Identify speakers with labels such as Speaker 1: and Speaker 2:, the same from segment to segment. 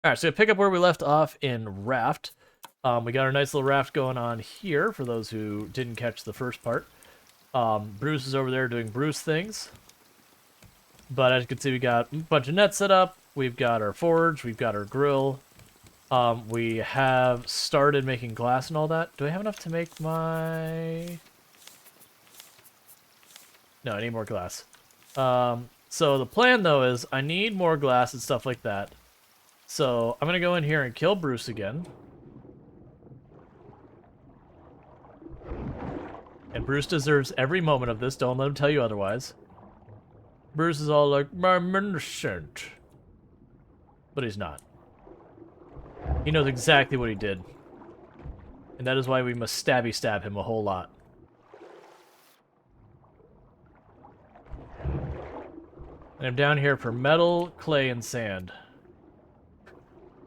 Speaker 1: All right, so pick up where we left off in Raft. We got our nice little raft going on here for those who didn't catch the first part. Bruce is over there doing Bruce things. But as you can see, we got a bunch of nets set up. We've got our forge. We've got our grill. We have started making glass and all that. Do I have enough to make my... No, I need more glass. So the plan, though, is I need more glass and stuff like that. So I'm going to go in here and kill Bruce again. And Bruce deserves every moment of this. Don't let him tell you otherwise. Bruce is all like, I'm innocent. But he's not. He knows exactly what he did. And that is why we must stabby stab him a whole lot. And I'm down here for metal, clay, and sand.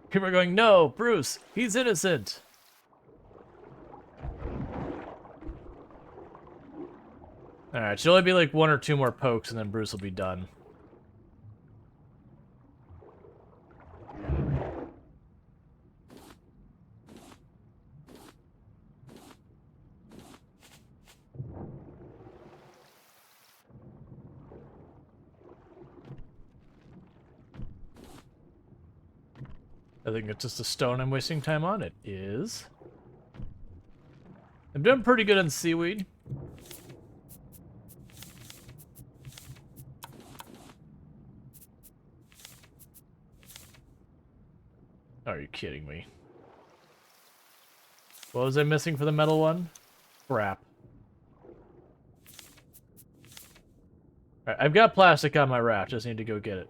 Speaker 1: People are going, no, Bruce, he's innocent. Alright, should only be like 1 or 2 more pokes and then Bruce will be done. I think it's just a stone I'm wasting time on. It is. I'm doing pretty good on seaweed. Are you kidding me? What was I missing for the metal one? Crap. Alright, I've got plastic on my raft. Just need to go get it.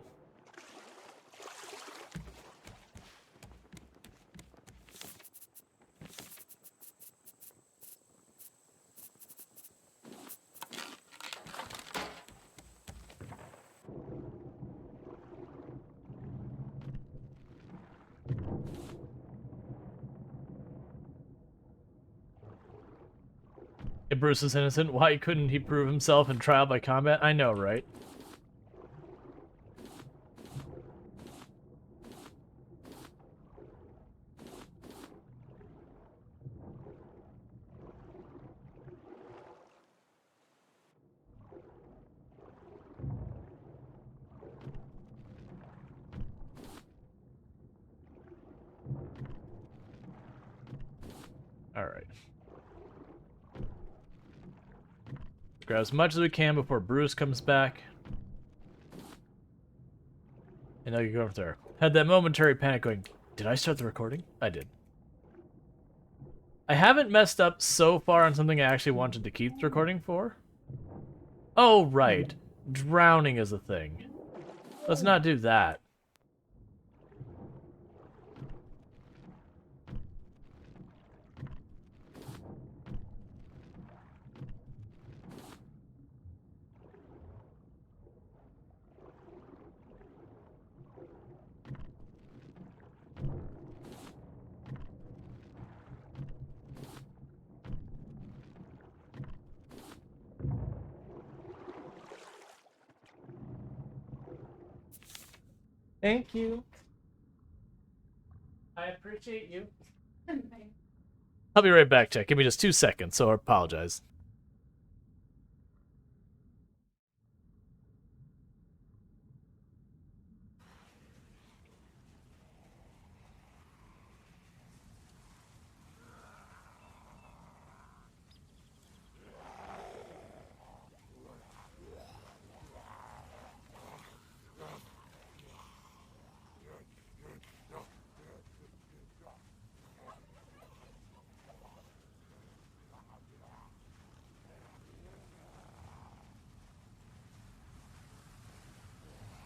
Speaker 1: If Bruce is innocent, why couldn't he prove himself in trial by combat? I know, right? Alright. Grab as much as we can before Bruce comes back. And now you go over there. Had that momentary panic going, did I start the recording? I did. I haven't messed up so far on something I actually wanted to keep the recording for. Oh, right. Drowning is a thing. Let's not do that. Thank you. I appreciate you. I'll be right back, Check. Give me just 2 seconds, so I apologize.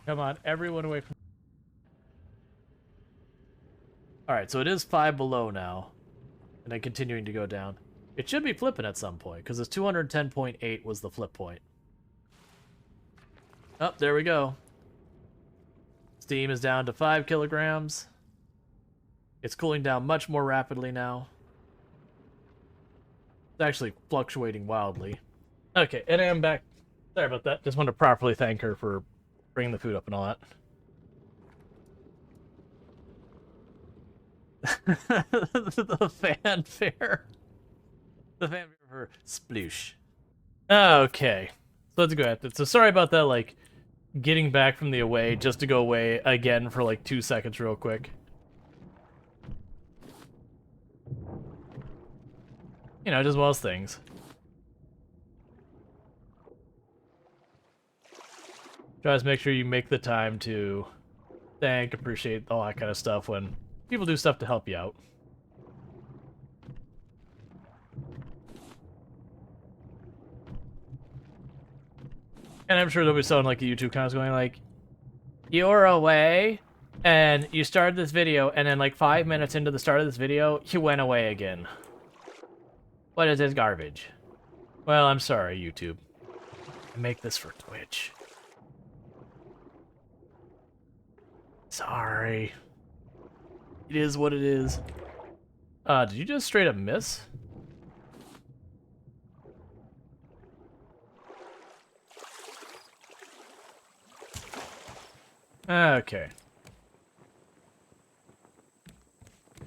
Speaker 1: Come on, everyone away from... Alright, so it is 5 below now. And then continuing to go down. It should be flipping at some point, because it's 210.8 was the flip point. Oh, there we go. Steam is down to 5 kilograms. It's cooling down much more rapidly now. It's actually fluctuating wildly. Okay, and I'm back. Sorry about that. Just wanted to properly thank her for bringing the food up and all that. The fanfare. The fanfare for sploosh. Okay. So let's go at it. So sorry about that, like, getting back from the away just to go away again for like 2 seconds real quick. You know, just one of those things. Try to make sure you make the time to thank, appreciate, all that kind of stuff when people do stuff to help you out. And I'm sure there'll be someone like the YouTube comments going like, "You're away, and you started this video, and then like 5 minutes into the start of this video, you went away again. What is this garbage?" Well, I'm sorry, YouTube. I make this for Twitch. Sorry. It is what it is. Did you just straight up miss? Okay.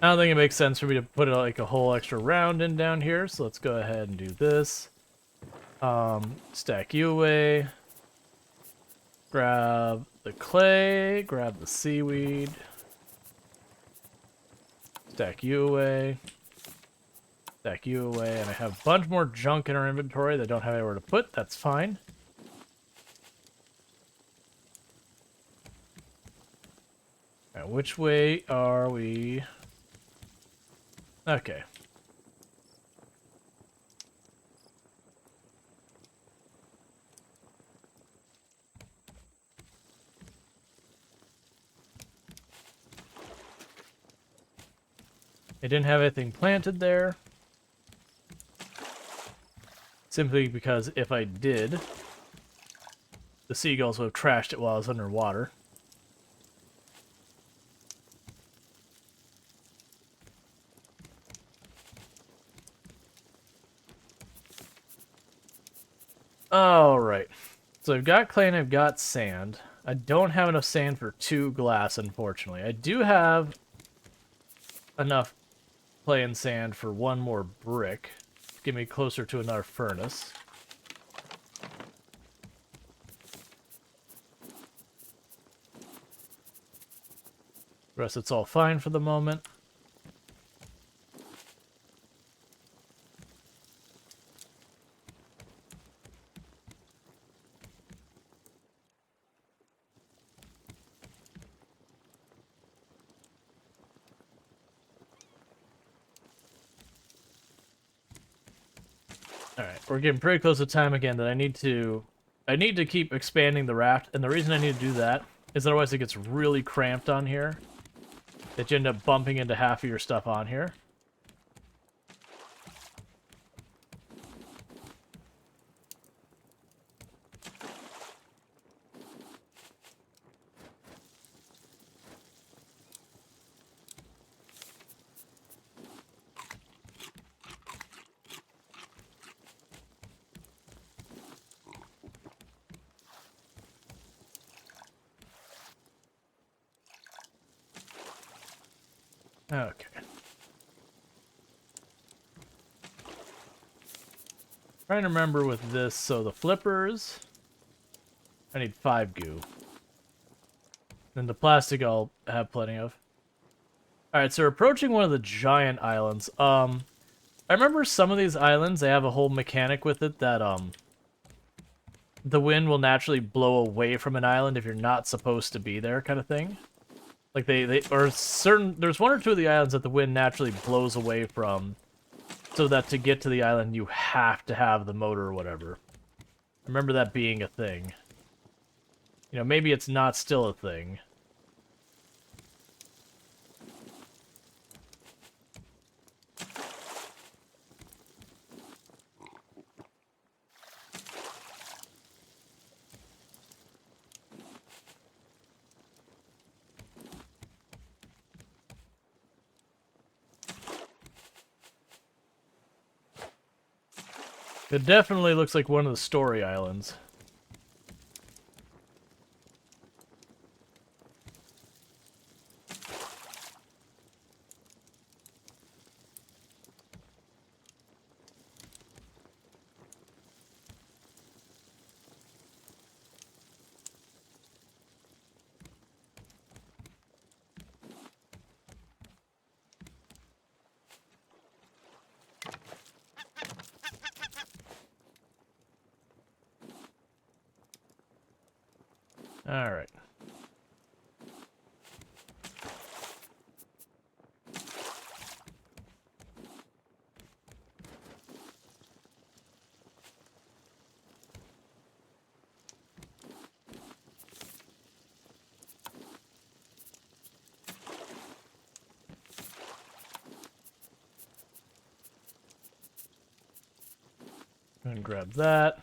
Speaker 1: I don't think it makes sense for me to put like a whole extra round in down here, so let's go ahead and do this. Stack you away. Grab the clay, grab the seaweed. Stack you away. Stack you away, and I have a bunch more junk in our inventory that I don't have anywhere to put. That's fine. Now, which way are we? Okay. I didn't have anything planted there. Simply because if I did, the seagulls would have trashed it while I was underwater. Alright. So I've got clay and I've got sand. I don't have enough sand for 2 glass, unfortunately. I do have enough clay and sand for 1 more brick. Get me closer to another furnace. The rest, it's all fine for the moment. Alright, we're getting pretty close to time again that I need to keep expanding the raft, and the reason I need to do that is otherwise it gets really cramped on here. That you end up bumping into half of your stuff on here. Okay. Trying to remember with this, so the flippers, I need 5 goo. And the plastic I'll have plenty of. Alright, so we're approaching one of the giant islands. I remember some of these islands, they have a whole mechanic with it that, the wind will naturally blow away from an island if you're not supposed to be there, kind of thing. Like there's 1 or 2 of the islands that the wind naturally blows away from, so that to get to the island you have to have the motor or whatever. I remember that being a thing. You know, maybe it's not still a thing. It definitely looks like one of the story islands. All right. And grab that.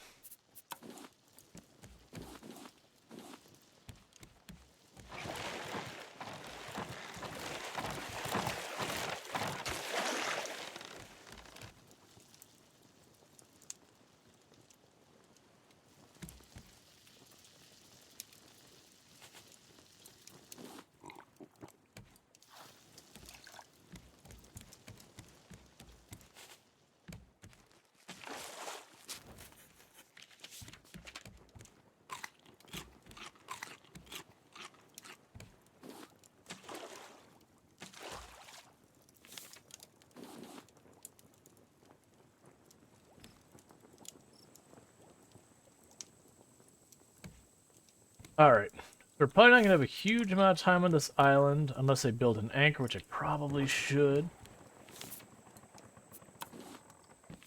Speaker 1: All right. We're probably not going to have a huge amount of time on this island unless they build an anchor, which I probably should.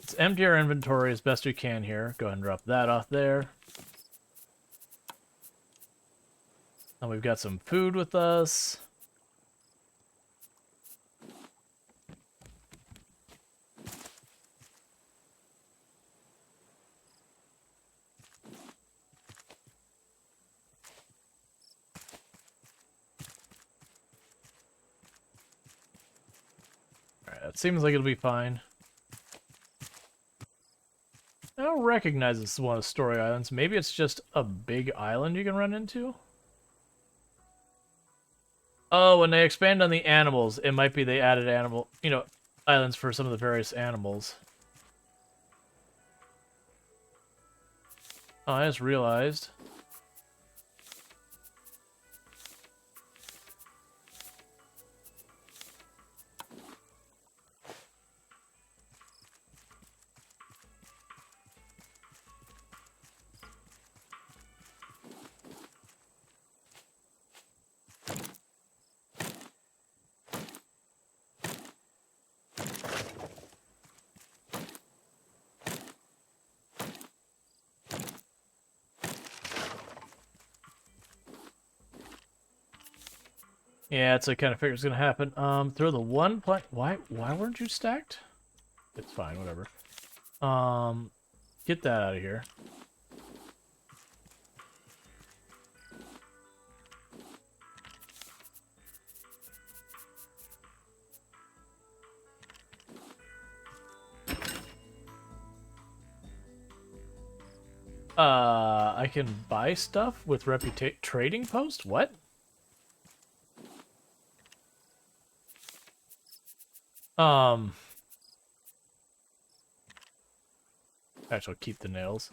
Speaker 1: Let's empty our inventory as best we can here. Go ahead and drop that off there. And we've got some food with us. Alright, that seems like it'll be fine. I don't recognize this as one of the story islands. Maybe it's just a big island you can run into? Oh, when they expand on the animals, it might be they added islands for some of the various animals. Oh, I just realized. Yeah, it's I kind of figured it's gonna happen. Throw the one plank. Why weren't you stacked? It's fine, whatever. Get that out of here. I can buy stuff with trading post? What? Actually, I'll keep the nails.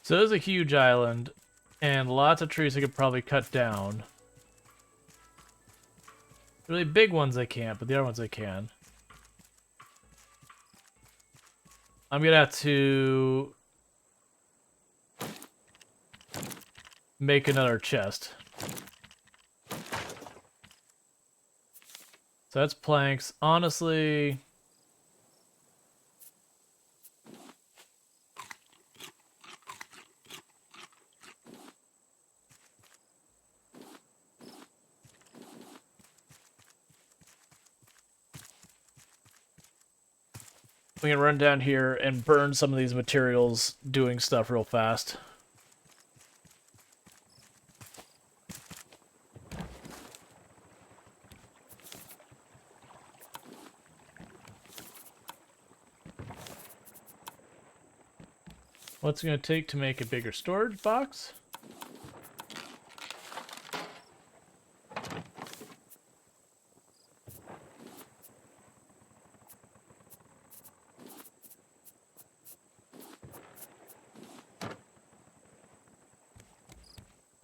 Speaker 1: So there's a huge island, and lots of trees I could probably cut down. The really big ones I can't, but the other ones I can. I'm gonna have to make another chest. So that's planks. Honestly, we can run down here and burn some of these materials doing stuff real fast. What's it going to take to make a bigger storage box?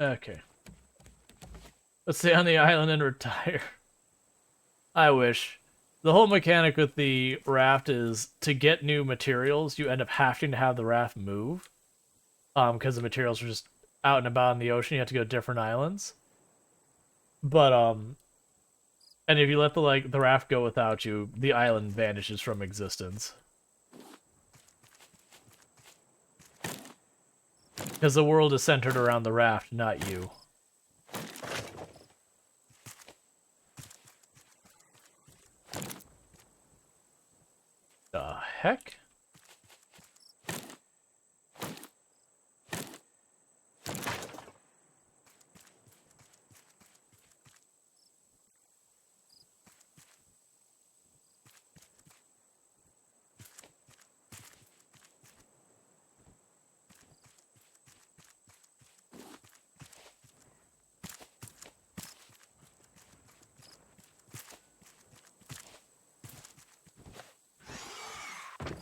Speaker 1: Okay. Let's stay on the island and retire. I wish. The whole mechanic with the raft is to get new materials, you end up having to have the raft move. Because the materials are just out and about in the ocean, you have to go to different islands. But and if you let the raft go without you, the island vanishes from existence. Because the world is centered around the raft, not you. The heck?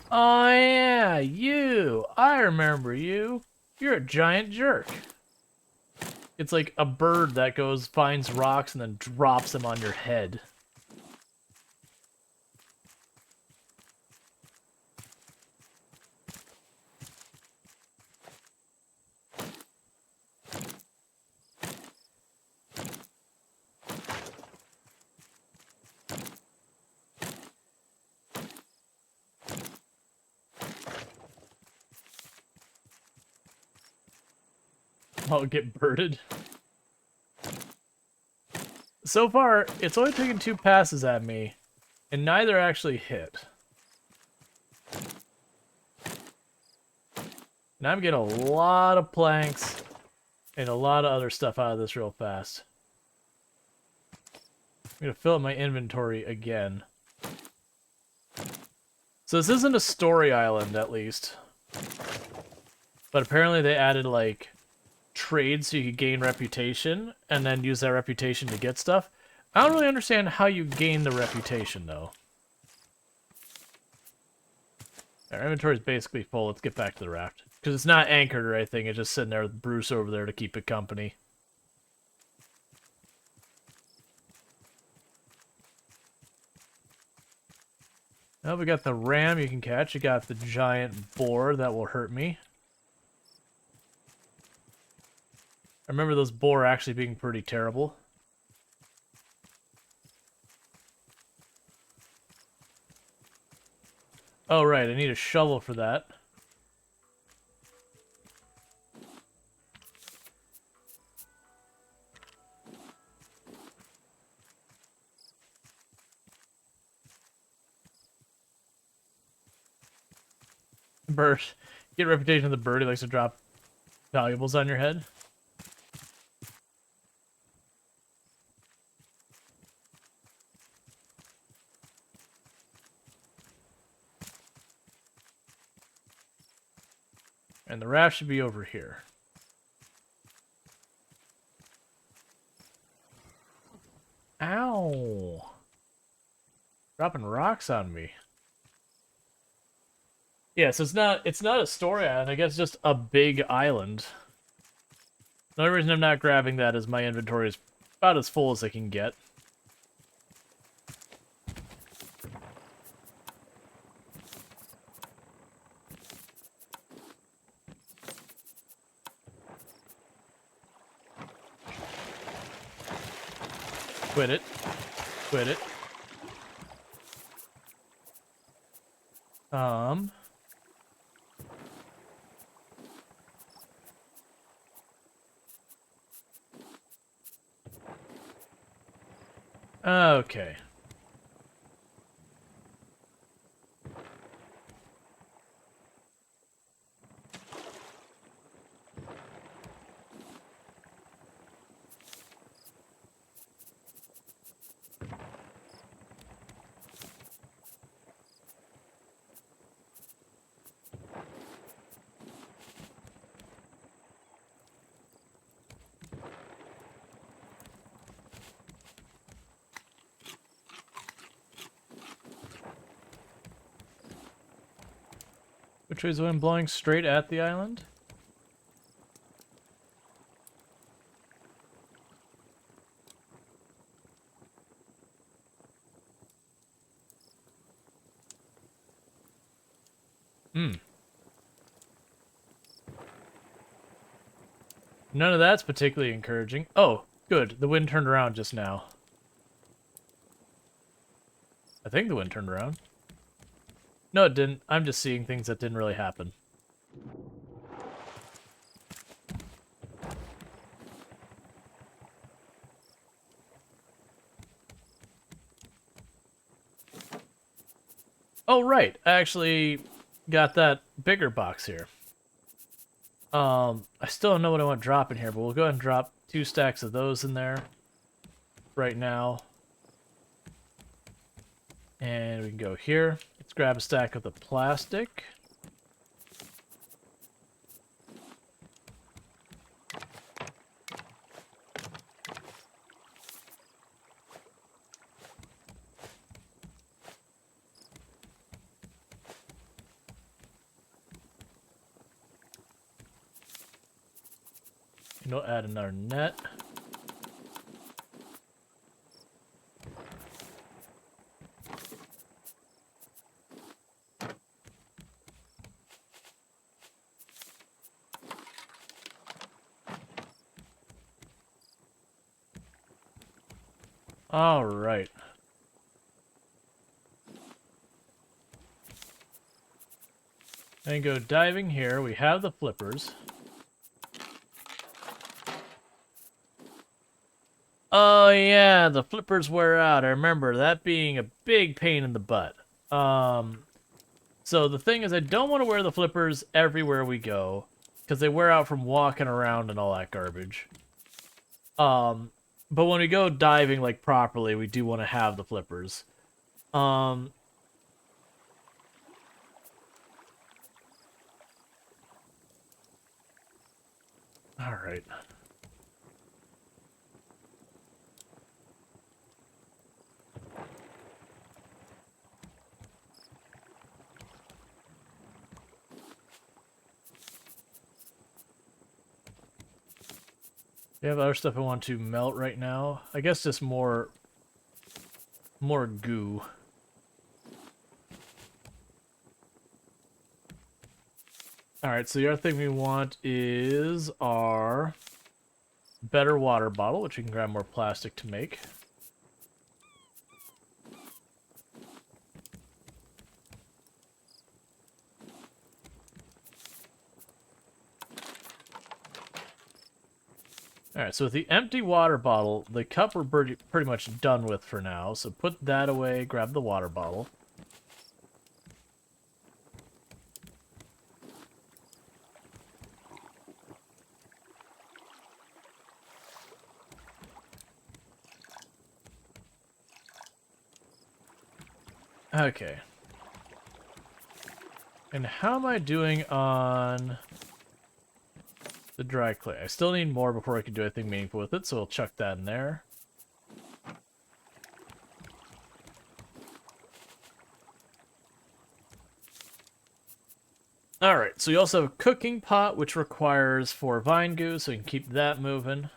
Speaker 1: Oh yeah, you! I remember you. You're a giant jerk. It's like a bird that goes, finds rocks, and then drops them on your head. I'll get birded. So far, it's only taken 2 passes at me, and neither actually hit. And I'm getting a lot of planks and a lot of other stuff out of this real fast. I'm going to fill up my inventory again. So this isn't a story island, at least. But apparently they added, like, trade so you could gain reputation, and then use that reputation to get stuff. I don't really understand how you gain the reputation, though. Our inventory is basically full. Let's get back to the raft. Because it's not anchored or anything. It's just sitting there with Bruce over there to keep it company. Well, we got the ram you can catch. You got the giant boar that will hurt me. I remember those boar actually being pretty terrible. Oh, right. I need a shovel for that. Bird. Get a reputation of the bird who likes to drop valuables on your head. And the raft should be over here. Ow! Dropping rocks on me. Yeah, so it's not a story island, I guess just a big island. The only reason I'm not grabbing that is my inventory is about as full as I can get. Quit it. Quit it. Okay. Which way is the wind blowing? Straight at the island? None of that's particularly encouraging. Oh, good. The wind turned around just now. I think the wind turned around. No, it didn't. I'm just seeing things that didn't really happen. Oh, right. I actually got that bigger box here. I still don't know what I want to drop in here, but we'll go ahead and drop 2 stacks of those in there right now. And we can go here. Let's grab a stack of the plastic. And we'll add another net. All right. And go diving here. We have the flippers. Oh yeah, the flippers wear out. I remember that being a big pain in the butt. So the thing is, I don't want to wear the flippers everywhere we go, because they wear out from walking around and all that garbage. But when we go diving like properly, we do want to have the flippers. All right. We have other stuff I want to melt right now. I guess just more goo. Alright, so the other thing we want is our better water bottle, which we can grab more plastic to make. Alright, so with the empty water bottle, the cup we're pretty much done with for now. So put that away, grab the water bottle. Okay. And how am I doing on the dry clay? I still need more before I can do anything meaningful with it, so we'll chuck that in there. Alright, so you also have a cooking pot, which requires 4 vine goo, so we can keep that moving.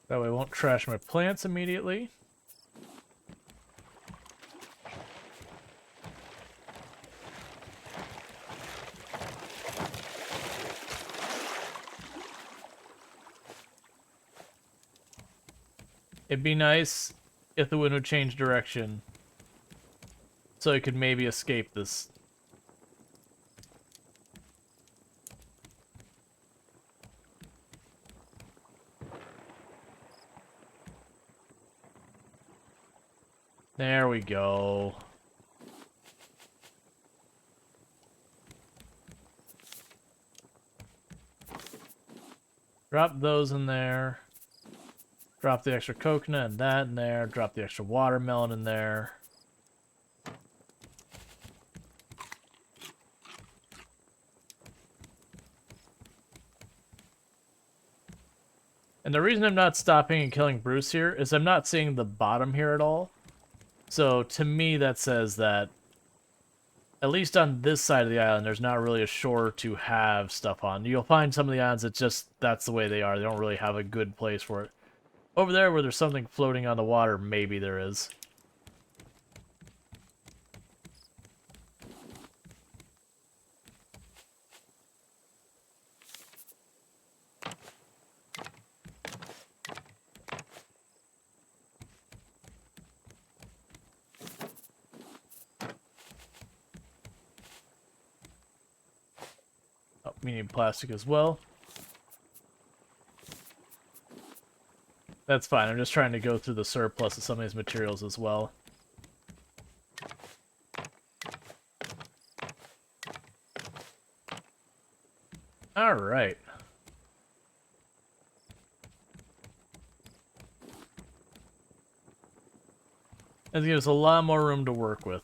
Speaker 1: That way I won't trash my plants immediately. It'd be nice if the wind would change direction so I could maybe escape this. There we go. Drop those in there. Drop the extra coconut and that in there. Drop the extra watermelon in there. And the reason I'm not stopping and killing Bruce here is I'm not seeing the bottom here at all. So to me that says that at least on this side of the island there's not really a shore to have stuff on. You'll find some of the islands that just that's the way they are. They don't really have a good place for it. Over there where there's something floating on the water, maybe there is. we need plastic as well. That's fine. I'm just trying to go through the surplus of some of these materials as well. All right. That gives us a lot more room to work with.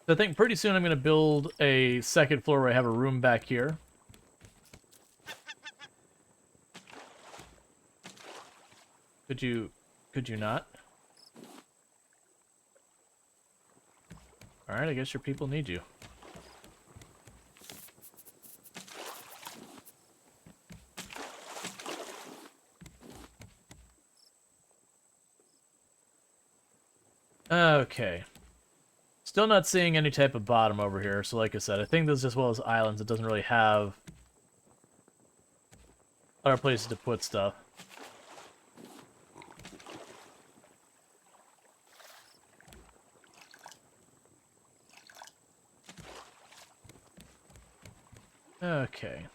Speaker 1: So I think pretty soon I'm going to build a second floor where I have a room back here. Could you not? Alright, I guess your people need you. Okay. Still not seeing any type of bottom over here, so like I said, I think this, as well as islands, it doesn't really have other places to put stuff. Okay.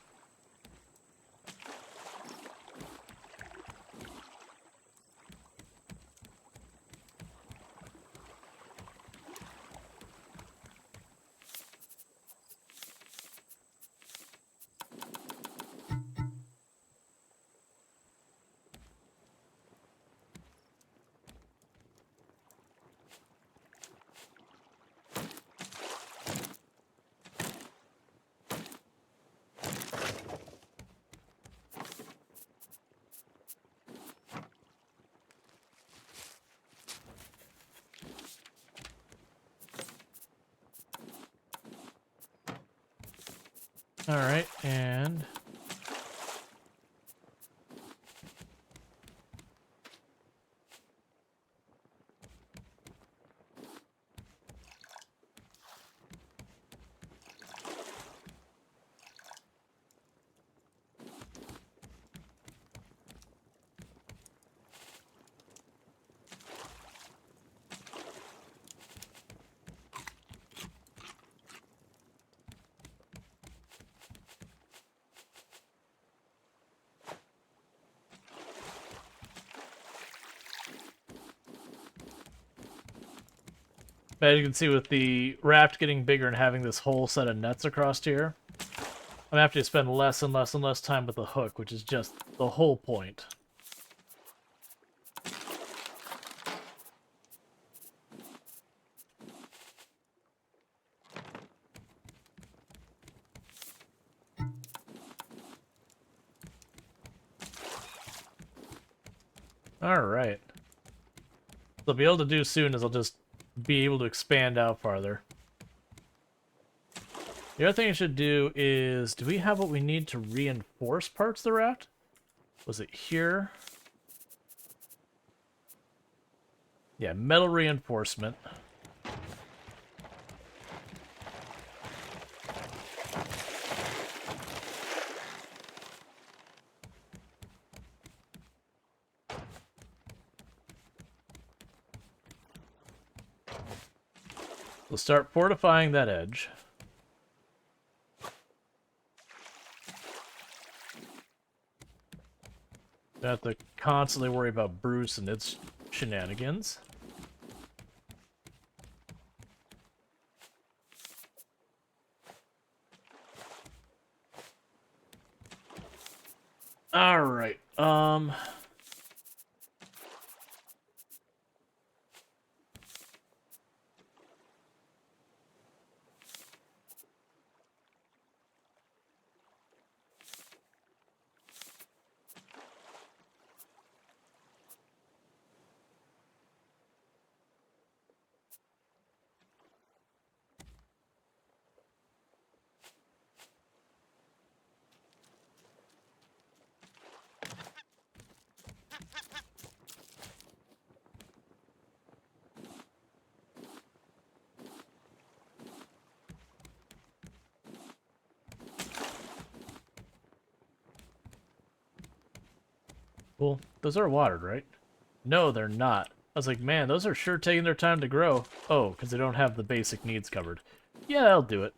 Speaker 1: Alright, and... But as you can see, with the raft getting bigger and having this whole set of nets across here, I'm going to have to spend less and less and less time with the hook, which is just the whole point. Alright. What I'll be able to do soon is I'll just be able to expand out farther. The other thing I should do is, do we have what we need to reinforce parts of the raft? Was it here? Yeah, metal reinforcement. We'll start fortifying that edge. Don't have to constantly worry about Bruce and its shenanigans. Alright, well, those are watered, right? No, they're not. I was like, man, those are sure taking their time to grow. Oh, because they don't have the basic needs covered. Yeah, I'll do it.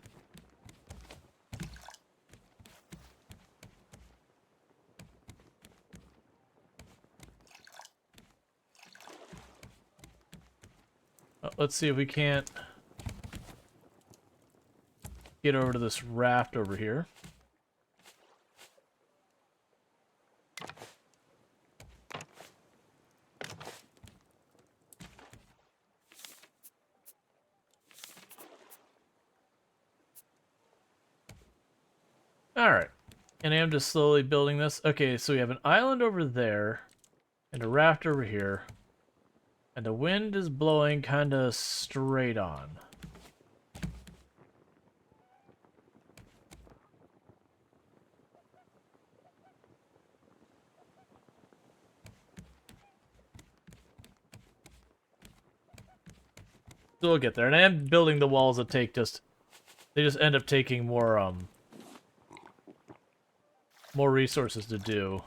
Speaker 1: Let's see if we can't get over to this raft over here. Alright. And I am just slowly building this. Okay, so we have an island over there, and a raft over here, and the wind is blowing kind of straight on. So we'll get there. And I am building the walls that take just... They just end up taking more resources to do.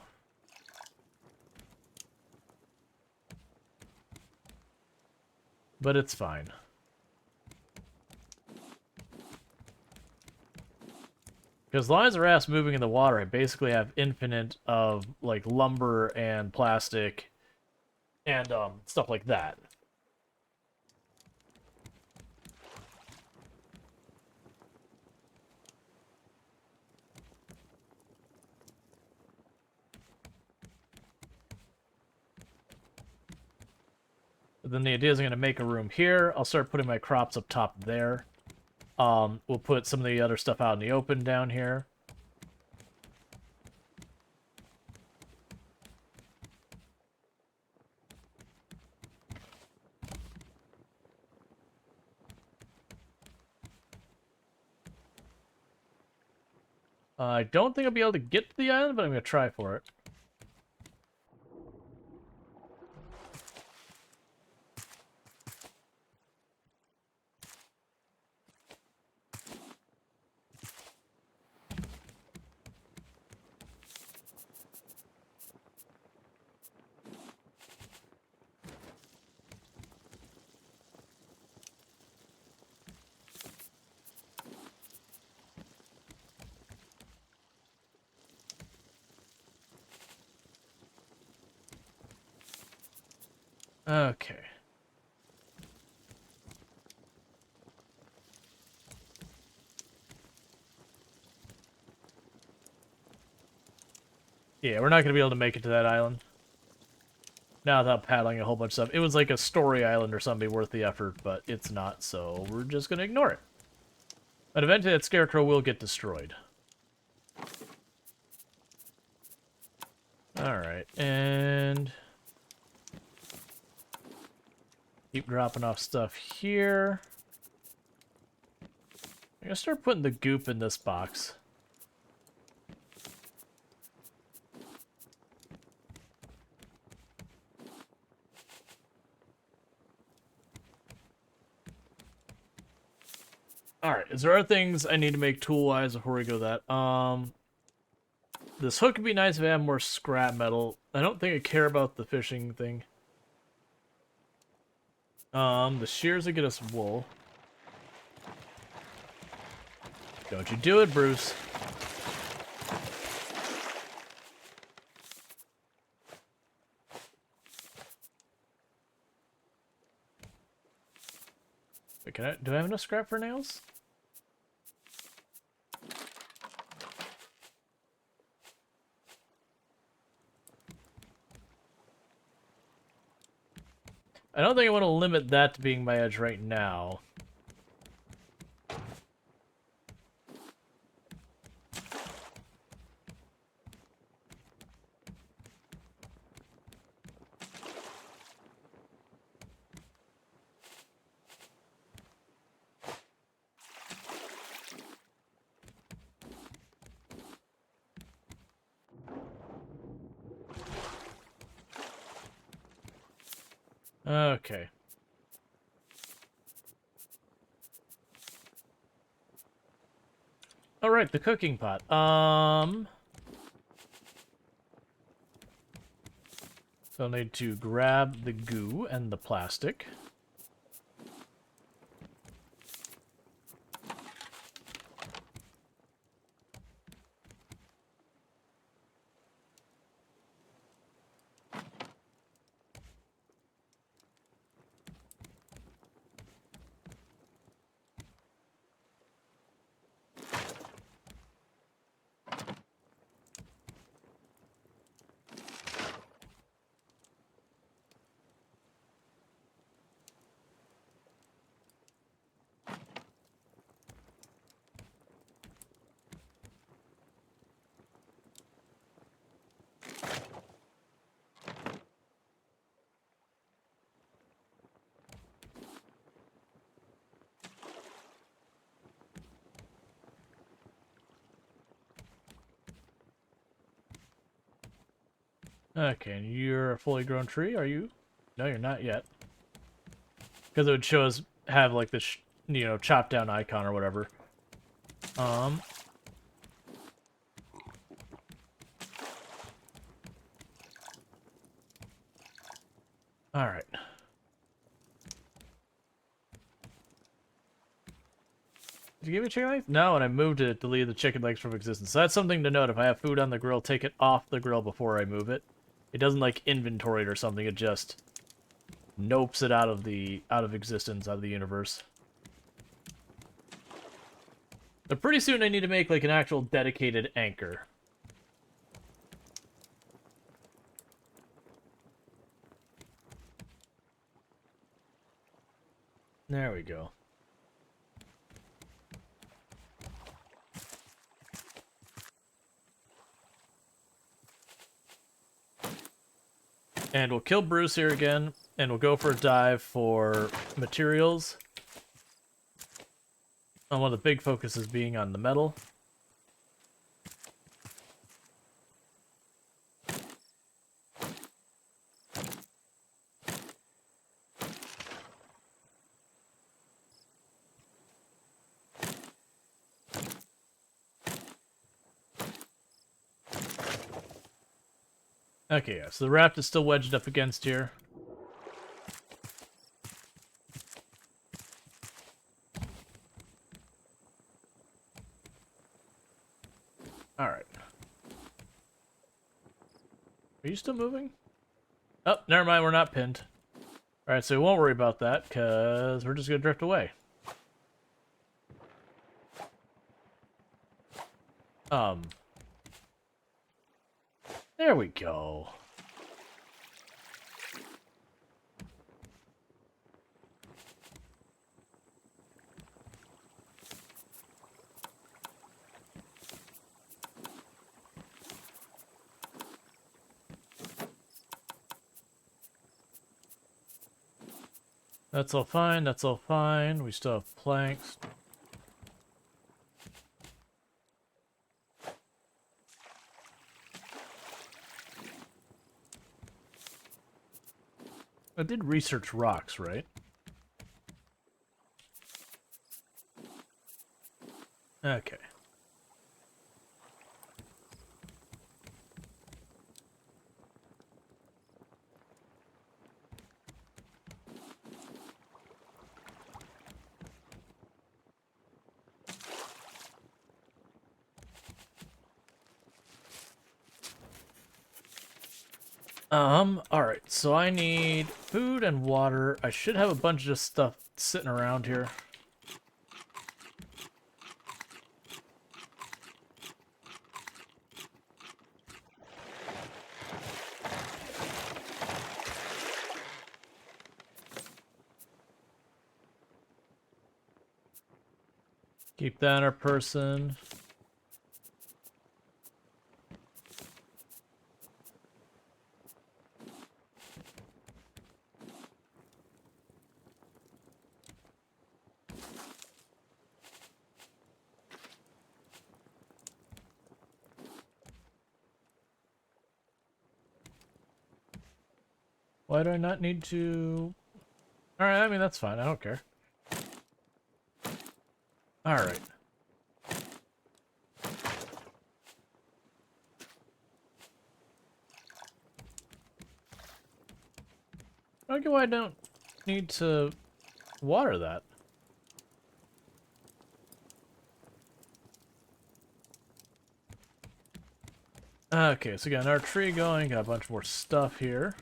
Speaker 1: But it's fine. Because as long as the raft's moving in the water, I basically have infinite of, like, lumber and plastic and stuff like that. But then the idea is I'm going to make a room here. I'll start putting my crops up top there. We'll put some of the other stuff out in the open down here. I don't think I'll be able to get to the island, but I'm going to try for it. Okay. Yeah, we're not going to be able to make it to that island. Now without paddling a whole bunch of stuff. It was like a story island or something worth the effort, but it's not, so we're just going to ignore it. But eventually that scarecrow will get destroyed. Alright, and... keep dropping off stuff here. I'm going to start putting the goop in this box. Alright, is there other things I need to make tool-wise before we go that? This hook would be nice if I had more scrap metal. I don't think I care about the fishing thing. The shears will get us wool. Don't you do it, Bruce. Wait, do I have enough scrap for nails? I don't think I want to limit that to being my edge right now. Okay. All right, the cooking pot. So I'll need to grab the goo and the plastic. Okay, and you're a fully grown tree, are you? No, you're not yet. Because it would show us, have like this, you know, chop down icon or whatever. Alright. Did you give me chicken legs? No, and I moved it, deleted the chicken legs from existence. So that's something to note. If I have food on the grill, take it off the grill before I move it. It doesn't like inventory it or something, it just nopes it out of existence, out of the universe. But pretty soon I need to make like an actual dedicated anchor. There we go. And we'll kill Bruce here again, and we'll go for a dive for materials. And one of the big focuses being on the metal. Okay, yeah, so the raft is still wedged up against here. Alright. Are you still moving? Oh, never mind, we're not pinned. Alright, so we won't worry about that, because we're just going to drift away. There we go. That's all fine, that's all fine. We still have planks. I did research rocks, right? Okay. Alright, so I need food and water. I should have a bunch of stuff sitting around here. Keep that in our person. Why do I not need to... Alright, I mean, that's fine. I don't care. Alright. I don't get why I don't need to water that. Okay, so we got our tree going, got a bunch more stuff here.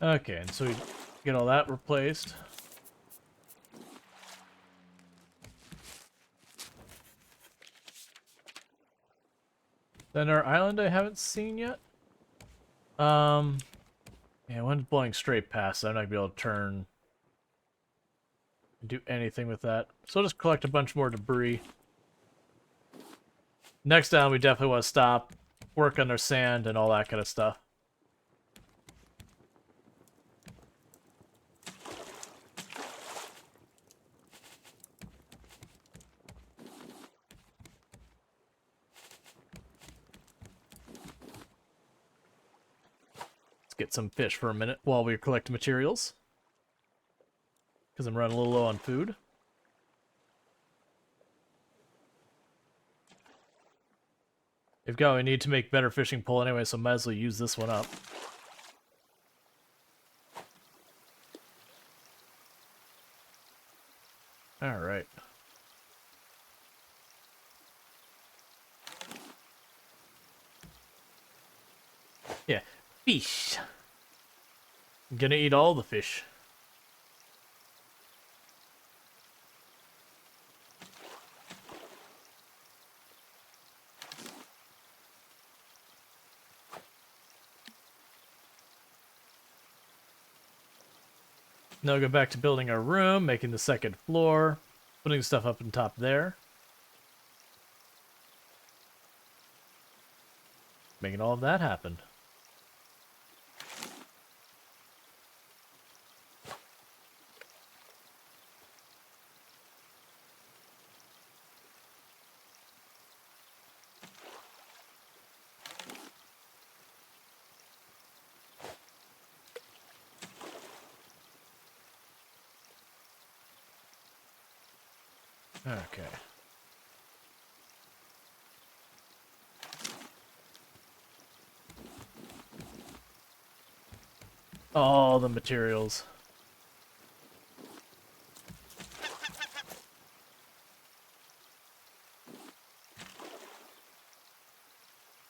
Speaker 1: Okay, and so we get all that replaced. Then our island I haven't seen yet. Yeah, one's blowing straight past, so I'm not gonna be able to turn and do anything with that. So I'll just collect a bunch more debris. Next down, we definitely want to stop, work on their sand and all that kind of stuff. Let's get some fish for a minute while we collect materials. Because I'm running a little low on food. We've got what we need to make better fishing pole anyway, so might as well use this one up. Alright. Yeah, fish. I'm gonna eat all the fish. Now go back to building our room, making the second floor, putting stuff up on top there. Making all of that happen. Okay. All the materials.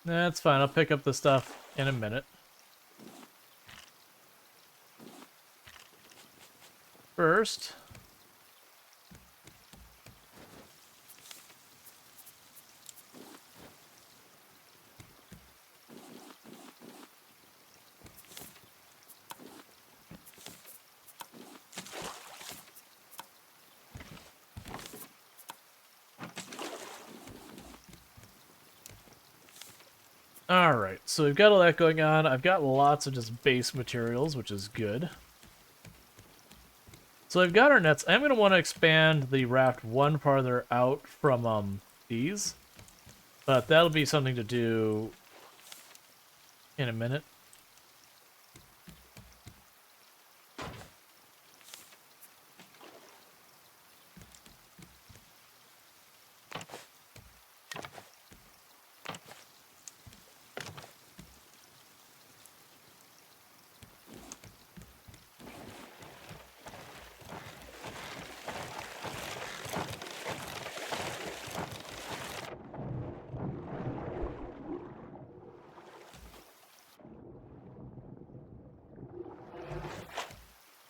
Speaker 1: That's fine, I'll pick up the stuff in a minute. First, alright, so we've got all that going on. I've got lots of just base materials, which is good. So I've got our nets. I'm going to want to expand the raft one farther out from these. But that'll be something to do in a minute.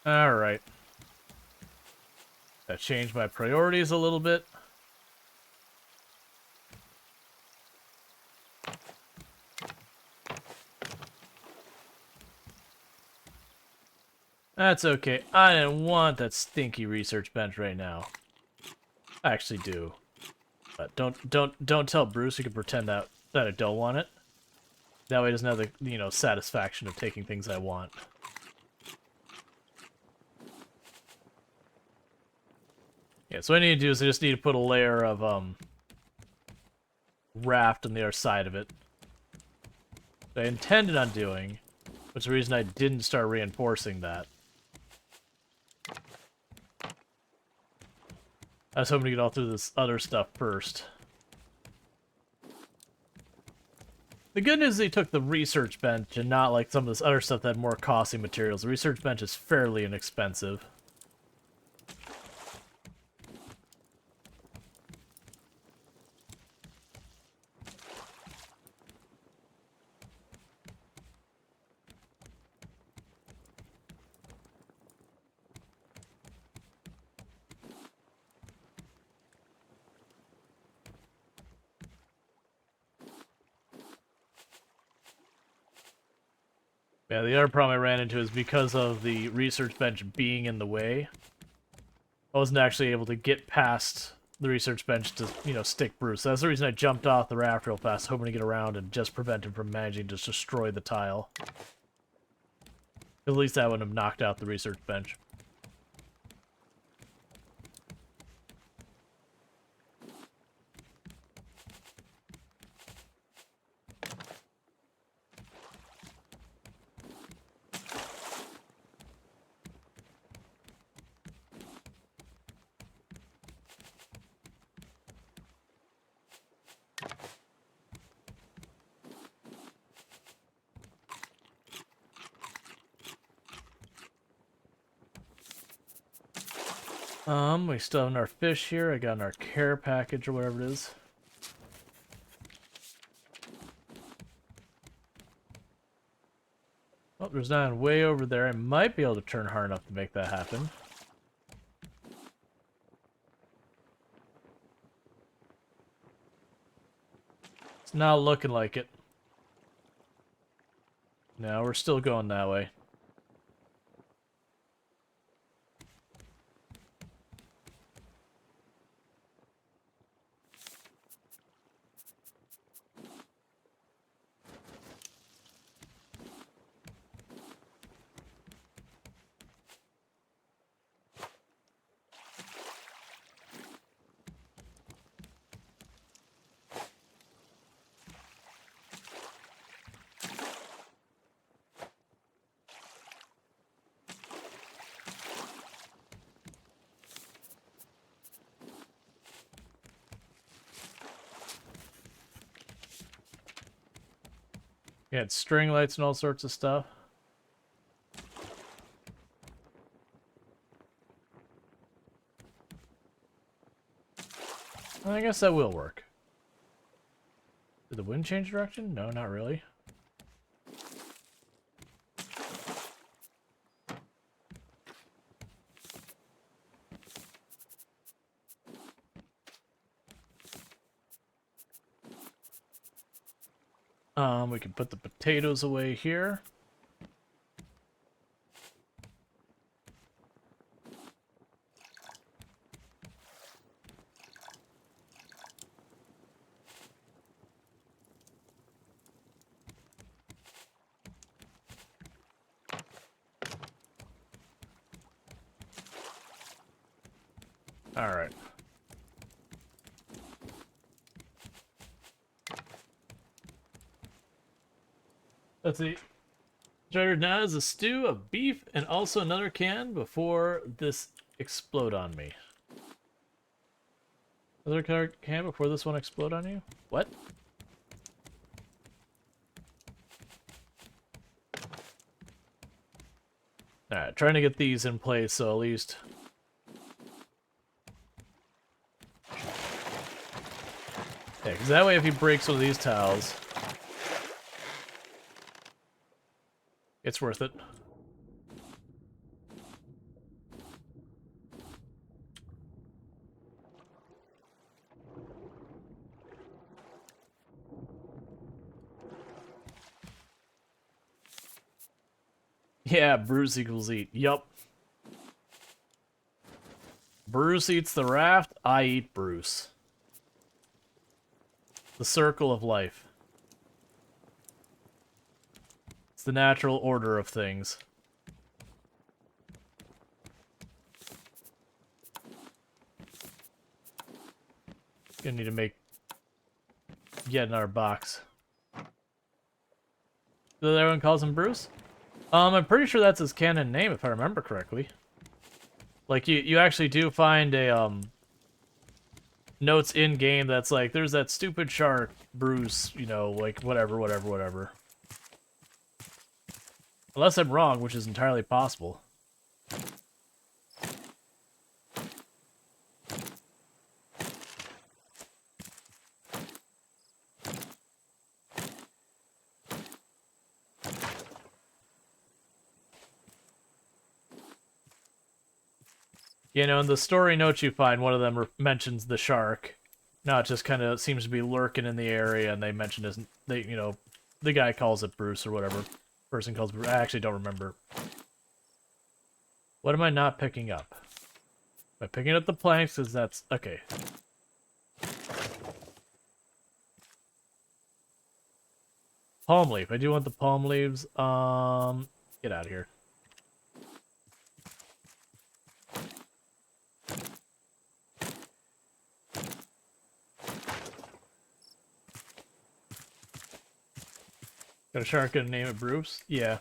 Speaker 1: Alright. That changed my priorities a little bit. That's okay. I didn't want that stinky research bench right now. I actually do. But don't tell Bruce. You can pretend that I don't want it. That way he doesn't have the satisfaction of taking things I want. Yeah, so what I need to do is I just need to put a layer of raft on the other side of it. That I intended on doing, which is the reason I didn't start reinforcing that. I was hoping to get all through this other stuff first. The good news is they took the research bench and not like some of this other stuff that had more costly materials. The research bench is fairly inexpensive. Yeah, the other problem I ran into is because of the research bench being in the way, I wasn't actually able to get past the research bench to, you know, stick Bruce. So that's the reason I jumped off the raft real fast, hoping to get around and just prevent him from managing to destroy the tile. At least that would have knocked out the research bench. We still have our fish here. I got our care package or whatever it is. Oh, there's none way over there. I might be able to turn hard enough to make that happen. It's not looking like it. No, we're still going that way. You had string lights and all sorts of stuff. I guess that will work. Did the wind change direction? No, not really. We can put the potatoes away here. All right. Let's see. Started now as a stew of beef and also another can before this explode on me. Another can before this one explode on you? What? Alright, trying to get these in place so at least... Yeah, because that way if he breaks one of these tiles... it's worth it. Yeah, Bruce equals eat. Yup. Bruce eats the raft, I eat Bruce. The circle of life. It's the natural order of things. Gonna need to make yet another box. So everyone calls him Bruce? I'm pretty sure that's his canon name if I remember correctly. Like you actually do find a notes in game that's like there's that stupid shark Bruce, you know, like whatever. Unless I'm wrong, which is entirely possible. You know, in the story notes you find, one of them mentions the shark. Now it just kind of seems to be lurking in the area, and they mention his, you know, the guy calls it Bruce or whatever. Person calls. I actually don't remember. What am I not picking up? Am I picking up the planks? Because that's okay. Palm leaf. I do want the palm leaves. Get out of here. Got a shark, gonna name it Bruce? Yeah.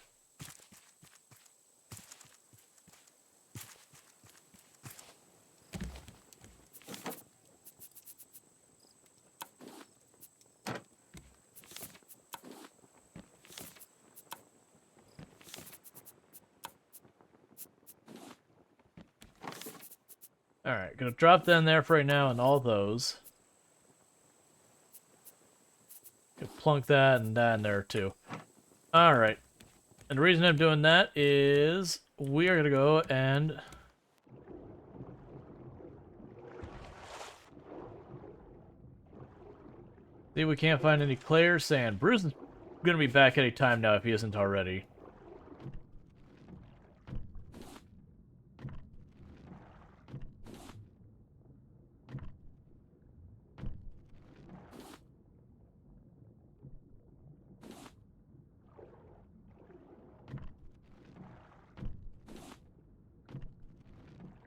Speaker 1: Alright, gonna drop that in there for right now and all those. Gonna plunk that and that in there too. Alright. And the reason I'm doing that is we are gonna go and see if we can't find any clay or sand. Bruce is gonna be back any time now if he isn't already.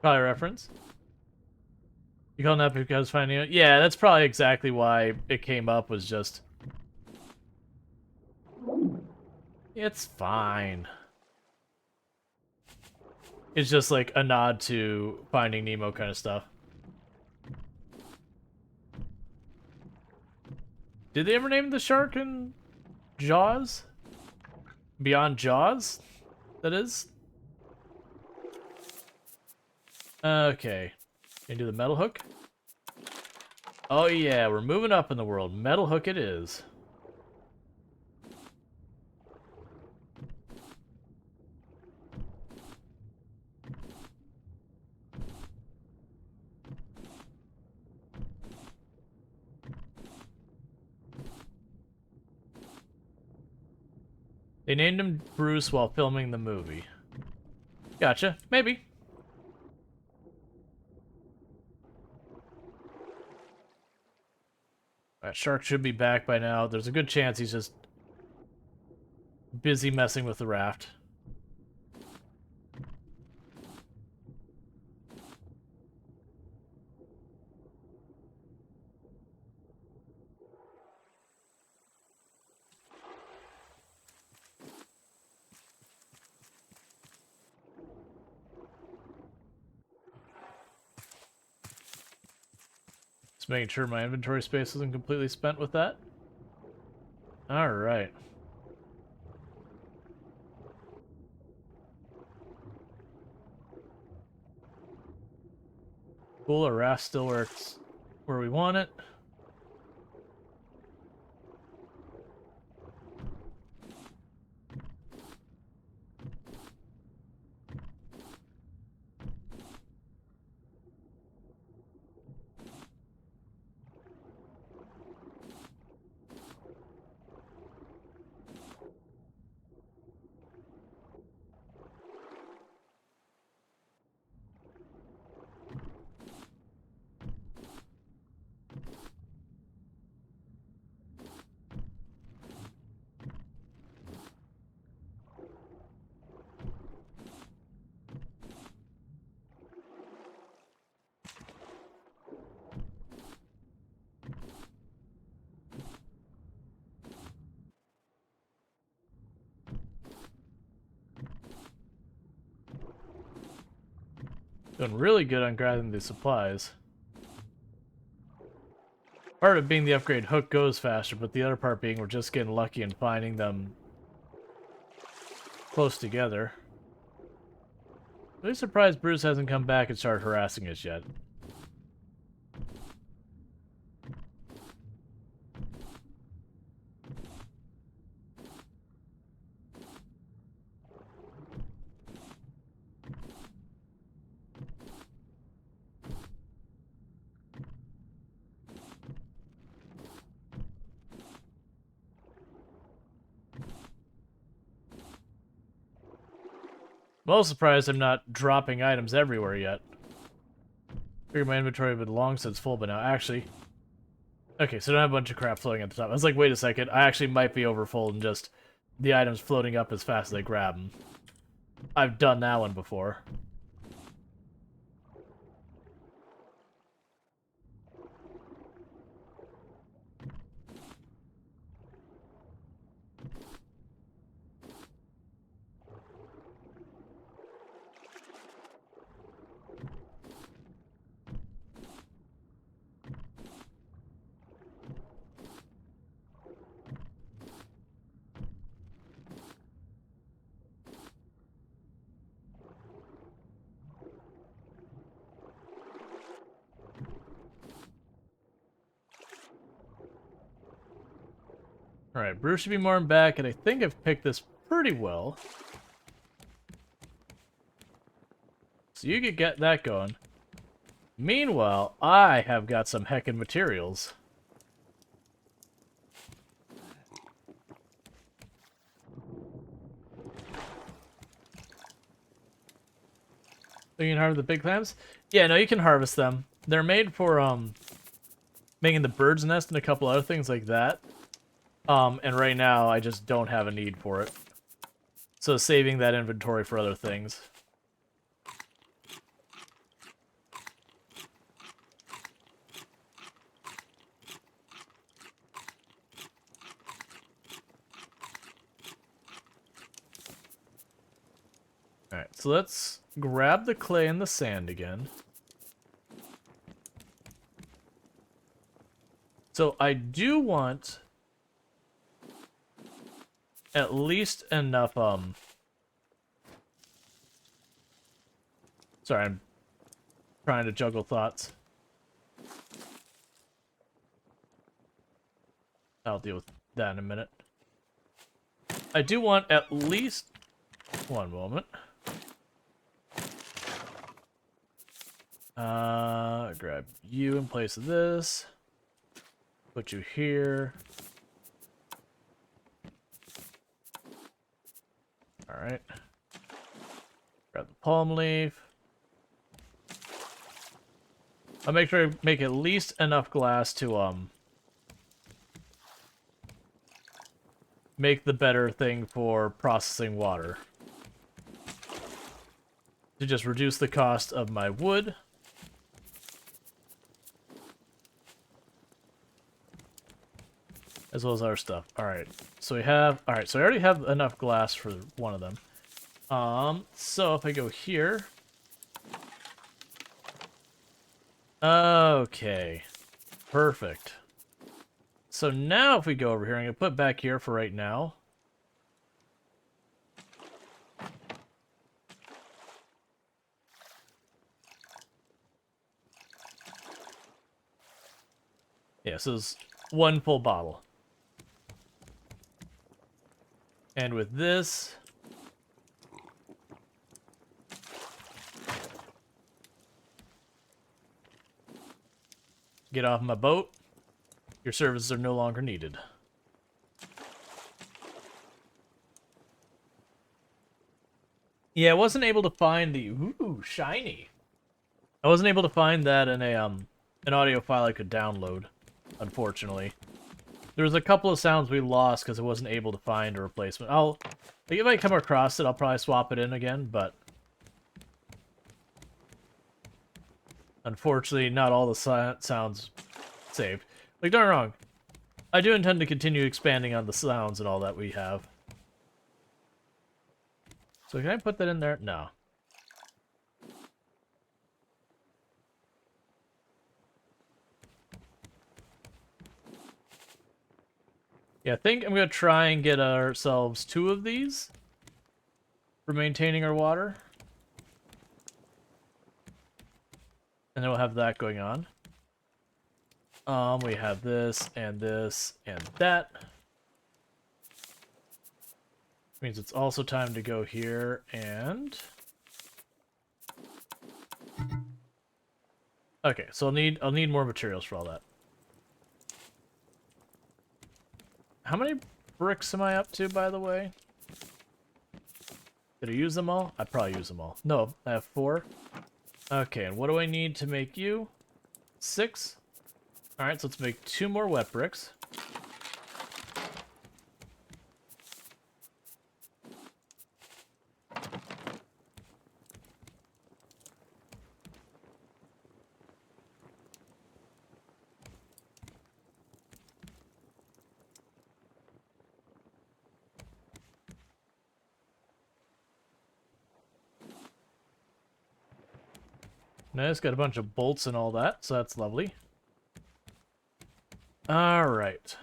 Speaker 1: Probably a reference. You calling that because finding it? Yeah, that's probably exactly why it came up, was just... It's fine. It's just like a nod to Finding Nemo kind of stuff. Did they ever name the shark in Jaws? Beyond Jaws? That is? Okay. Can you do the metal hook? Oh yeah, we're moving up in the world. Metal hook it is. They named him Bruce while filming the movie. Gotcha. Maybe. That shark should be back by now. There's a good chance he's just busy messing with the raft. Just making sure my inventory space isn't completely spent with that. Alright. Cool, our raft still works where we want it. Doing really good on grabbing the supplies. Part of it being the upgrade hook goes faster, but the other part being we're just getting lucky and finding them close together. Really surprised Bruce hasn't come back and started harassing us yet. I'm also surprised I'm not dropping items everywhere yet. I figured my inventory would long since full, but now actually... Okay, so I don't have a bunch of crap floating at the top. I was like, wait a second, I actually might be overfull and just the items floating up as fast as I grab them. I've done that one before. Alright, Bruce should be more in back, and I think I've picked this pretty well. So you could get that going. Meanwhile, I have got some heckin' materials. So you can harvest the big clams? Yeah, no, you can harvest them. They're made for, making the bird's nest and a couple other things like that. And right now, I just don't have a need for it. So saving that inventory for other things. Alright, so let's grab the clay and the sand again. So I do want at least enough, Sorry, I'm trying to juggle thoughts. I'll deal with that in a minute. I do want at least... One moment. Grab you in place of this. Put you here. Alright. Grab the palm leaf. I'll make sure I make at least enough glass to, make the better thing for processing water. To just reduce the cost of my wood. As well as our stuff. Alright. So we have... Alright, so I already have enough glass for one of them. So if I go here... Okay. Perfect. So now if we go over here, I'm going to put back here for right now. Yeah, so it's one full bottle. And with this... Get off my boat. Your services are no longer needed. Yeah, I wasn't able to find the... Ooh, shiny. I wasn't able to find that in a, an audio file I could download, unfortunately. There was a couple of sounds we lost because I wasn't able to find a replacement. Like, if I come across it, I'll probably swap it in again, but... Unfortunately, not all the sounds saved. Like, don't get me wrong. I do intend to continue expanding on the sounds and all that we have. So can I put that in there? No. Yeah, I think I'm going to try and get ourselves 2 of these for maintaining our water. And then we'll have that going on. We have this, and that. Means it's also time to go here and... Okay, so I'll need more materials for all that. How many bricks am I up to, by the way? Did I use them all? I probably used them all. No, I have 4. Okay, and what do I need to make you? 6? Alright, so let's make 2 more wet bricks. Nice, got a bunch of bolts and all that, so that's lovely. Alright.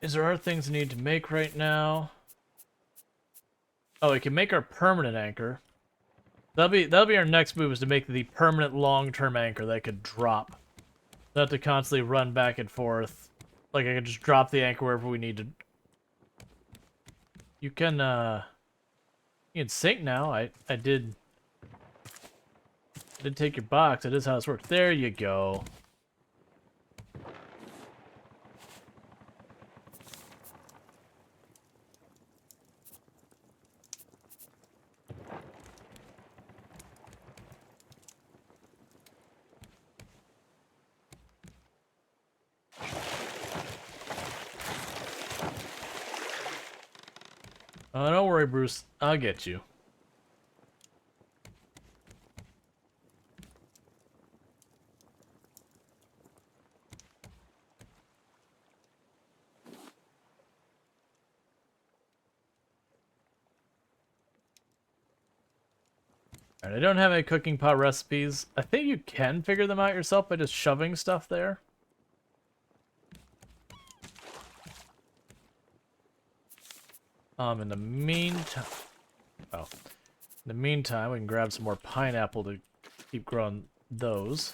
Speaker 1: Is there other things we need to make right now? Oh, we can make our permanent anchor. That'll be our next move, is to make the permanent long-term anchor that could drop. Not to constantly run back and forth. Like, I can just drop the anchor wherever we need to. You can sink now. I did take your box. That is how this works. There you go. Oh, don't worry, Bruce. I'll get you. Alright, I don't have any cooking pot recipes. I think you can figure them out yourself by just shoving stuff there. In the meantime... Oh. In the meantime, we can grab some more pineapple to keep growing those.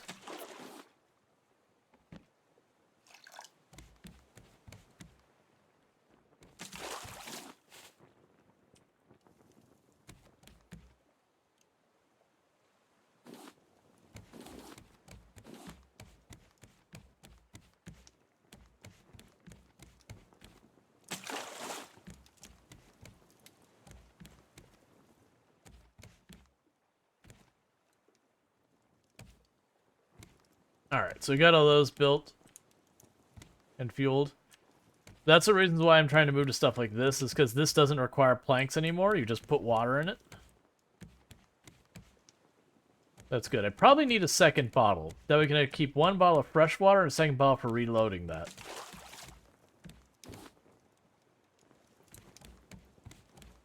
Speaker 1: Alright, so we got all those built and fueled. That's the reasons why I'm trying to move to stuff like this, is because this doesn't require planks anymore. You just put water in it. That's good. I probably need a second bottle. That we can keep 1 bottle of fresh water and a second bottle for reloading that.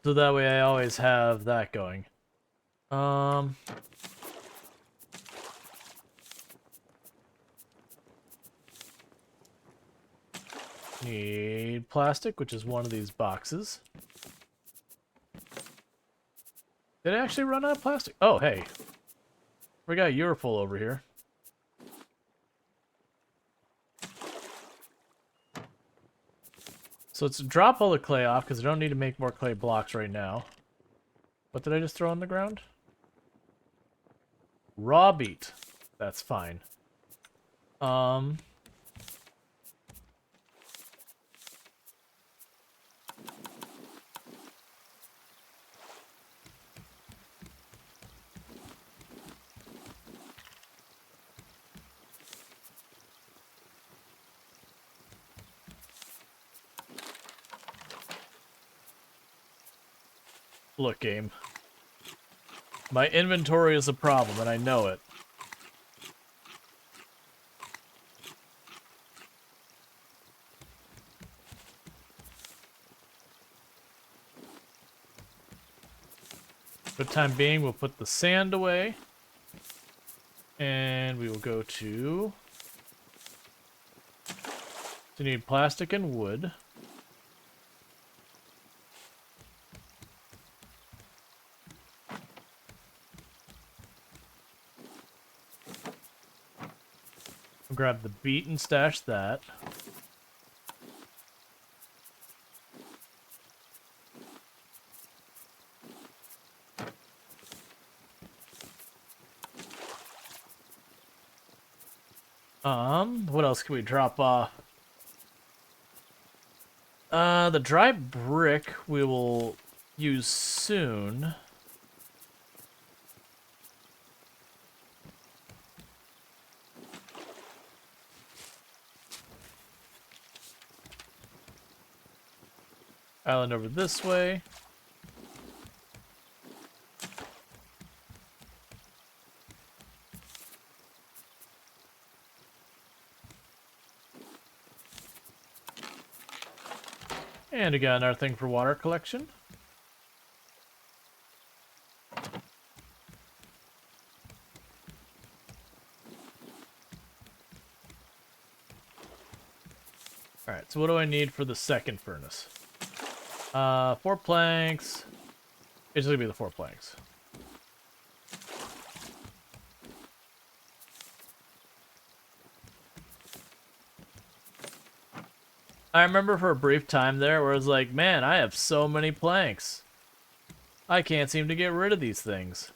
Speaker 1: So that way I always have that going. Need plastic, which is one of these boxes. Did I actually run out of plastic? Oh, hey. We got Euroful over here. So let's drop all the clay off, because I don't need to make more clay blocks right now. What did I just throw on the ground? Raw beet. That's fine. Look, game. My inventory is a problem, and I know it. For the time being, we'll put the sand away. And we will go to... So you need plastic and wood. We'll grab the beet and stash that. What else can we drop off? The dry brick we will use soon. Island over this way. And we got another thing for water collection. Alright, so what do I need for the second furnace? 4 planks. It's gonna be the 4 planks. I remember for a brief time there where I was like, man, I have so many planks. I can't seem to get rid of these things.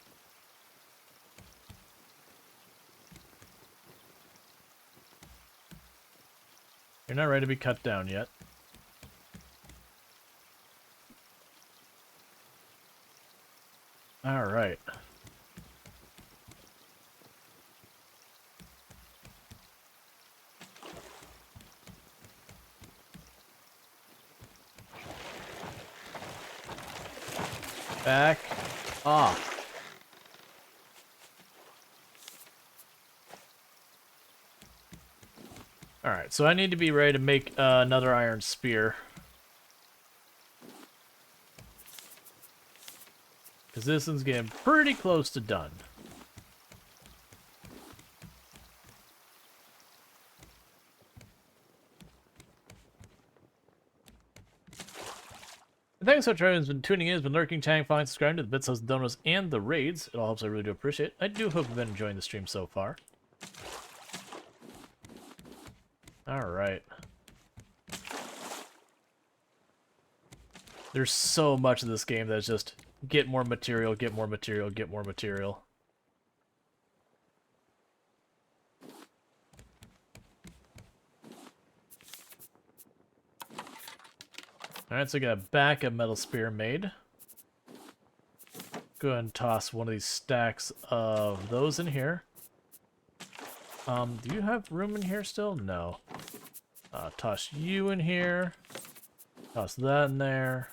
Speaker 1: You're not ready to be cut down yet. All right. Back off. Alright, so I need to be ready to make another iron spear. Because this one's getting pretty close to done. Thanks so much for everyone who's been tuning in, has been lurking, chatting, following, subscribing to the bits, hosts, donos, and the raids. It all helps, I really do appreciate it. I do hope you've been enjoying the stream so far. Alright. There's so much of this game that's just get more material, get more material, get more material. Alright, so I got a back of metal spear made. Go ahead and toss one of these stacks of those in here. Do you have room in here still? No. Toss you in here. Toss that in there.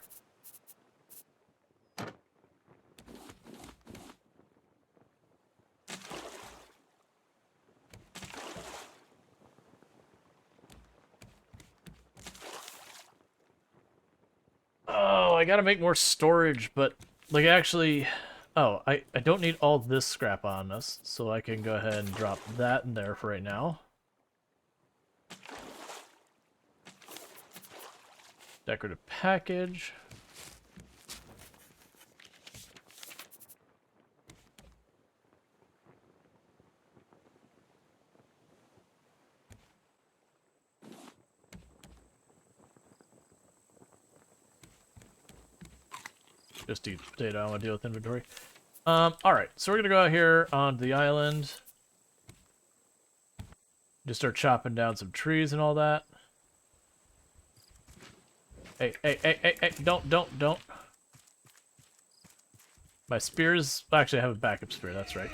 Speaker 1: Oh, I gotta make more storage, but, like, actually... Oh, I don't need all this scrap on us, so I can go ahead and drop that in there for right now. Decorative package. Just eat potato, I don't want to deal with inventory. Alright, so we're gonna go out here onto the island. Just start chopping down some trees and all that. Hey, hey, hey, hey, hey, don't. My spears, actually I have a backup spear, that's right.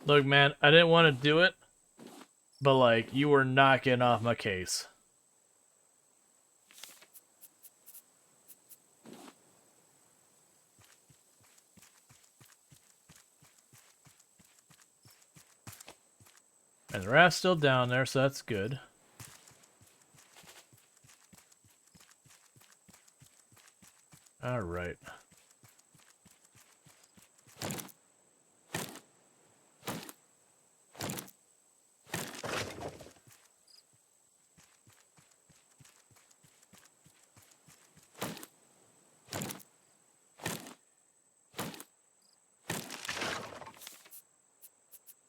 Speaker 1: Look, man, I didn't want to do it, but, like, you were not getting off my case. And the raft's still down there, so that's good. Alright.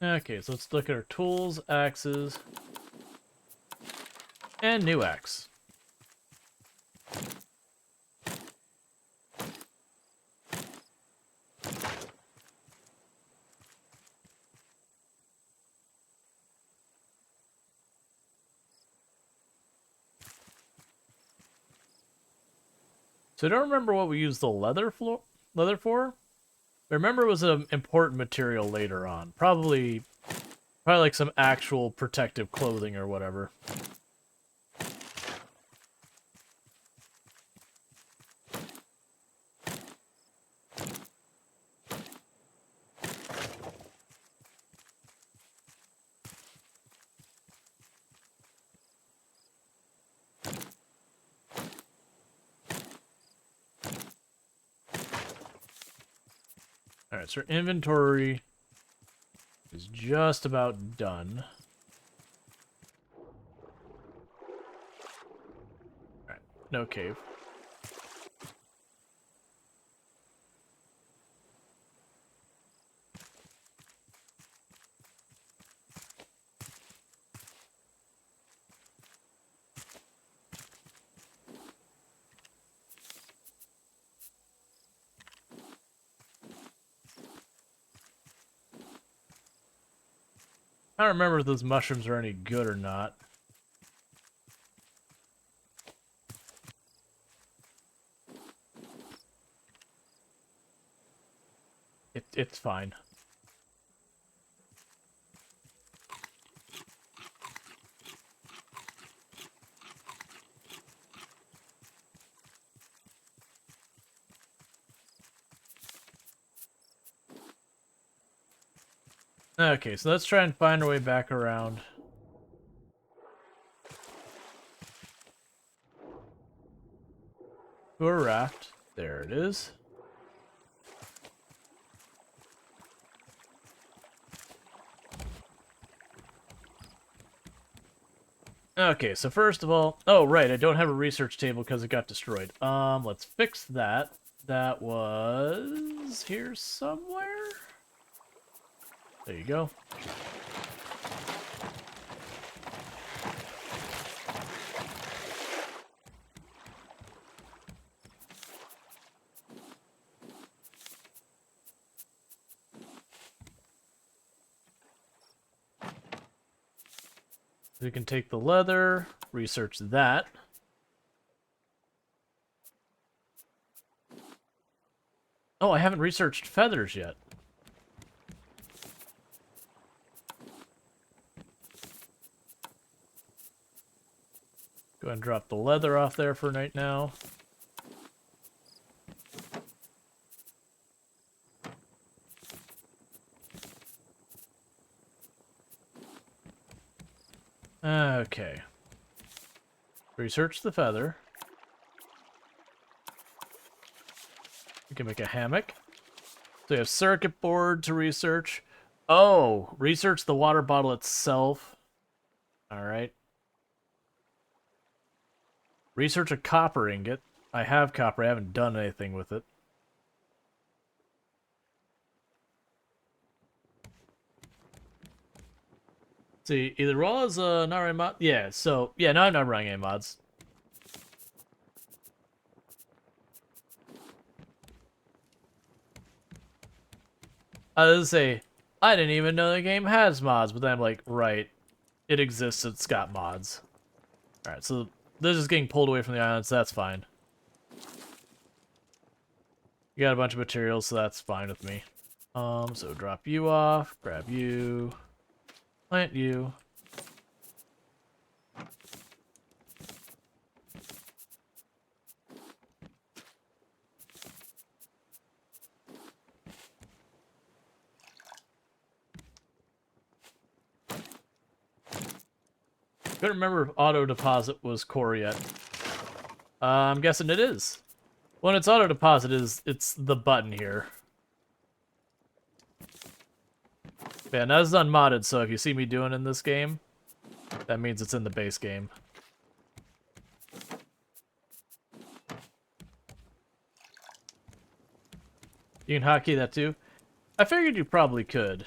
Speaker 1: Okay, so let's look at our tools, axes, and new axe. So I don't remember what we used the leather for. I remember it was an important material later on. Probably like some actual protective clothing or whatever. Alright, so our inventory is just about done. Alright, no cave. I don't remember if those mushrooms are any good or not. It's fine. Okay, so let's try and find our way back around. To a raft. There it is. Okay, so first of all... Oh, right, I don't have a research table because it got destroyed. Let's fix that. That was... here somewhere? There you go. We can take the leather, research that. Oh, I haven't researched feathers yet. Go ahead and drop the leather off there for right now. Okay. Research the feather. We can make a hammock. So we have circuit board to research. Oh, research the water bottle itself. Alright. Research a copper ingot. I have copper, I haven't done anything with it. See, either Rual is not running mod. Yeah, so yeah, no, I'm not running any mods. I was gonna say, I didn't even know the game has mods, but then I'm like, right, it exists, it's got mods. Alright, so this is getting pulled away from the island, so that's fine. You got a bunch of materials, so that's fine with me. So drop you off, grab you, plant you. Couldn't remember if auto deposit was core yet. I'm guessing it is. When it's auto deposit it's the button here. Yeah, now this is unmodded, so if you see me doing in this game, that means it's in the base game. You can hotkey that too? I figured you probably could.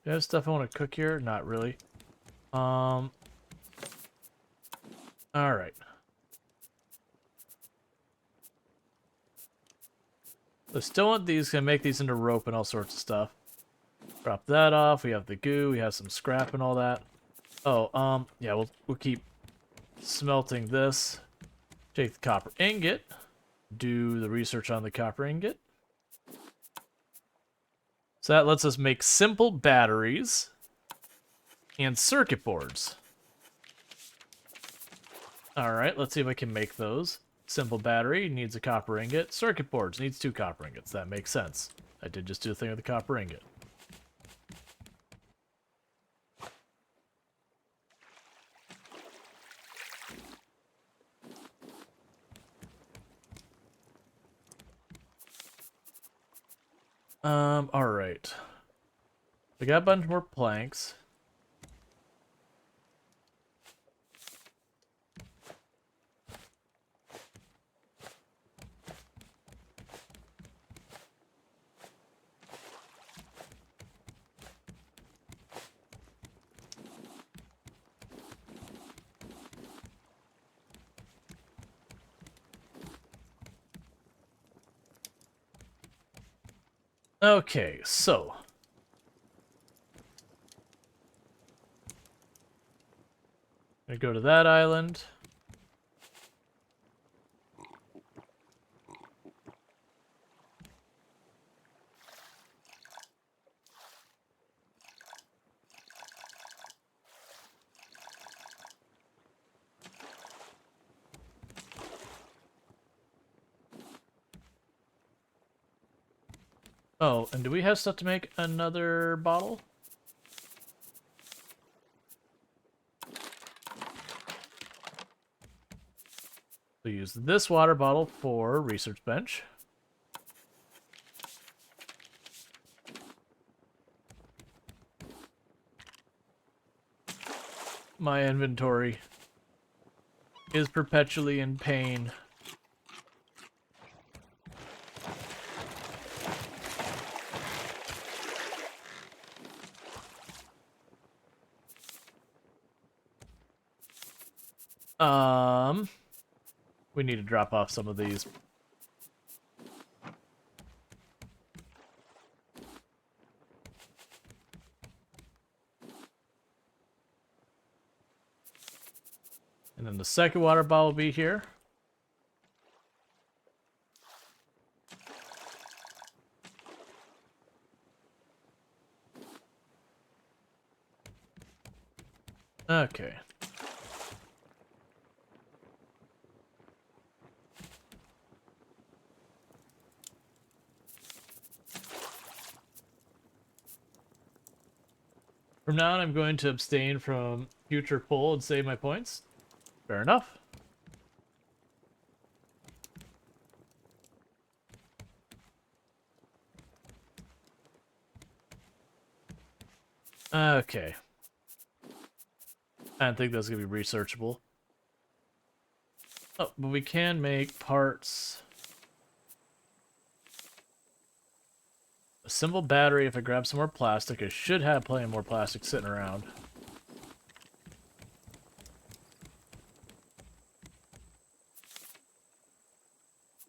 Speaker 1: Do I have stuff I want to cook here? Not really. Alright. I still want these, gonna make these into rope and all sorts of stuff. Drop that off. We have the goo, we have some scrap and all that. Oh, yeah, we'll keep smelting this. Take the copper ingot. Do the research on the copper ingot. So that lets us make simple batteries and circuit boards. Alright, let's see if I can make those. Simple battery needs a copper ingot. Circuit boards needs 2 copper ingots. That makes sense. I did just do a thing with the copper ingot. Alright. We got a bunch more planks. Okay, so I go to that island. Oh, and do we have stuff to make another bottle? We use this water bottle for research bench. My inventory is perpetually in pain. We need to drop off some of these. And then the second water bottle will be here. Okay. From now on, I'm going to abstain from future pull and save my points. Fair enough. Okay. I don't think that's going to be researchable. Oh, but we can make parts. A simple battery, if I grab some more plastic, I should have plenty more plastic sitting around.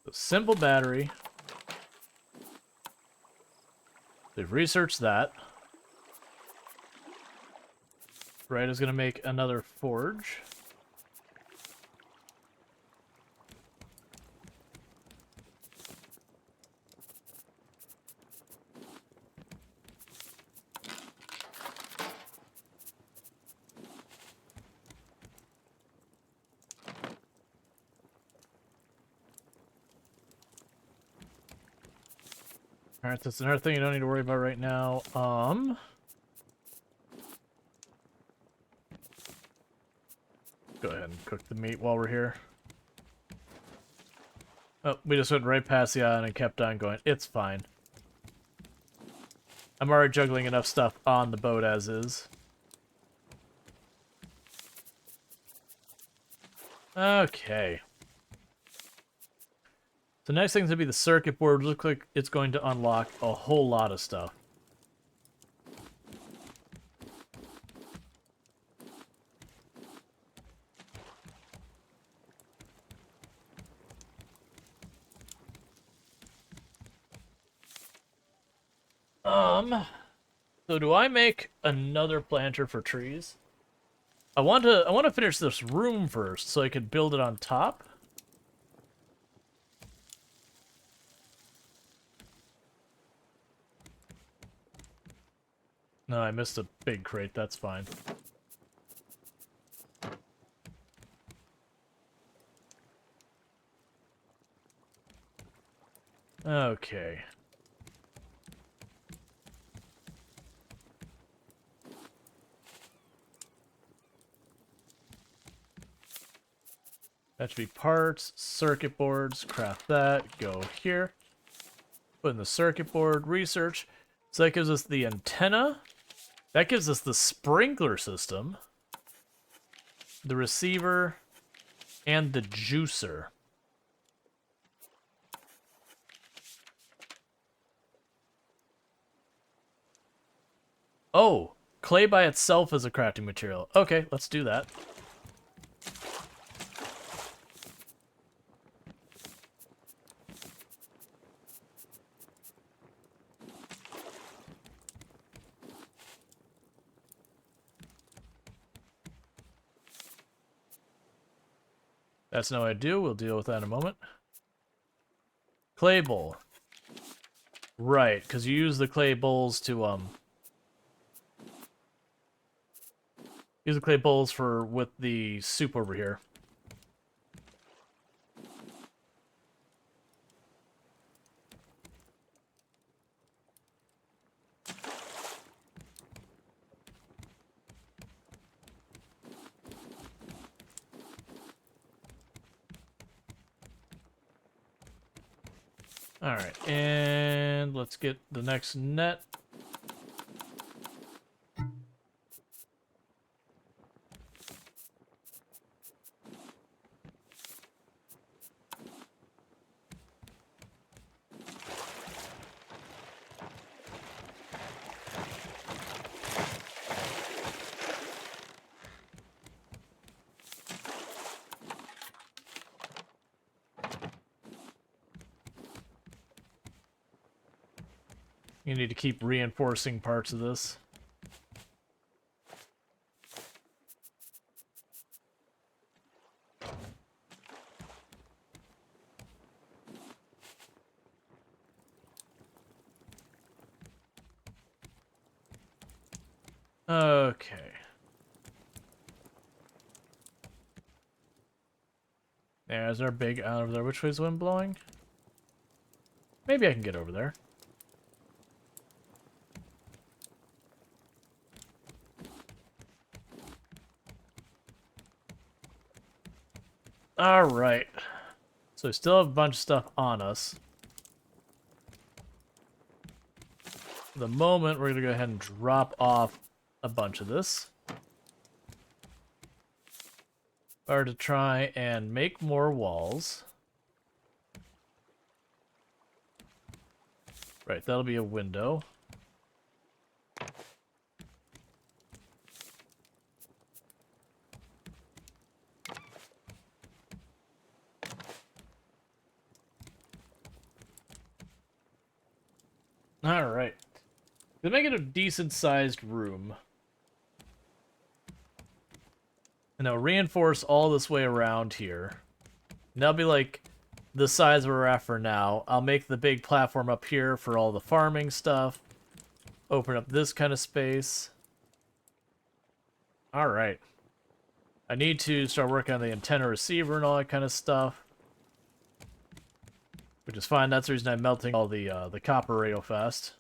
Speaker 1: So simple battery. They've researched that. Right, is going to make another forge. Alright, that's another thing you don't need to worry about right now. Go ahead and cook the meat while we're here. Oh, we just went right past the island and kept on going. It's fine. I'm already juggling enough stuff on the boat as is. Okay. The next thing's gonna be the circuit board. Looks like it's going to unlock a whole lot of stuff. So do I make another planter for trees? I want to finish this room first so I could build it on top. No, I missed a big crate. That's fine. Okay. That should be parts, circuit boards, craft that, go here. Put in the circuit board, research. So that gives us the antenna. That gives us the sprinkler system, the receiver, and the juicer. Oh, clay by itself is a crafting material. Okay, let's do that. That's no idea. We'll deal with that in a moment. Clay bowl. Right, because you use the clay bowls to, use the clay bowls for with the soup over here. Alright, and let's get the next net. You need to keep reinforcing parts of this. Okay. There's our big out over there. Which way is the wind blowing? Maybe I can get over there. Alright. So we still have a bunch of stuff on us. For the moment, we're going to go ahead and drop off a bunch of this. Or to try and make more walls. Right, that'll be a window. Alright. To make it a decent-sized room. And I'll reinforce all this way around here. And that'll be like the size we're at for now. I'll make the big platform up here for all the farming stuff. Open up this kind of space. Alright. I need to start working on the antenna receiver and all that kind of stuff. Which is fine, that's the reason I'm melting all the copper real fast.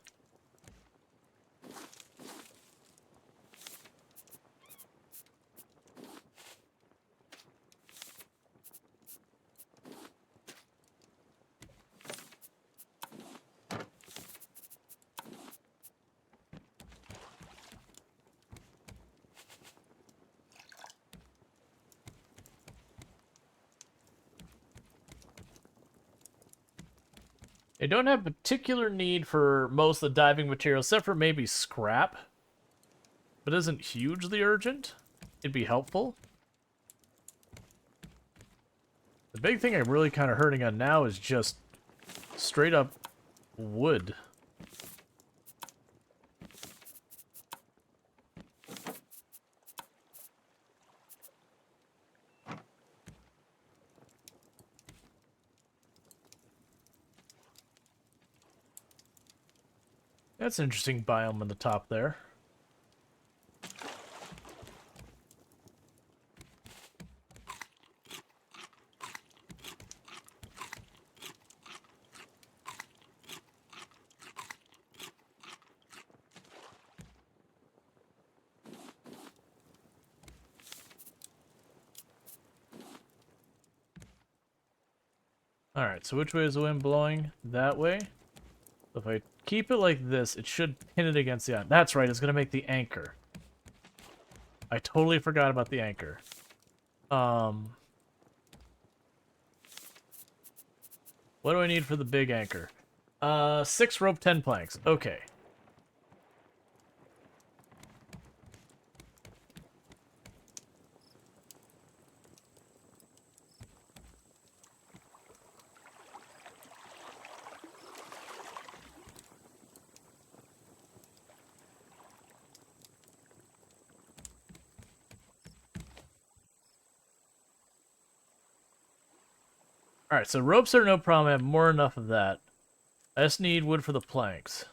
Speaker 1: I don't have particular need for most of the diving materials, except for maybe scrap. But it isn't hugely urgent. It'd be helpful. The big thing I'm really kind of hurting on now is just straight up wood. That's an interesting biome on the top there. Alright, so which way is the wind blowing? That way. So if I keep it like this, it should pin it against the island. That's right, it's going to make the anchor. I totally forgot about the anchor. What do I need for the big anchor? 6 rope, 10 planks. Okay. Alright, so ropes are no problem. I have more than enough of that. I just need wood for the planks.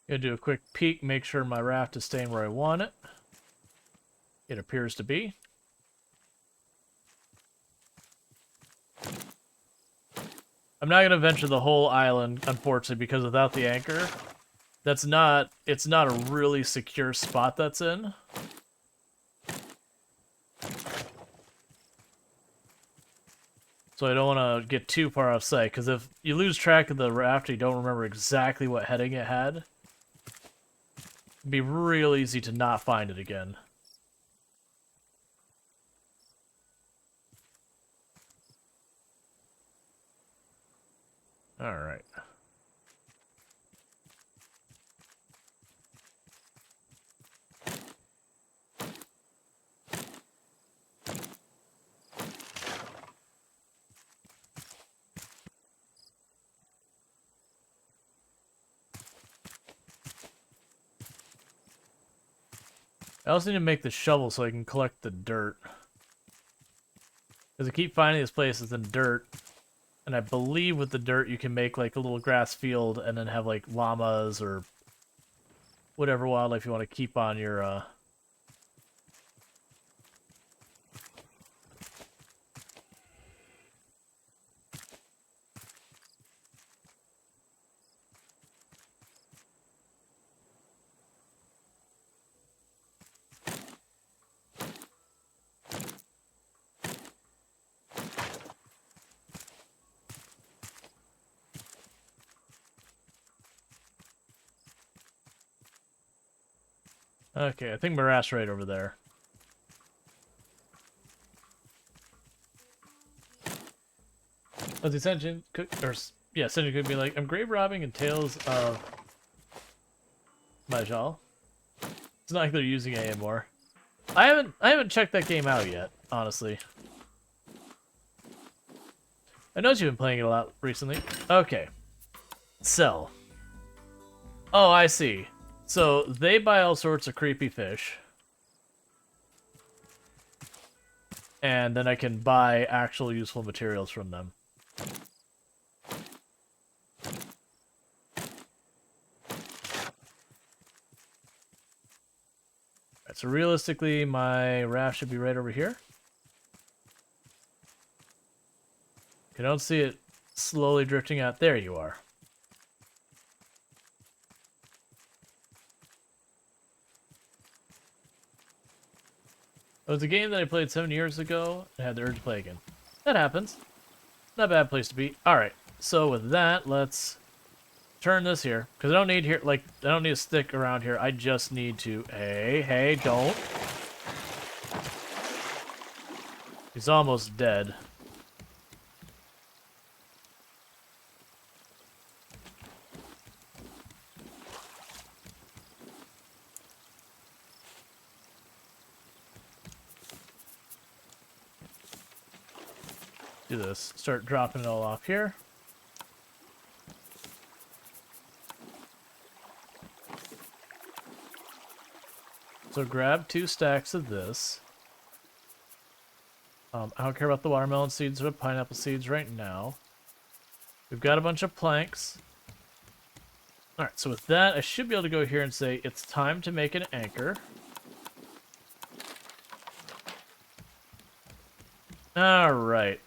Speaker 1: Gonna do a quick peek, make sure my raft is staying where I want it. It appears to be. I'm not gonna venture the whole island, unfortunately, because without the anchor, it's not a really secure spot that's in. So I don't want to get too far off site, because if you lose track of the raft, you don't remember exactly what heading it had. It'd be real easy to not find it again. Alright. I also need to make the shovel so I can collect the dirt. Because I keep finding these places in dirt. And I believe with the dirt you can make like a little grass field and then have like llamas or whatever wildlife you want to keep on your Okay, I think Morass right over there. The Ascension could, or yeah, Ascension could be like, I'm grave robbing and Tales of Majal. It's not like they're using it anymore. I haven't checked that game out yet, honestly. I know you've been playing it a lot recently. Okay. Sell. Oh, I see. So they buy all sorts of creepy fish. And then I can buy actual useful materials from them. Alright, so realistically, my raft should be right over here. I don't see it slowly drifting out. There you are. It was a game that I played 7 years ago and had the urge to play again. That happens. Not a bad place to be. Alright, so with that, let's turn this here. Because I don't need here, like, I don't need to stick around here. I just need to... Hey, don't. He's almost dead. Do this. Start dropping it all off here. So grab 2 stacks of this. I don't care about the watermelon seeds or the pineapple seeds right now. We've got a bunch of planks. Alright, so with that, I should be able to go here and say, it's time to make an anchor. Alright.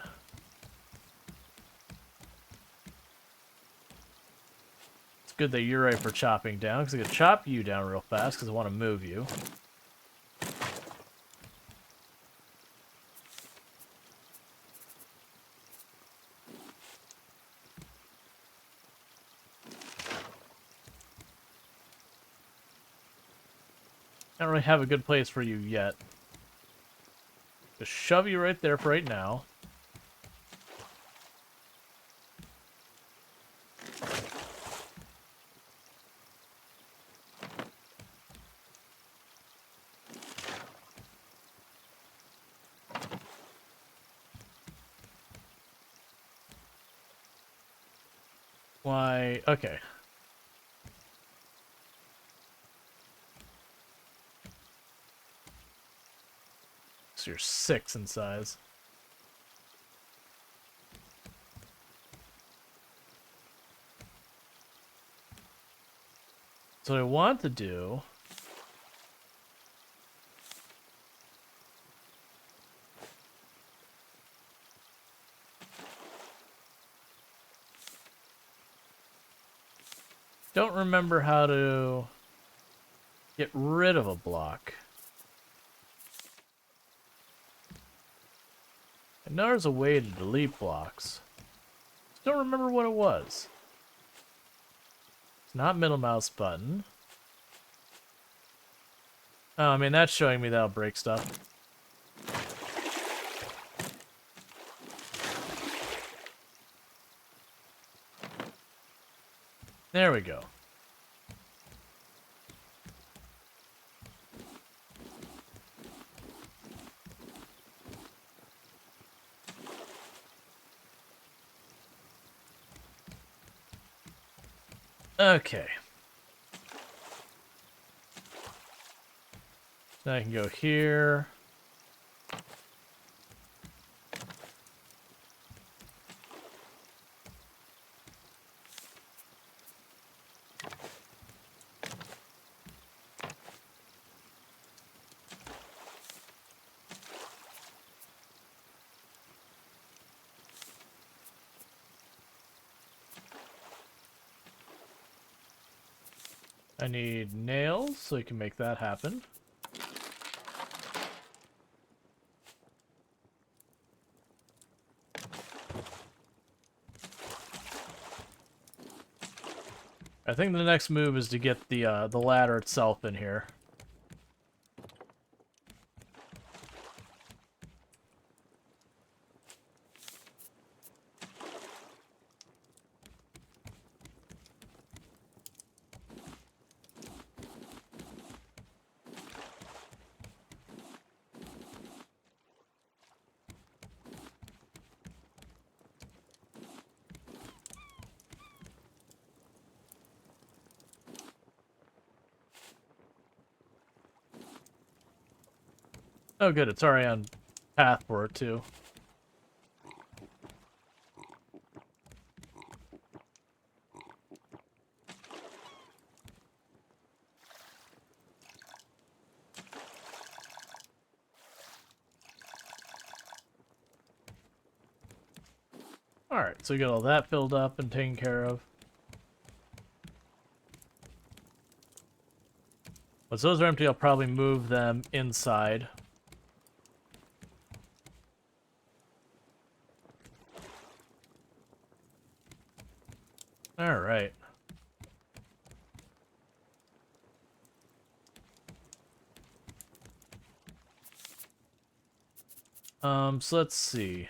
Speaker 1: It's good that you're right for chopping down, because I can chop you down real fast, because I want to move you. I don't really have a good place for you yet. Just shove you right there for right now. Why? Okay. So you're 6 in size. So what I want to do... Don't remember how to get rid of a block. I know there's a way to delete blocks. Just don't remember what it was. It's not middle mouse button. Oh, I mean, that's showing me that'll break stuff. There we go. Okay. Now I can go here. I need nails so we can make that happen. I think the next move is to get the ladder itself in here. Oh good, it's already on path for it too. Alright, so we got all that filled up and taken care of. Once those are empty, I'll probably move them inside. Alright. So let's see.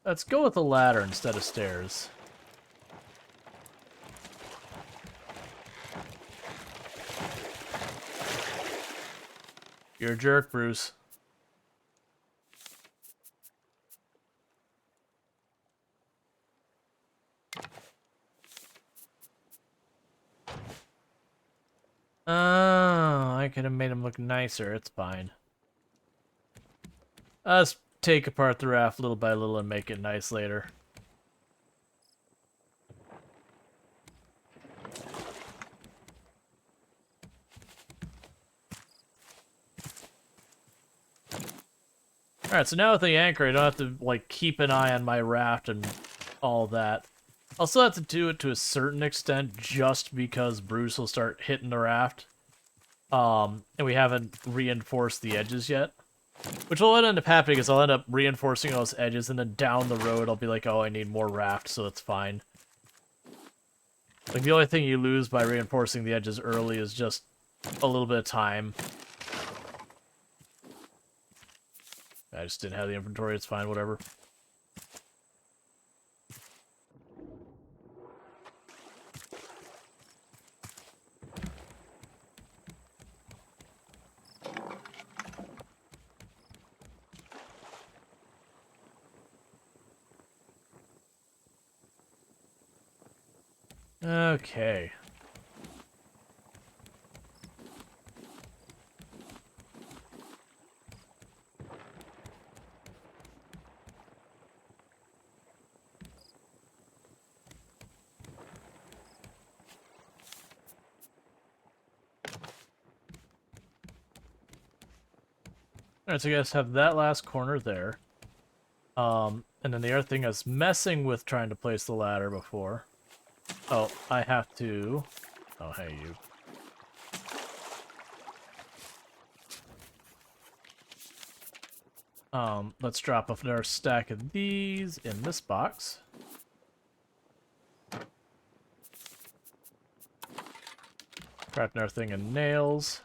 Speaker 1: Let's go with a ladder instead of stairs. You're a jerk, Bruce. Oh, I could have made him look nicer. It's fine. Let's take apart the raft little by little and make it nice later. Alright, so now with the anchor, I don't have to, like, keep an eye on my raft and all that. I'll still have to do it to a certain extent just because Bruce will start hitting the raft. And we haven't reinforced the edges yet. Which will end up happening is I'll end up reinforcing those edges, and then down the road I'll be like, oh, I need more raft, so it's fine. Like, the only thing you lose by reinforcing the edges early is just a little bit of time. I just didn't have the inventory, it's fine, whatever. Okay. Alright, so you guys have that last corner there. And then the other thing I was messing with trying to place the ladder before. Oh, I have to... Oh, hey, you. Let's drop off another stack of these in this box. Craft another thing of nails.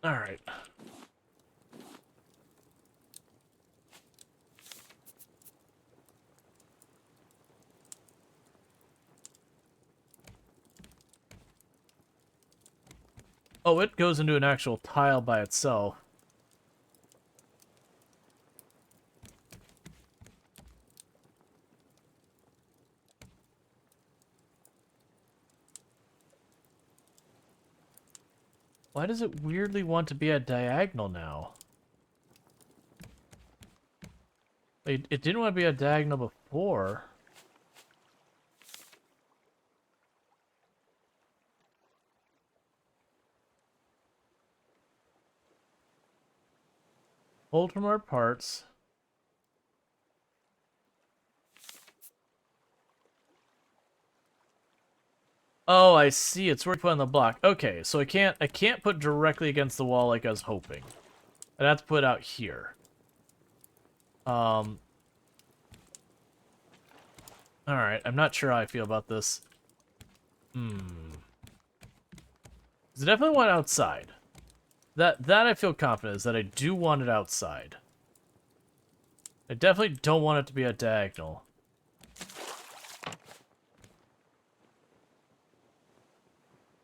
Speaker 1: Alright. Oh, it goes into an actual tile by itself. Why does it weirdly want to be a diagonal now? It didn't want to be a diagonal before. Hold from our parts. Oh, I see. It's where you put on the block. Okay, so I can't put directly against the wall like I was hoping. I'd have to put it out here. Alright, I'm not sure how I feel about this. Because I definitely want it outside. That I feel confident is that I do want it outside. I definitely don't want it to be a diagonal.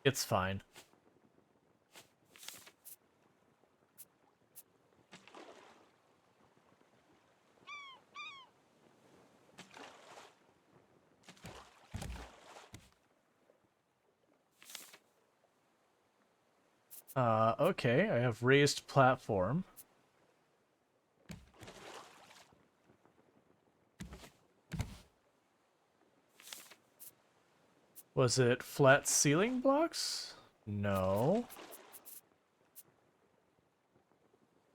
Speaker 1: It's fine. Okay, I have raised platform. Was it flat ceiling blocks? No.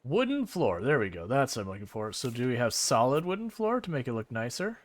Speaker 1: Wooden floor. There we go. That's what I'm looking for. So do we have solid wooden floor to make it look nicer?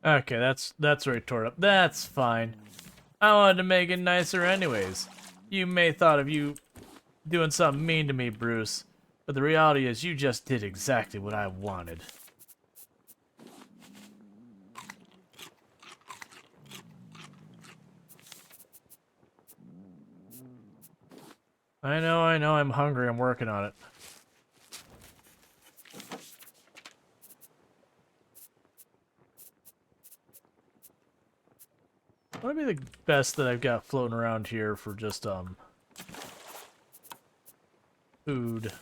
Speaker 1: Okay, that's where it tore up. That's fine. I wanted to make it nicer anyways. You may have thought of you doing something mean to me, Bruce, but the reality is you just did exactly what I wanted. I know, I'm hungry, I'm working on it. What would be the best that I've got floating around here for just, food?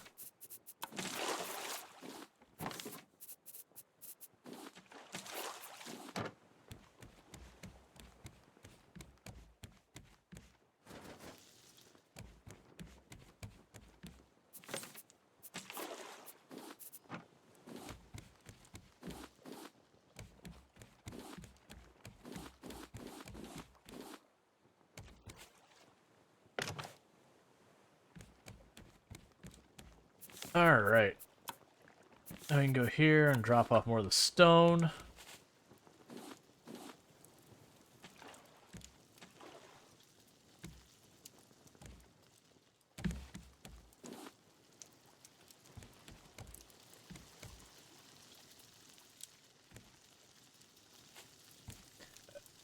Speaker 1: Alright. Now we can go here and drop off more of the stone.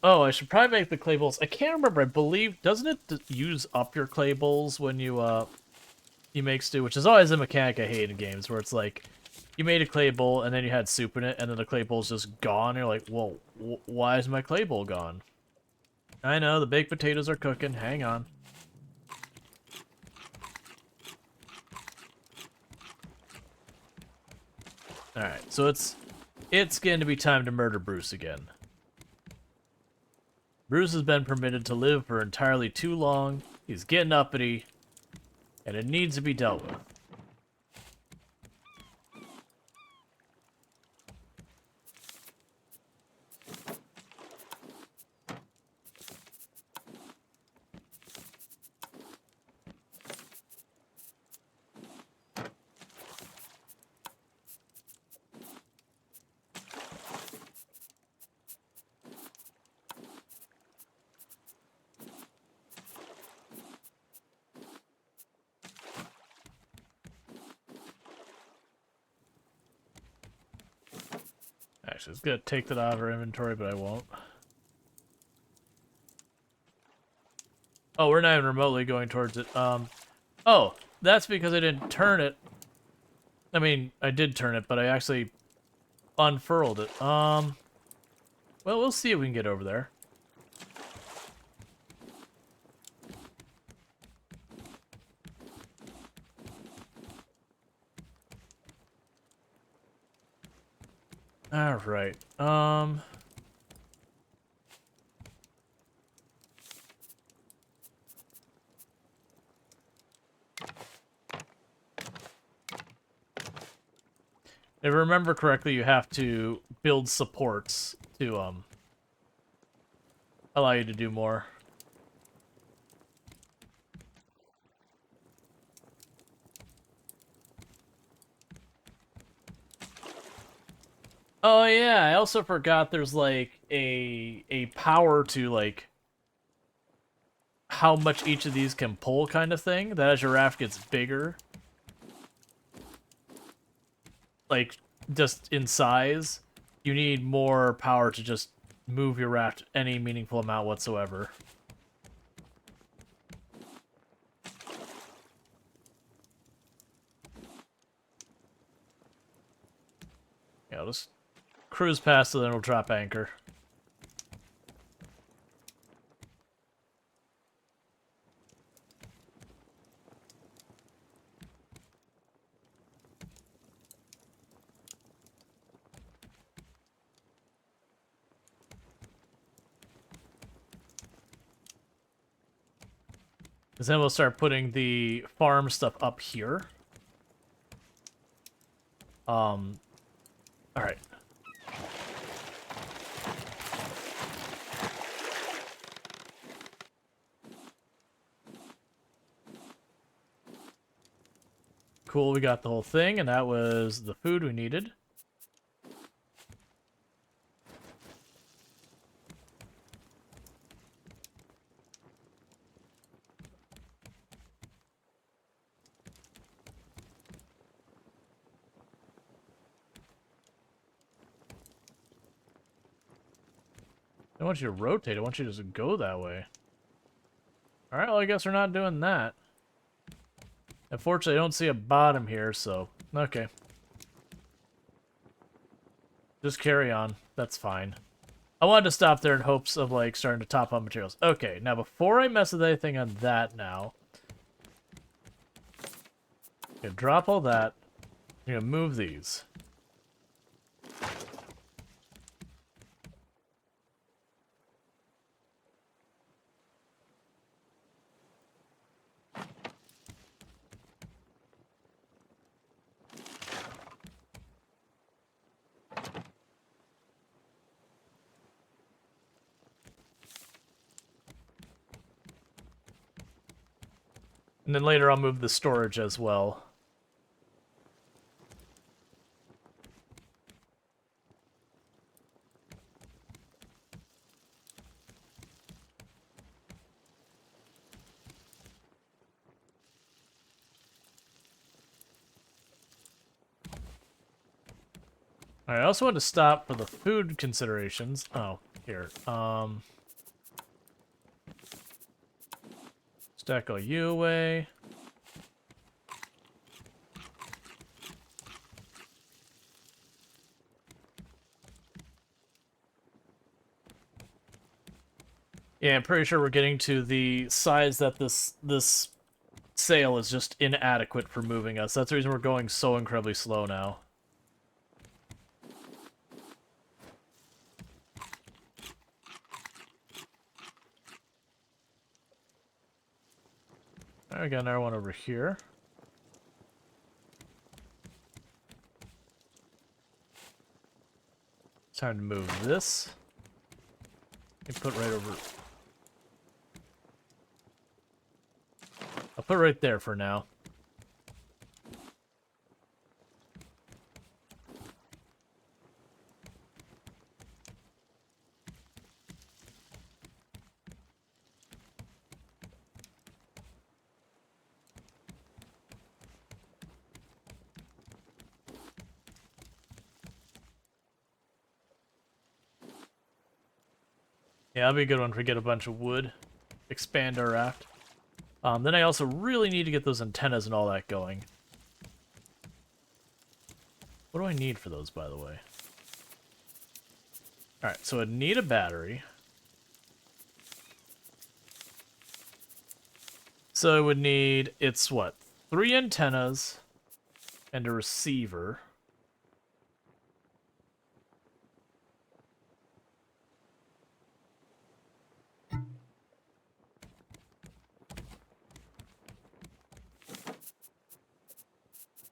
Speaker 1: Oh, I should probably make the clay bowls. I can't remember. I believe, doesn't it use up your clay bowls when you make stew? Which is always a mechanic I hate in games, where it's like, you made a clay bowl, and then you had soup in it, and then the clay bowl's just gone. And you're like, well, why is my clay bowl gone? I know, the baked potatoes are cooking. Hang on. Alright, so it's going to be time to murder Bruce again. Bruce has been permitted to live for entirely too long. He's getting uppity, and it needs to be dealt with. Actually, I was gonna take that out of our inventory, but I won't. Oh, we're not even remotely going towards it. Oh, that's because I didn't turn it. I mean, I did turn it, but I actually unfurled it. Well, we'll see if we can get over there. All right. If I remember correctly, you have to build supports to allow you to do more. Oh yeah, I also forgot there's like a power to like how much each of these can pull kind of thing, that as your raft gets bigger, like just in size, you need more power to just move your raft any meaningful amount whatsoever. Yeah, I'll just cruise past and then we'll drop anchor. Because then we'll start putting the farm stuff up here. Alright. Cool, we got the whole thing, and that was the food we needed. don't want you to rotate. I want you to just go that way. Alright, well, I guess we're not doing that. Unfortunately, I don't see a bottom here, so... Okay. Just carry on. That's fine. I wanted to stop there in hopes of, like, starting to top on materials. Okay, now before I mess with anything on that now... I'm gonna drop all that. I'm gonna move these. And then later I'll move the storage as well. Alright, I also want to stop for the food considerations. Oh, here. Stack all you away. Yeah, I'm pretty sure we're getting to the size that this sail is just inadequate for moving us. That's the reason we're going so incredibly slow now. Alright, we got another one over here. Time to move this. And put right over... I'll put right there for now. Yeah, that'll be a good one if we get a bunch of wood. Expand our raft. Then I also really need to get those antennas and all that going. What do I need for those, by the way? Alright, so I need a battery. So I would need, it's what? 3 antennas and a receiver.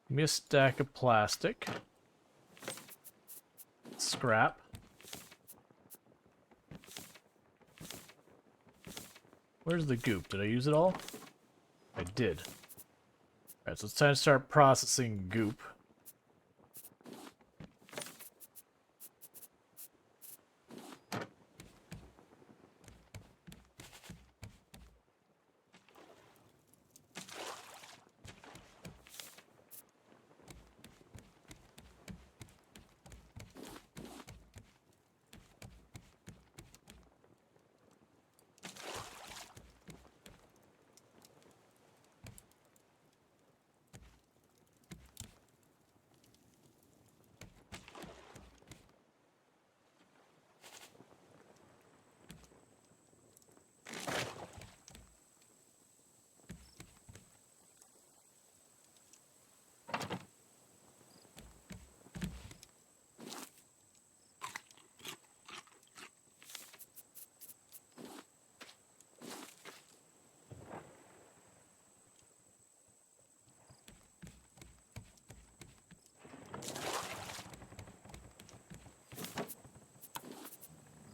Speaker 1: Give me a stack of plastic. Scrap. Where's the goop? Did I use it all? I did. Alright, so it's time to start processing goop.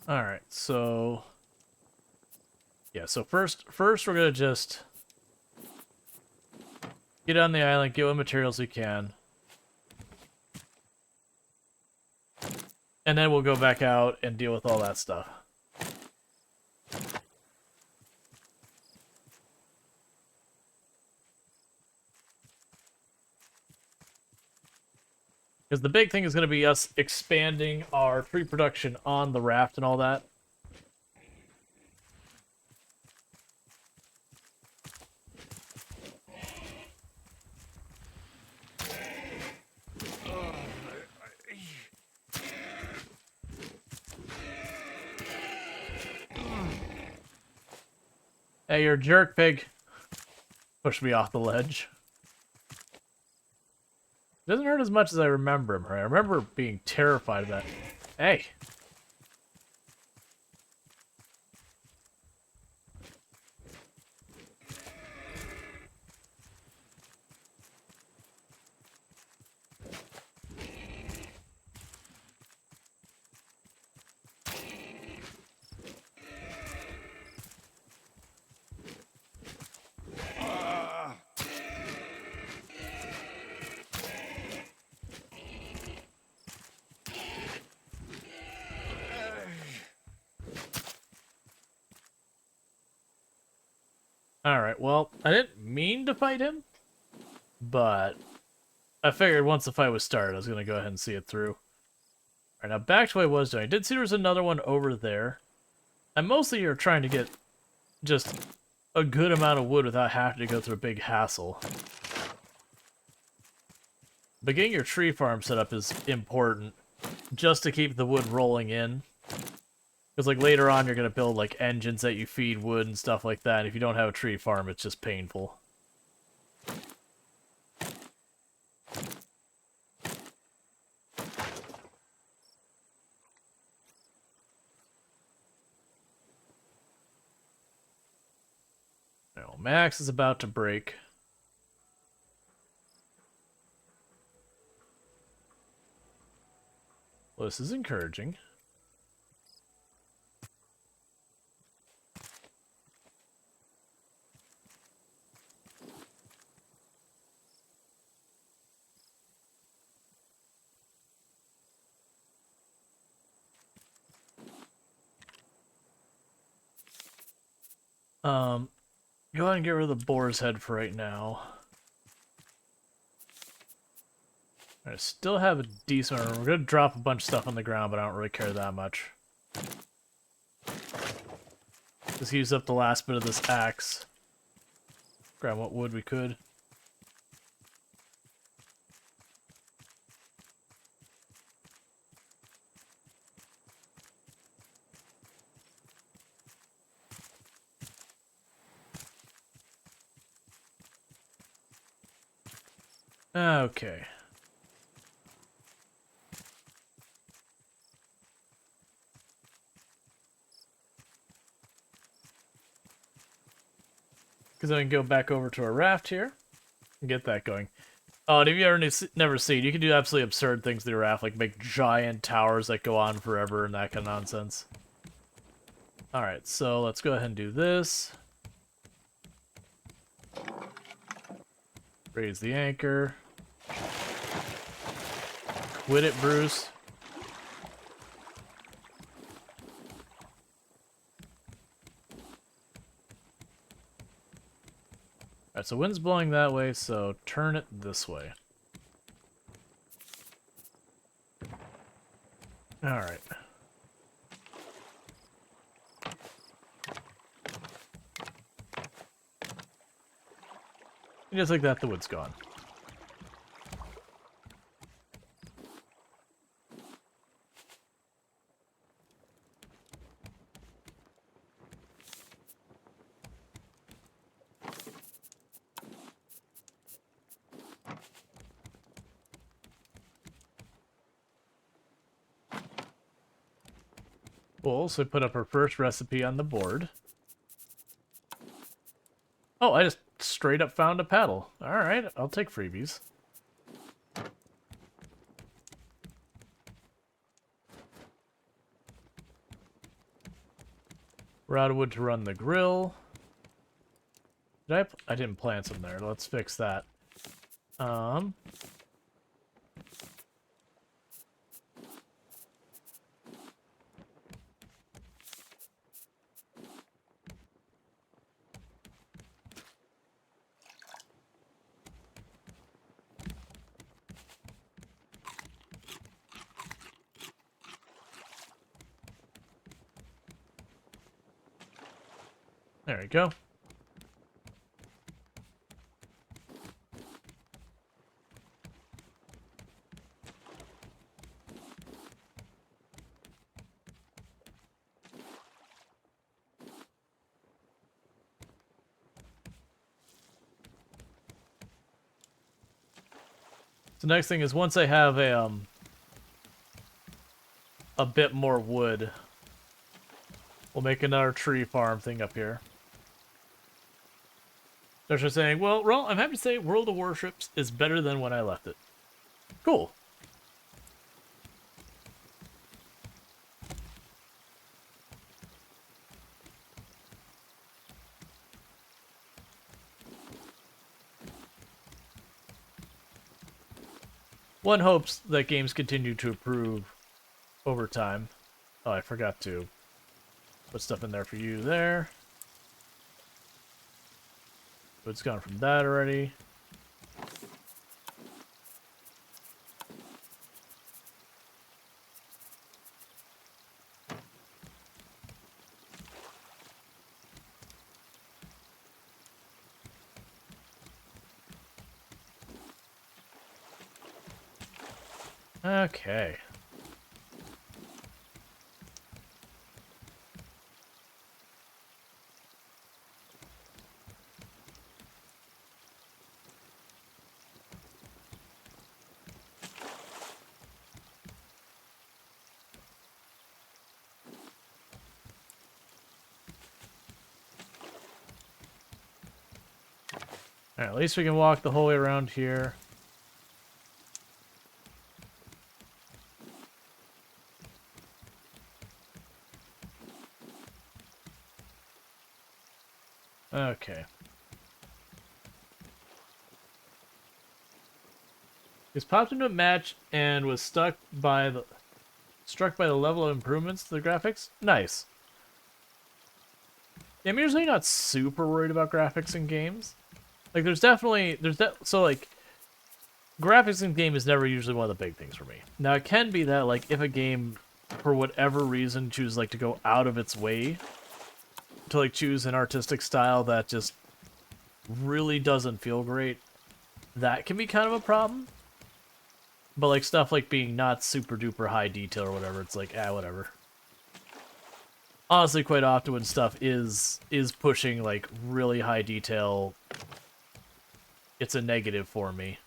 Speaker 1: Alright, so... Yeah, so first we're gonna just... get on the island, get what materials we can. And then we'll go back out and deal with all that stuff. Because the big thing is going to be us expanding our tree production on the raft and all that. Hey, you're a jerk, pig. Push me off the ledge. Doesn't hurt as much as I remember him. I remember being terrified of that. Hey. Alright, well, I didn't mean to fight him, but I figured once the fight was started, I was going to go ahead and see it through. Alright, now back to what I was doing. I did see there was another one over there. And mostly you're trying to get just a good amount of wood without having to go through a big hassle. But getting your tree farm set up is important, just to keep the wood rolling in. Because, like, later on you're going to build, like, engines that you feed wood and stuff like that. And if you don't have a tree farm, it's just painful. Now, Max is about to break. Well, this is encouraging. Go ahead and get rid of the boar's head for right now. I still have a decent... We're going to drop a bunch of stuff on the ground, but I don't really care that much. Just use up the last bit of this axe. Grab what wood we could. Okay. Because I can go back over to our raft here and get that going. Oh, and if you ever never seen, you can do absolutely absurd things with your raft, like make giant towers that go on forever and that kind of nonsense. Alright, so let's go ahead and do this. Raise the anchor. Quit it, Bruce. Alright, so wind's blowing that way, so turn it this way. Alright. And just like that, the wood's gone. Cool, so put up our first recipe on the board. Oh, I just straight up found a paddle. Alright, I'll take freebies. We're out of wood to run the grill. I didn't plant some there. Let's fix that. There we go. So next thing is once I have a bit more wood, we'll make another tree farm thing up here. They're just saying, well, I'm happy to say World of Warships is better than when I left it. Cool. One hopes that games continue to improve over time. Oh, I forgot to put stuff in there for you there. It's gone from that already. Okay. Alright, at least we can walk the whole way around here. Okay. He's popped into a match and was struck by the level of improvements to the graphics. Nice. Yeah, I'm usually not super worried about graphics in games. Like, so like, graphics in game is never usually one of the big things for me. Now, it can be that, like, if a game, for whatever reason, chooses, like, to go out of its way to, like, choose an artistic style that just really doesn't feel great, that can be kind of a problem. But, like, stuff like being not super duper high detail or whatever, it's like, whatever. Honestly, quite often when stuff is pushing, like, really high detail, it's a negative for me.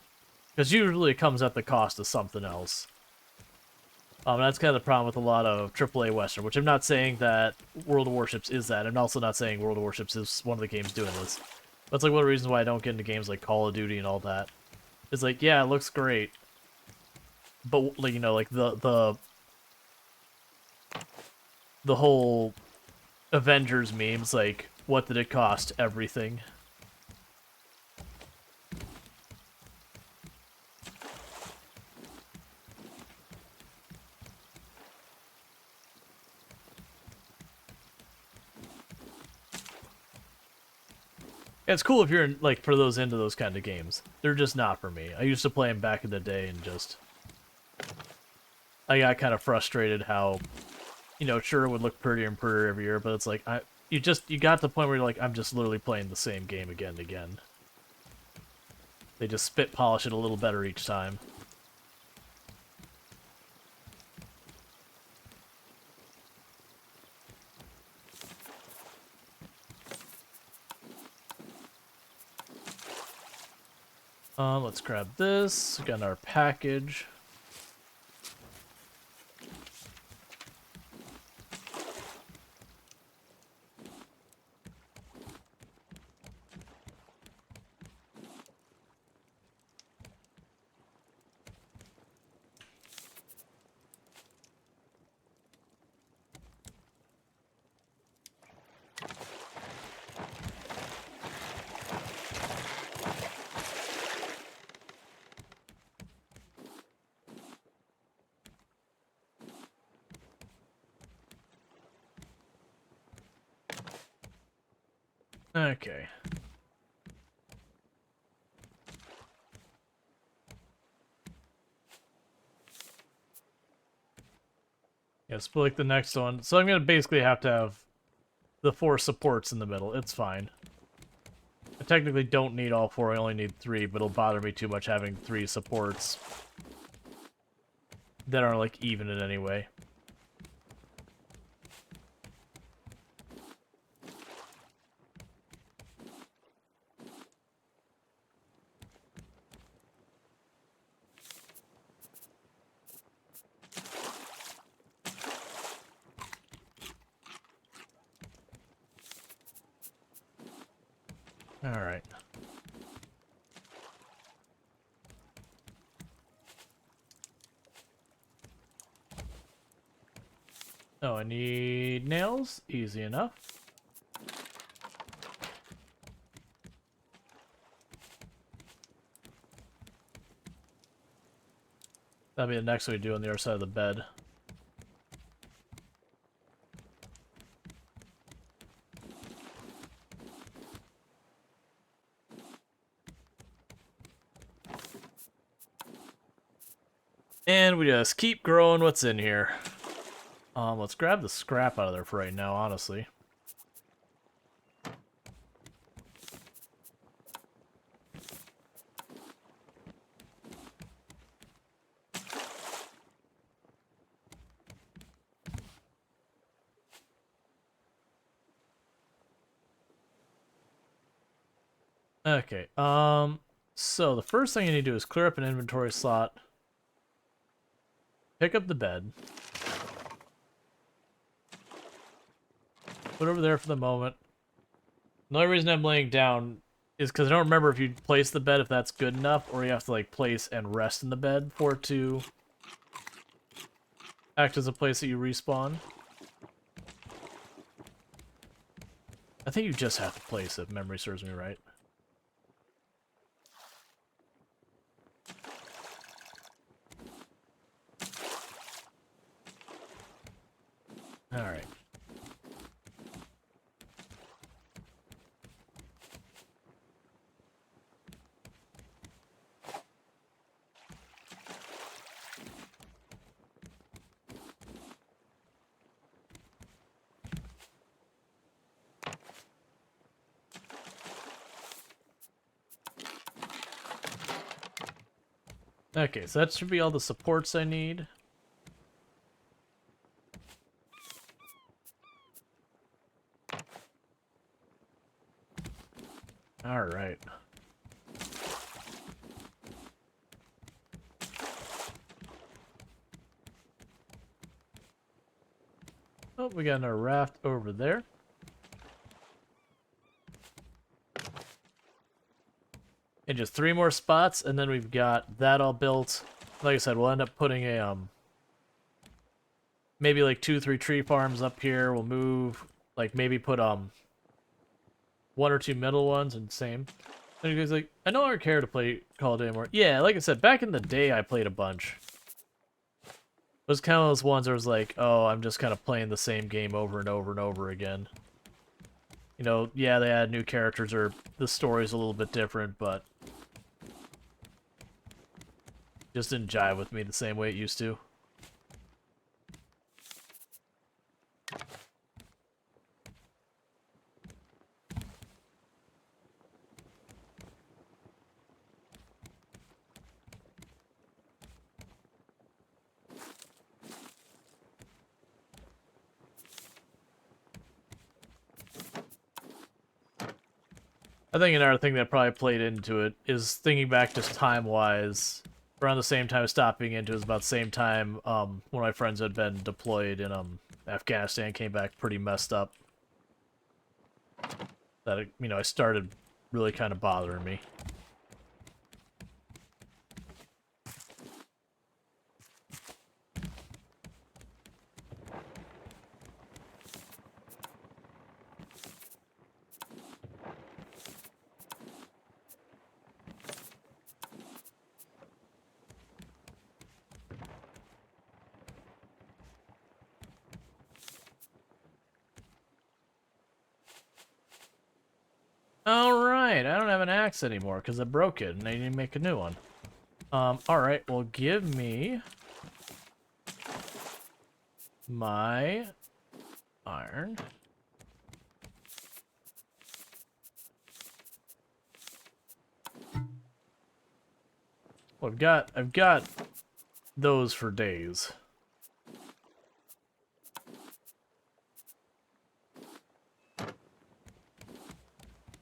Speaker 1: Because usually it comes at the cost of something else. That's kind of the problem with a lot of AAA Western, which I'm not saying that World of Warships is that. I'm also not saying World of Warships is one of the games doing this. That's like one of the reasons why I don't get into games like Call of Duty and all that. It's like, yeah, it looks great. But, like, you know, like, the whole Avengers memes, like, what did it cost? Everything. It's cool if you're, like, for those into those kind of games. They're just not for me. I used to play them back in the day and just... I got kind of frustrated how, you know, sure, it would look prettier and prettier every year, but it's like, you got to the point where you're like, I'm just literally playing the same game again and again. They just spit polish it a little better each time. Let's grab this. We got our package. Okay. Yeah, split the next one. So I'm gonna basically have to have the 4 supports in the middle. It's fine. I technically don't need all 4, I only need 3, but it'll bother me too much having 3 supports that aren't, like, even in any way. Alright. Oh, I need nails. Easy enough. That'll be the next one we do on the other side of the bed. And we just keep growing what's in here. Let's grab the scrap out of there for right now, honestly. Okay, so the first thing you need to do is clear up an inventory slot. Pick up the bed. Put it over there for the moment. The only reason I'm laying down is because I don't remember if you place the bed, if that's good enough, or you have to, like, place and rest in the bed for it to act as a place that you respawn. I think you just have to place it, if memory serves me right. Alright. Okay, so that should be all the supports I need. Alright. Oh, we got our raft over there. And just 3 more spots, and then we've got that all built. Like I said, we'll end up putting a, maybe like 2-3 tree farms up here. We'll move, like, maybe put, 1 or 2 middle ones, and same. And you guys like, I no longer care to play Call of Duty anymore. Yeah, like I said, back in the day, I played a bunch. It was kind of those ones where I was like, oh, I'm just kind of playing the same game over and over and over again. You know, yeah, they add new characters, or the story's a little bit different, but just didn't jive with me the same way it used to. I think another thing that probably played into it is thinking back just time-wise. Around the same time I stopped being into it was about the same time one of my friends had been deployed in Afghanistan, came back pretty messed up. That, you know, I started really kind of bothering me. Alright, I don't have an axe anymore because I broke it and I need to make a new one. Alright, well give me my iron. Well, I've got those for days.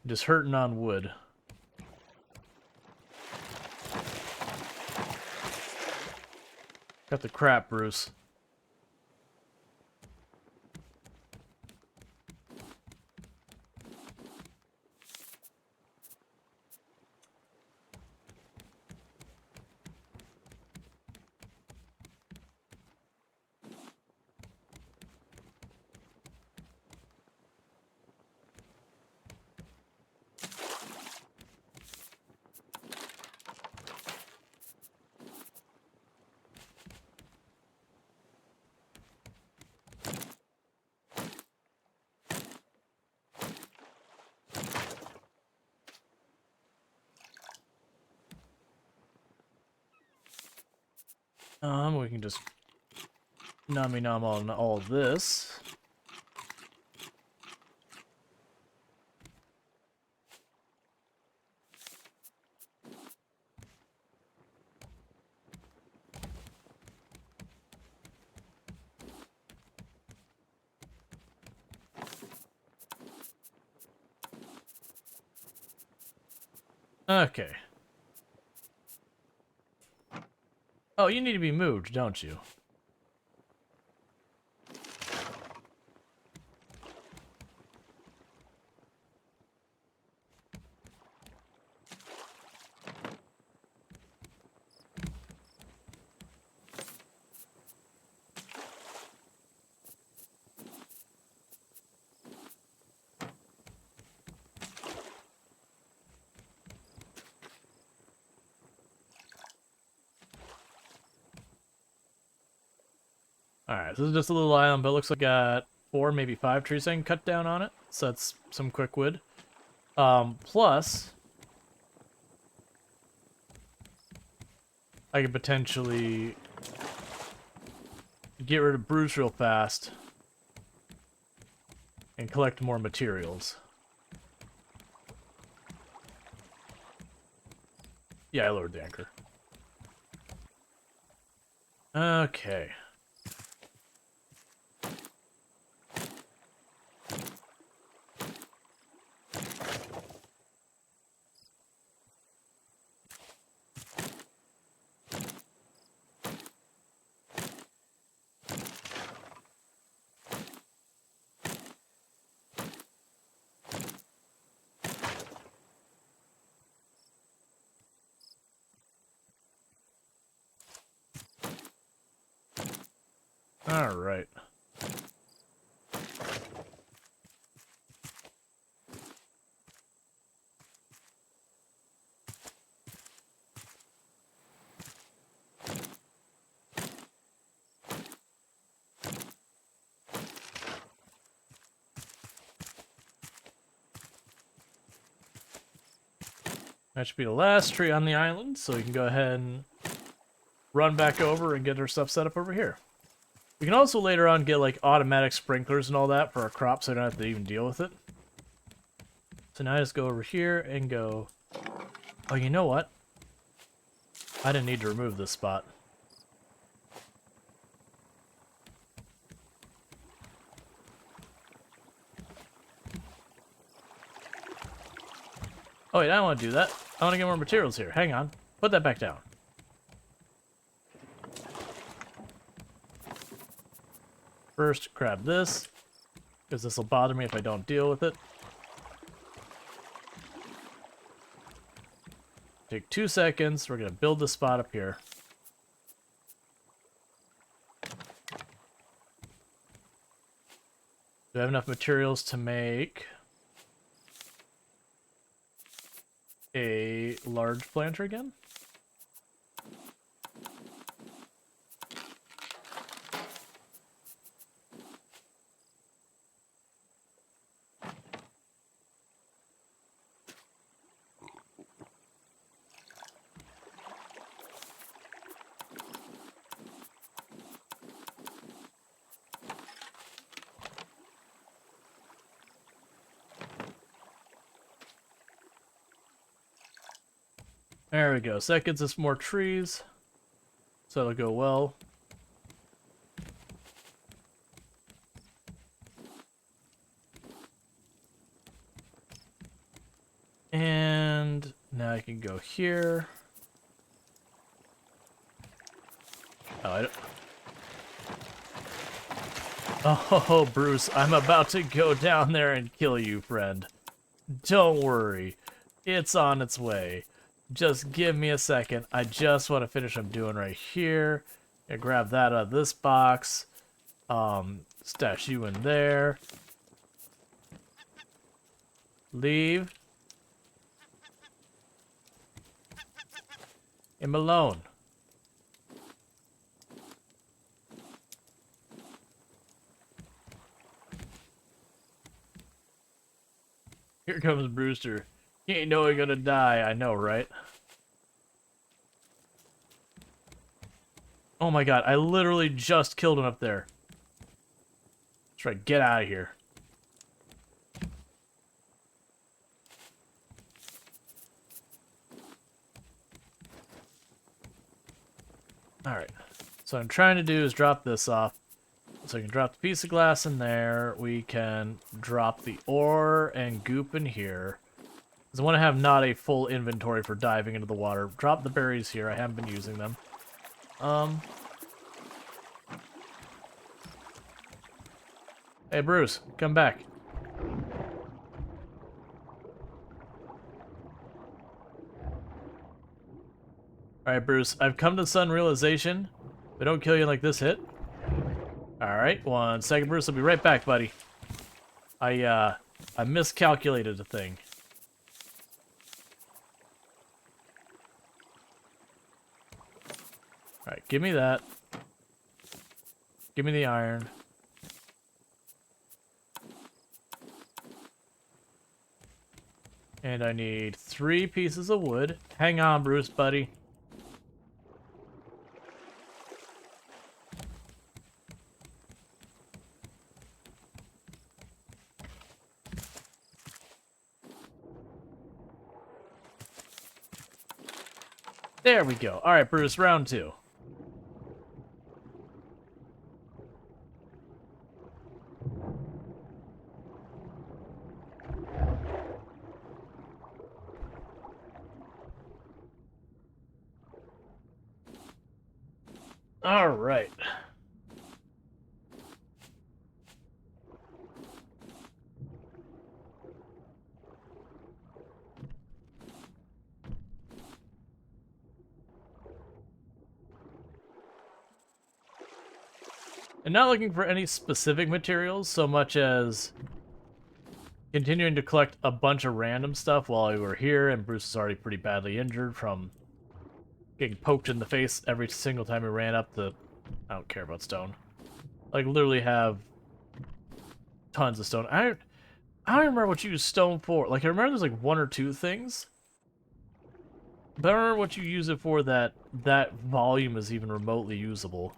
Speaker 1: Just hurting on wood. Got the crap, Bruce. We can just nom on all this. Okay. Oh, you need to be moved, don't you? Alright, so this is just a little island, but it looks like I got 4, maybe 5 trees I can cut down on it. So that's some quick wood. Plus, I could potentially get rid of Bruce real fast and collect more materials. Yeah, I lowered the anchor. Okay. Alright. That should be the last tree on the island, so we can go ahead and run back over and get our stuff set up over here. We can also later on get like automatic sprinklers and all that for our crops, so I don't have to even deal with it. So now I just go over here and go, oh, you know what? I didn't need to remove this spot. Oh wait, I don't want to do that. I want to get more materials here. Hang on. Put that back down. First, grab this, because this will bother me if I don't deal with it. Take 2 seconds. We're going to build the spot up here. Do I have enough materials to make a large planter again? There we go. So that gets us more trees. So that'll go well. And now I can go here. Oh, I don't... Oh, Bruce, I'm about to go down there and kill you, friend. Don't worry. It's on its way. Just give me a second. I just want to finish what I'm doing right here. I grab that out of this box. Stash you in there. Leave him alone. Here comes Brewster. You ain't know you're gonna die. I know, right? Oh my god, I literally just killed him up there. That's right, get out of here. Alright. So what I'm trying to do is drop this off. So I can drop the piece of glass in there. We can drop the ore and goop in here. Because I want to have not a full inventory for diving into the water. Drop the berries here. I haven't been using them. Hey, Bruce, come back. Alright, Bruce, I've come to sudden realization. If I don't kill you like this hit. Alright, 1 second, Bruce. I'll be right back, buddy. I miscalculated a thing. Alright, give me that. Give me the iron. And I need 3 pieces of wood. Hang on, Bruce, buddy. There we go. Alright, Bruce, round 2. Alright. I'm not looking for any specific materials so much as continuing to collect a bunch of random stuff while we were here, and Bruce is already pretty badly injured from getting poked in the face every single time he ran up the... I don't care about stone. Like, literally have tons of stone. I don't remember what you use stone for. Like, I remember there's like 1 or 2 things. But I don't remember what you use it for that volume is even remotely usable.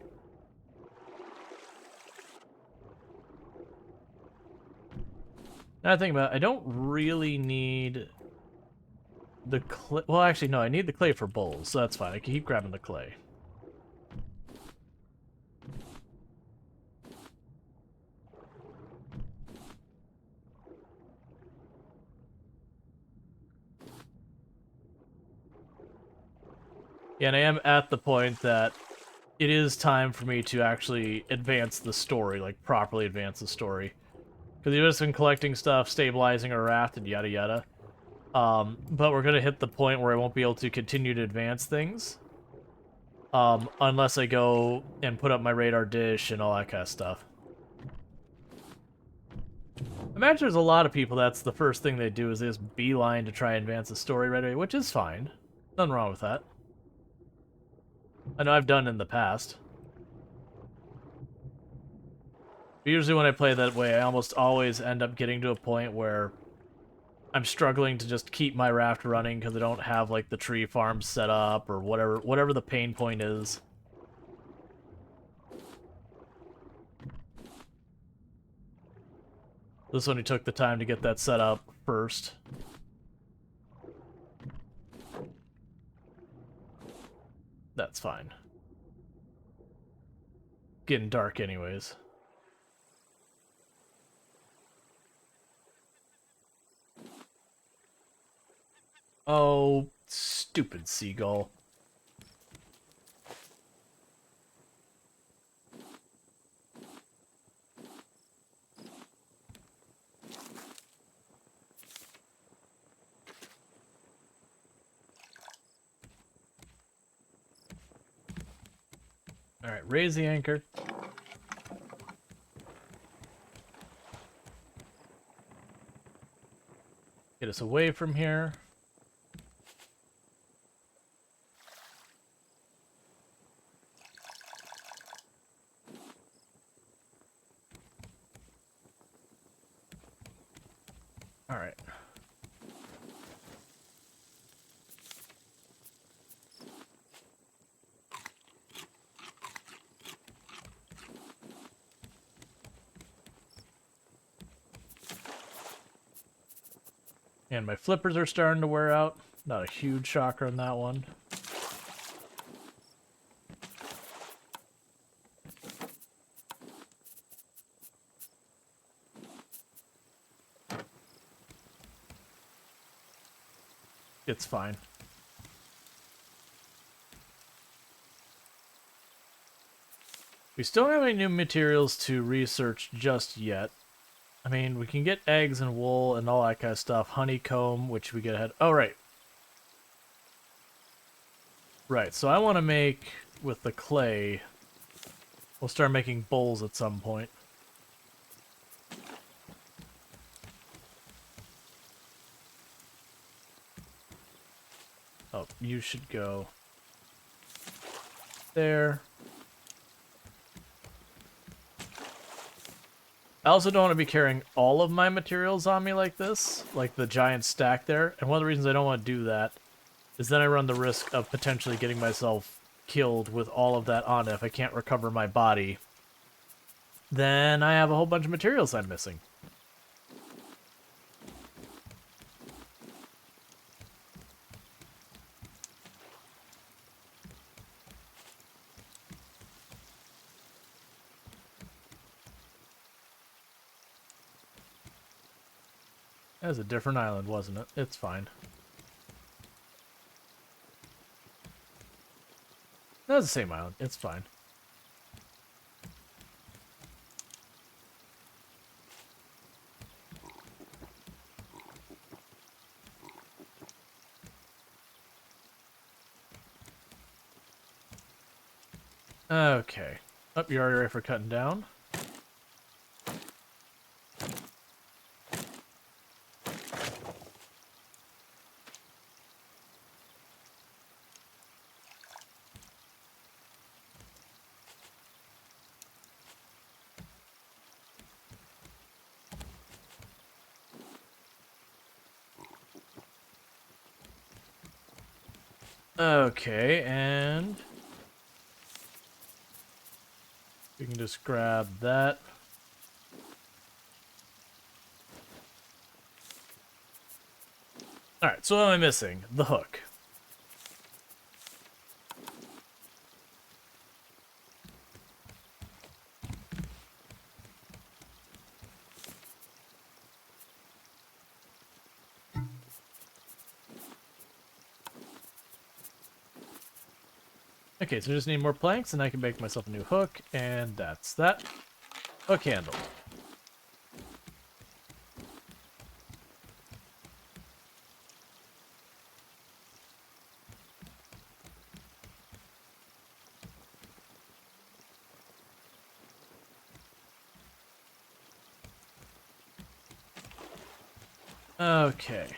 Speaker 1: Now I think about it, I don't really need the clay. Well, actually, no, I need the clay for bowls, so that's fine. I can keep grabbing the clay. Yeah, and I am at the point that it is time for me to actually advance the story, like properly advance the story. Because you've just been collecting stuff, stabilizing our raft, and yada yada. But we're going to hit the point where I won't be able to continue to advance things. Unless I go and put up my radar dish and all that kind of stuff. I imagine there's a lot of people that's the first thing they do is they just beeline to try and advance the story right away, which is fine. Nothing wrong with that. I know I've done in the past. But usually when I play that way, I almost always end up getting to a point where I'm struggling to just keep my raft running because I don't have like the tree farm set up or whatever the pain point is. This one he took the time to get that set up first. That's fine. Getting dark anyways. Oh, stupid seagull. Alright, raise the anchor. Get us away from here. Alright. And my flippers are starting to wear out. Not a huge shocker on that one. It's fine. We still don't have any new materials to research just yet. I mean, we can get eggs and wool and all that kind of stuff. Honeycomb, which we get ahead. Oh, right. Right, so I want to make, with the clay, we'll start making bowls at some point. Oh, you should go there. I also don't want to be carrying all of my materials on me like this, like the giant stack there. And one of the reasons I don't want to do that is then I run the risk of potentially getting myself killed with all of that on it if I can't recover my body. Then I have a whole bunch of materials I'm missing. That was a different island, wasn't it? It's fine. That was the same island. It's fine. Okay. Up, you're already ready for cutting down. Okay, and we can just grab that. Alright, so what am I missing? The hook. Okay, so I just need more planks and I can make myself a new hook, and that's that. Hook handle. Okay.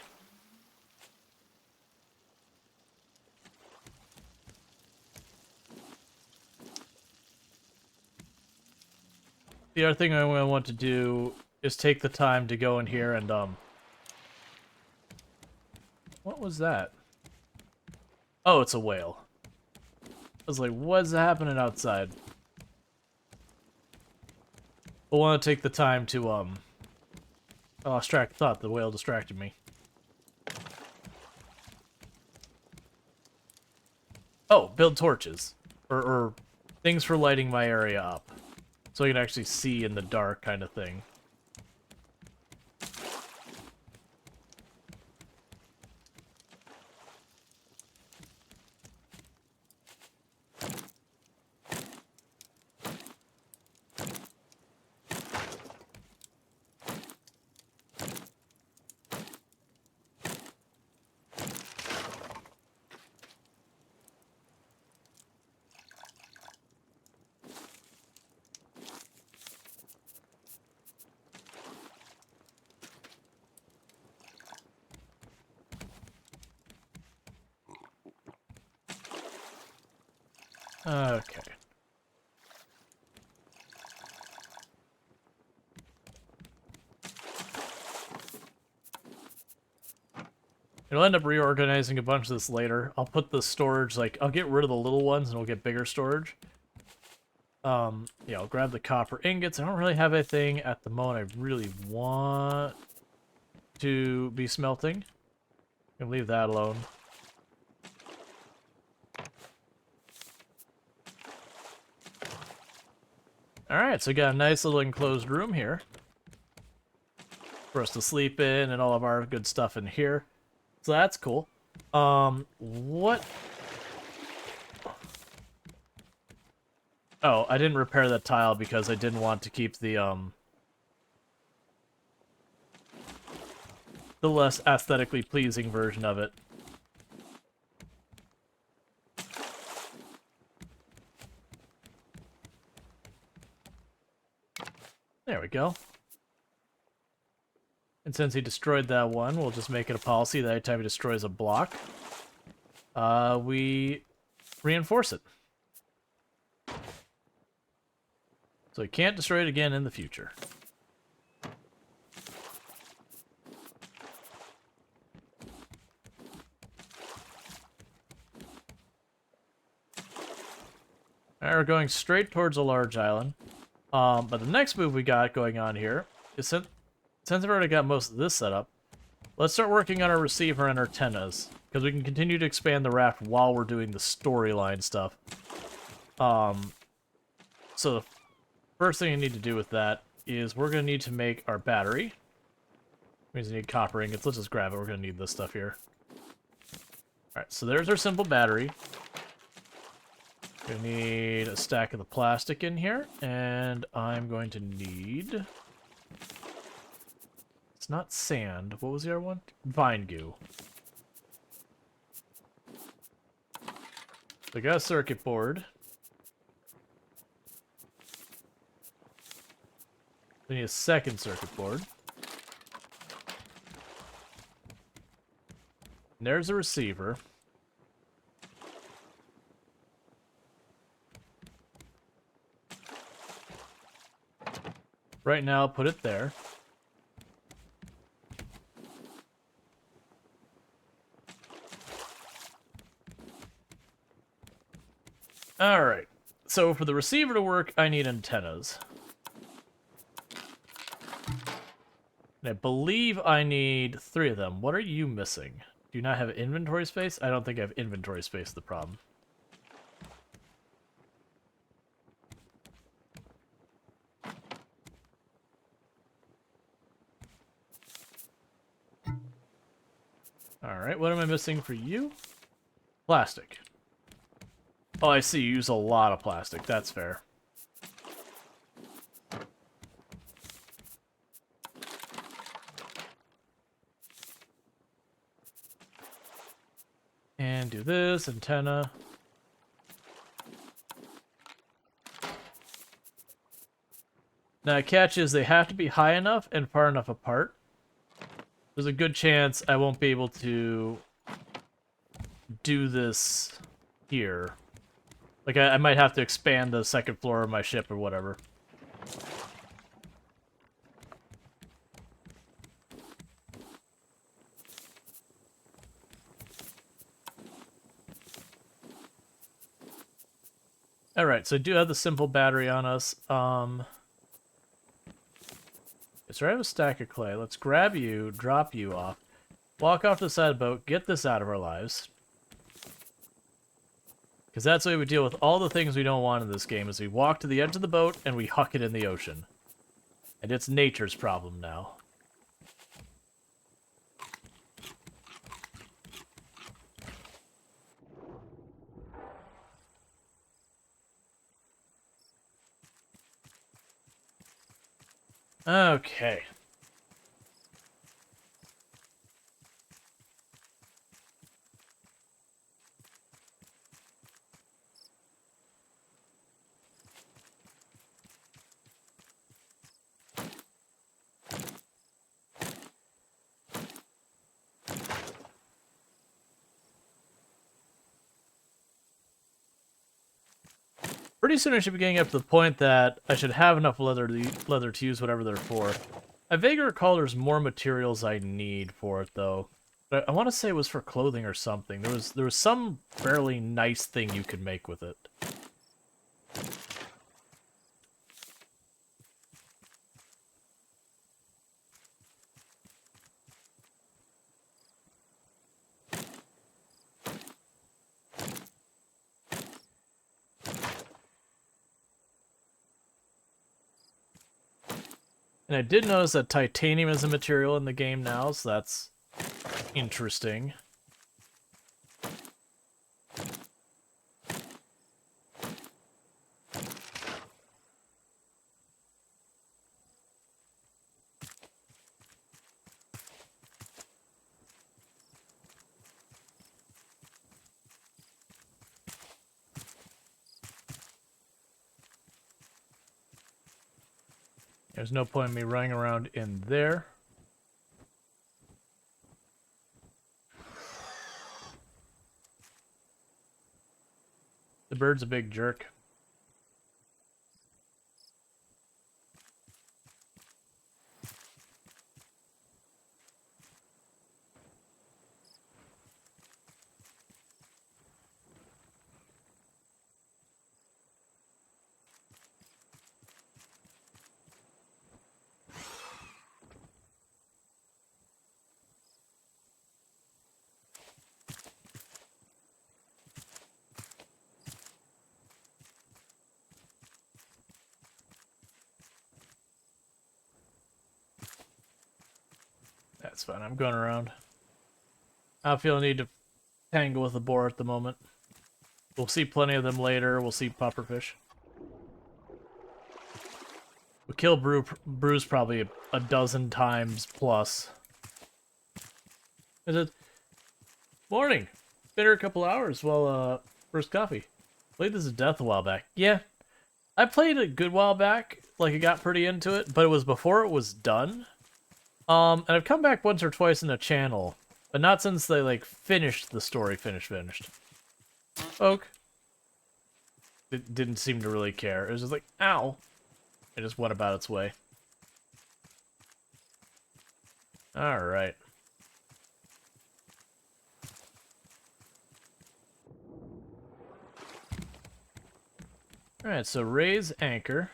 Speaker 1: The other thing I want to do is take the time to go in here and, what was that? Oh, it's a whale. I was like, what's happening outside? I want to take the time to, oh, distract thought. The whale distracted me. Oh, build torches. Or things for lighting my area up. So I can actually see in the dark kind of thing. Okay. It'll end up reorganizing a bunch of this later. I'll put the storage, like, I'll get rid of the little ones and we'll get bigger storage. Yeah, I'll grab the copper ingots. I don't really have anything at the moment I really want. to be smelting. Can leave that alone. Alright, so we got a nice little enclosed room here for us to sleep in and all of our good stuff in here. So that's cool. What? Oh, I didn't repair that tile because I didn't want to keep the less aesthetically pleasing version of it. There we go. And since he destroyed that one, we'll just make it a policy that anytime he destroys a block, we reinforce it. So he can't destroy it again in the future. Alright, we're going straight towards a large island. But the next move we got going on here is since I've already got most of this set up, let's start working on our receiver and our antennas, because we can continue to expand the raft while we're doing the storyline stuff. So the first thing I need to do with that is we're going to need to make our battery. Means we need copper ingots. Let's just grab it. We're going to need this stuff here. Alright, so there's our simple battery. We need a stack of the plastic in here, and I'm going to need... It's not sand. What was the other one? Vine goo. So I got a circuit board. We need a second circuit board. And there's a receiver. Right now, put it there. Alright, so for the receiver to work, I need antennas. And I believe I need 3 of them. What are you missing? Do you not have inventory space? I don't think I have inventory space, the problem. Alright, what am I missing for you? Plastic. Oh, I see. You use a lot of plastic. That's fair. And do this, antenna. Now, the catch is they have to be high enough and far enough apart. There's a good chance I won't be able to do this here. Like, I might have to expand the second floor of my ship or whatever. Alright, so I do have the simple battery on us. So I have a stack of clay. Let's grab you, drop you off, walk off to the side of the boat, get this out of our lives. Because that's the way we deal with all the things we don't want in this game, is we walk to the edge of the boat and we huck it in the ocean. And it's nature's problem now. Okay. Pretty soon I should be getting up to the point that I should have enough leather to use whatever they're for. I vaguely recall there's more materials I need for it, though. But I want to say it was for clothing or something. There was some fairly nice thing you could make with it. And I did notice that titanium is a material in the game now, so that's interesting. There's no point in me running around in there. The bird's a big jerk. That's fine, I'm going around. I don't feel a need to tangle with the boar at the moment. We'll see plenty of them later. We'll see pufferfish. We kill Bruce probably a dozen times plus. Is it? Morning. Been here a couple hours. Well, first coffee. Played this to death a while back. Yeah, I played a good while back. Like, I got pretty into it, but it was before it was done. And I've come back once or twice in the channel, but not since they, like, finished the story, finished. Oak. It didn't seem to really care. It was just like, ow. It just went about its way. Alright. Alright, so raise anchor.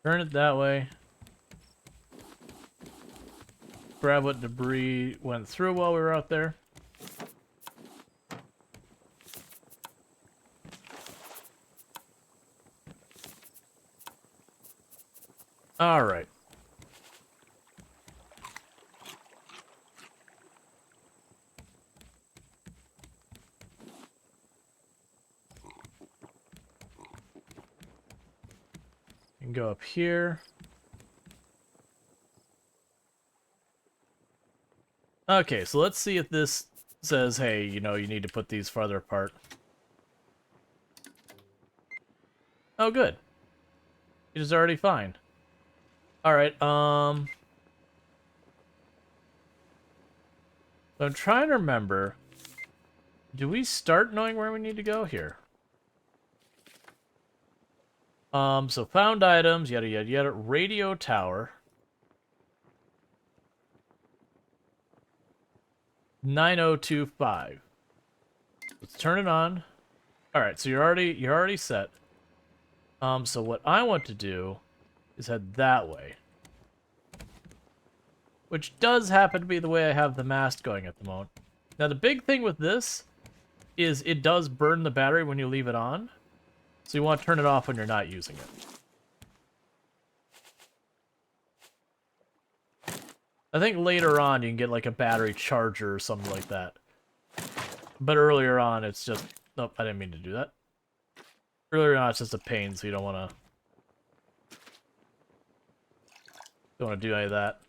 Speaker 1: Turn it that way. Grab what debris went through while we were out there. All right. You can go up here. Okay, so let's see if this says, hey, you know, you need to put these farther apart. Oh, good. It is already fine. Alright, so I'm trying to remember. Do we start knowing where we need to go here? So found items, yada yada yada, radio tower. 9025. Let's turn it on. Alright, so you're already set. So what I want to do is head that way. Which does happen to be the way I have the mast going at the moment. Now the big thing with this is it does burn the battery when you leave it on. So you want to turn it off when you're not using it. I think later on you can get like a battery charger or something like that. But earlier on it's just... Nope, I didn't mean to do that. Earlier on it's just a pain, so you don't want to do any of that.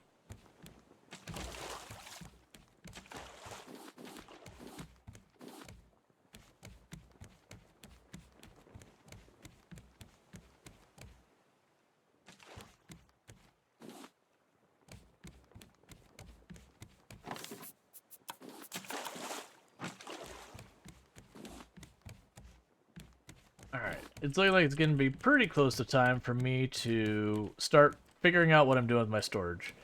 Speaker 1: Alright, it's looking like it's going to be pretty close to time for me to start figuring out what I'm doing with my storage.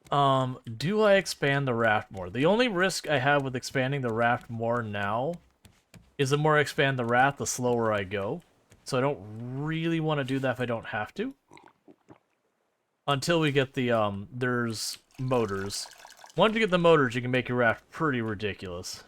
Speaker 1: Do I expand the raft more? The only risk I have with expanding the raft more now is the more I expand the raft, the slower I go. So I don't really want to do that if I don't have to. Until we get the, there's motors. Once you get the motors, you can make your raft pretty ridiculous.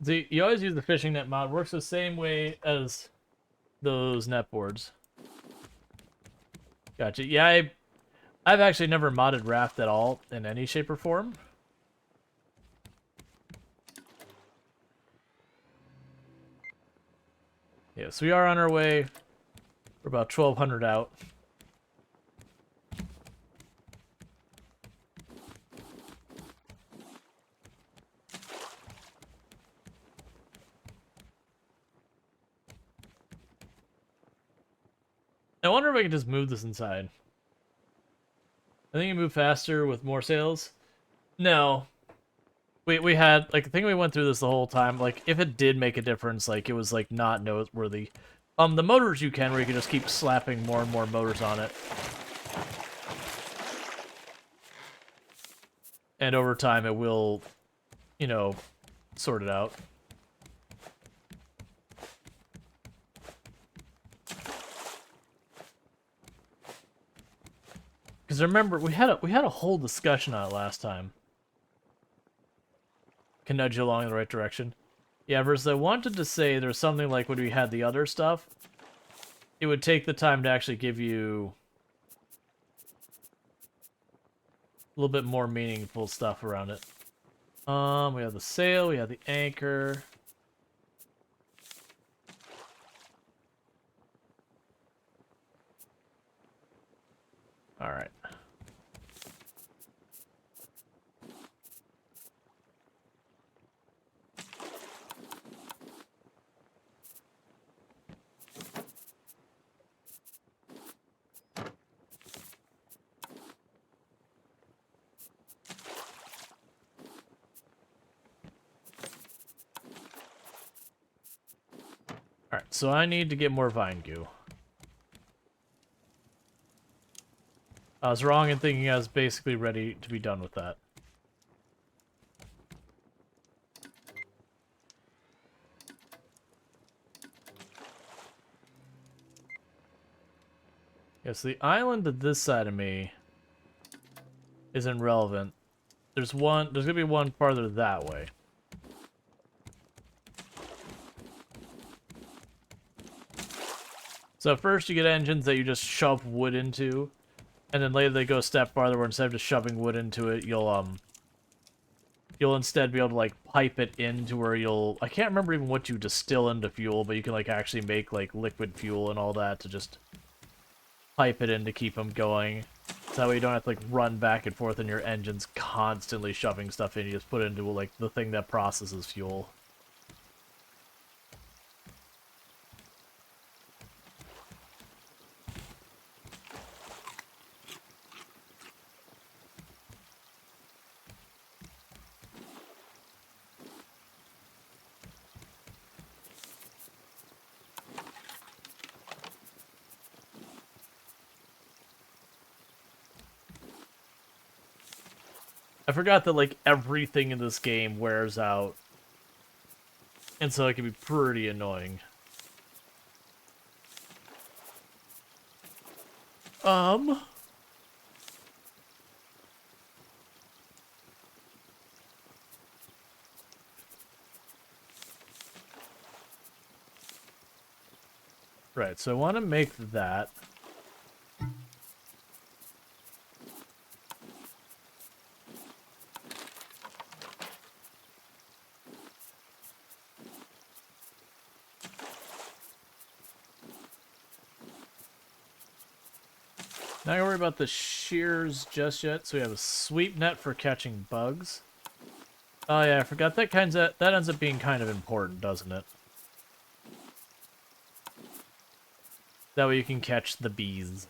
Speaker 1: See, you always use the fishing net mod. Works the same way as those net boards. Gotcha. Yeah, I've actually never modded Raft at all in any shape or form. Yeah, so we are on our way. We're about 1,200 out. I wonder if I can just move this inside. I think you move faster with more sails. No. We had, like, I think we went through this the whole time. Like, if it did make a difference, like, it was, like, not noteworthy. The motors you can, where you can just keep slapping more and more motors on it. And over time, it will, you know, sort it out. Because remember, we had a whole discussion on it last time. Can nudge you along in the right direction. Yeah, versus I wanted to say there's something like when we had the other stuff, it would take the time to actually give you a little bit more meaningful stuff around it. We have the sail, we have the anchor. Alright. Alright, so I need to get more vine goo. I was wrong in thinking I was basically ready to be done with that. Yeah, so the island to this side of me isn't relevant. There's gonna be one farther that way. So first you get engines that you just shove wood into, and then later they go a step farther where instead of just shoving wood into it, you'll instead be able to, like, pipe it into where I can't remember even what you distill into fuel, but you can, like, actually make, like, liquid fuel and all that to just pipe it in to keep them going. So that way you don't have to, like, run back and forth in your engines constantly shoving stuff in. You just put it into, like, the thing that processes fuel. I forgot that, like, everything in this game wears out. And so it can be pretty annoying. Right, so I want to make that. Not gonna worry about the shears just yet, so we have a sweep net for catching bugs. Oh yeah, I forgot that ends up being kind of important, doesn't it? That way you can catch the bees.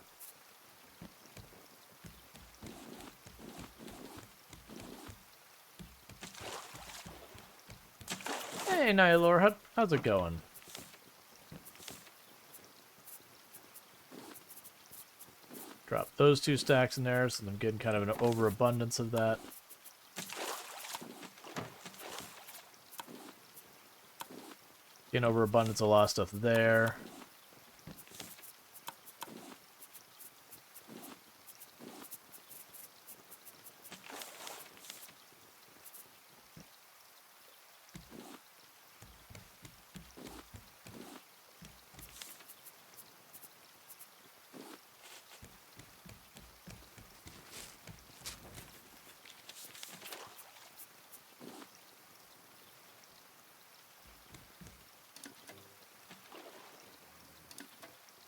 Speaker 1: Hey Nylor, how's it going? Drop those 2 stacks in there, so I'm getting kind of an overabundance of that. Getting overabundance of a lot of stuff there.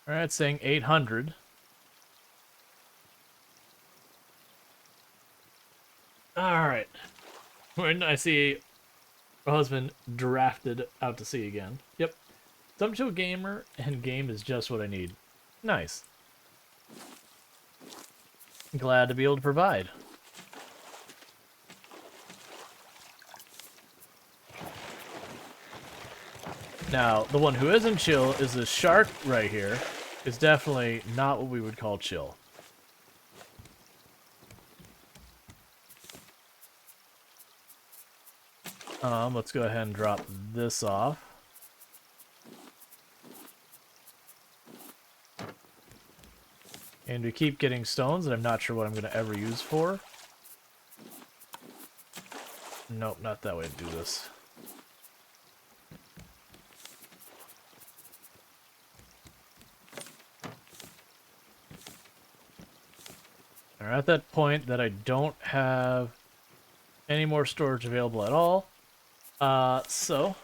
Speaker 1: All right, saying 800. All right. When I see my husband drafted out to sea again. Yep. Some chill gamer and game is just what I need. Nice. Glad to be able to provide. Now, the one who isn't chill is this shark right here. It's definitely not what we would call chill. Let's go ahead and drop this off. And we keep getting stones that I'm not sure what I'm going to ever use for. Nope, not that way to do this. We're at that point that I don't have any more storage available at all. So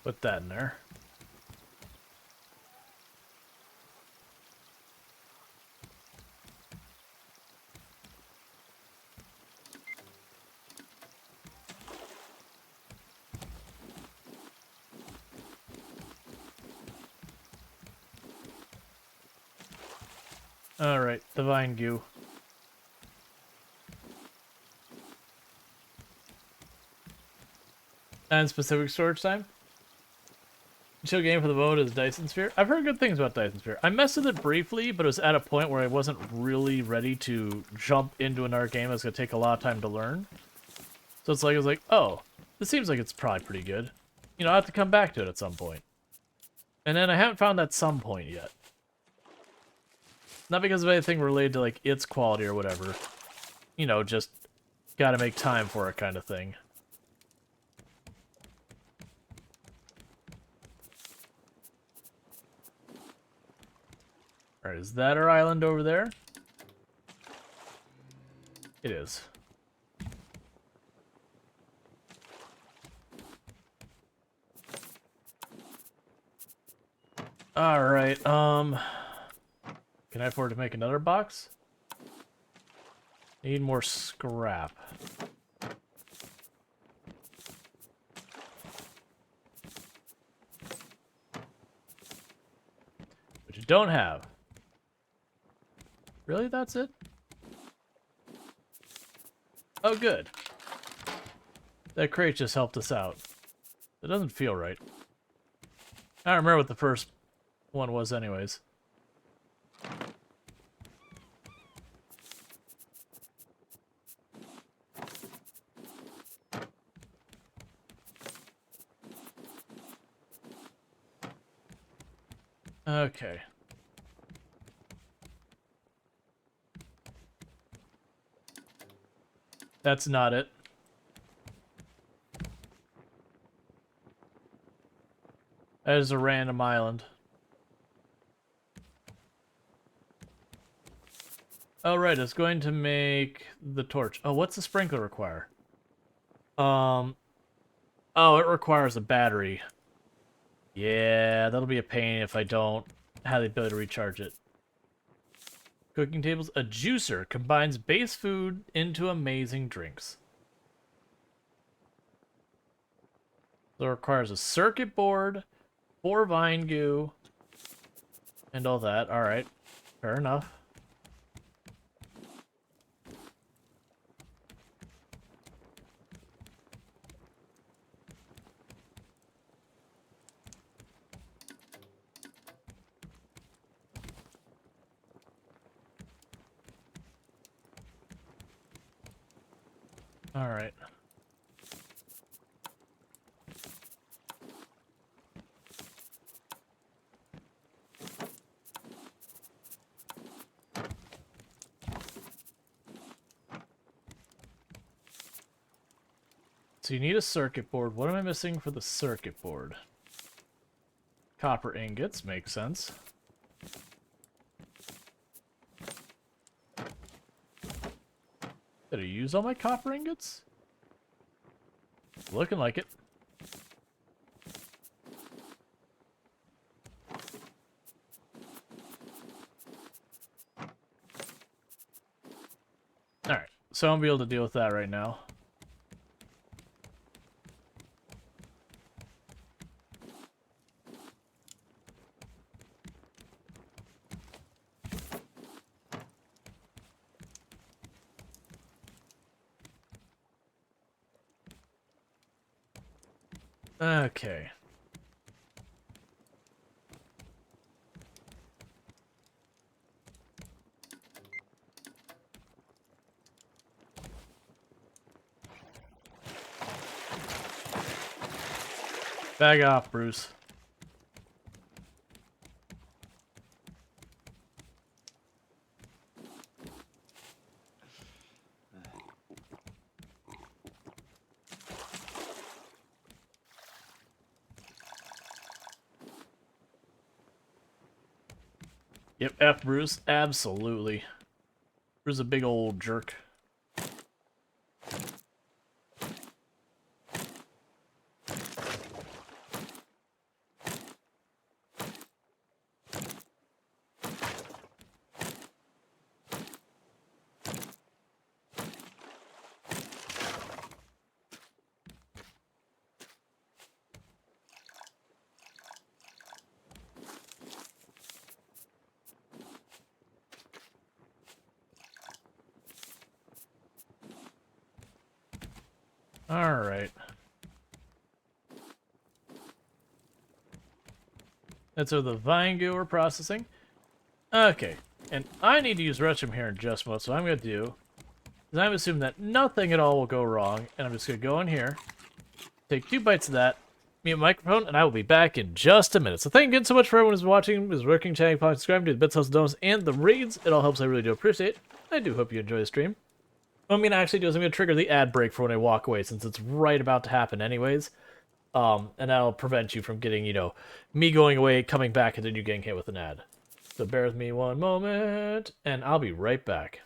Speaker 1: put that in there. Alright, the vine goo. And specific storage time? Chill game for the vote is Dyson Sphere. I've heard good things about Dyson Sphere. I messed with it briefly, but it was at a point where I wasn't really ready to jump into another game that's going to take a lot of time to learn. So it's like, I was like, oh, this seems like it's probably pretty good. You know, I have to come back to it at some point. And then I haven't found that some point yet. Not because of anything related to, like, its quality or whatever. You know, just gotta make time for it kind of thing. Alright, is that our island over there? It is. Alright, can I afford to make another box? Need more scrap. Which you don't have. Really, that's it? Oh, good. That crate just helped us out. It doesn't feel right. I don't remember what the first one was anyways. Okay. That's not it. That is a random island. Oh, right, it's going to make the torch. Oh, what's the sprinkler require? Oh, it requires a battery. Yeah, that'll be a pain if I don't have the ability to recharge it. Cooking tables. A juicer combines base food into amazing drinks. So it requires a circuit board, 4 vine goo, and all that. Alright, fair enough. Alright. So you need a circuit board. What am I missing for the circuit board? Copper ingots, makes sense. Did I use all my copper ingots? Looking like it. Alright, so I won't be able to deal with that right now. Okay. Bag off, Bruce. Yep, F Bruce, absolutely. Bruce is a big old jerk. Alright. That's where the vine goo we're processing. Okay, and I need to use Retchum here in just a moment, so what I'm going to do is I'm assuming that nothing at all will go wrong, and I'm just going to go in here, take 2 bites of that, mute my microphone, and I will be back in just a minute. So thank you again so much for everyone who's watching, who's working, chatting, subscribing to the bits, house, donuts, and the raids. It all helps, I really do appreciate it. I do hope you enjoy the stream. What I'm going to actually do is I'm going to trigger the ad break for when I walk away, since it's right about to happen anyways. And that'll prevent you from getting, you know, me going away, coming back, and then you getting hit with an ad. So bear with me one moment, and I'll be right back.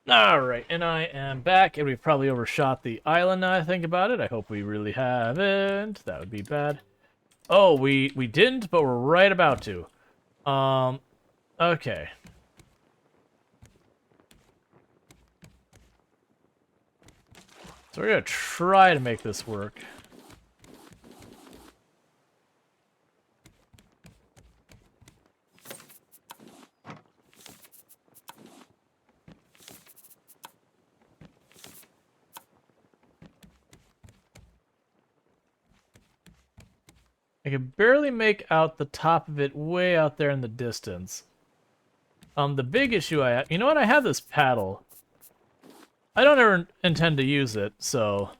Speaker 1: Alright, and I am back, and we've probably overshot the island now I think about it. I hope we really haven't. That would be bad. Oh, we didn't, but we're right about to. Okay. So we're gonna try to make this work. I can barely make out the top of it way out there in the distance. The big issue I have... You know what? I have this paddle. I don't ever intend to use it, so...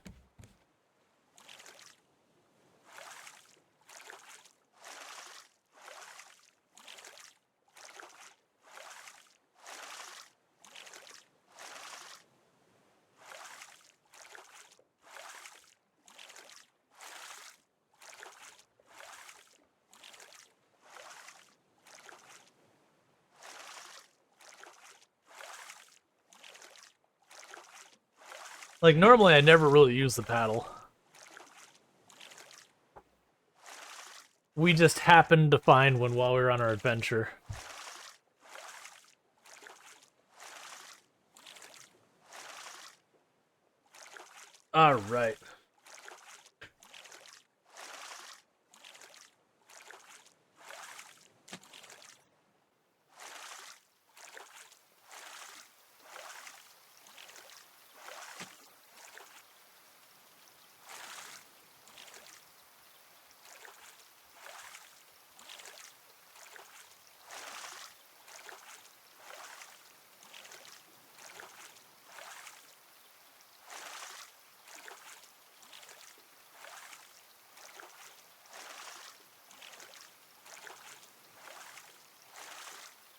Speaker 1: Like, normally I never really use the paddle. We just happened to find one while we were on our adventure. Alright.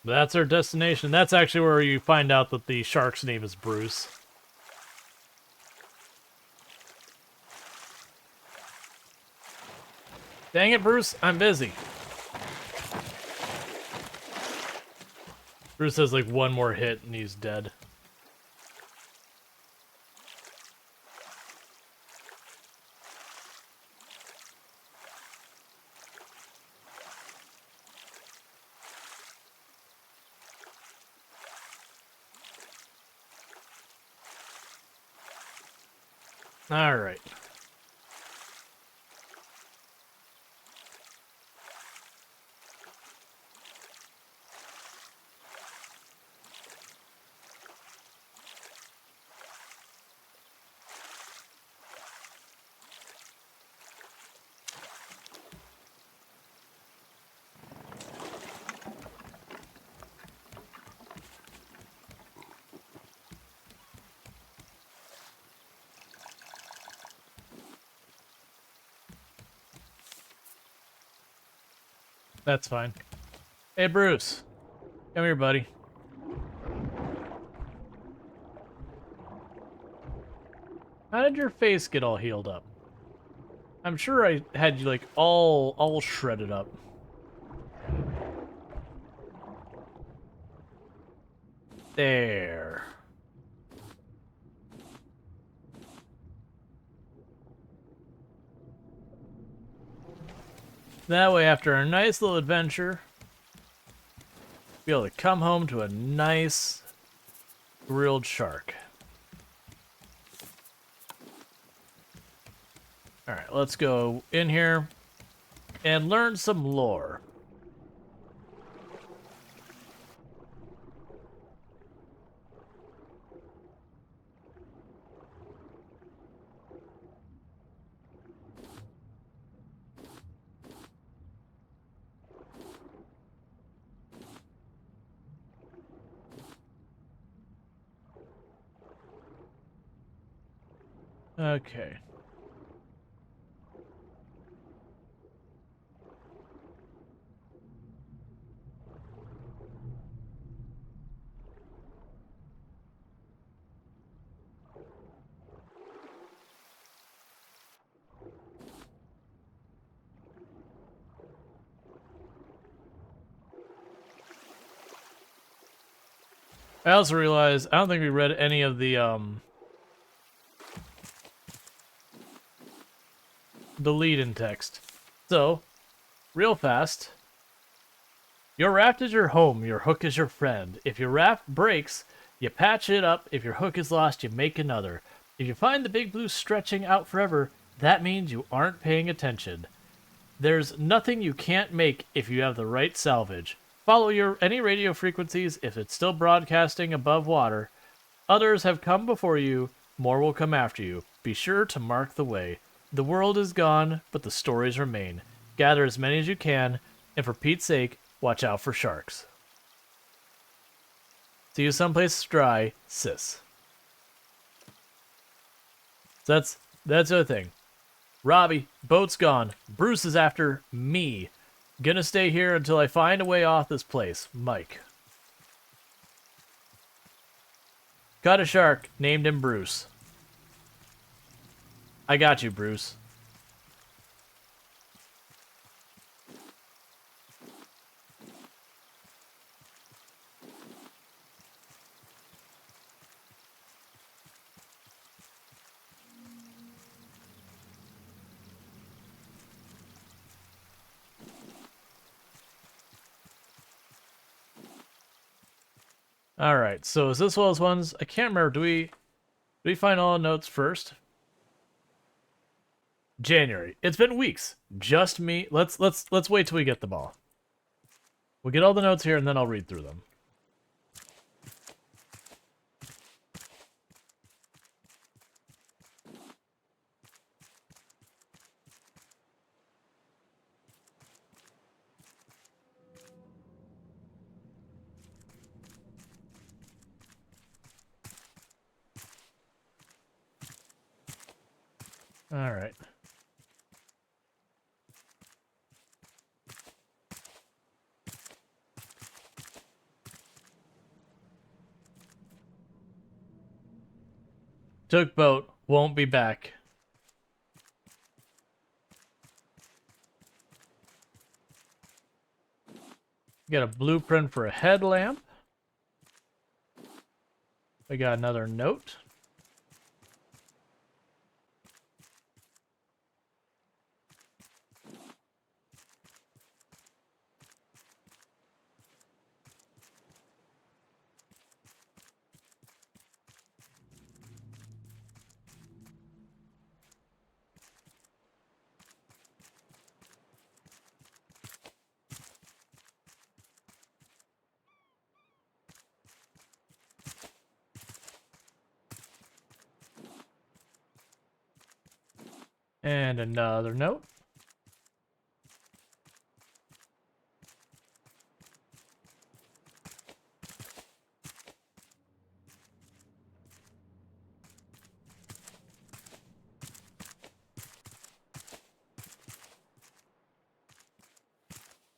Speaker 1: That's our destination. That's actually where you find out that the shark's name is Bruce. Dang it, Bruce. I'm busy. Bruce has like one more hit and he's dead. Alright. That's fine. Hey, Bruce. Come here, buddy. How did your face get all healed up? I'm sure I had you, like, all shredded up. There. That way, after a nice little adventure, be able to come home to a nice grilled shark. Alright, let's go in here and learn some lore. Okay. I also realized I don't think we read any of the lead-in text. So, real fast. Your raft is your home, your hook is your friend. If your raft breaks, you patch it up. If your hook is lost, you make another. If you find the big blue stretching out forever, that means you aren't paying attention. There's nothing you can't make if you have the right salvage. Follow any radio frequencies if it's still broadcasting above water. Others have come before you, more will come after you. Be sure to mark the way. The world is gone, but the stories remain. Gather as many as you can, and for Pete's sake, watch out for sharks. See you someplace dry, sis. So that's the other thing. Robbie, boat's gone. Bruce is after me. Gonna stay here until I find a way off this place. Mike. Caught a shark, named him Bruce. I got you, Bruce. All right. So is this one of those ones? I can't remember. Do we find all the notes first? January. It's been weeks. Just me. Let's wait till we get them all. We'll get all the notes here and then I'll read through them. All right. Took boat. Won't be back. Got a blueprint for a headlamp. We got another note. And another note.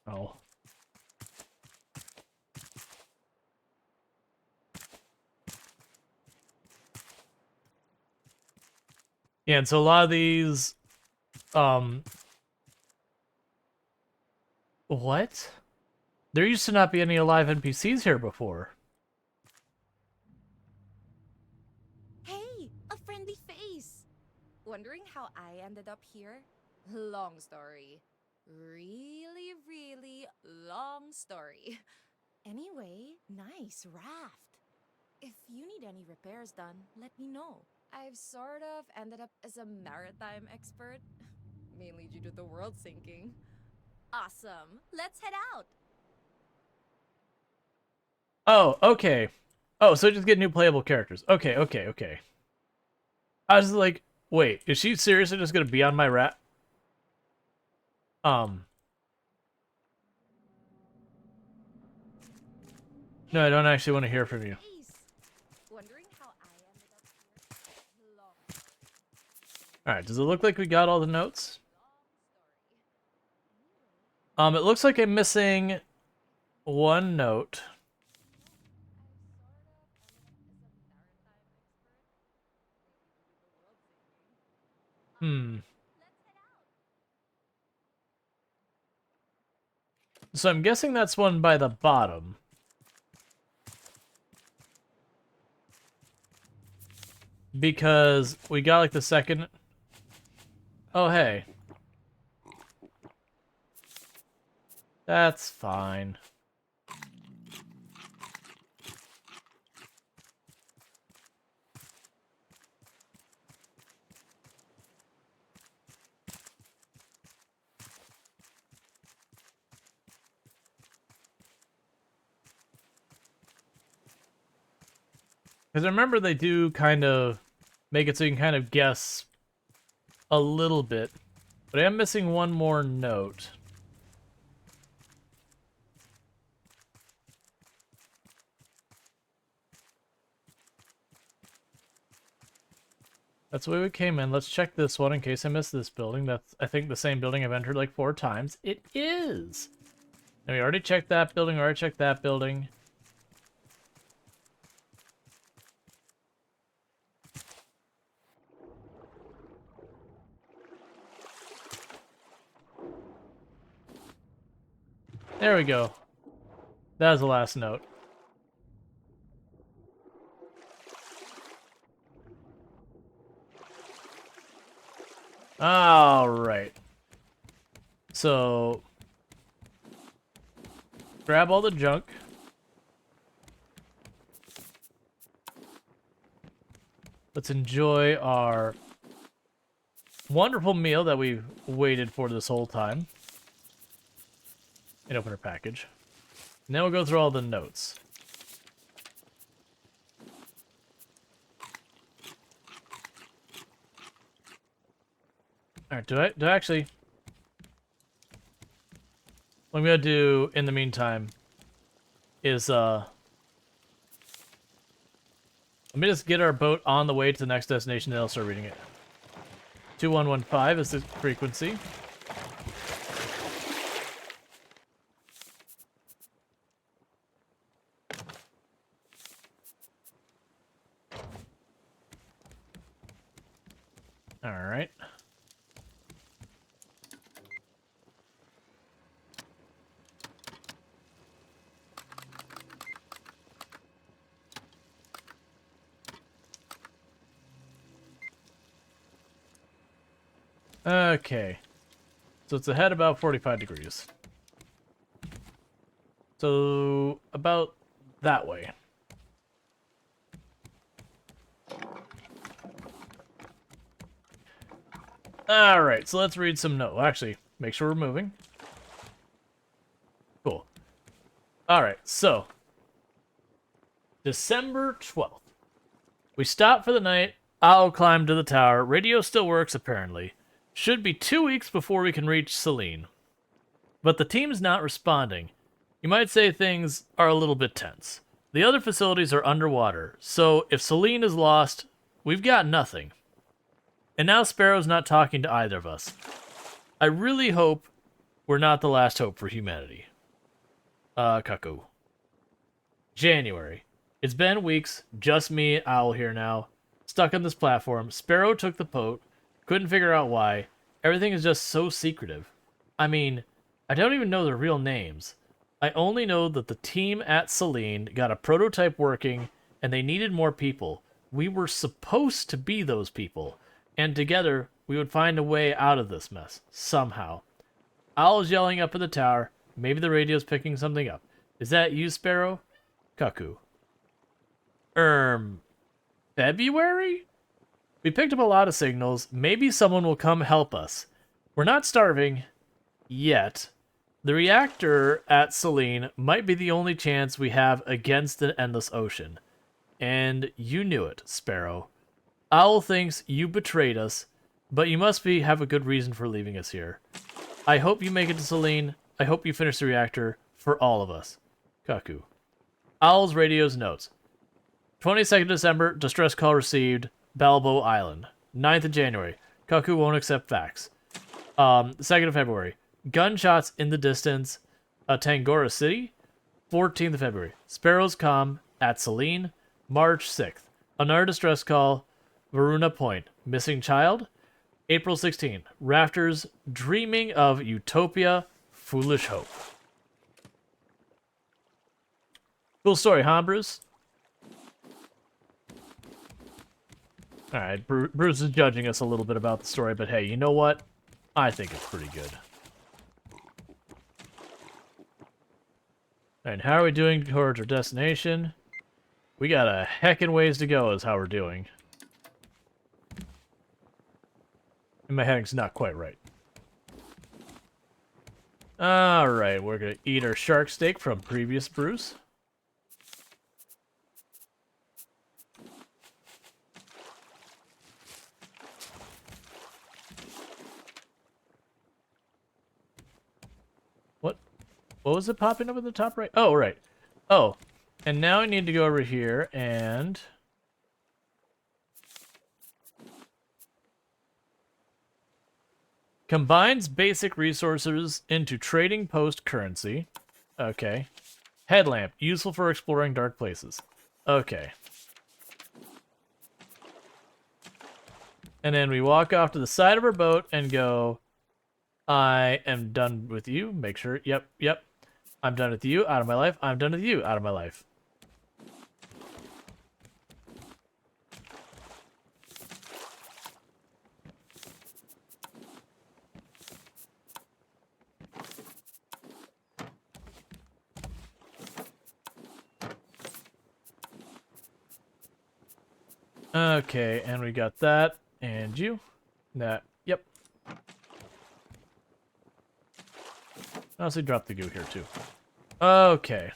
Speaker 1: Oh. Yeah, and so a lot of these, what? There used to not be any alive NPCs here before.
Speaker 2: Hey, a friendly face! Wondering how I ended up here? Long story. Really, really long story. Anyway, nice raft. If you need any repairs done, let me know. I've sort of ended up as a maritime expert, mainly due to the world sinking. Awesome. Let's head out.
Speaker 1: Oh, okay. Oh, so just get new playable characters. Okay, okay, okay. I was like, wait, is she seriously just gonna be on my rat? No, I don't actually want to hear from you.
Speaker 2: Wondering how I ended up here? Long
Speaker 1: Alright, does it look like we got all the notes?
Speaker 2: story.
Speaker 1: It looks like I'm missing one note. Hmm. So I'm guessing that's one by the bottom. Because we got like the second... Oh, hey. That's fine. Because I remember they do kind of make it so you can kind of guess a little bit. But I am missing one more note. That's the way we came in. Let's check this one in case I missed this building. That's, I think, the same building I've entered like 4 times. It is! And we already checked that building, already checked that building. There we go. That was the last note. Alright. So... grab all the junk. Let's enjoy our wonderful meal that we've waited for this whole time. And open our package. Now we'll go through all the notes. Alright, do I actually... What I'm gonna do in the meantime is, let me just get our boat on the way to the next destination, and I'll start reading it. 2115 is the frequency. Alright. Okay. So it's ahead about 45 degrees. So about that way. Alright, so let's read some notes. Actually, make sure we're moving. Cool. Alright, so December 12th. We stopped for the night. Owl climbed to the tower. Radio still works, apparently. Should be 2 weeks before we can reach Celine. But the team's not responding. You might say things are a little bit tense. The other facilities are underwater, so if Celine is lost, we've got nothing. And now Sparrow's not talking to either of us. I really hope we're not the last hope for humanity. Cuckoo. January. It's been weeks, just me, Owl here now. Stuck on this platform. Sparrow took the boat. Couldn't figure out why. Everything is just so secretive. I mean, I don't even know their real names. I only know that the team at Celine got a prototype working, and they needed more people. We were supposed to be those people, and together we would find a way out of this mess, somehow. Owl's yelling up at the tower. Maybe the radio's picking something up. Is that you, Sparrow? Cuckoo. February? We picked up a lot of signals. Maybe someone will come help us. We're not starving. Yet. The reactor at Celine might be the only chance we have against an endless ocean. And you knew it, Sparrow. Owl thinks you betrayed us, but you must have a good reason for leaving us here. I hope you make it to Celine. I hope you finish the reactor for all of us. Cuckoo. Owl's radio's notes. 22nd December, distress call received. Balbo Island. 9th of January. Cuckoo won't accept facts. 2nd of February. Gunshots in the distance. Tangora City. 14th of February. Sparrow's calm at Celine. March 6th. Another distress call. Varuna Point. Missing child. April 16th. Rafters dreaming of utopia. Foolish hope. Cool story, huh, Bruce? Alright, Bruce is judging us a little bit about the story, but hey, you know what? I think it's pretty good. And how are we doing towards our destination? We got a heckin' ways to go is how we're doing. And my heading's not quite right. Alright, we're gonna eat our shark steak from previous Bruce. What was it popping up at the top right? Oh, right. Oh, and now I need to go over here and... Combines basic resources into trading post currency. Okay. Headlamp, useful for exploring dark places. Okay. And then we walk off to the side of our boat and go, I am done with you. Make sure. Yep. I'm done with you. Out of my life. I'm done with you. Out of my life. Okay, and we got that. And you. That. Yep. Honestly, drop the goo here, too. Okay.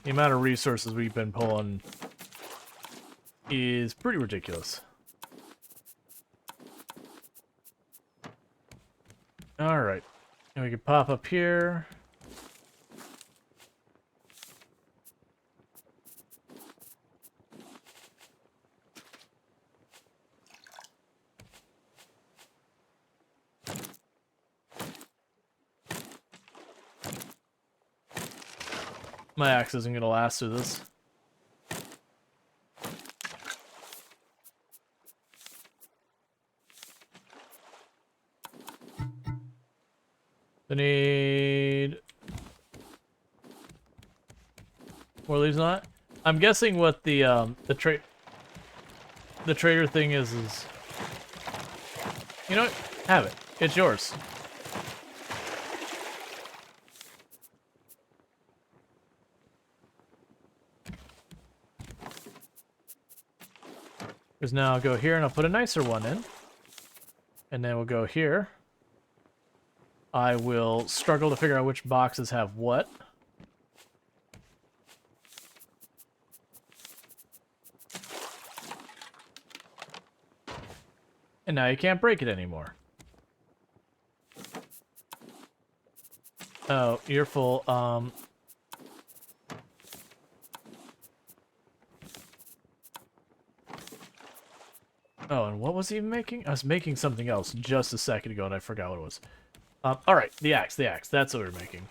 Speaker 1: The amount of resources we've been pulling is pretty ridiculous. Alright. And we can pop up here. My axe isn't going to last through this. I need more leaves on it. I'm guessing what the trader thing is you know what? Have it. It's yours. Because now I'll go here and I'll put a nicer one in. And then we'll go here. I will struggle to figure out which boxes have what. And now you can't break it anymore. Oh, you're full. Oh, and what was he making? I was making something else just a second ago and I forgot what it was. Alright, the axe. That's what we're making.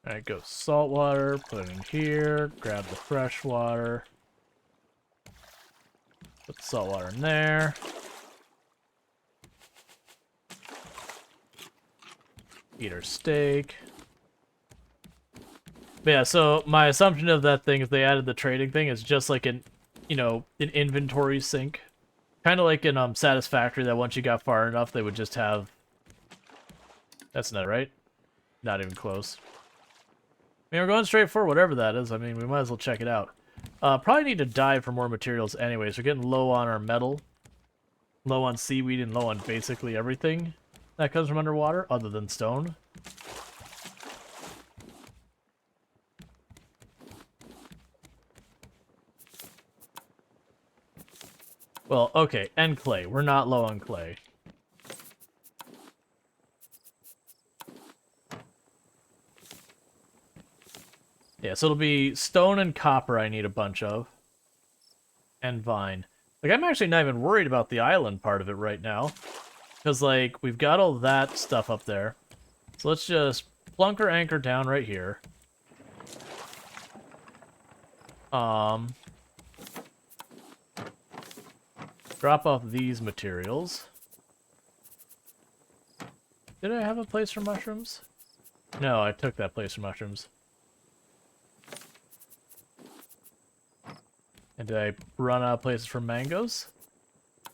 Speaker 1: Alright, go salt water, put it in here, grab the fresh water. Put the salt water in there. Eat our steak. But yeah, so my assumption of that thing, if they added the trading thing, is just like an inventory sync. Kind of like in Satisfactory, that once you got far enough, they would just have... That's not right. Not even close. I mean, we're going straight for whatever that is. I mean, we might as well check it out. Probably need to dive for more materials anyways. We're getting low on our metal, low on seaweed, and low on basically everything that comes from underwater, other than stone. Well, okay, and clay. We're not low on clay. Yeah, so it'll be stone and copper I need a bunch of. And vine. Like, I'm actually not even worried about the island part of it right now. Because, like, we've got all that stuff up there. So let's just plunk our anchor down right here. Drop off these materials. Did I have a place for mushrooms? No, I took that place for mushrooms. And did I run out of places for mangoes?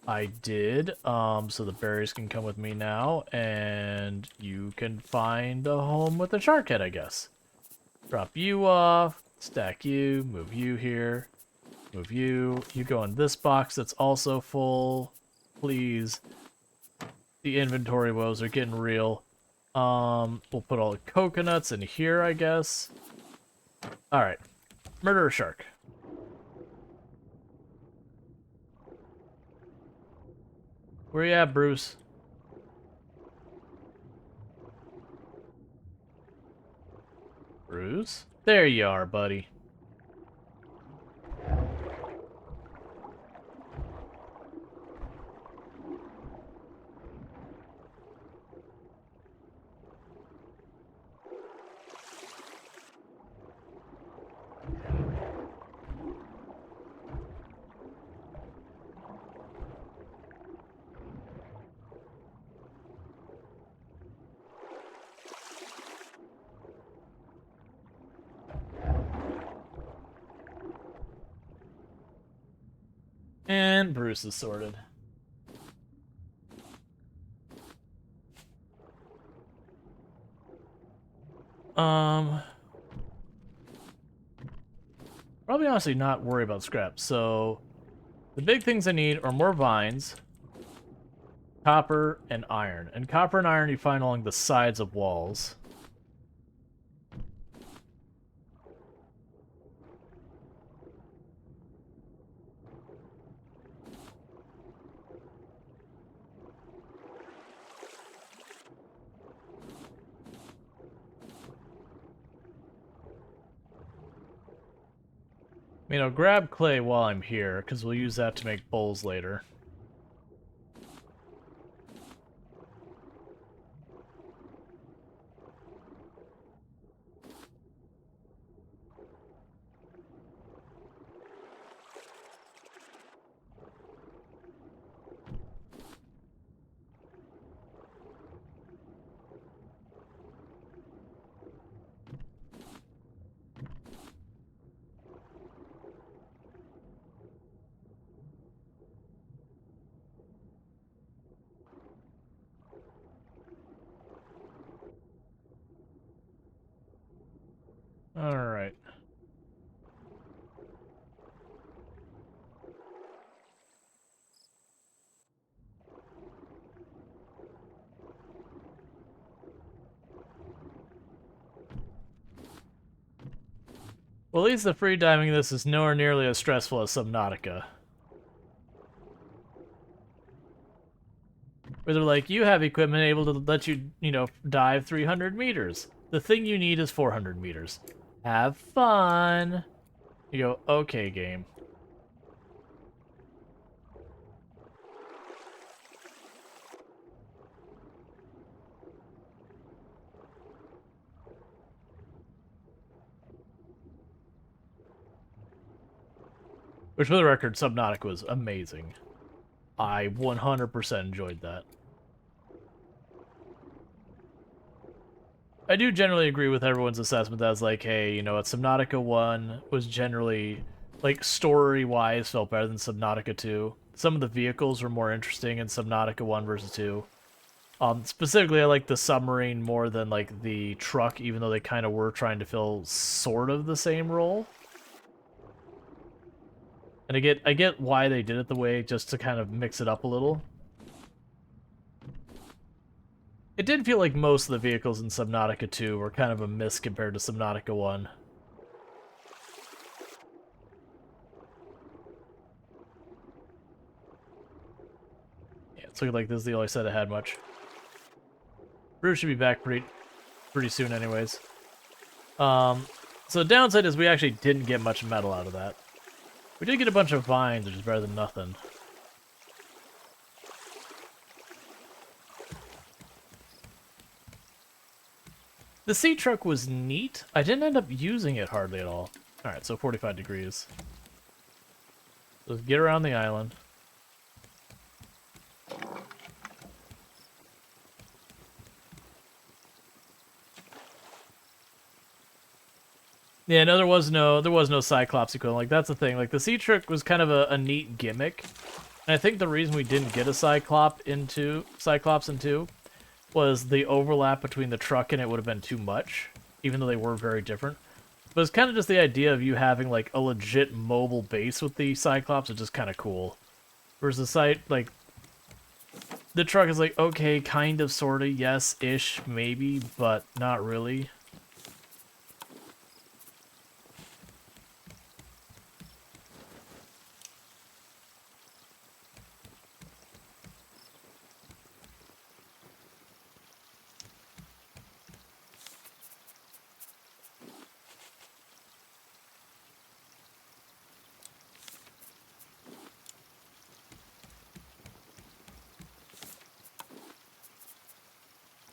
Speaker 1: I did. So the berries can come with me now, and you can find a home with a shark head, I guess. Drop you off, stack you, move you here, move you. You go in this box that's also full. Please. The inventory woes are getting real. We'll put all the coconuts in here, I guess. Alright. Murder a shark. Where you at, Bruce? Bruce? There you are, buddy. And Bruce is sorted. Probably honestly not worry about scrap. So the big things I need are more vines, copper, and iron. And copper and iron you find along the sides of walls. I mean, I'll grab clay while I'm here, because we'll use that to make bowls later. Alright. Well, at least the free diving this is nowhere nearly as stressful as Subnautica. Where they're like, you have equipment able to let you, dive 300 meters. The thing you need is 400 meters. Have fun. You go, okay, game. Which, for the record, Subnautica was amazing. I 100% enjoyed that. I do generally agree with everyone's assessment that was like, hey, you know what, Subnautica 1 was generally, like, story-wise felt better than Subnautica 2. Some of the vehicles were more interesting in Subnautica 1 versus 2. Specifically, I like the submarine more than, like, the truck, even though they kind of were trying to fill sort of the same role. And I get why they did it the way, just to kind of mix it up a little. It did feel like most of the vehicles in Subnautica 2 were kind of a miss compared to Subnautica 1. Yeah, it's looking like this is the only set that had much. Bruce should be back pretty soon anyways. So the downside is we actually didn't get much metal out of that. We did get a bunch of vines, which is better than nothing. The sea truck was neat. I didn't end up using it hardly at all. Alright, so 45 degrees. Let's get around the island. Yeah, no, there was no Cyclops equivalent. Like, that's the thing. Like, the sea truck was kind of a neat gimmick. And I think the reason we didn't get a Cyclops in 2 was the overlap between the truck and it would have been too much, even though they were very different. But it's kind of just the idea of you having, like, a legit mobile base with the Cyclops is just kind of cool. Whereas the the truck is like, okay, kind of, sort of, yes-ish, maybe, but not really.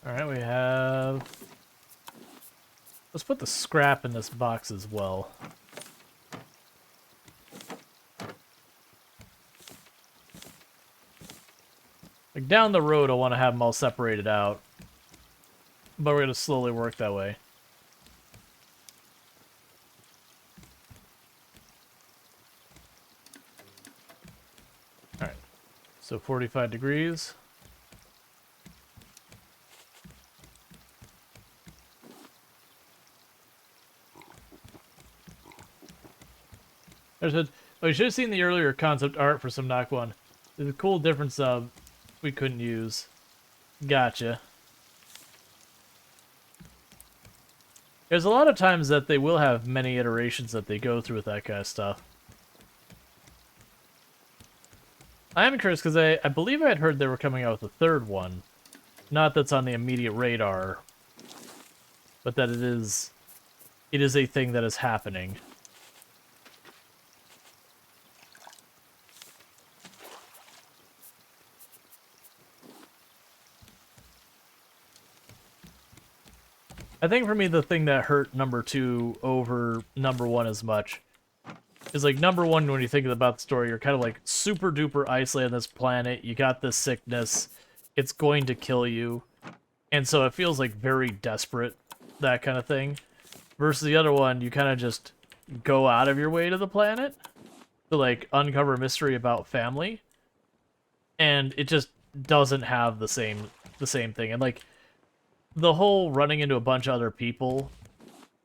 Speaker 1: Alright, we have... Let's put the scrap in this box as well. Like, down the road, I want to have them all separated out. But we're going to slowly work that way. So 45 degrees. There's a... Oh, you should have seen the earlier concept art for some Knock 1. There's a cool different sub we couldn't use. Gotcha. There's a lot of times that they will have many iterations that they go through with that kind of stuff. I am curious because I believe I had heard they were coming out with a third one. Not that's on the immediate radar, but that it is a thing that is happening. I think for me the thing that hurt number 2 over number 1 as much is like number 1 when you think about the story, you're kind of like super duper isolated on this planet, you got this sickness, it's going to kill you, and so it feels like very desperate, that kind of thing. Versus the other one, you kind of just go out of your way to the planet to like uncover a mystery about family, and it just doesn't have the same thing. And like the whole running into a bunch of other people,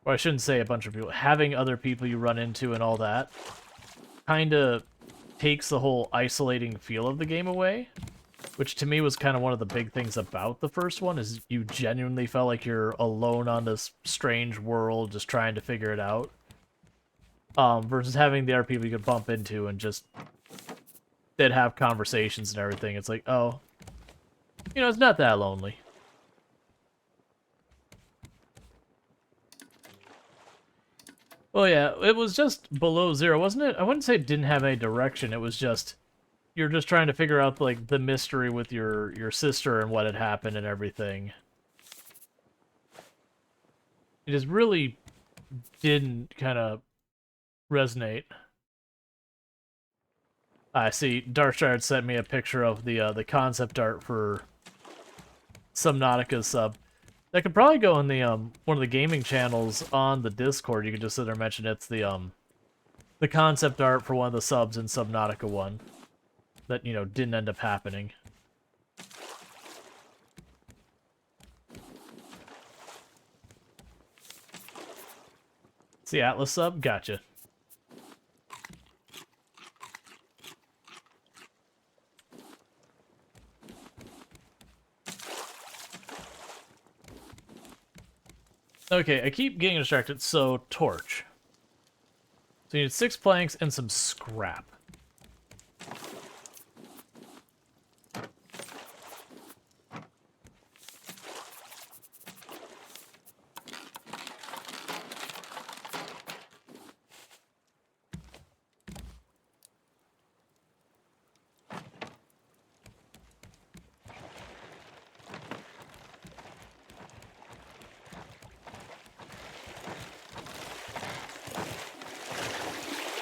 Speaker 1: or I shouldn't say a bunch of people, having other people you run into and all that, kind of takes the whole isolating feel of the game away, which to me was kind of one of the big things about the first one, is you genuinely felt like you're alone on this strange world just trying to figure it out, versus having the other people you could bump into and just they'd have conversations and everything. It's like, oh, you know, it's not that lonely. Well, yeah, it was just below 0, wasn't it? I wouldn't say it didn't have any direction. It was just, you're just trying to figure out, like, the mystery with your sister and what had happened and everything. It just really didn't kind of resonate. I see, Darkshire sent me a picture of the concept art for Subnautica's sub. That could probably go in the one of the gaming channels on the Discord. You could just sit there and mention it's the concept art for one of the subs in Subnautica 1 that, you know, didn't end up happening. It's the Atlas sub? Gotcha. Okay, I keep getting distracted, so torch. So you need 6 planks and some scrap.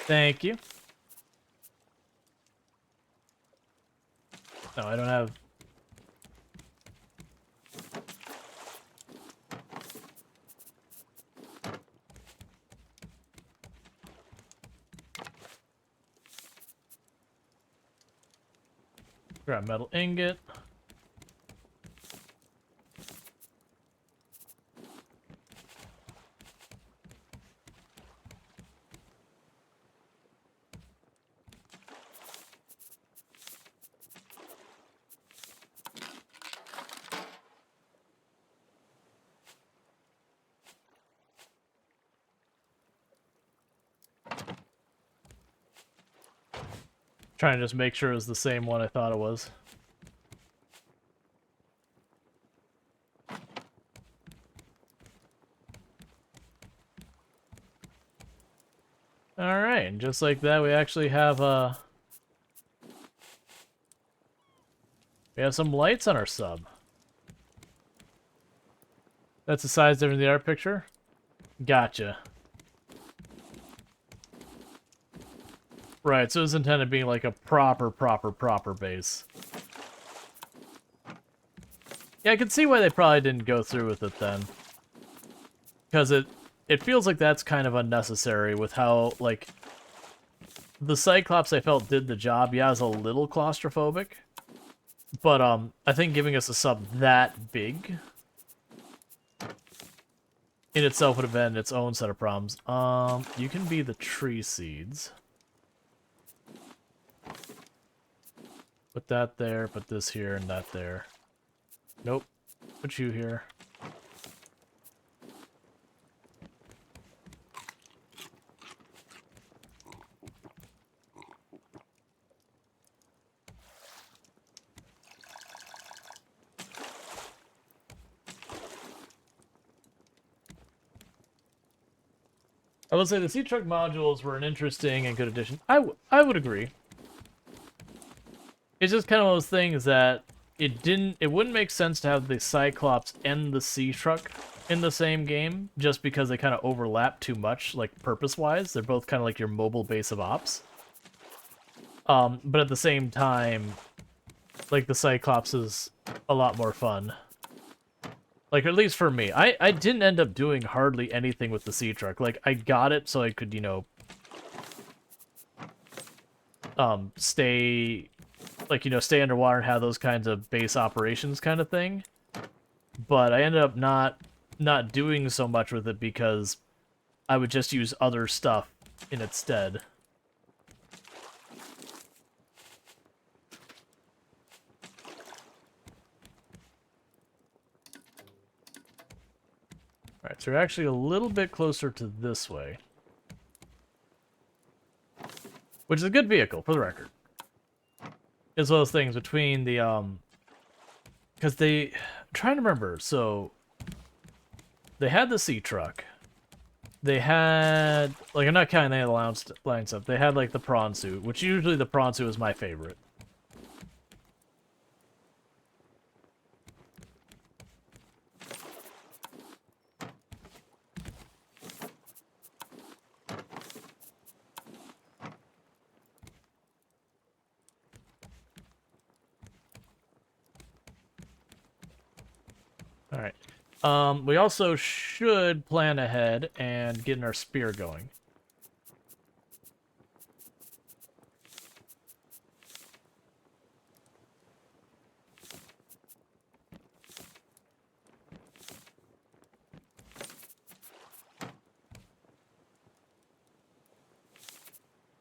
Speaker 1: Thank you. No, I don't have... Grab metal ingot. Trying to just make sure it was the same one I thought it was. Alright, and just like that we actually have we have some lights on our sub. That's the size difference in the art picture? Gotcha. Right, so it's intended being like a proper base. Yeah, I can see why they probably didn't go through with it then. Because it feels like that's kind of unnecessary with how, like, the Cyclops I felt did the job. Yeah, it was a little claustrophobic, But I think giving us a sub that big in itself would have been its own set of problems. You can be the tree seeds. Put that there, put this here, and that there. Nope. Put you here. I will say the sea truck modules were an interesting and good addition. I would agree. It's just kind of one of those things that it wouldn't make sense to have the Cyclops and the sea truck in the same game just because they kind of overlap too much, like purpose-wise. They're both kind of like your mobile base of ops. But at the same time, like the Cyclops is a lot more fun. Like, at least for me. I didn't end up doing hardly anything with the sea truck. Like, I got it so I could, you know, stay, like, you know, stay underwater and have those kinds of base operations kind of thing. But I ended up not doing so much with it because I would just use other stuff in its stead. Alright, so we're actually a little bit closer to this way. Which is a good vehicle, for the record. It's one of those things between the, because I'm trying to remember, so... They had the sea truck. They had... Like, I'm not counting any of the line stuff. They had, like, the prawn suit, which usually the prawn suit is my favorite. Alright. We also should plan ahead and get our spear going.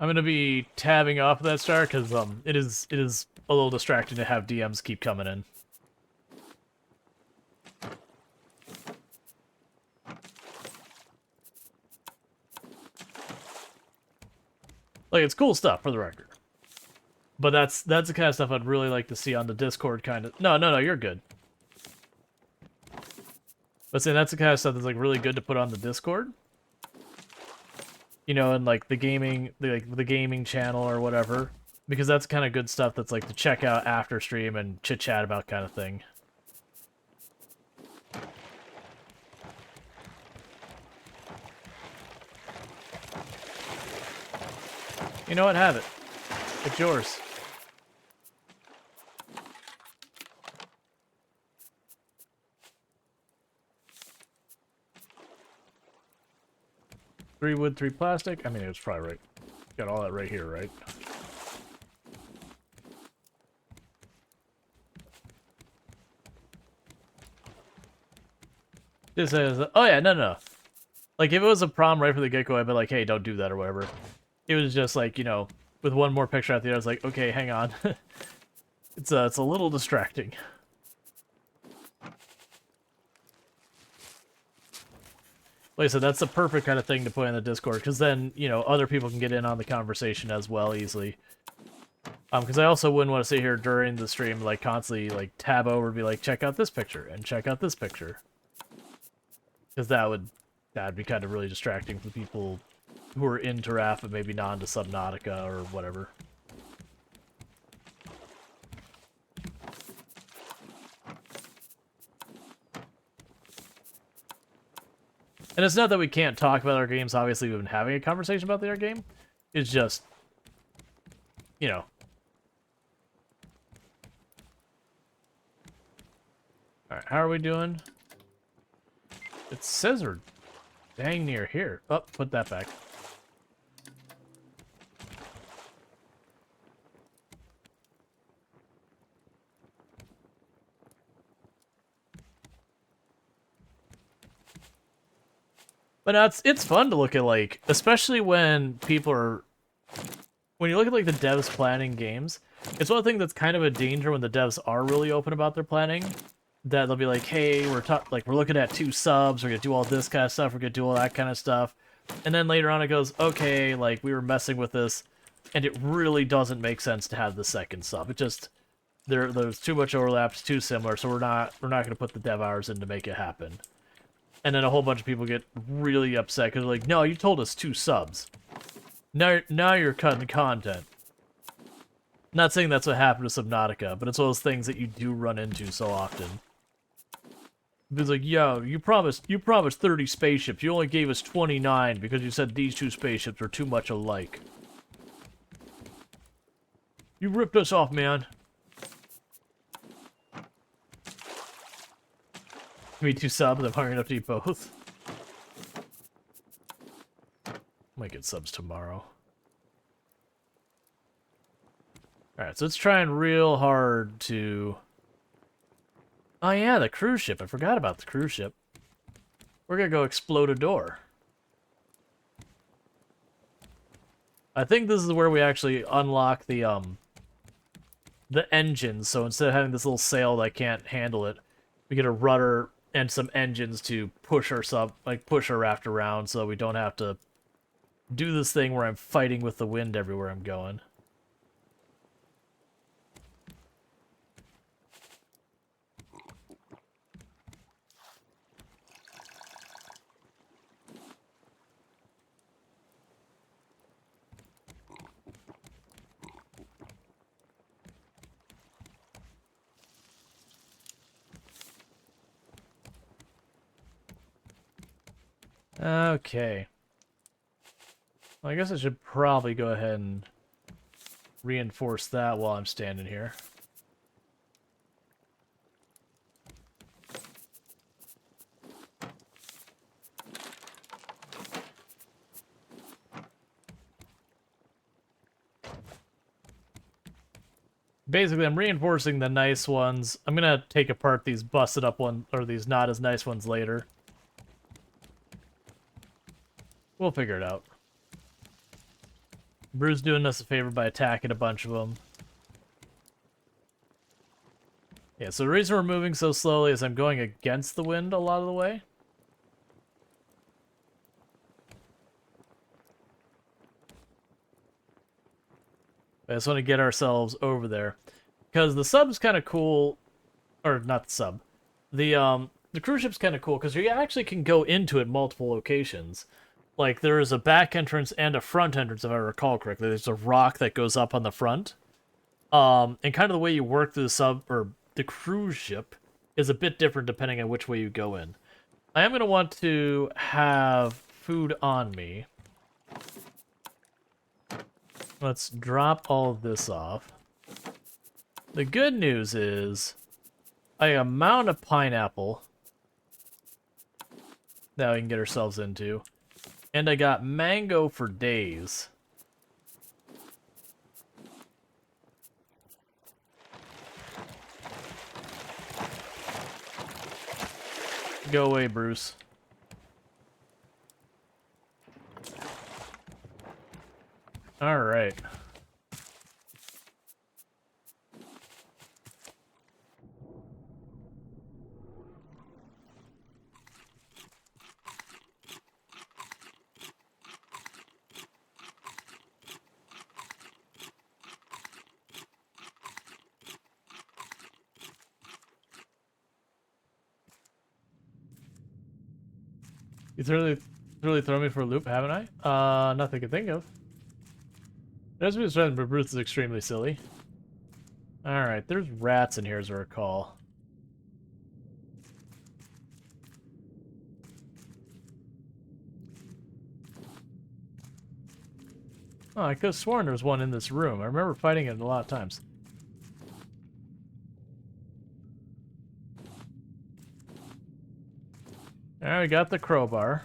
Speaker 1: I'm gonna be tabbing off that star because it is a little distracting to have DMs keep coming in. Like, it's cool stuff, for the record. But that's the kind of stuff I'd really like to see on the Discord, kind of... No, you're good. But saying that's the kind of stuff that's, like, really good to put on the Discord. You know, and, like, the gaming channel or whatever. Because that's kind of good stuff that's, like, to check out after stream and chit-chat about kind of thing. You know what? Have it. It's yours. Three wood, 3 plastic. I mean, it was probably right. Got all that right here, right? This is... Oh, yeah, no. Like, if it was a problem right from the get-go, I'd be like, hey, don't do that or whatever. It was just like, you know, with one more picture out there, I was like, okay, hang on. It's a little distracting. Like I said, that's the perfect kind of thing to put in the Discord, because then, you know, other people can get in on the conversation as well easily. Because I also wouldn't want to sit here during the stream, like, constantly, like, tab over and be like, check out this picture, and check out this picture. Because that'd be kind of really distracting for people who are into Raft, but maybe not into Subnautica or whatever. And it's not that we can't talk about our games. Obviously, we've been having a conversation about our game. It's just, you know. Alright, how are we doing? It says we're dang near here. Oh, put that back. But now it's fun to look at, like, especially when people are, when you look at like the devs planning games, it's one thing that's kind of a danger when the devs are really open about their planning. That they'll be like, hey, we're looking at 2 subs, we're gonna do all this kind of stuff, we're gonna do all that kind of stuff. And then later on it goes, okay, like we were messing with this, and it really doesn't make sense to have the second sub. It just there's too much overlap, it's too similar, so we're not gonna put the dev hours in to make it happen. And then a whole bunch of people get really upset because they're like, no, you told us 2 subs. Now you're cutting content. Not saying that's what happened to Subnautica, but it's one of those things that you do run into so often. It's like, yo, you promised 30 spaceships. You only gave us 29 because you said these 2 spaceships are too much alike. You ripped us off, man. Me 2 subs, I'm hungry enough to eat both. Might get subs tomorrow. Alright, so it's trying real hard to... Oh yeah, the cruise ship. I forgot about the cruise ship. We're gonna go explode a door. I think this is where we actually unlock the engines. So instead of having this little sail that can't handle it, we get a rudder and some engines to push our raft around so we don't have to do this thing where I'm fighting with the wind everywhere I'm going. Okay. Well, I guess I should probably go ahead and reinforce that while I'm standing here. Basically, I'm reinforcing the nice ones. I'm gonna take apart these busted up ones, or these not as nice ones later. We'll figure it out. Brew's doing us a favor by attacking a bunch of them. Yeah, so the reason we're moving so slowly is I'm going against the wind a lot of the way. I just want to get ourselves over there. Because the sub's kind of cool. Or, not the sub. The cruise ship's kind of cool, because you actually can go into it multiple locations. Like, there is a back entrance and a front entrance, if I recall correctly. There's a rock that goes up on the front. And kind of the way you work through the cruise ship is a bit different depending on which way you go in. I am going to want to have food on me. Let's drop all of this off. The good news is I amount of pineapple that we can get ourselves into. And I got mango for days. Go away, Bruce. All right. You've really thrown me for a loop, haven't I? Nothing I can think of. There's me strength, but Bruce is extremely silly. Alright, there's rats in here as I recall. Oh, I could have sworn there was one in this room. I remember fighting it a lot of times. Alright, we got the crowbar.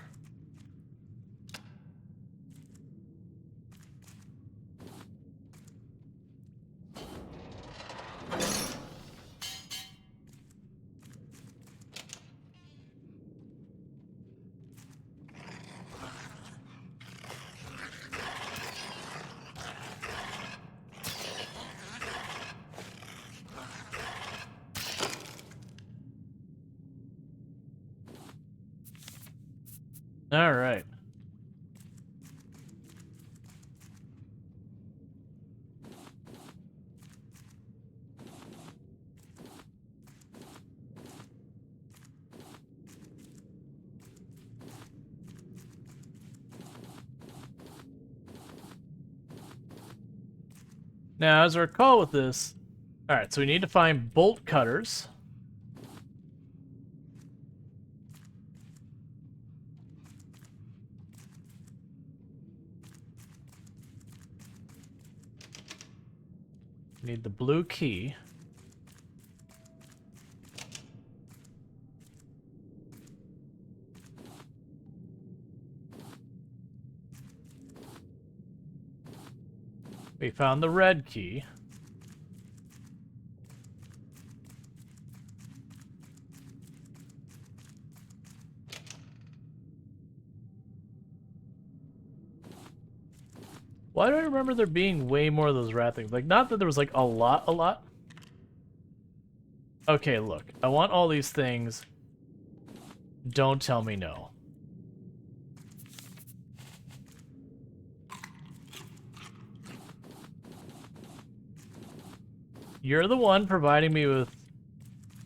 Speaker 1: All right. Now, as I recall with this, all right, so we need to find bolt cutters. We need the blue key. We found the red key. Why do I remember there being way more of those rat things? Like, not that there was, like, a lot. Okay, look. I want all these things. Don't tell me no. You're the one providing me with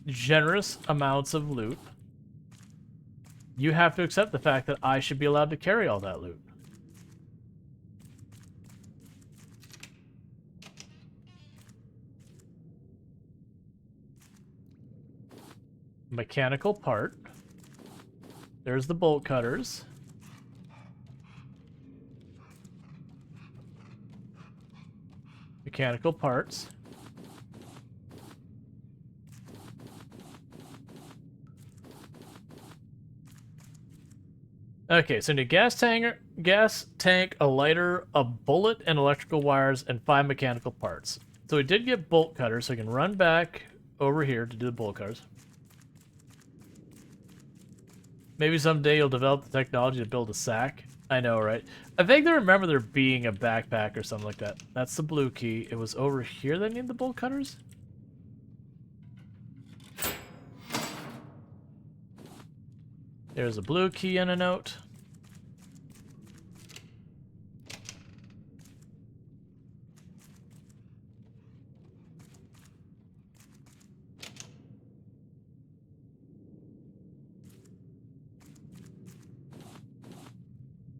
Speaker 1: generous amounts of loot. You have to accept the fact that I should be allowed to carry all that loot. Mechanical part. There's the bolt cutters. Mechanical parts. Okay, so I need gas tank, a lighter, a bullet, and electrical wires, and 5 mechanical parts. So we did get bolt cutters, so I can run back over here to do the bolt cutters. Maybe someday you'll develop the technology to build a sack. I know, right? I vaguely remember there being a backpack or something like that. That's the blue key. It was over here that I need the bolt cutters? There's a blue key and a note.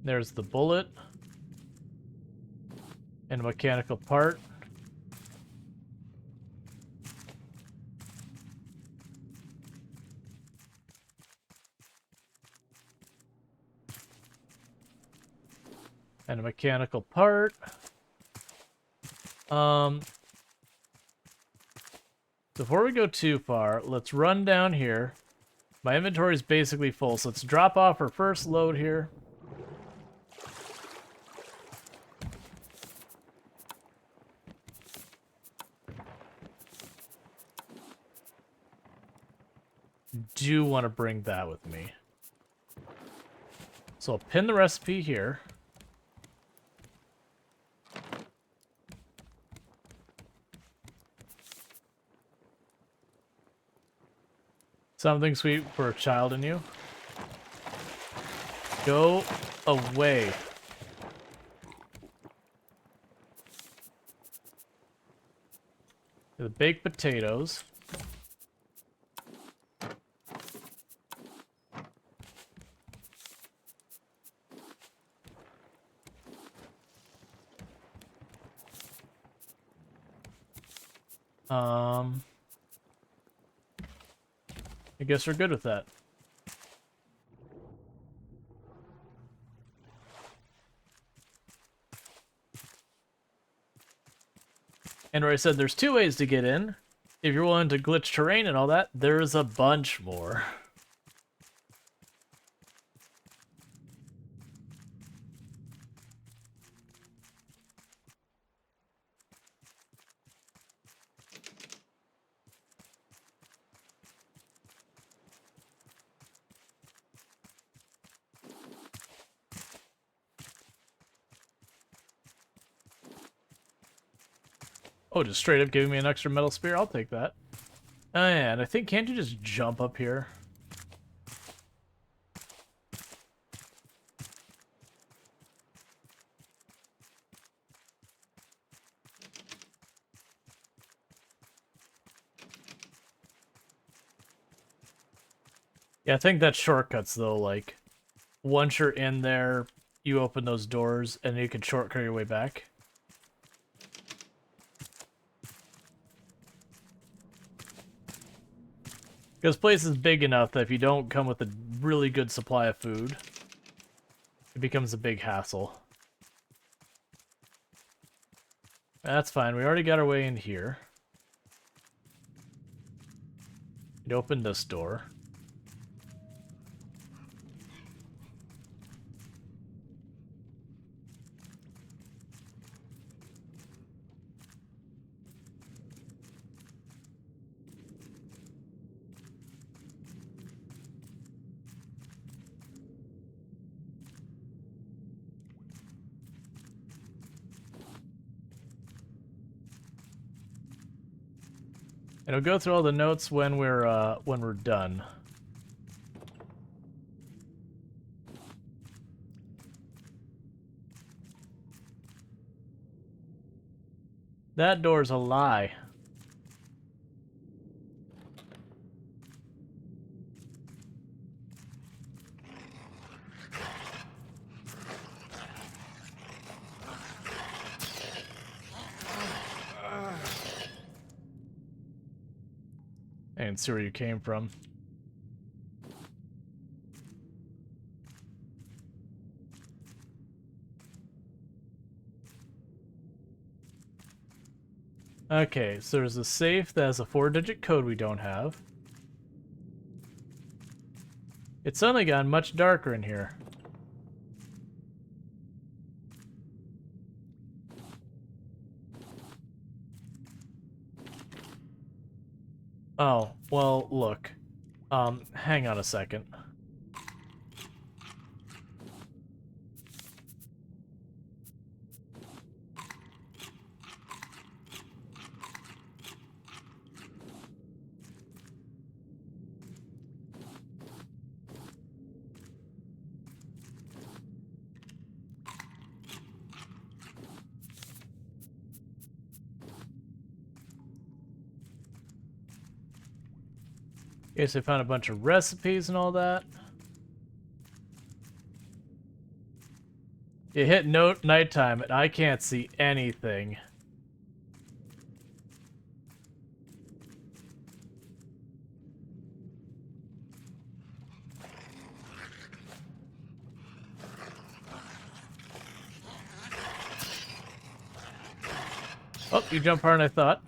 Speaker 1: There's the bullet. And a mechanical part. And a mechanical part. Before we go too far, let's run down here. My inventory is basically full, so let's drop off our first load here. Do want to bring that with me. So I'll pin the recipe here. Something sweet for a child in you. Go away. The baked potatoes. I guess we're good with that. And where I said there's 2 ways to get in. If you're willing to glitch terrain and all that, there's a bunch more. Oh, just straight up giving me an extra metal spear? I'll take that. And I think, can't you just jump up here? Yeah, I think that's shortcuts, though. Like, once you're in there, you open those doors, and you can shortcut your way back. Because place is big enough that if you don't come with a really good supply of food, it becomes a big hassle. That's fine. We already got our way in here. We'd open this door. And we'll go through all the notes when we're done. That door's a lie. I didn't see where you came from. Okay, so there's a safe that has a 4-digit code we don't have. It's suddenly gotten much darker in here. Oh, well, look. Hang on a second. Okay, so I found a bunch of recipes and all that. It hit nighttime and I can't see anything. Oh, you jump harder than I thought.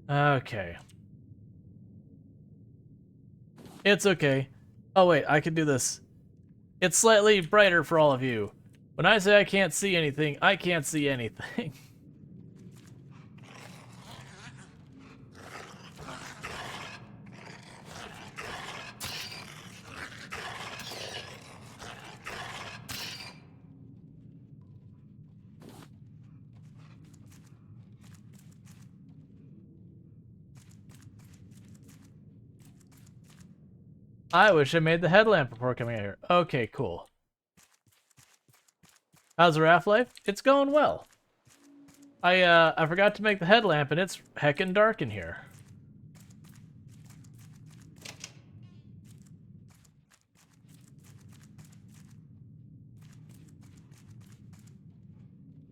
Speaker 1: Okay. It's okay. Oh wait, I can do this. It's slightly brighter for all of you. When I say I can't see anything, I can't see anything. I wish I made the headlamp before coming out here. Okay, cool. How's the raft life? It's going well. I forgot to make the headlamp and it's heckin' dark in here.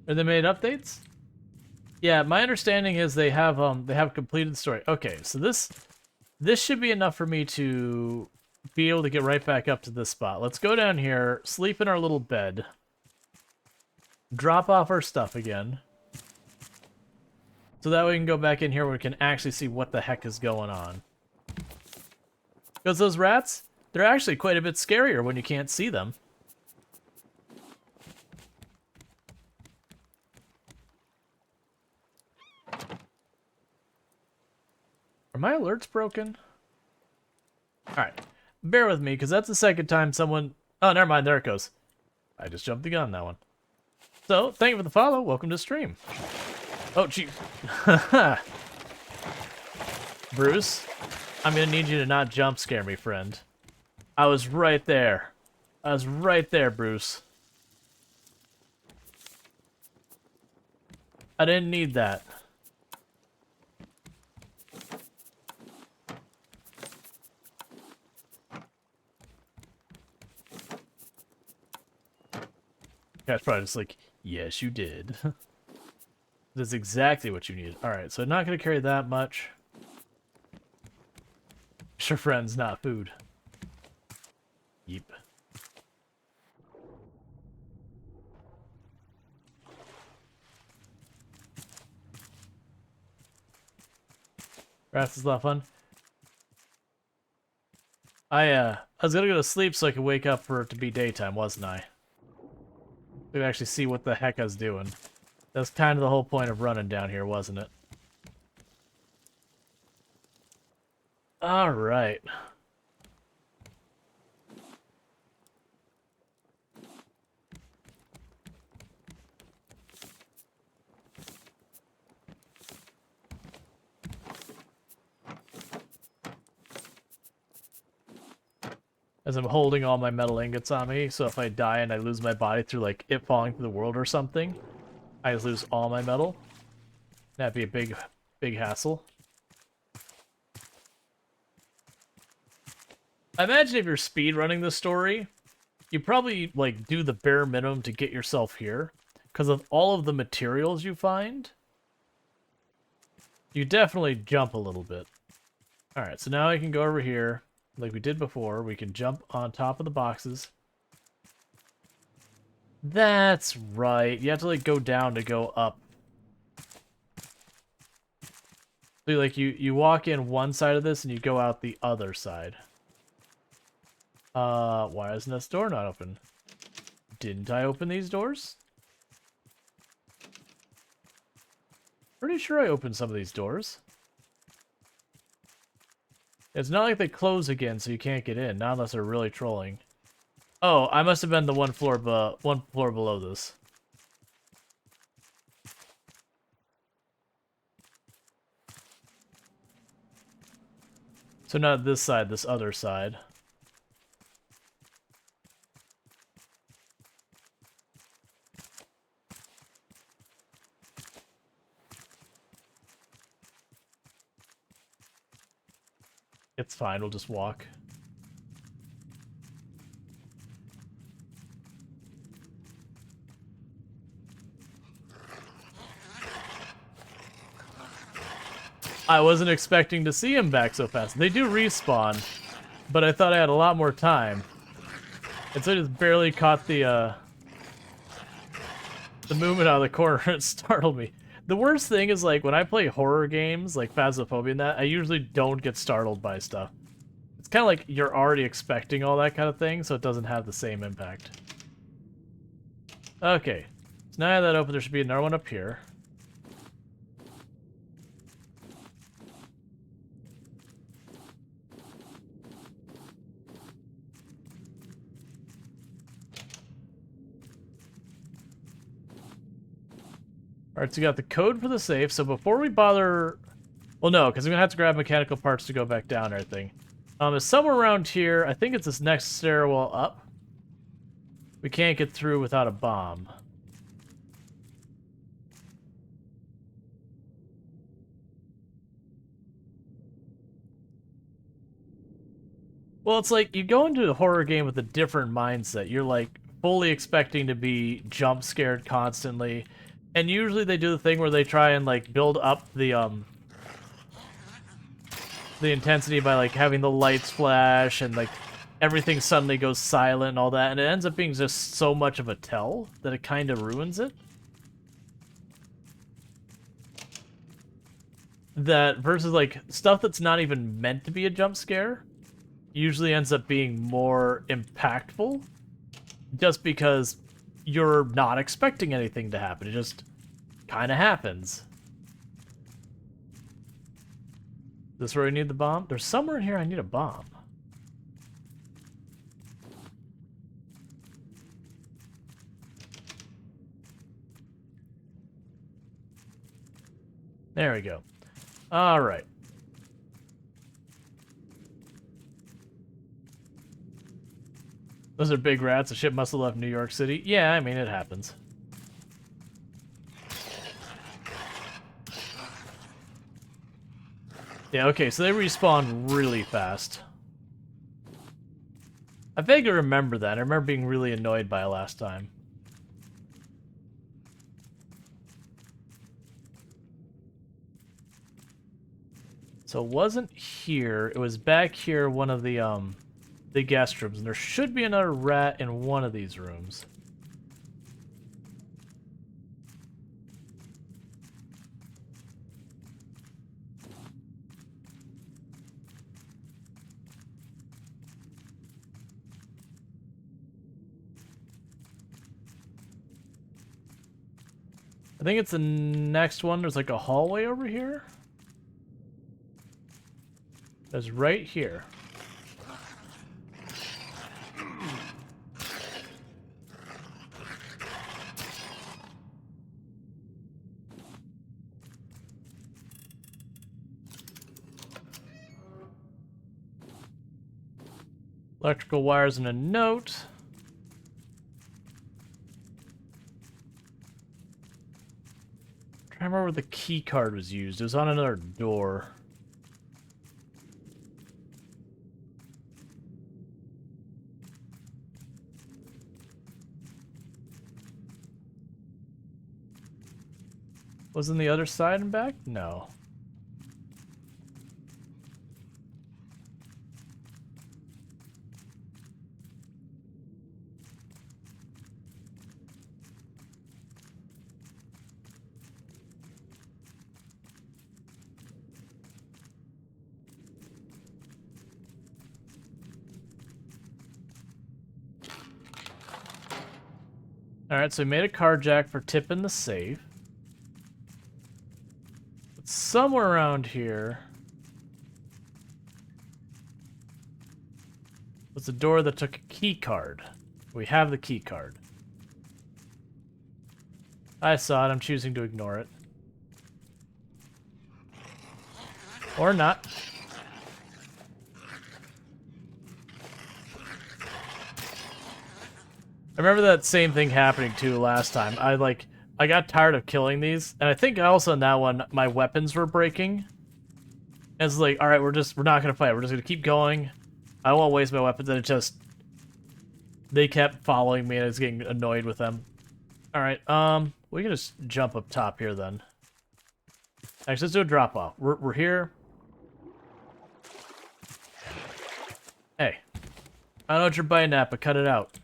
Speaker 1: Are they made updates? Yeah, my understanding is they have completed the story. Okay, so this should be enough for me to be able to get right back up to this spot. Let's go down here, sleep in our little bed, drop off our stuff again, so that we can go back in here where we can actually see what the heck is going on. Because those rats, they're actually quite a bit scarier when you can't see them. Are my alerts broken? Alright. Bear with me, because that's the second time someone... Oh, never mind. There it goes. I just jumped the gun on that one. So, thank you for the follow. Welcome to the stream. Oh, gee. Bruce, I'm going to need you to not jump scare me, friend. I was right there. I was right there, Bruce. I didn't need that. Cat's probably just like, yes, you did. That's exactly what you needed. Alright, so not going to carry that much. Sure, friends, not food. Yep. Raft is a lot of fun. I was gonna go to sleep so I could wake up for it to be daytime, wasn't I? To actually see what the heck I was doing. That's kind of the whole point of running down here, wasn't it? Alright. As I'm holding all my metal ingots on me, so if I die and I lose my body through, like, it falling through the world or something, I just lose all my metal. That'd be a big hassle. I imagine if you're speedrunning this story, you probably, like, do the bare minimum to get yourself here. Because of all of the materials you find, you definitely jump a little bit. Alright, so now I can go over here. Like we did before, we can jump on top of the boxes. That's right. You have to, like, go down to go up. So, like, you walk in one side of this and you go out the other side. Why isn't this door not open? Didn't I open these doors? Pretty sure I opened some of these doors. It's not like they close again, so you can't get in. Not unless they're really trolling. Oh, I must have been the one floor below this. So not this side, this other side. It's fine, we'll just walk. I wasn't expecting to see him back so fast. They do respawn, but I thought I had a lot more time. And so I just barely caught the movement out of the corner. It startled me. The worst thing is, like, when I play horror games, like Phasmophobia and that, I usually don't get startled by stuff. It's kind of like you're already expecting all that kind of thing, so it doesn't have the same impact. Okay. So now I have that open, there should be another one up here. Alright, so we got the code for the safe, so before we bother... Well, no, because we're going to have to grab mechanical parts to go back down and everything. It's somewhere around here. I think it's this next stairwell up. We can't get through without a bomb. Well, it's like you go into a horror game with a different mindset. You're, like, fully expecting to be jump scared constantly. And usually they do the thing where they try and, like, build up the intensity by, like, having the lights flash and, like, everything suddenly goes silent and all that. And it ends up being just so much of a tell that it kind of ruins it. That versus, like, stuff that's not even meant to be a jump scare usually ends up being more impactful just because you're not expecting anything to happen. It just kind of happens. This where I need the bomb? There's somewhere in here I need a bomb. There we go. All right. Those are big rats. The ship must have left New York City. Yeah, I mean, it happens. Yeah, okay, so they respawn really fast. I vaguely remember that. I remember being really annoyed by it last time. So it wasn't here. It was back here, one of the guest rooms. And there should be another rat in one of these rooms. I think it's the next one. There's like a hallway over here. That's right here. Electrical wires and a note. I remember where the key card was used. It was on another door. Was on the other side and back? No. Alright, so we made a card jack for tipping the safe. But somewhere around here was a door that took a key card. We have the key card. I saw it. I'm choosing to ignore it. Or not. I remember that same thing happening too last time. I got tired of killing these, and I think also in that one my weapons were breaking. And it's like, all right, we're not gonna fight. We're just gonna keep going. I don't want to waste my weapons, and they kept following me, and I was getting annoyed with them. All right, we can just jump up top here then. Actually, let's do a drop off. We're here. Hey, I know what you're biting at, but cut it out.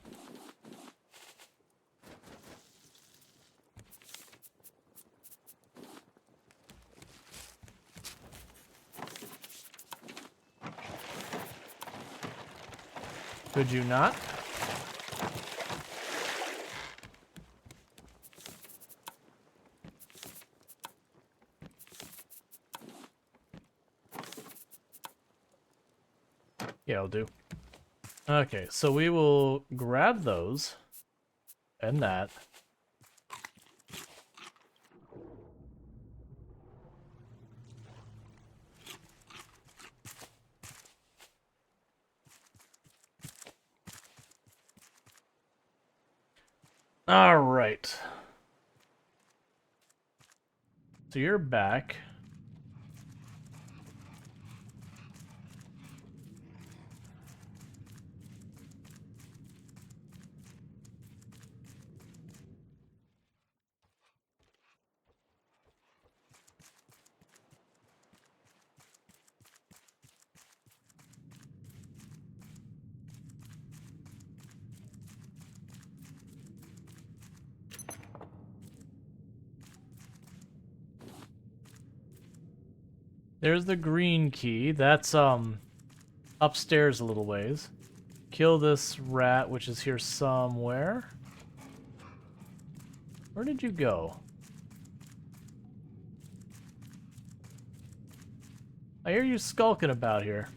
Speaker 1: Could you not? Yeah, I'll do. Okay, so we will grab those and that. All right. So you're back. There's the green key. That's upstairs a little ways. Kill this rat, which is here somewhere. Where did you go? I hear you skulking about here.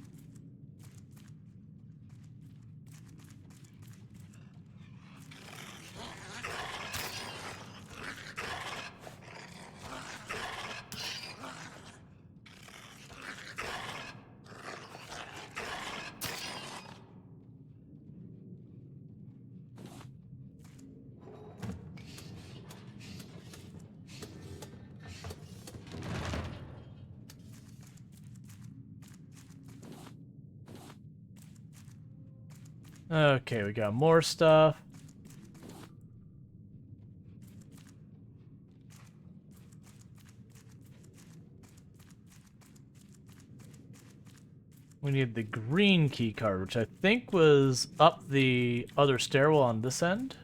Speaker 1: Okay, we got more stuff. We need the green key card, which I think was up the other stairwell on this end.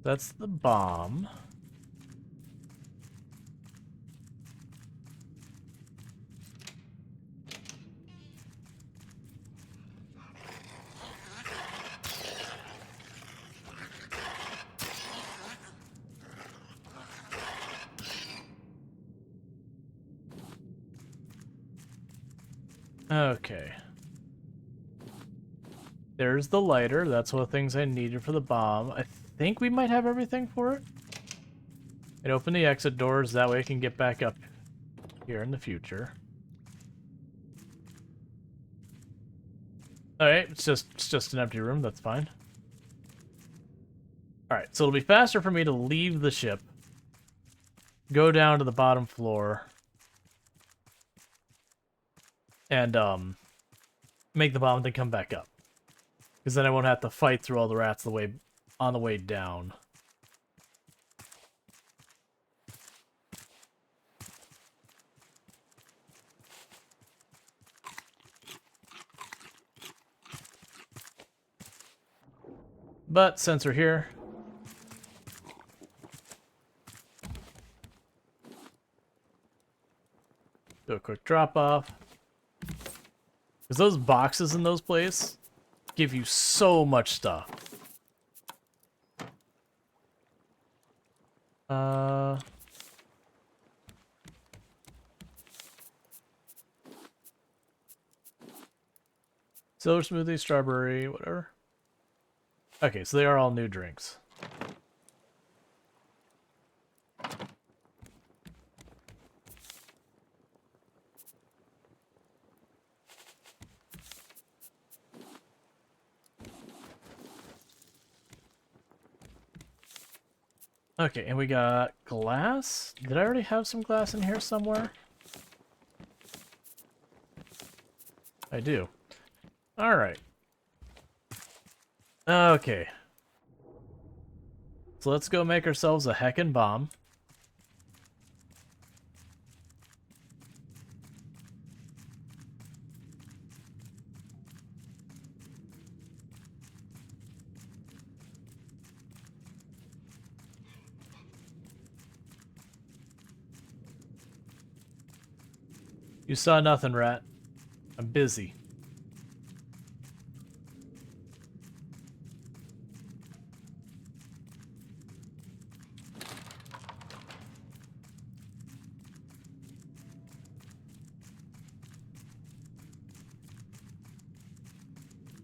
Speaker 1: That's the bomb. Okay. There's the lighter. That's one of the things I needed for the bomb. I think we might have everything for it. And open the exit doors. That way I can get back up here in the future. Alright, it's just an empty room. That's fine. Alright, so it'll be faster for me to leave the ship. Go down to the bottom floor. And, make the bomb and then come back up. Because then I won't have to fight through all the rats on the way down. But since we're here, do a quick drop off. Because those boxes in those places give you so much stuff. Silver smoothie, strawberry, whatever. Okay, so they are all new drinks. Okay, and we got glass. Did I already have some glass in here somewhere? I do. Alright. Okay. So let's go make ourselves a heckin' bomb. You saw nothing, rat. I'm busy.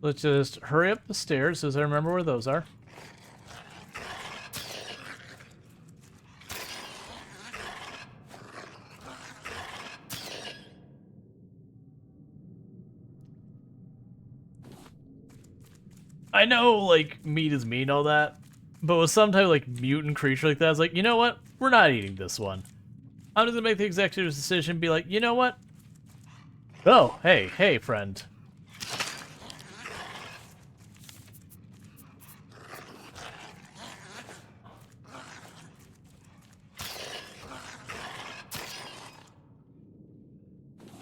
Speaker 1: Let's just hurry up the stairs as I remember where those are. I know, like, meat is meat and all that, but with some type of, like, mutant creature like that, I was like, you know what? We're not eating this one. I'm just gonna make the executive's decision, be like, you know what? Oh, hey, friend.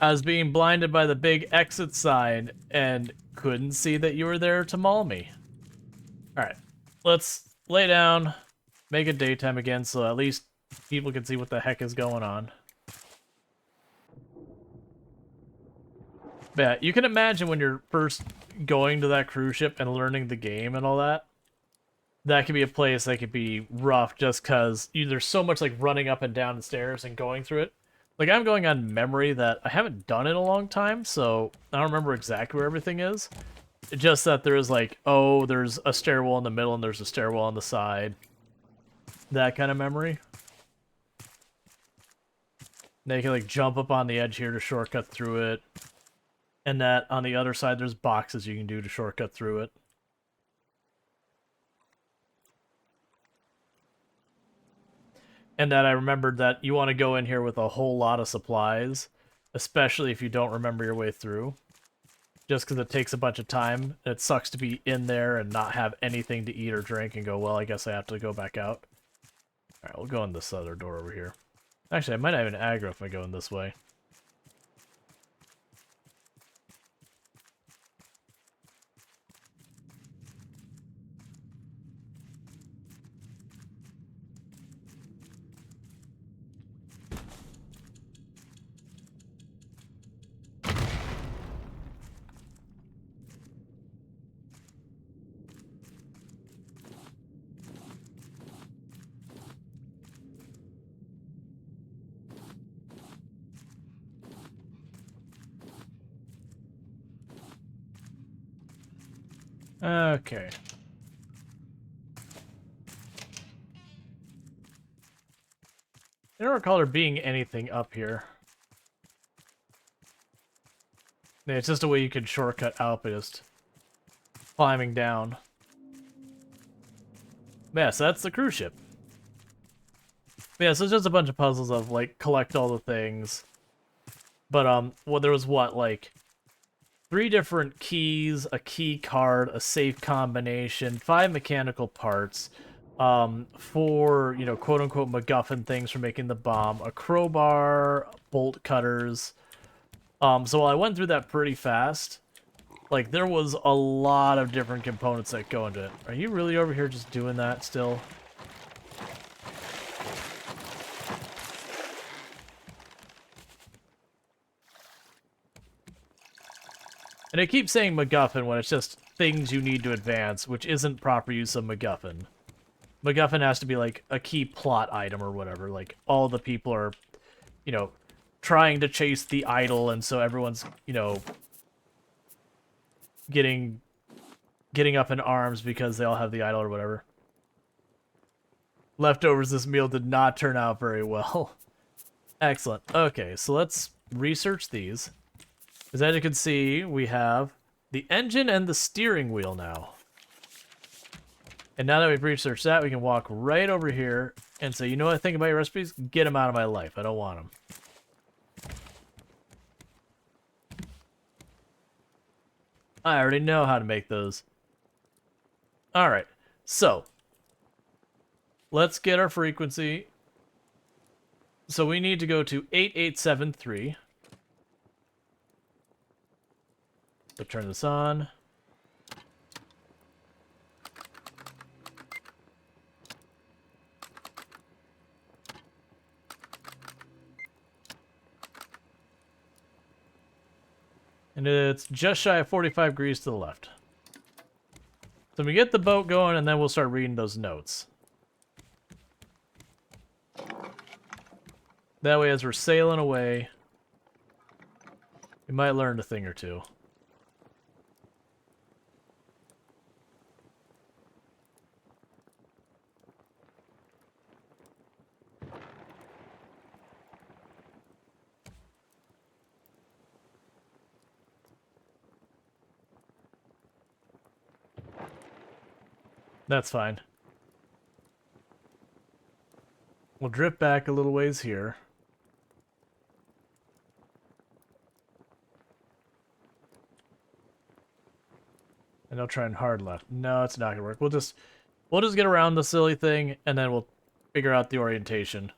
Speaker 1: I was being blinded by the big exit sign and couldn't see that you were there to maul me. Alright, let's lay down, make it daytime again so at least people can see what the heck is going on. But yeah, you can imagine when you're first going to that cruise ship and learning the game and all that, that could be a place that could be rough just because there's so much like running up and down the stairs and going through it. Like, I'm going on memory that I haven't done in a long time, so I don't remember exactly where everything is. It's just that there is like, oh, there's a stairwell in the middle and there's a stairwell on the side. That kind of memory. Now you can like jump up on the edge here to shortcut through it. And that on the other side there's boxes you can do to shortcut through it. And that I remembered that you want to go in here with a whole lot of supplies, especially if you don't remember your way through. Just because it takes a bunch of time. It sucks to be in there and not have anything to eat or drink and go, well, I guess I have to go back out. Alright, we'll go in this other door over here. Actually, I might have an aggro if I go in this way. Okay. I don't recall there being anything up here. Yeah, it's just a way you could shortcut out by just climbing down. Yeah, so that's the cruise ship. Yeah, so it's just a bunch of puzzles of, like, collect all the things. But, well, there was what, like, 3 different keys, a key card, a safe combination, 5 mechanical parts, 4, you know, quote-unquote MacGuffin things for making the bomb, a crowbar, bolt cutters. So while I went through that pretty fast, like, there was a lot of different components that go into it. Are you really over here just doing that still? And I keep saying MacGuffin when it's just things you need to advance, which isn't proper use of MacGuffin. MacGuffin has to be, like, a key plot item or whatever. Like, all the people are, you know, trying to chase the idol, and so everyone's, you know, getting up in arms because they all have the idol or whatever. Leftovers, this meal did not turn out very well. Excellent. Okay, so let's research these. Because as you can see, we have the engine and the steering wheel now. And now that we've researched that, we can walk right over here and say, you know what I think about your recipes? Get them out of my life. I don't want them. I already know how to make those. Alright, so let's get our frequency. So we need to go to 8873. So turn this on. And it's just shy of 45 degrees to the left. So we get the boat going, and then we'll start reading those notes. That way, as we're sailing away, we might learn a thing or two. That's fine. We'll drift back a little ways here. And I'll try and hard left. No, it's not gonna work. We'll just get around the silly thing, and then we'll figure out the orientation.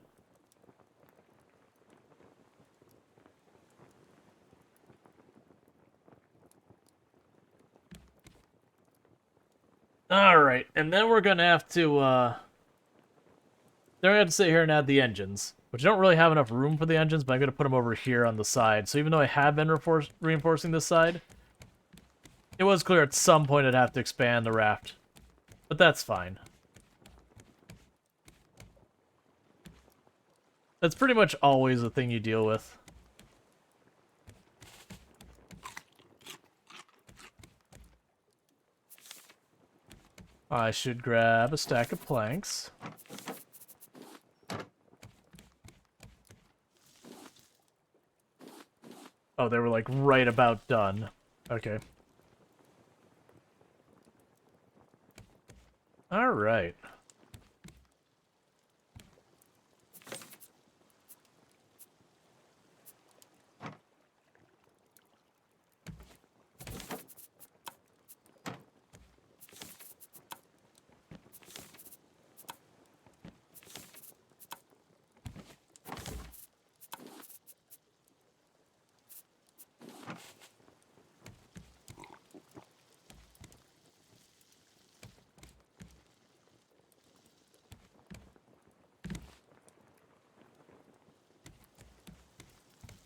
Speaker 1: Alright, and then we're gonna have to, then we're gonna have to sit here and add the engines. Which I don't really have enough room for the engines, but I'm gonna put them over here on the side. So even though I have been reinforcing this side, it was clear at some point I'd have to expand the raft. But that's fine. That's pretty much always a thing you deal with. I should grab a stack of planks. Oh, they were like right about done. Okay. All right.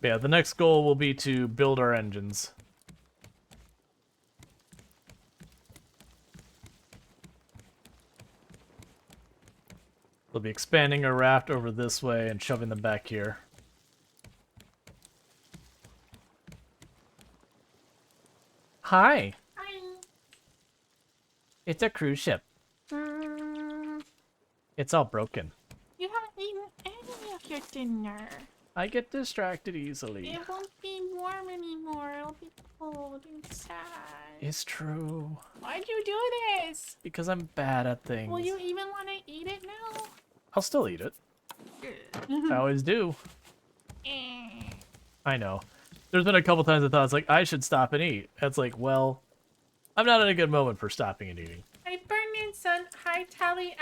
Speaker 1: But yeah, the next goal will be to build our engines. We'll be expanding our raft over this way and shoving them back here. Hi.
Speaker 3: Hi.
Speaker 1: It's a cruise ship. It's all broken.
Speaker 3: You haven't eaten any of your dinner.
Speaker 1: I get distracted easily.
Speaker 3: It won't be warm anymore. It'll be cold inside.
Speaker 1: It's true.
Speaker 3: Why'd you do this?
Speaker 1: Because I'm bad at things.
Speaker 3: Will you even want to eat it now?
Speaker 1: I'll still eat it. I always do.
Speaker 3: Eh.
Speaker 1: I know. There's been a couple times I thought it's like I should stop and eat. It's like, well, I'm not in a good moment for stopping and eating.
Speaker 3: Hi, Burning Sun. Hi, Tiny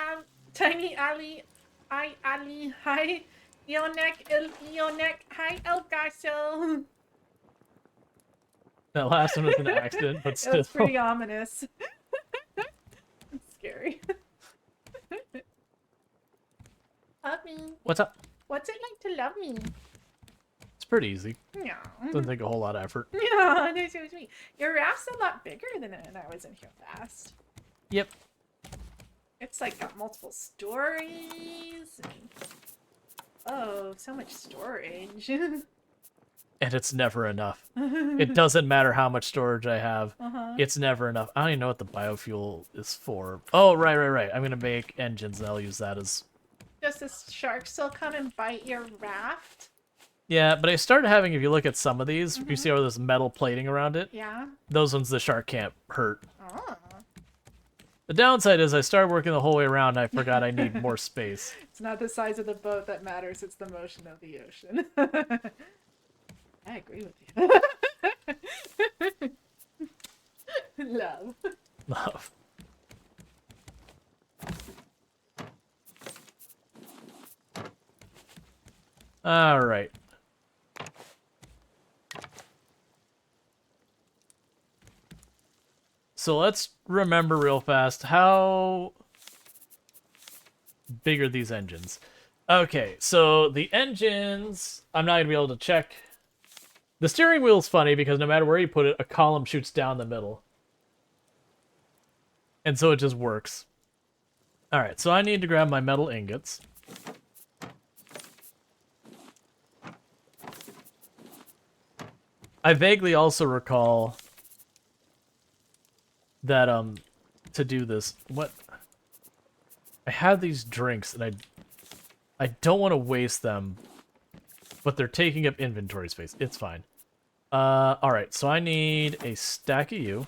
Speaker 3: Ali. Hi, Ali. Hi, Ionek. Ionek. Hi, El Gaso.
Speaker 1: That last one was an accident, but still.
Speaker 3: That's pretty ominous. It's scary. Love me.
Speaker 1: What's up?
Speaker 3: What's it like to love me?
Speaker 1: It's pretty easy.
Speaker 3: Yeah.
Speaker 1: Doesn't take a whole lot of effort.
Speaker 3: Yeah, that's so sweet. Your raft's a lot bigger than when I was in here last.
Speaker 1: Yep.
Speaker 3: It's like got multiple stories. And... oh, so much storage.
Speaker 1: And it's never enough. It doesn't matter how much storage I have. It's never enough. I don't even know what the biofuel is for. Oh, right. I'm going to make engines and I'll use that as...
Speaker 3: Does this shark still come and bite your raft?
Speaker 1: Yeah, but I started having, if you look at some of these, you see how there's metal plating around it?
Speaker 3: Yeah.
Speaker 1: Those ones the shark can't hurt.
Speaker 3: Oh.
Speaker 1: The downside is I started working the whole way around and I forgot I need more space.
Speaker 3: It's not the size of the boat that matters, it's the motion of the ocean. I agree with you. Love.
Speaker 1: Love. All right. So let's remember real fast, how big are these engines? Okay, so the engines, I'm not going to be able to check. The steering wheel's funny because no matter where you put it, a column shoots down the middle. And so it just works. All right, so I need to grab my metal ingots. I vaguely also recall that to do this, what I have these drinks and I don't want to waste them, but they're taking up inventory space. It's fine. All right, so I need a stack of you.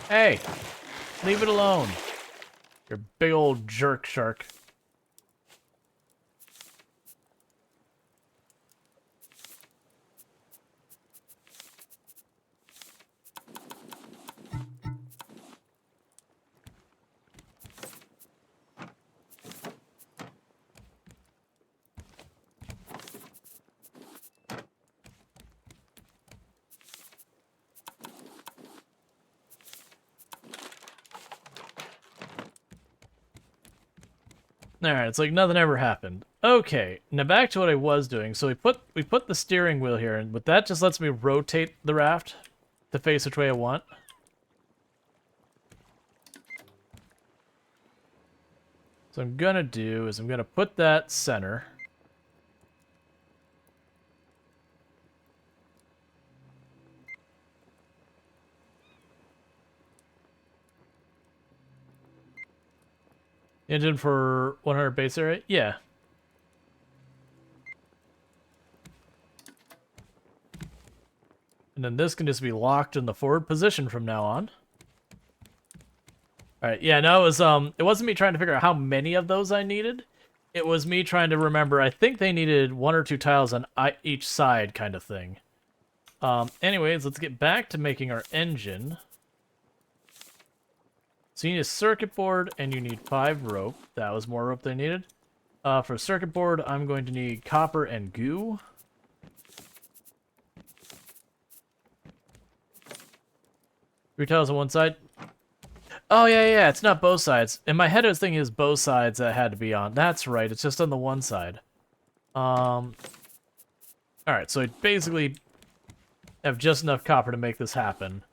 Speaker 1: Hey, leave it alone. You're a big old jerk shark. Alright, it's like nothing ever happened. Okay, now back to what I was doing. So we put the steering wheel here, and with that just lets me rotate the raft to face which way I want. So I'm gonna do is I'm gonna put that center. Engine for 100 base area? Yeah. And then this can just be locked in the forward position from now on. Alright, yeah, no, it wasn't me trying to figure out how many of those I needed. It was me trying to remember, I think they needed 1 or 2 tiles on each side kind of thing. Anyways, let's get back to making our engine. So you need a circuit board, and you need 5 rope. That was more rope than I needed. For a circuit board, I'm going to need copper and goo. Three tiles on one side. Oh, yeah, it's not both sides. In my head, I was thinking it was both sides that had to be on. That's right, it's just on the one side. Alright, so I basically have just enough copper to make this happen.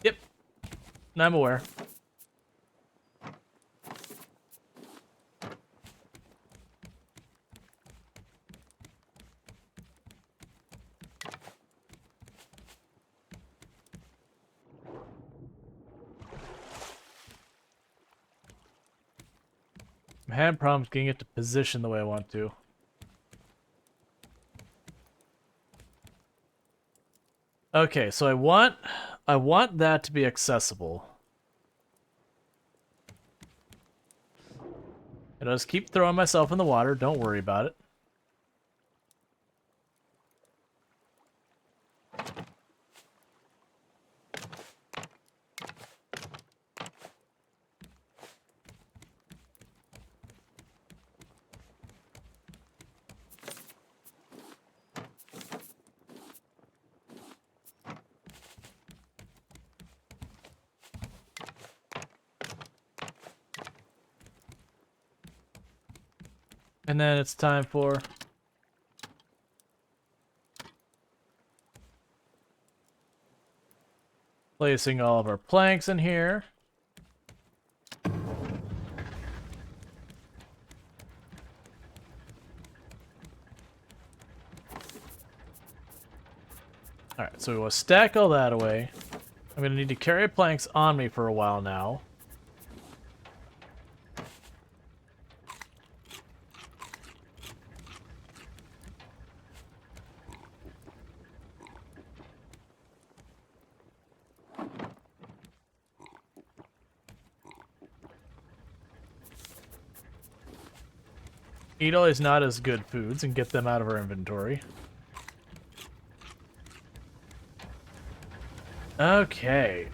Speaker 1: Yep, I'm aware. I'm having problems getting it to position the way I want to. Okay, so I want that to be accessible. And I'll just keep throwing myself in the water, don't worry about it. And then it's time for placing all of our planks in here. Alright, so we will stack all that away. I'm going to need to carry planks on me for a while now. Eat all these not as good foods and get them out of our inventory. Okay.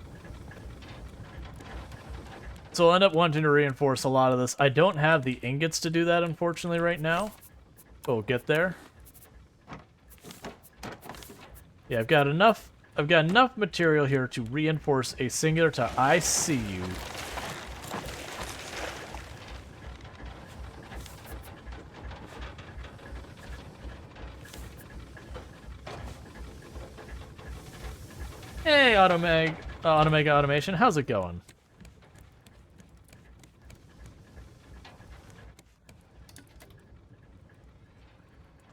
Speaker 1: So I'll end up wanting to reinforce a lot of this. I don't have the ingots to do that, unfortunately, right now. But we'll get there. Yeah, I've got enough material here to reinforce a singular tile. I see you. Hey, Automega Automation, how's it going?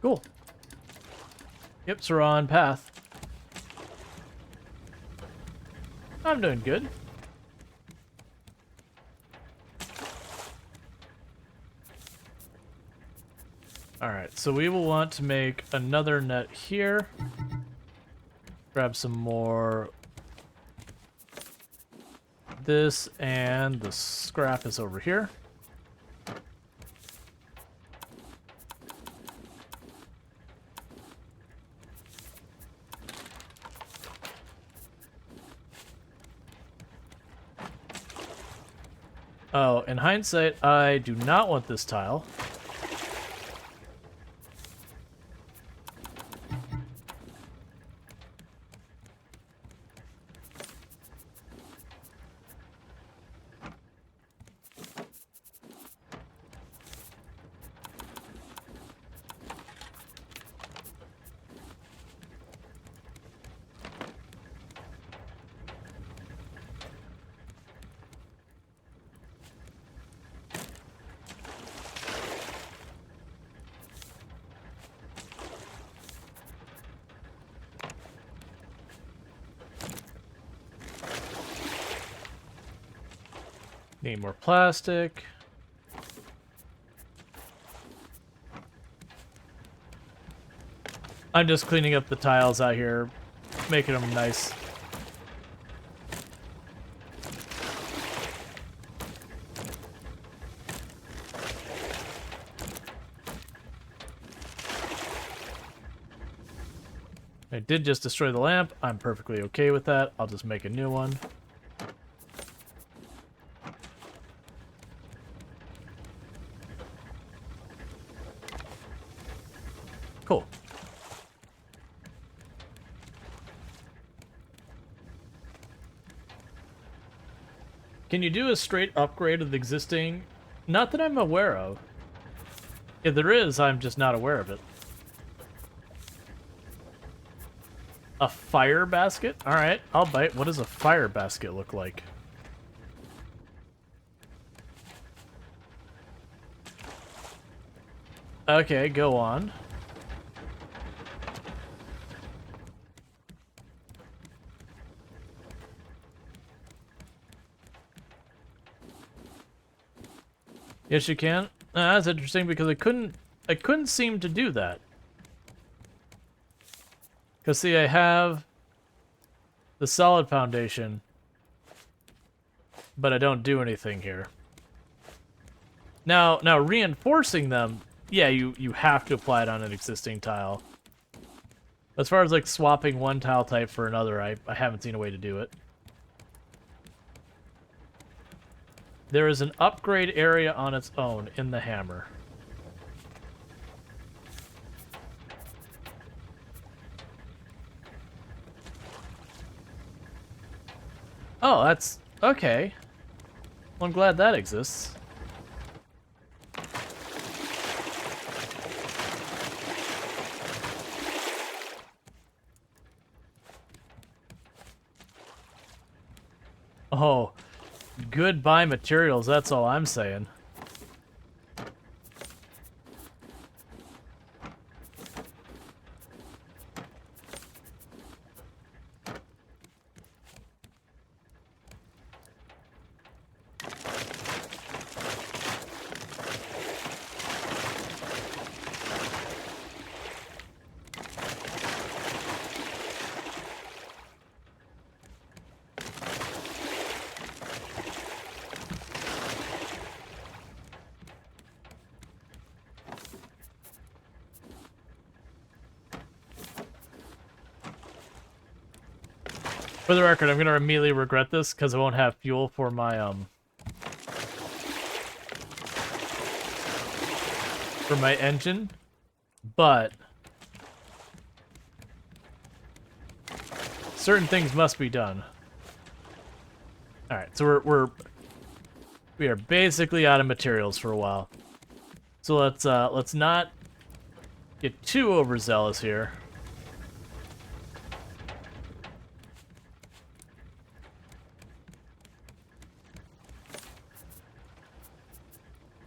Speaker 1: Cool. Yep, so we're on path. I'm doing good. Alright, so we will want to make another net here. Grab some more. This and the scrap is over here. Oh, in hindsight, I do not want this tile. Need more plastic. I'm just cleaning up the tiles out here, making them nice. I did just destroy the lamp. I'm perfectly okay with that. I'll just make a new one. Cool. Can you do a straight upgrade of the existing? Not that I'm aware of. If there is, I'm just not aware of it. A fire basket? Alright, I'll bite. What does a fire basket look like? Okay, go on. Yes, you can. That's interesting because I couldn't seem to do that. Because see, I have the solid foundation, but I don't do anything here. Now reinforcing them, yeah, you have to apply it on an existing tile. As far as like swapping one tile type for another, I haven't seen a way to do it. There is an upgrade area on its own in the hammer. Oh, that's okay. Well, I'm glad that exists. Oh, goodbye materials, that's all I'm saying. For the record, I'm gonna immediately regret this because I won't have fuel for my engine, but certain things must be done. All right, so we are basically out of materials for a while. So let's not get too overzealous here.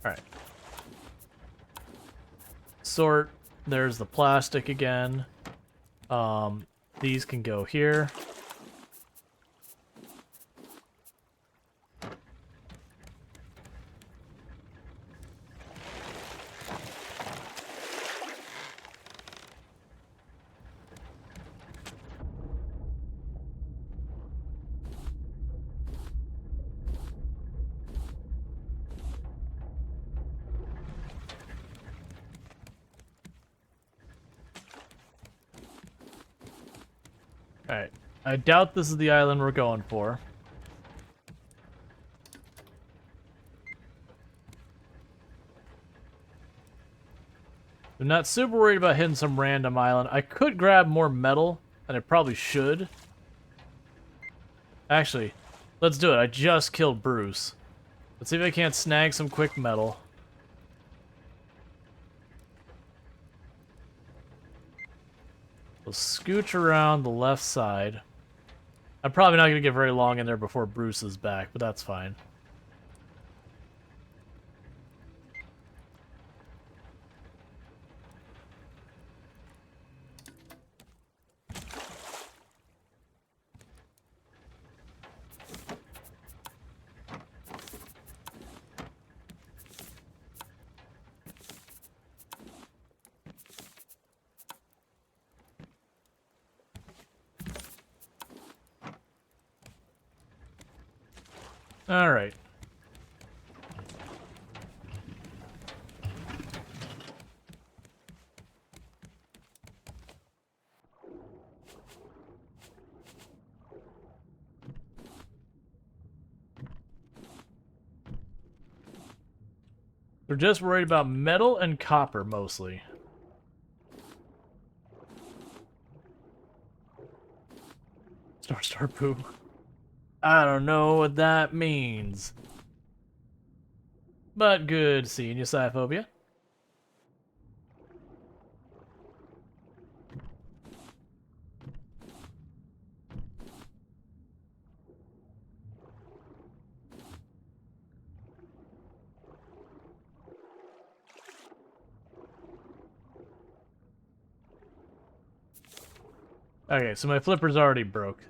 Speaker 1: All right. Sort. There's the plastic again. These can go here. Alright. I doubt this is the island we're going for. I'm not super worried about hitting some random island. I could grab more metal, and I probably should. Actually, let's do it. I just killed Bruce. Let's see if I can't snag some quick metal. We'll scooch around the left side. I'm probably not going to get very long in there before Bruce is back, but that's fine. All right. We're just worried about metal and copper, mostly. Star poo. I don't know what that means. But good seeing you, Scyphobia. Okay, so my flipper's already broke.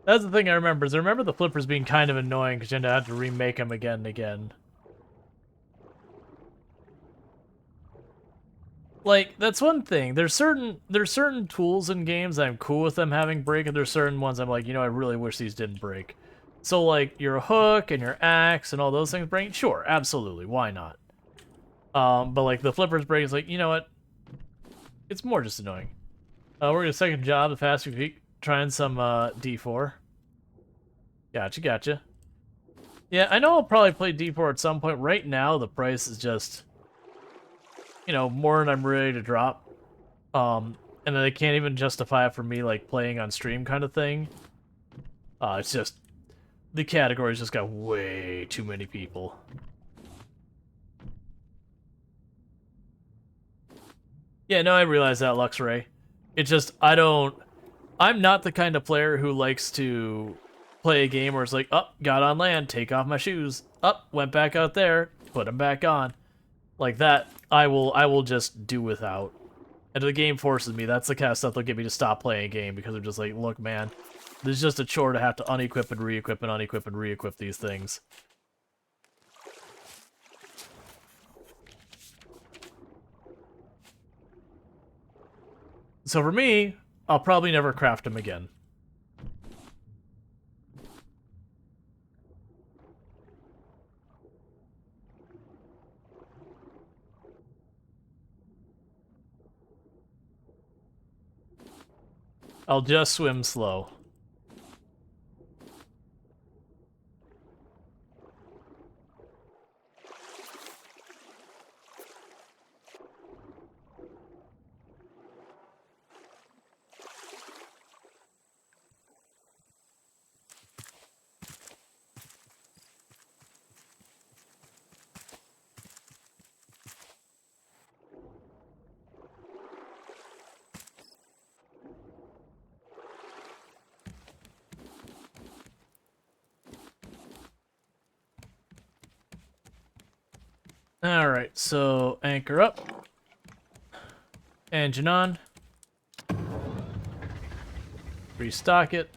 Speaker 1: That's the thing I remember, is I remember the flippers being kind of annoying because you had to remake them again and again. Like, that's one thing. There's certain tools in games I'm cool with them having break, and there's certain ones I'm like, you know, I really wish these didn't break. So, like, your hook and your axe and all those things break? Sure, absolutely, why not? But, like, the flippers break is like, you know what? It's more just annoying. We're gonna second job the fast week, trying some D4. Gotcha. Yeah, I know I'll probably play D4 at some point. Right now, the price is just, you know, more than I'm ready to drop. And then they can't even justify it for me, like, playing on stream kind of thing. It's just, the category's just got way too many people. Yeah, no, I realize that, Luxray. It's just, I'm not the kind of player who likes to play a game where it's like, oh, got on land, take off my shoes. Up, went back out there, put them back on. Like that, I will just do without. And the game forces me. That's the kind of stuff that'll get me to stop playing a game because I'm just like, look, man, this is just a chore to have to unequip and re-equip and unequip and re-equip these things. So for me, I'll probably never craft them again. I'll just swim slow. Alright, so anchor up. Engine on. Restock it.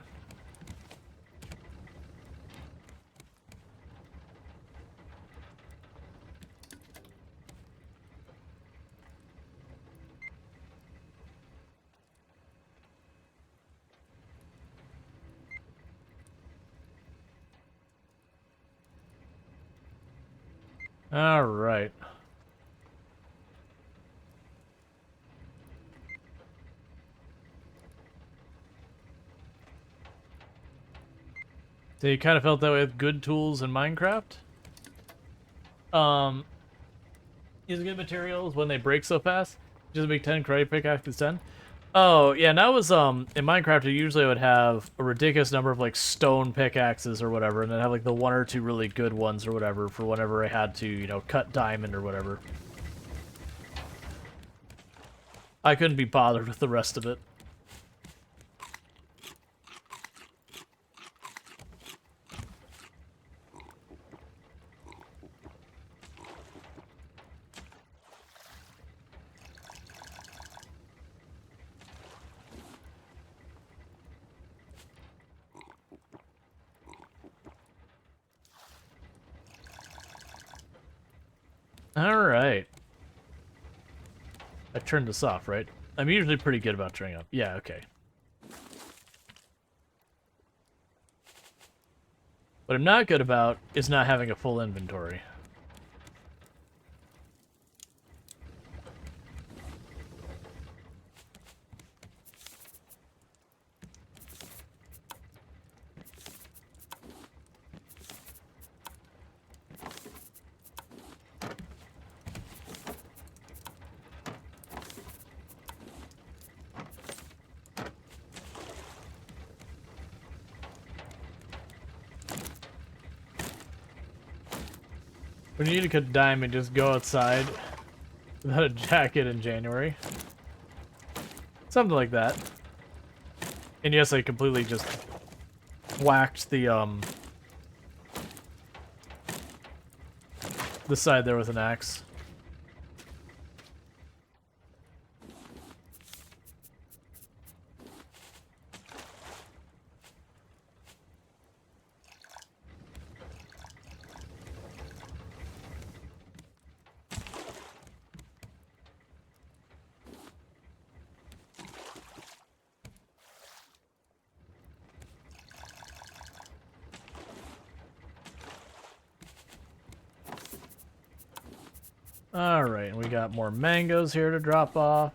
Speaker 1: Alright. So you kind of felt that way with good tools in Minecraft? Using good materials when they break so fast? Just a big 10 karate pickaxe is 10? Oh, yeah, and that was, in Minecraft, I usually would have a ridiculous number of, like, stone pickaxes or whatever, and then have, like, the one or two really good ones or whatever for whenever I had to, you know, cut diamond or whatever. I couldn't be bothered with the rest of it. Alright. I turned this off, right? I'm usually pretty good about turning off. Yeah, okay. What I'm not good about is not having a full inventory. When you need to cut diamond, just go outside without a jacket in January. Something like that. And yes, I completely just whacked the side there with an axe. Alright, we got more mangoes here to drop off.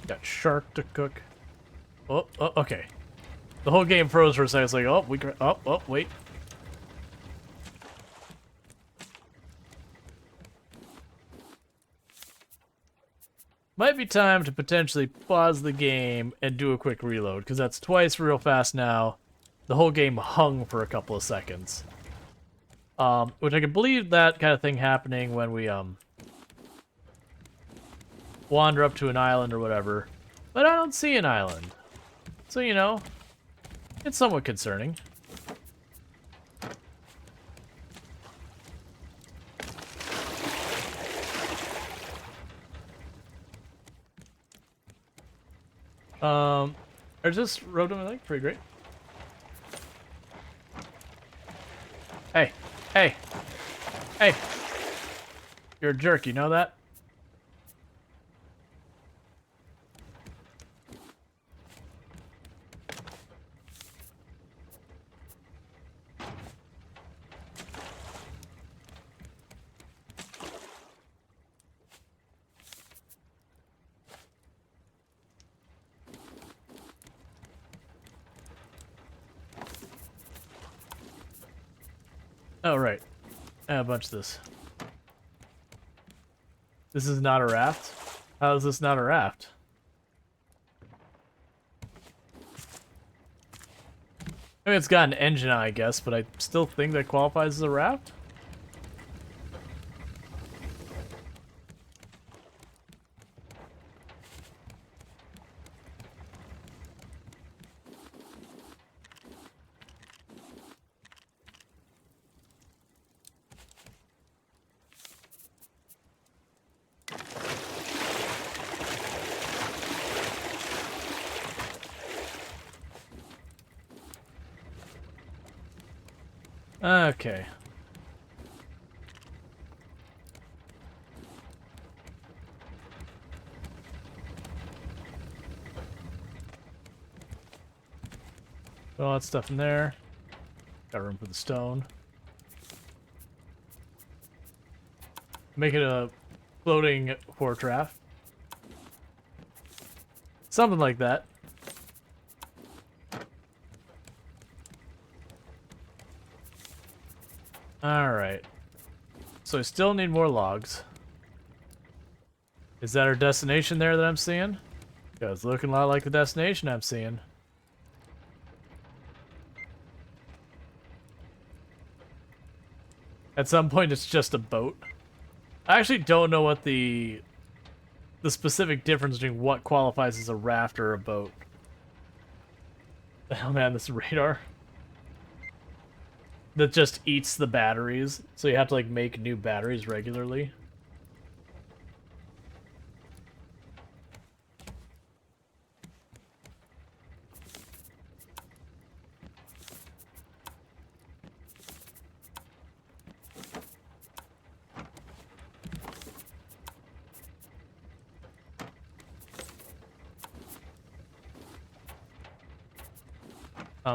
Speaker 1: Got shark to cook. Oh, okay. The whole game froze for a second. It's like, oh, wait. Might be time to potentially pause the game and do a quick reload, because that's twice real fast now. The whole game hung for a couple of seconds. Which I can believe that kind of thing happening when we, wander up to an island or whatever. But I don't see an island. So, you know, it's somewhat concerning. I just rode him, I think. Pretty great. Hey. Hey. Hey. You're a jerk, you know that? Oh, right. I have a bunch of this. This is not a raft? How is this not a raft? I mean, it's got an engine, I guess, but I still think that qualifies as a raft? Okay. Put all that stuff in there. Got room for the stone. Make it a floating port raft. Something like that. Alright. So I still need more logs. Is that our destination there that I'm seeing? Yeah, it's looking a lot like the destination I'm seeing. At some point it's just a boat. I actually don't know what the specific difference between what qualifies as a raft or a boat. Oh man, this radar. That just eats the batteries, so you have to like make new batteries regularly.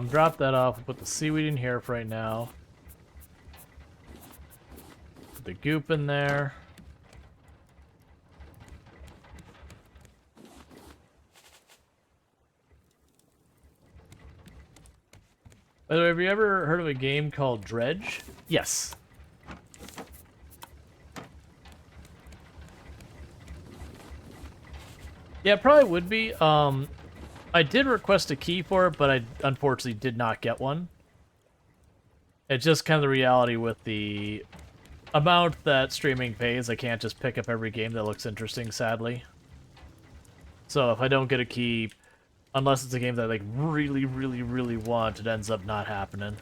Speaker 1: Drop that off. We'll put the seaweed in here for right now. Put the goop in there. By the way, have you ever heard of a game called Dredge? Yes. Yeah, it probably would be. I did request a key for it, but I unfortunately did not get one. It's just kind of the reality with the amount that streaming pays. I can't just pick up every game that looks interesting, sadly. So if I don't get a key, unless it's a game that I like really, really, really want, it ends up not happening.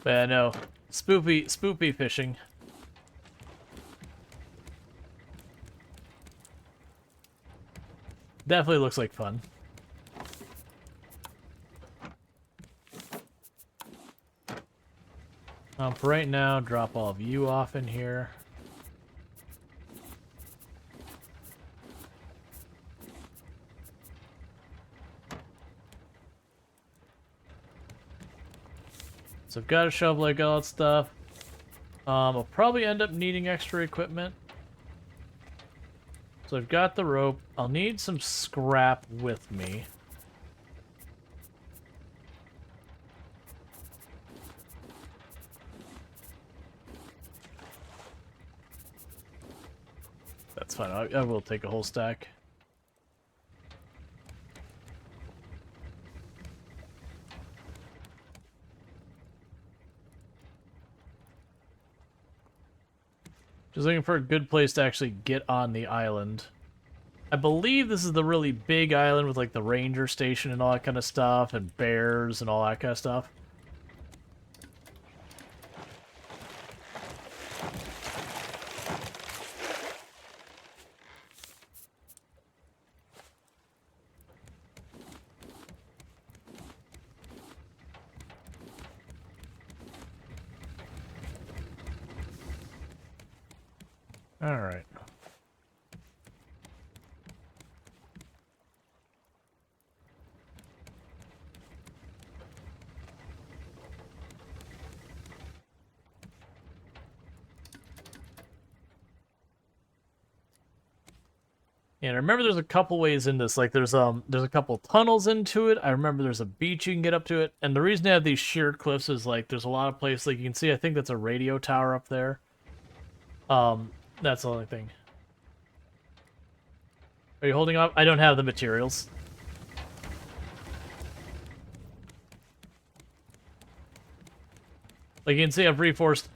Speaker 1: But yeah, no, spoopy fishing. Definitely looks like fun. For right now, drop all of you off in here. So I've got a shovel, I got all that stuff. I'll probably end up needing extra equipment. So I've got the rope. I'll need some scrap with me. That's fine. I will take a whole stack. Just looking for a good place to actually get on the island. I believe this is the really big island with like the ranger station and all that kind of stuff, and bears and all that kind of stuff. All right. And I remember there's a couple ways in this. Like there's a couple tunnels into it. I remember there's a beach you can get up to it. And the reason I have these sheer cliffs is like there's a lot of places like you can see. I think that's a radio tower up there. That's the only thing. Are you holding up? I don't have the materials. Like you can see, I've reinforced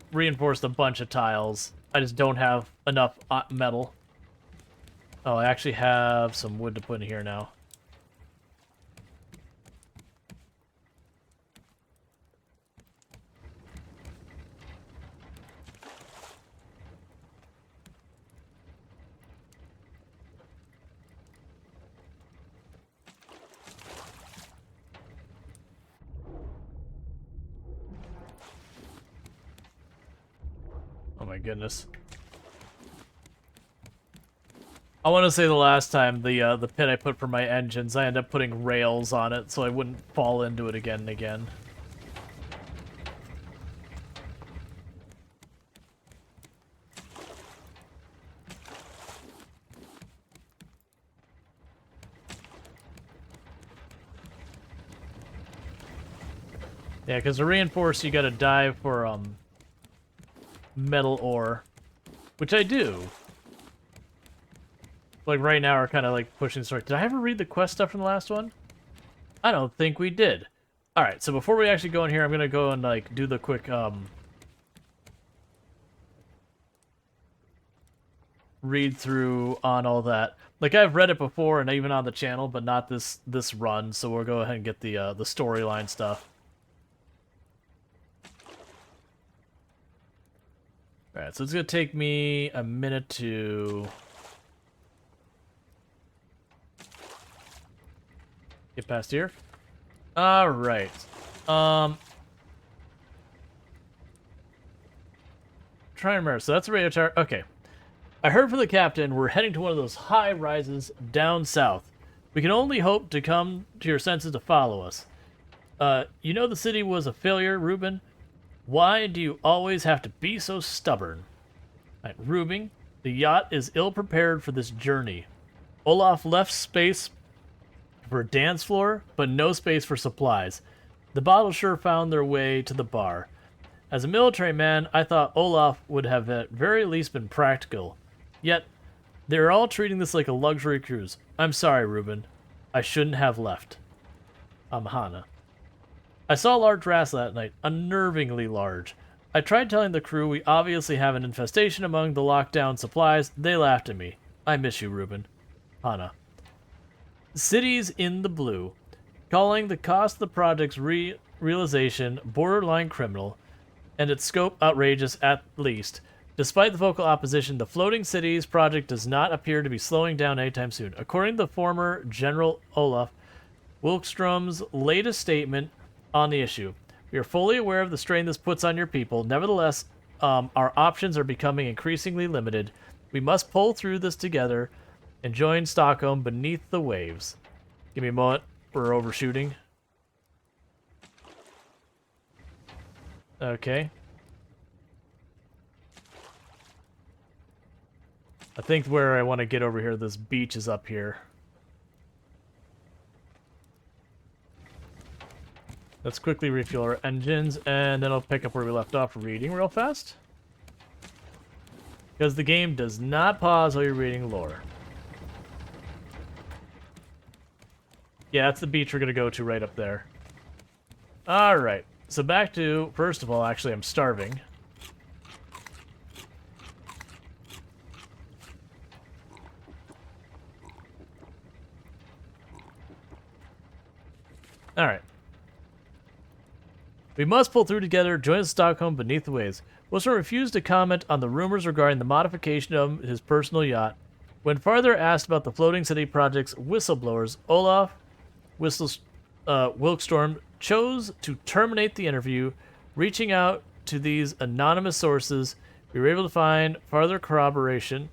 Speaker 1: a bunch of tiles. I just don't have enough metal. Oh, I actually have some wood to put in here now. Oh my goodness. I want to say the last time the pit I put for my engines, I ended up putting rails on it so I wouldn't fall into it again and again. Yeah, because to reinforce, you gotta dive for metal ore, which I do. Like right now, we're kind of like pushing the story. Did I ever read the quest stuff from the last one? I don't think we did. All right, so before we actually go in here, I'm gonna go and like do the quick read through on all that. Like I've read it before and even on the channel, but not this run. So we'll go ahead and get the storyline stuff. Alright, so it's going to take me a minute to get past here. Alright. Try and remember. So that's the radio tower. Okay. I heard from the captain we're heading to one of those high rises down south. We can only hope to come to your senses to follow us. You know the city was a failure, Reuben? Why do you always have to be so stubborn? Right, Reuben, the yacht is ill-prepared for this journey. Olaf left space for a dance floor, but no space for supplies. The bottles sure found their way to the bar. As a military man, I thought Olaf would have at very least been practical. Yet, they're all treating this like a luxury cruise. I'm sorry, Reuben. I shouldn't have left. I'm Hannah. I saw a large rat that night, unnervingly large. I tried telling the crew we obviously have an infestation among the lockdown supplies. They laughed at me. I miss you, Reuben. Hannah. Cities in the blue. Calling the cost of the project's realization borderline criminal, and its scope outrageous at least. Despite the vocal opposition, the Floating Cities project does not appear to be slowing down anytime soon. According to the former General Olaf Wilkstrom's latest statement on the issue, we are fully aware of the strain this puts on your people. Nevertheless, our options are becoming increasingly limited. We must pull through this together and join Stockholm beneath the waves. Give me a moment. We're overshooting. Okay. I think where I want to get over here, this beach is up here. Let's quickly refuel our engines, and then I'll pick up where we left off reading real fast. Because the game does not pause while you're reading lore. Yeah, that's the beach we're going to go to right up there. Alright, so back to, first of all, actually I'm starving. Alright. We must pull through together, join Stockholm beneath the waves. Wilson refused to comment on the rumors regarding the modification of his personal yacht. When farther asked about the Floating City project's whistleblowers, Olaf Wilkstorm chose to terminate the interview. Reaching out to these anonymous sources, we were able to find further corroborate.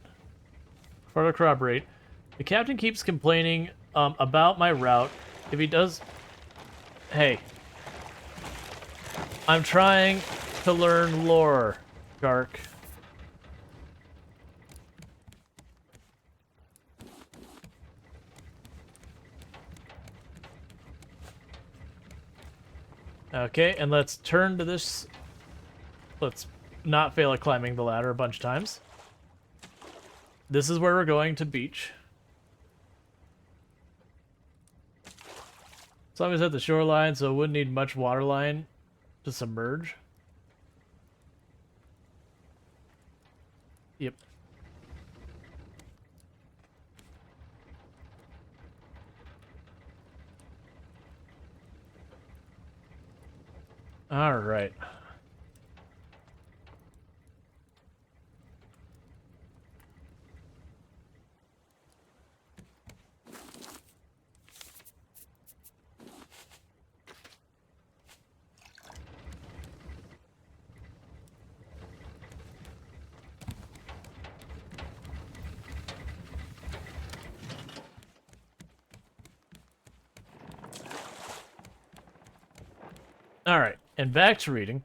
Speaker 1: The captain keeps complaining about my route. If he does... Hey. I'm trying to learn lore, Shark. Okay, and let's turn to this. Let's not fail at climbing the ladder a bunch of times. This is where we're going to beach. As long as it's at the shoreline, so it wouldn't need much water line to submerge. Yep. All right. All right, and back to reading.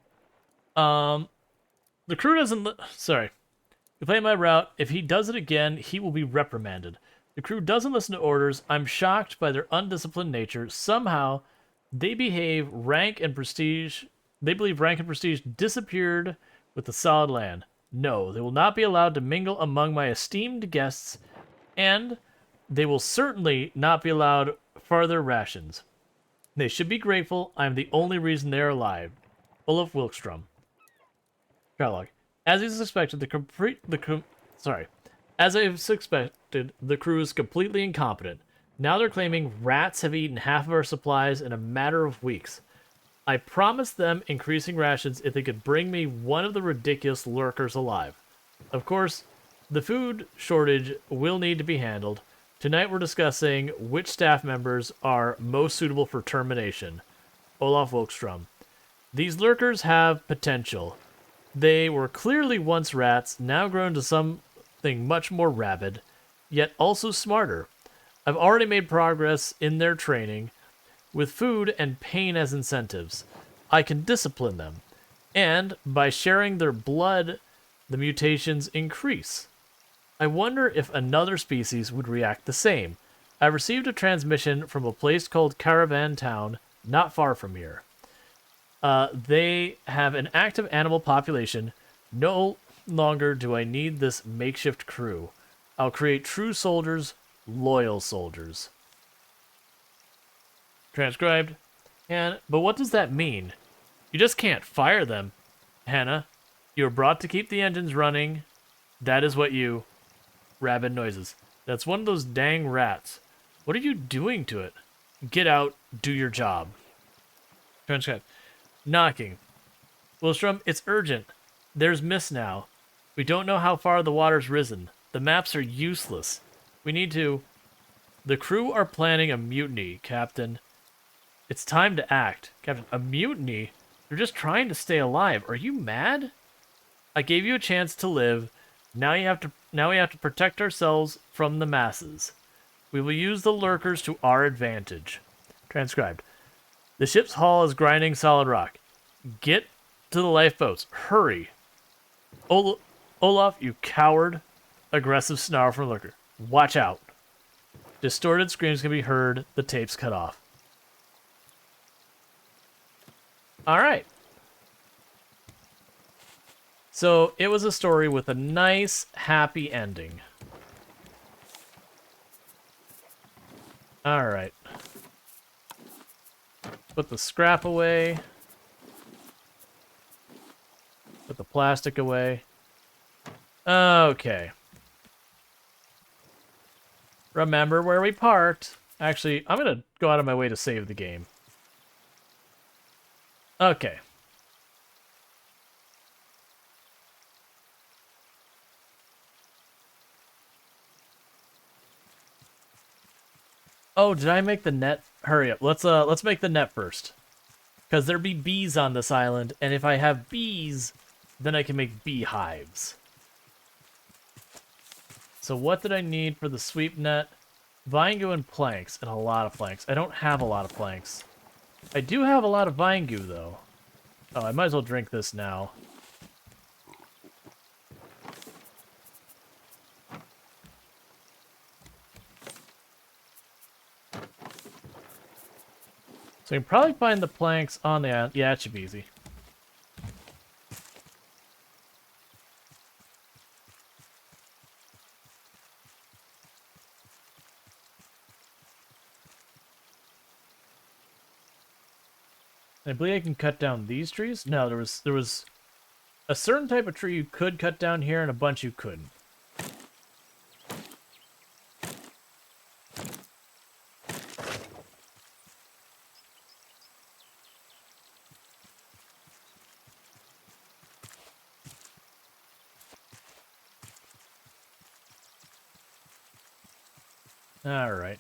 Speaker 1: The crew doesn't... Sorry. You play my route. If he does it again, he will be reprimanded. The crew doesn't listen to orders. I'm shocked by their undisciplined nature. Somehow, they behave rank and prestige... They believe rank and prestige disappeared with the solid land. No, they will not be allowed to mingle among my esteemed guests, and they will certainly not be allowed farther rations. They should be grateful. I am the only reason they are alive. Olaf Wilkstrom. Prologue. As is expected, the crew is completely incompetent. Now they're claiming rats have eaten half of our supplies in a matter of weeks. I promised them increasing rations if they could bring me one of the ridiculous lurkers alive. Of course, the food shortage will need to be handled. Tonight we're discussing which staff members are most suitable for termination. Olaf Wokstrom. These lurkers have potential. They were clearly once rats, now grown to something much more rabid, yet also smarter. I've already made progress in their training. With food and pain as incentives, I can discipline them. And by sharing their blood, the mutations increase. I wonder if another species would react the same. I received a transmission from a place called Caravan Town, not far from here. They have an active animal population. No longer do I need this makeshift crew. I'll create true soldiers, loyal soldiers. Transcribed. But what does that mean? You just can't fire them. Hannah, you were brought to keep the engines running. That is what you... Rabid noises. That's one of those dang rats. What are you doing to it? Get out, do your job. Transcribed. Knocking. Wilstrom, it's urgent. There's mist now. We don't know how far the water's risen. The maps are useless. We need to... The crew are planning a mutiny, Captain. It's time to act. Captain, a mutiny? They're just trying to stay alive. Are you mad? I gave you a chance to live. Now we have to protect ourselves from the masses. We will use the lurkers to our advantage. Transcribed. The ship's hull is grinding solid rock. Get to the lifeboats. Hurry. Olaf, you coward. Aggressive snarl from lurker. Watch out. Distorted screams can be heard. The tape's cut off. All right. So it was a story with a nice, happy ending. All right. Put the scrap away. Put the plastic away. Okay. Remember where we parked. Actually, I'm going to go out of my way to save the game. Okay. Oh, did I make the net? Hurry up. Let's make the net first. Because there be bees on this island, and if I have bees, then I can make beehives. So what did I need for the sweep net? Vine goo and planks, and a lot of planks. I don't have a lot of planks. I do have a lot of vine goo, though. Oh, I might as well drink this now. So you can probably find the planks on the island. Yeah, it should be easy. I believe I can cut down these trees. No, there was a certain type of tree you could cut down here, and a bunch you couldn't. All right.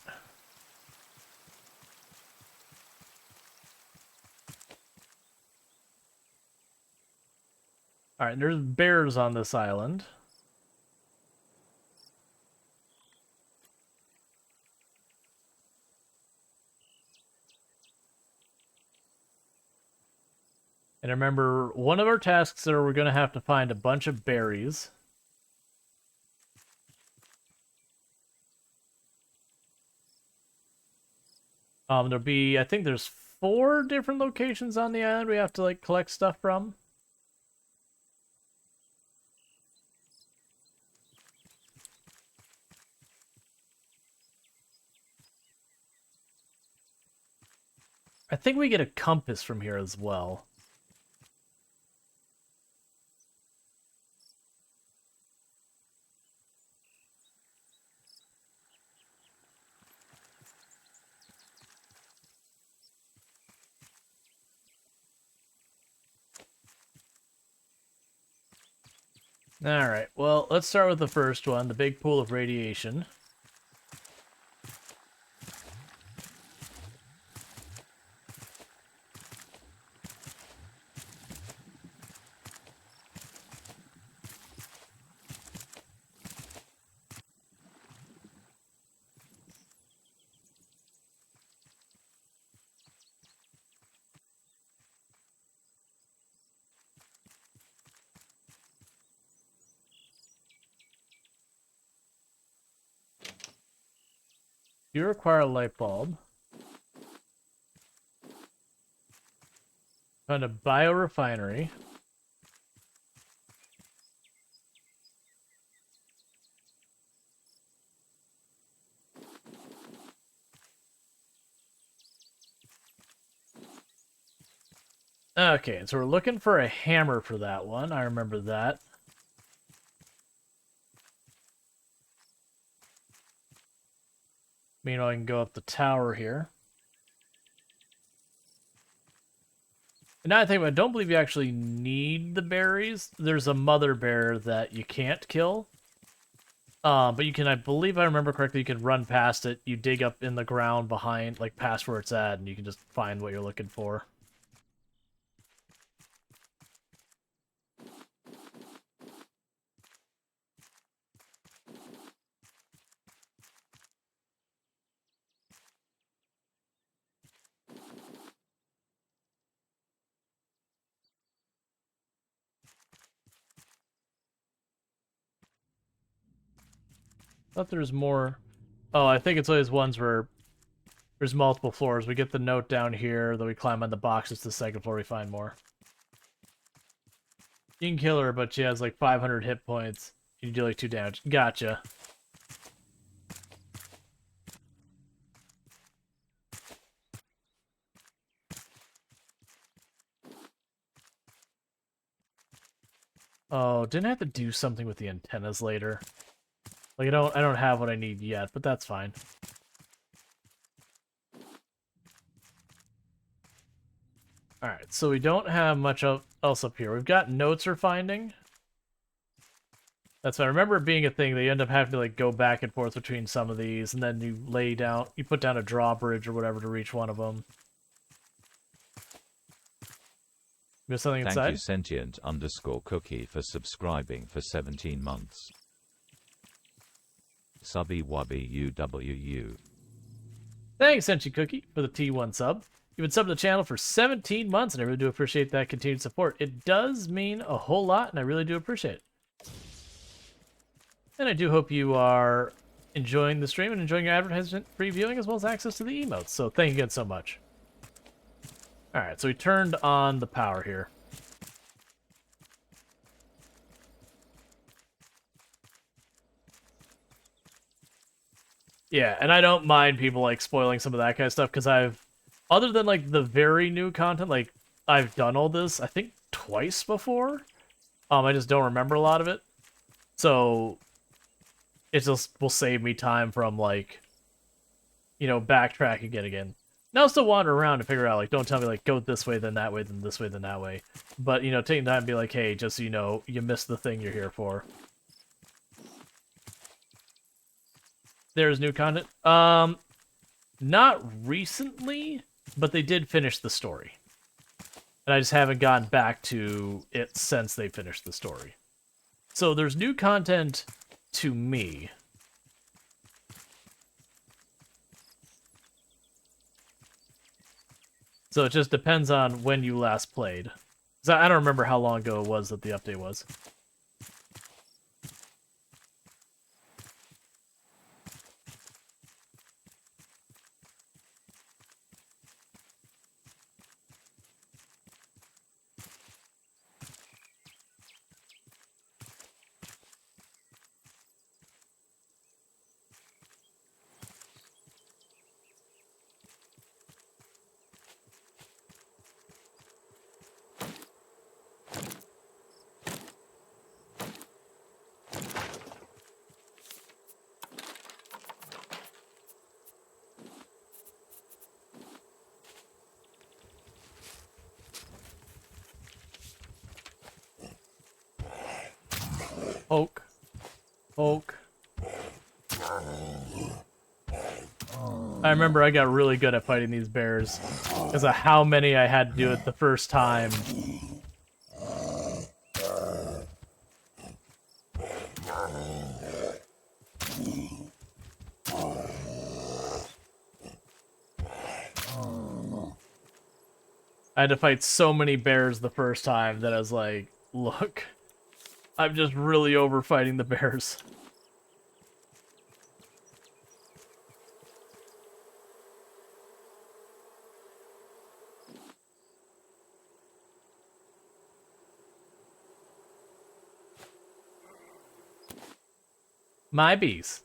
Speaker 1: All right, there's bears on this island. And remember, one of our tasks there, we're going to have to find a bunch of berries. There'll be, I think there's 4 different locations on the island we have to, like, collect stuff from. I think we get a compass from here as well. Alright, well, let's start with the first one, the big pool of radiation. You require a light bulb. Found a biorefinery. Okay, so we're looking for a hammer for that one. I remember that. Meanwhile, I can go up the tower here. And now I think I don't believe you actually need the berries. There's a mother bear that you can't kill. But you can, I believe I remember correctly, you can run past it. You dig up in the ground behind, like past where it's at, and you can just find what you're looking for. Thought there's more. Oh, I think it's always ones where there's multiple floors. We get the note down here, then we climb on the boxes to the second floor, we find more. You can kill her, but she has like 500 hit points. You do like 2 damage. Gotcha. Oh, didn't I have to do something with the antennas later? Like I don't have what I need yet, but that's fine. Alright, so we don't have much else up here. We've got notes we're finding. That's fine. I remember it being a thing that you end up having to like go back and forth between some of these, and then you put down a drawbridge or whatever to reach one of them. Miss something inside?
Speaker 4: Thank you sentient_cookie for subscribing for 17 months. Subby wubby UWU.
Speaker 1: Thanks, Sentient Cookie, for the T1 sub. You've been subbed to the channel for 17 months, and I really do appreciate that continued support. It does mean a whole lot, and I really do appreciate it. And I do hope you are enjoying the stream and enjoying your advertisement-free viewing, as well as access to the emotes. So thank you again so much. Alright, so we turned on the power here. Yeah, and I don't mind people, like, spoiling some of that kind of stuff, because other than, like, the very new content, like, I've done all this, I think, twice before. I just don't remember a lot of it. So, it just will save me time from, like, you know, backtracking it again. Now I'll still wander around to figure out, like, don't tell me, like, go this way, then that way, then this way, then that way. But, you know, taking time to be like, hey, just so you know, you missed the thing you're here for. There's new content. Not recently, but they did finish the story. And I just haven't gotten back to it since they finished the story. So there's new content to me. So it just depends on when you last played. So I don't remember how long ago it was that the update was. Poke. Poke. I remember I got really good at fighting these bears because of how many I had to do it the first time. I had to fight so many bears the first time that I was like, look, I'm just really over fighting the bears. My bees.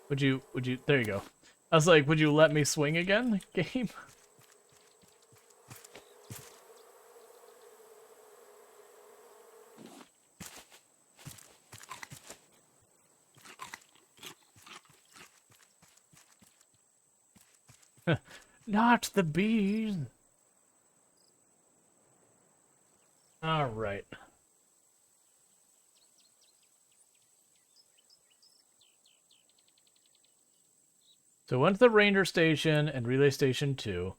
Speaker 1: Would you, there you go. I was like, would you let me swing again, game? Not the bees. All right. So went to the Ranger Station and Relay Station 2.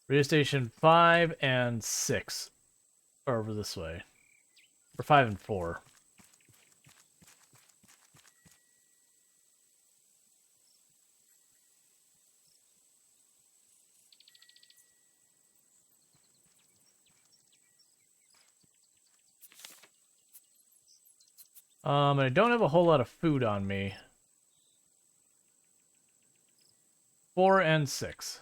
Speaker 1: Relay Station 5 and 6 are over this way. Or 5 and 4. And I don't have a whole lot of food on me. 4 and 6.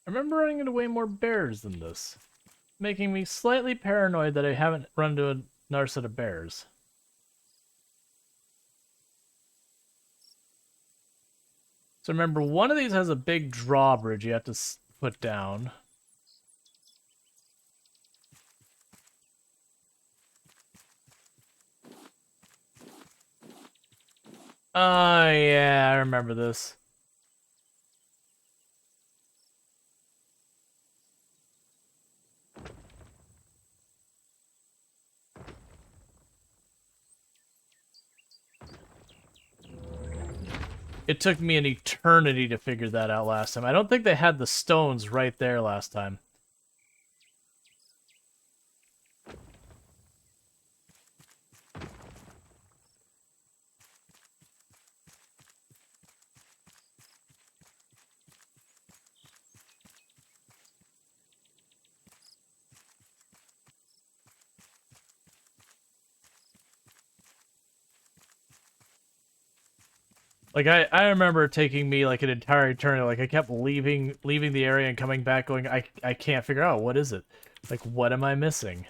Speaker 1: I remember running into way more bears than this, making me slightly paranoid that I haven't run into another set of bears. So remember, one of these has a big drawbridge you have to put down. Oh, yeah, I remember this. It took me an eternity to figure that out last time. I don't think they had the stones right there last time. Like I remember taking me like an entire eternity. Like I kept leaving the area and coming back going, I can't figure out what is it? Like what am I missing?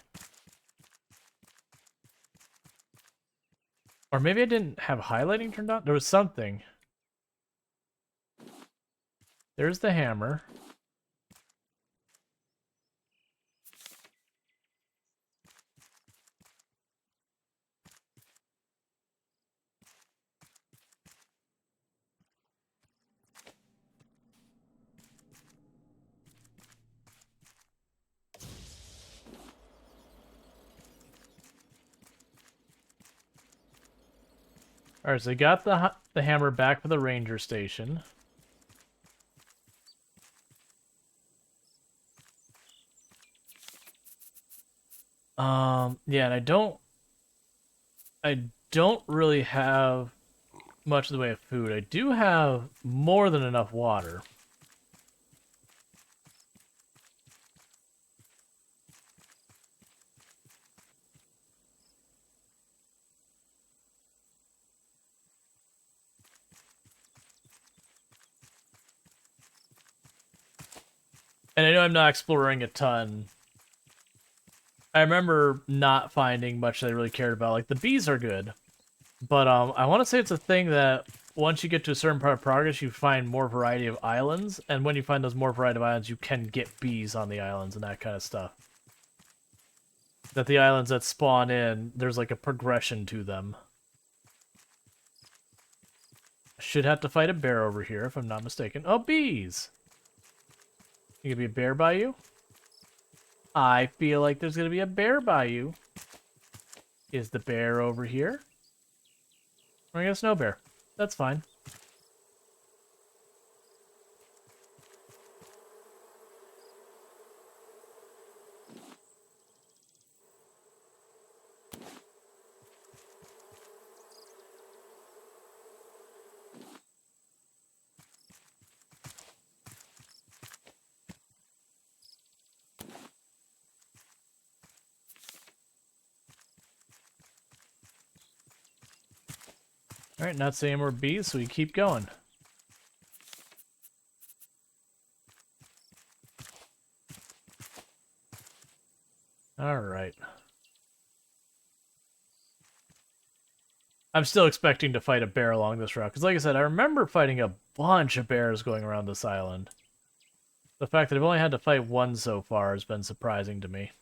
Speaker 1: Or maybe I didn't have highlighting turned on? There was something. There's the hammer. Alright, so I got the hammer back for the ranger station. Yeah, and I don't really have much in the way of food. I do have more than enough water. And I know I'm not exploring a ton. I remember not finding much that I really cared about. Like, the bees are good. But I want to say it's a thing that once you get to a certain part of progress, you find more variety of islands. And when you find those more variety of islands, you can get bees on the islands and that kind of stuff. That the islands that spawn in, there's like a progression to them. I should have to fight a bear over here, if I'm not mistaken. Oh, bees! You gonna be a bear by you? I feel like there's gonna be a bear by you. Is the bear over here? Or I guess no bear. That's fine. Alright, not seeing more bees, so we keep going. Alright. I'm still expecting to fight a bear along this route, because like I said, I remember fighting a bunch of bears going around this island. The fact that I've only had to fight one so far has been surprising to me.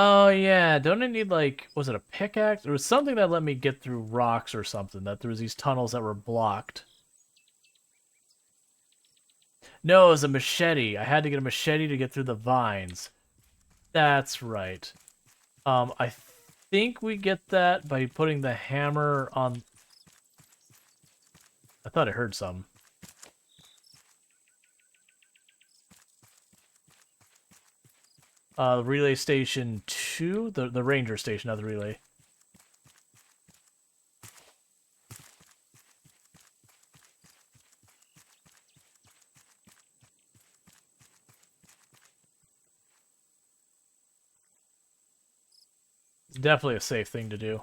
Speaker 1: Oh yeah, don't I need like, was it a pickaxe? There was something that let me get through rocks or something, that there was these tunnels that were blocked. No, it was a machete. I had to get a machete to get through the vines. That's right. I think we get that by putting the hammer on... I thought I heard some. Relay station 2? The ranger station, not the relay. It's definitely a safe thing to do.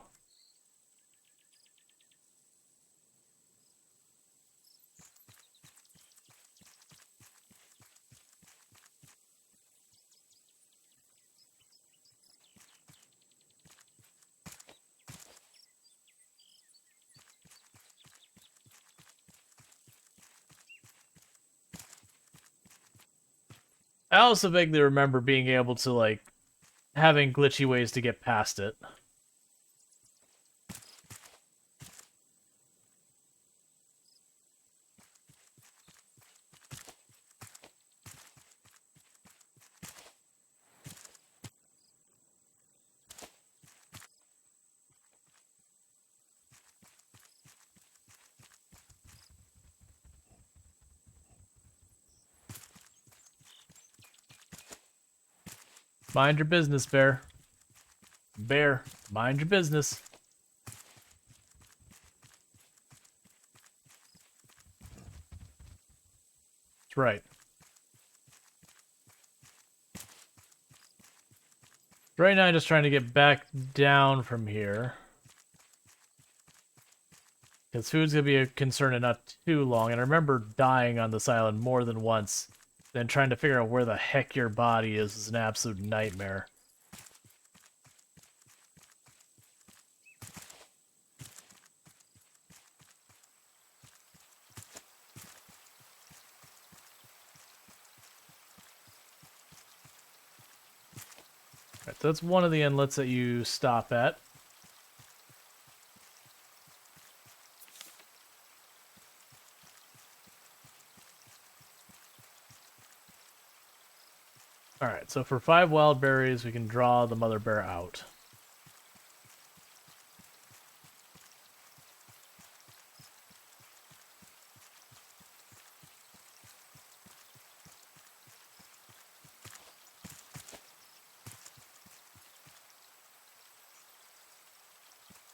Speaker 1: I also vaguely remember being able to, like, having glitchy ways to get past it. Mind your business, bear. Bear, mind your business. That's right. Right now I'm just trying to get back down from here. Because food's going to be a concern in not too long. And I remember dying on this island more than once. Then trying to figure out where the heck your body is an absolute nightmare. Alright, so that's one of the inlets that you stop at. Alright, so for 5 wild berries, we can draw the mother bear out.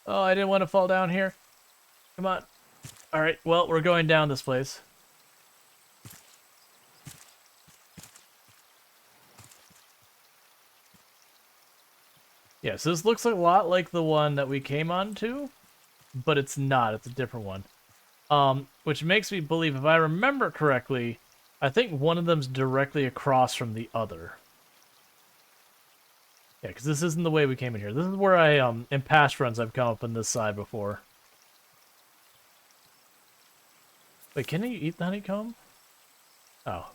Speaker 1: Oh, I didn't want to fall down here. Come on. Alright, well, we're going down this place. Yes, this looks a lot like the one that we came onto, but it's not. It's a different one. Which makes me believe, if I remember correctly, I think one of them's directly across from the other. Yeah, because this isn't the way we came in here. This is where I, in past runs, I've come up on this side before. Wait, can you eat the honeycomb? Oh.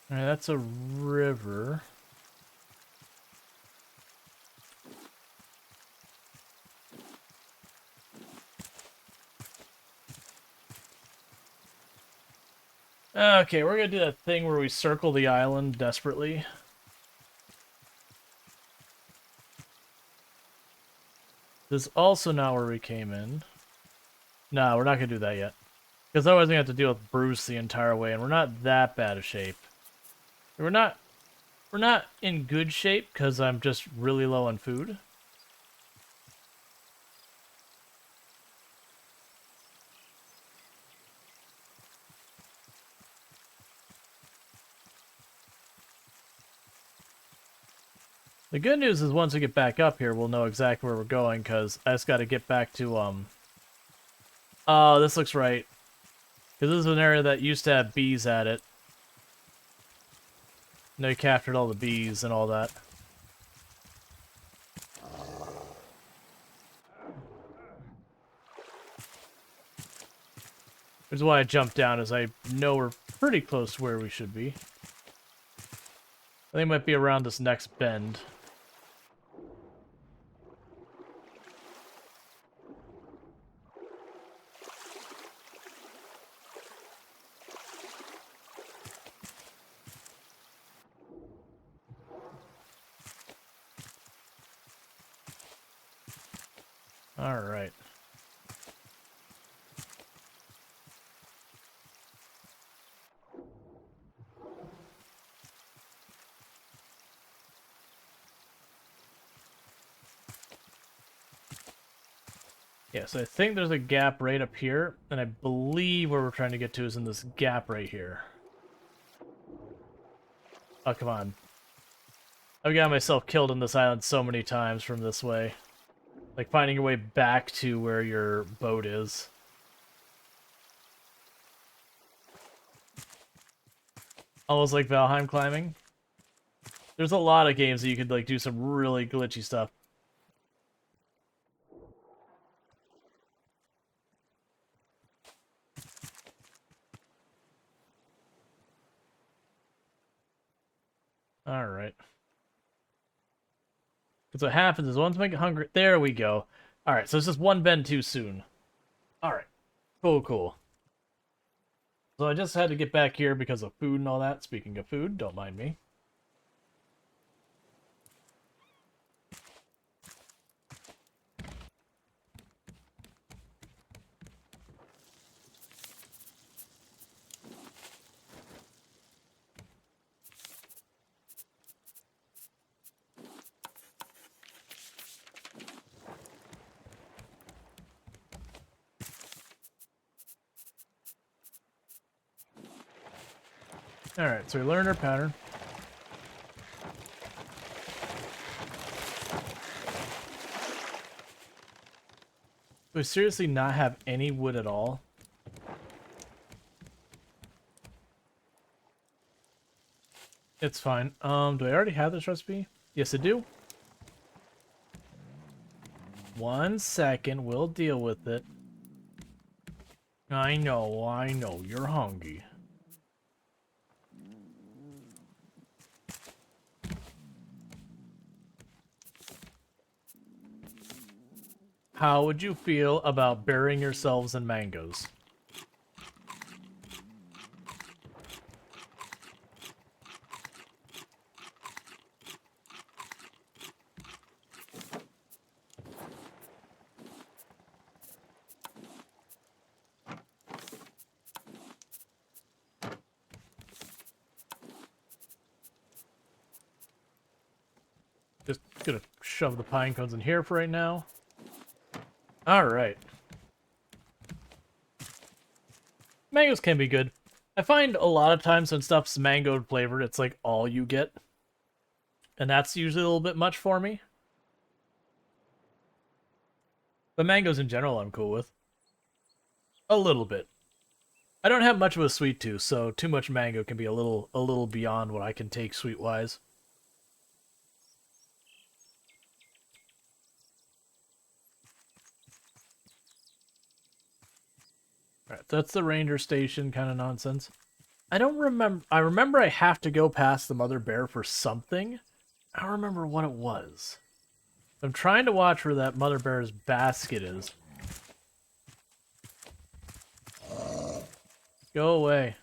Speaker 1: Alright, that's a river. Okay, we're gonna do that thing where we circle the island desperately. This is also not where we came in. No, we're not gonna do that yet. Because otherwise we have to deal with Bruce the entire way, and we're not that bad of shape. We're not in good shape because I'm just really low on food. The good news is once we get back up here, we'll know exactly where we're going, because I just got to get back to, Oh, this looks right. Because this is an area that used to have bees at it. And they captured all the bees and all that. Which is why I jumped down, as I know we're pretty close to where we should be. I think it might be around this next bend. Alright. Yeah, so I think there's a gap right up here, and I believe where we're trying to get to is in this gap right here. Oh, come on. I've got myself killed on this island so many times from this way. Like, finding your way back to where your boat is. Almost like Valheim climbing. There's a lot of games that you could, like, do some really glitchy stuff. Alright. Because what happens is once I get hungry... There we go. Alright, so it's just one bend too soon. Alright. Cool, cool. So I just had to get back here because of food and all that. Speaking of food, don't mind me. Alright, so we learned our pattern. Do we seriously not have any wood at all? It's fine. Do I already have this recipe? Yes, I do. 1 second, we'll deal with it. I know, you're hungry. How would you feel about burying yourselves in mangoes? Just gonna shove the pine cones in here for right now. Alright. Mangoes can be good. I find a lot of times when stuff's mango flavored, it's like all you get. And that's usually a little bit much for me. But mangoes in general I'm cool with. A little bit. I don't have much of a sweet tooth, so too much mango can be a little beyond what I can take sweet-wise. Alright, that's the ranger station kind of nonsense. I don't remember. I remember I have to go past the mother bear for something. I don't remember what it was. I'm trying to watch where that mother bear's basket is. Go away.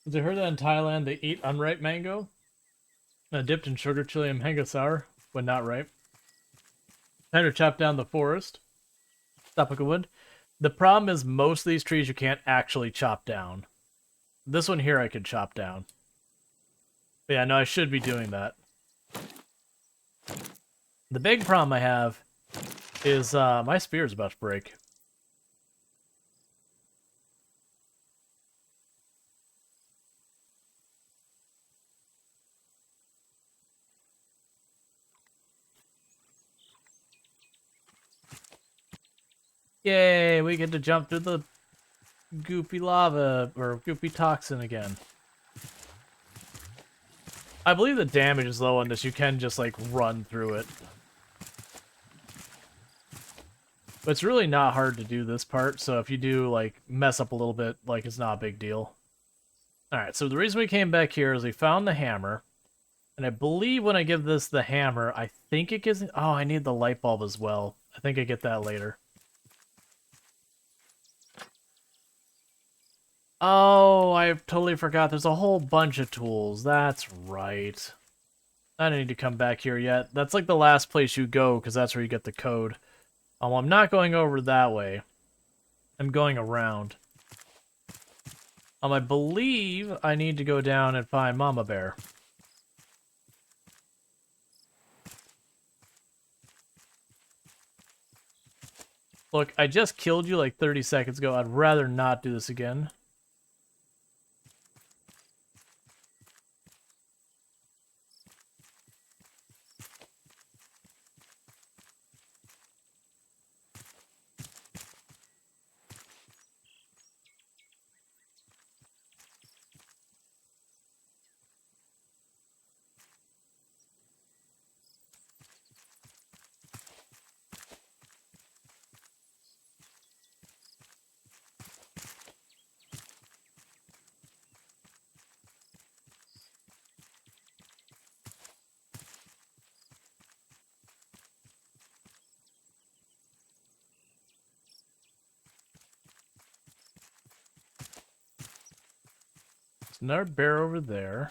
Speaker 1: Did you heard that in Thailand they eat unripe mango? Dipped in sugar, chili, and mango sour when not ripe. Time to chop down the forest. Tropical wood. The problem is most of these trees you can't actually chop down. This one here I could chop down. But yeah, no, I should be doing that. The big problem I have is my spear is about to break. Yay, we get to jump through the goopy lava, or goopy toxin again. I believe the damage is low on this. You can just, like, run through it. But it's really not hard to do this part, so if you do, like, mess up a little bit, like, it's not a big deal. Alright, so the reason we came back here is we found the hammer. And I believe when I give this the hammer, I think it gives... Oh, I need the light bulb as well. I think I get that later. Oh, I totally forgot. There's a whole bunch of tools. That's right. I don't need to come back here yet. That's like the last place you go, because that's where you get the code. I'm not going over that way. I'm going around. I believe I need to go down and find Mama Bear. Look, I just killed you like 30 seconds ago. I'd rather not do this again. There's another bear over there.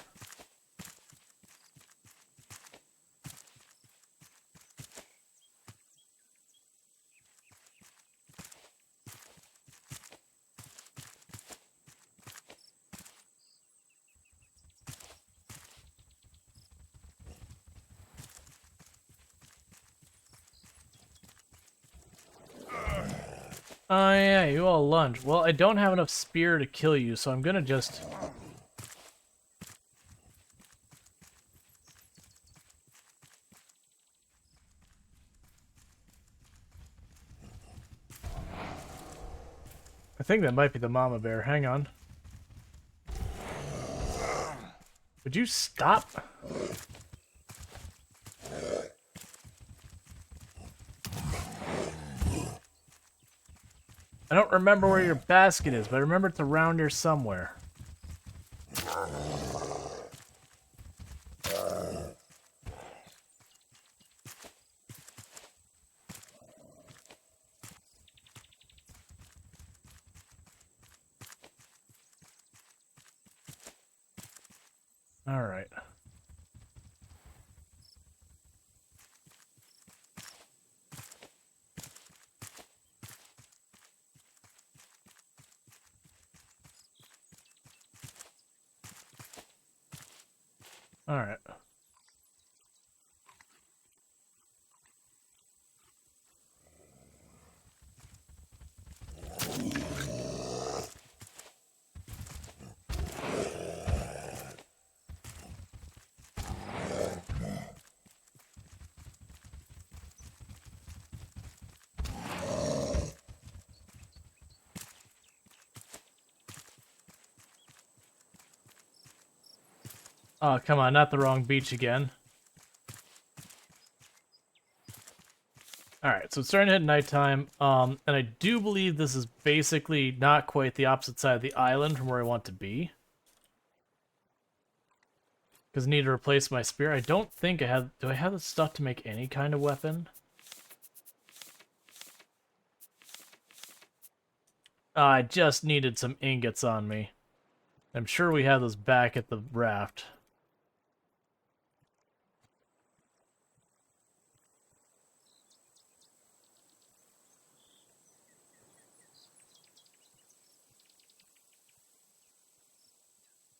Speaker 1: Oh yeah, you all lunge. Well, I don't have enough spear to kill you, so I'm gonna just... I think that might be the mama bear. Hang on. Would you stop? I don't remember where your basket is, but I remember it's around here somewhere. All right. All right. Oh, come on, not the wrong beach again. Alright, so it's starting to hit nighttime, and I do believe this is basically not quite the opposite side of the island from where I want to be. Because I need to replace my spear. I don't think I have... Do I have the stuff to make any kind of weapon? I just needed some ingots on me. I'm sure we have those back at the raft.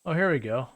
Speaker 1: Oh, here we go.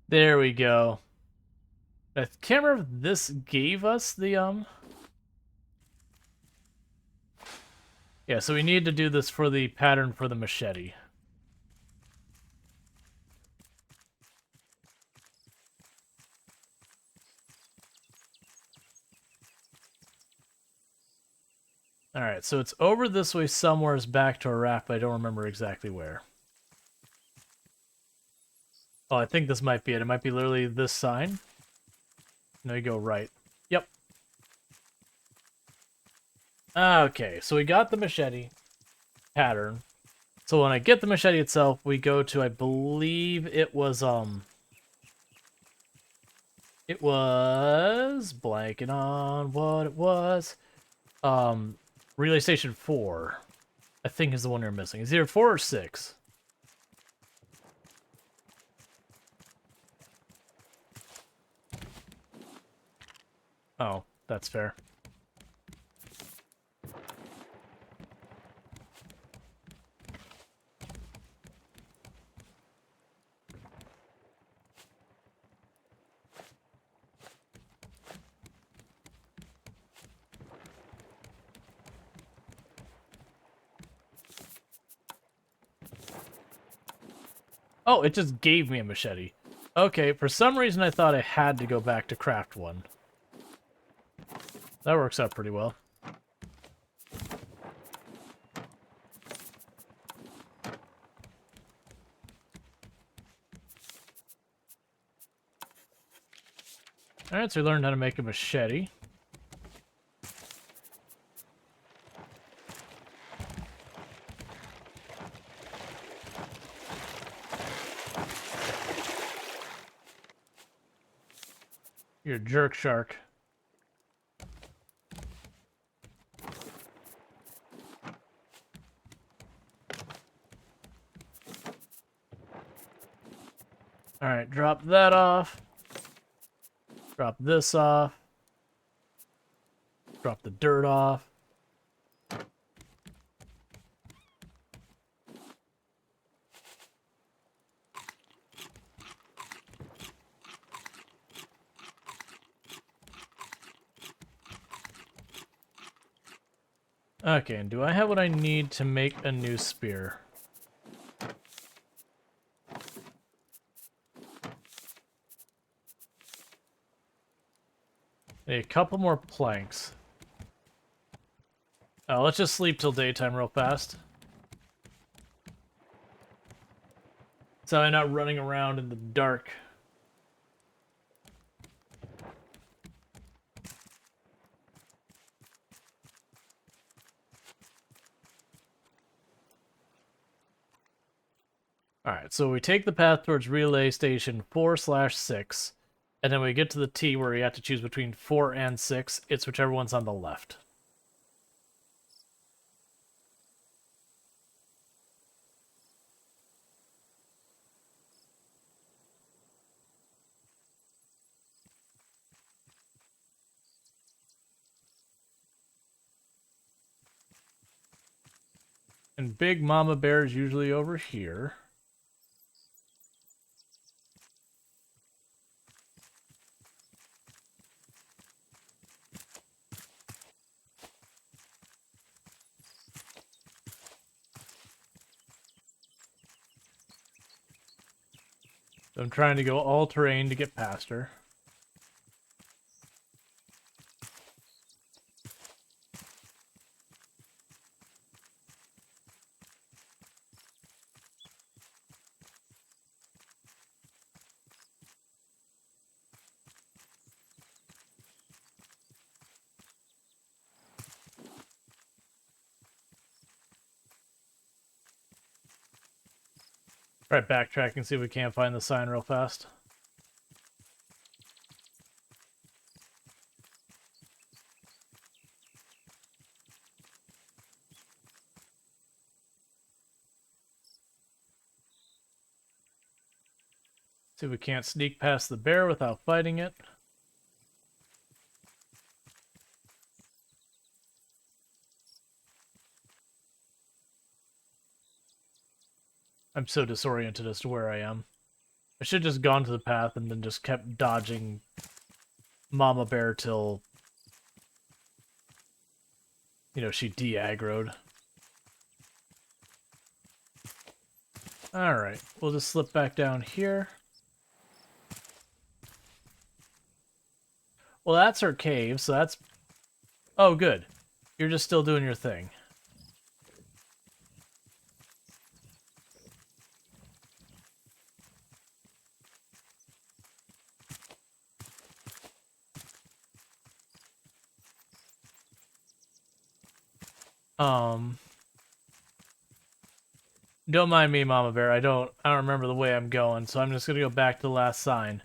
Speaker 1: There we go. I can't remember if this gave us the, Yeah, so we need to do this for the pattern for the machete. Alright, so it's over this way somewhere is back to a raft, but I don't remember exactly where. Oh, I think this might be it. It might be literally this sign. No, you go right. Yep. Okay, so we got the machete pattern. So when I get the machete itself, we go to, I believe it was blanking on what it was. Relay Station 4, I think is the one you're missing. It's either 4 or 6. Oh, that's fair. Oh, it just gave me a machete. Okay, for some reason I thought I had to go back to craft one. That works out pretty well. Alright, so we learned how to make a machete. You're a jerk shark. drop that off. Drop this off. Drop the dirt off. Okay, and do I have what I need to make a new spear? A couple more planks. Let's just sleep till daytime real fast. So I'm not running around in the dark. Alright, so we take the path towards relay station 4/6, and then we get to the T where we have to choose between 4 and 6. It's whichever one's on the left. And Big Mama Bear is usually over here. So I'm trying to go all terrain to get past her. Try backtrack and see if we can't find the sign real fast. See if we can't sneak past the bear without fighting it. I'm so disoriented as to where I am. I should have just gone to the path and then just kept dodging Mama Bear till, you know, she de-aggroed. Alright, we'll just slip back down here. Well, that's her cave, so that's... Oh, good. You're just still doing your thing. Don't mind me, Mama Bear. I don't remember the way I'm going, so I'm just gonna go back to the last sign.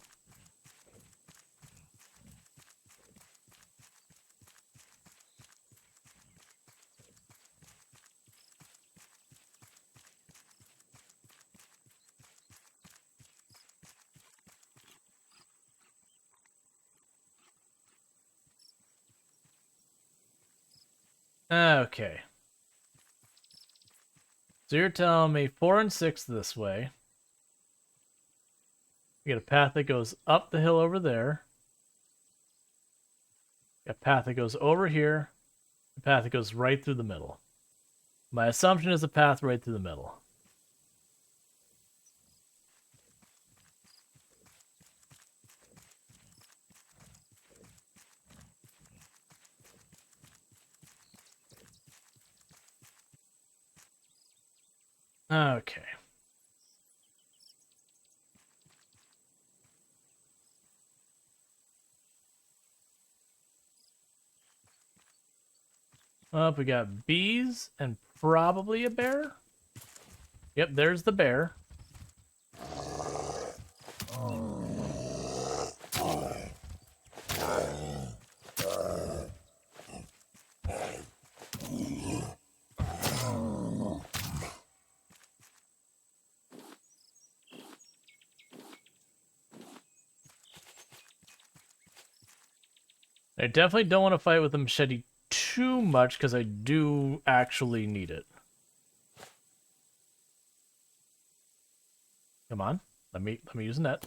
Speaker 1: Okay. So you're telling me 4 and 6 this way. We got a path that goes up the hill over there. A path that goes over here. A path that goes right through the middle. My assumption is a path right through the middle. Okay. Up, we got bees and probably a bear. Yep, there's the bear. I definitely don't want to fight with the machete too much because I do actually need it. Come on, let me use the net.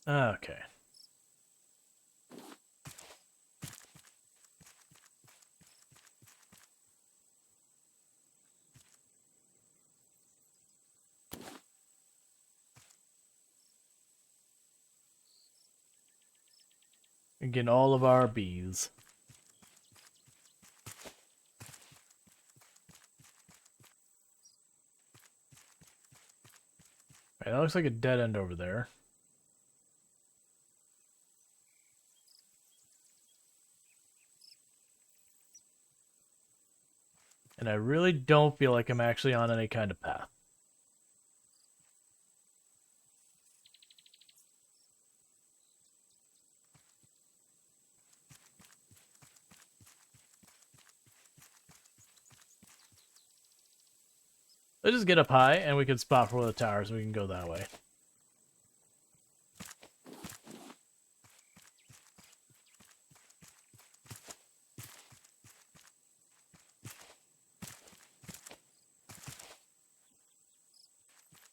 Speaker 1: Okay. And getting all of our bees. Right, that looks like a dead end over there. And I really don't feel like I'm actually on any kind of path. Let's just get up high and we can spot for one of the towers and we can go that way.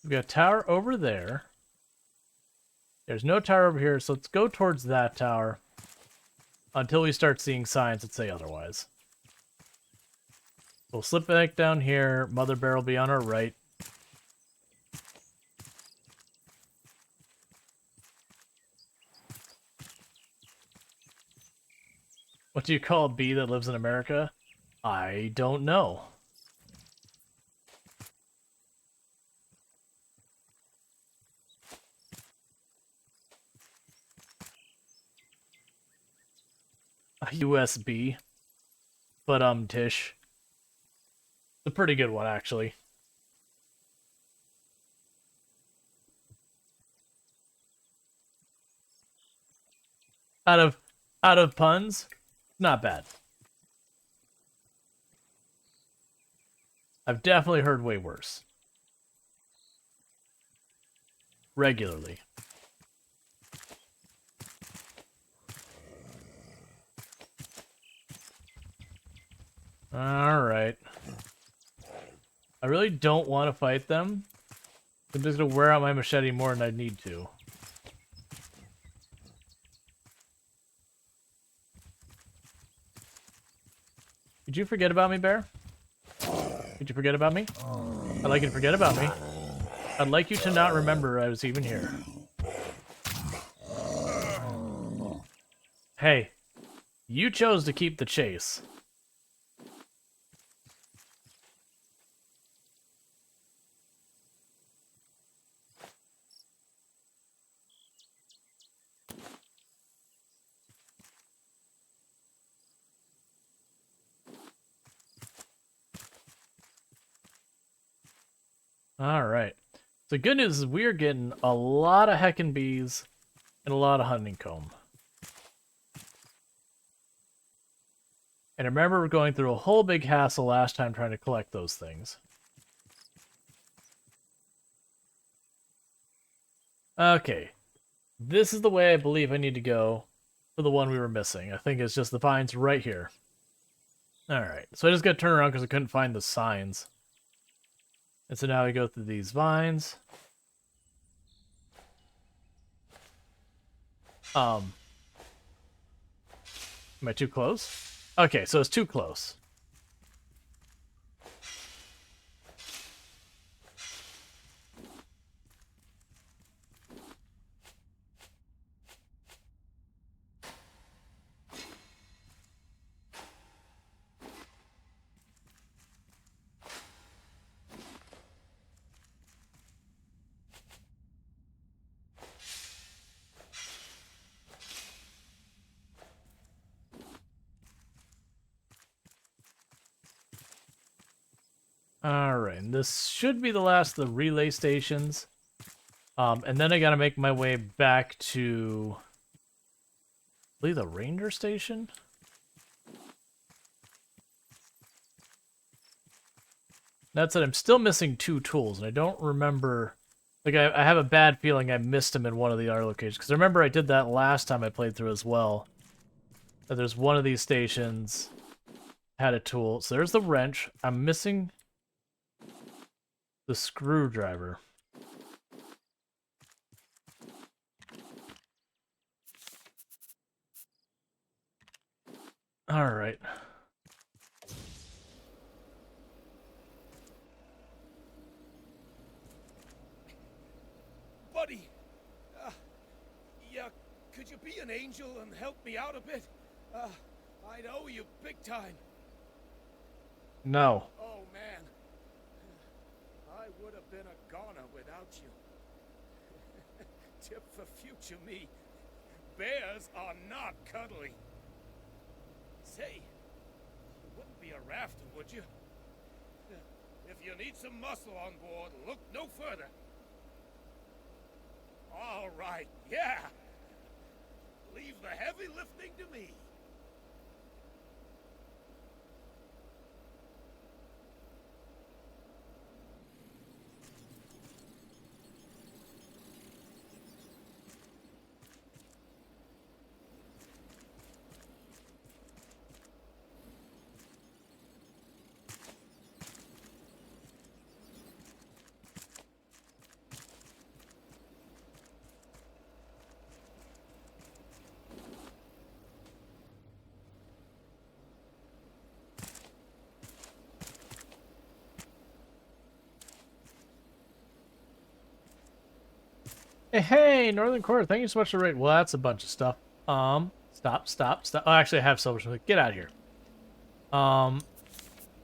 Speaker 1: We've got a tower over there. There's no tower over here, so let's go towards that tower until we start seeing signs that say otherwise. We'll slip back down here. Mother Bear will be on our right. What do you call a bee that lives in America? I don't know. A USB. But Tish. It's a pretty good one, actually. Out of puns, not bad. I've definitely heard way worse. Regularly. Alright. I really don't want to fight them. I'm just going to wear out my machete more than I need to. Did you forget about me, Bear? Did you forget about me? I'd like you to forget about me. I'd like you to not remember I was even here. Hey, you chose to keep the chase. Alright. The good news is we're getting a lot of heckin' bees and a lot of honeycomb. And I remember we're going through a whole big hassle last time trying to collect those things. Okay. This is the way I believe I need to go for the one we were missing. I think it's just the vines right here. Alright, so I just got to turn around because I couldn't find the signs. And so now we go through these vines. Am I too close? Okay, so it's too close. Alright, and this should be the last of the relay stations. And then I gotta make my way back to... I believe the ranger station? That's it, I'm still missing 2 tools, and I don't remember Like, I have a bad feeling I missed him in one of the other locations. Because I remember I did that last time I played through as well. That there's one of these stations had a tool. So there's the wrench. I'm missing the screwdriver. Alright.
Speaker 5: Buddy, yeah, could you be an angel and help me out a bit? I'd owe you big time.
Speaker 1: No.
Speaker 5: Oh, man. I would have been a goner without you. Tip for future me. Bears are not cuddly. Say, you wouldn't be a rafter, would you? If you need some muscle on board, look no further. All right, yeah. Leave the heavy lifting to me.
Speaker 1: Hey, Northern Quarter, thank you so much for the raid. Well, that's a bunch of stuff. Stop. Oh, actually, I have so much. Get out of here.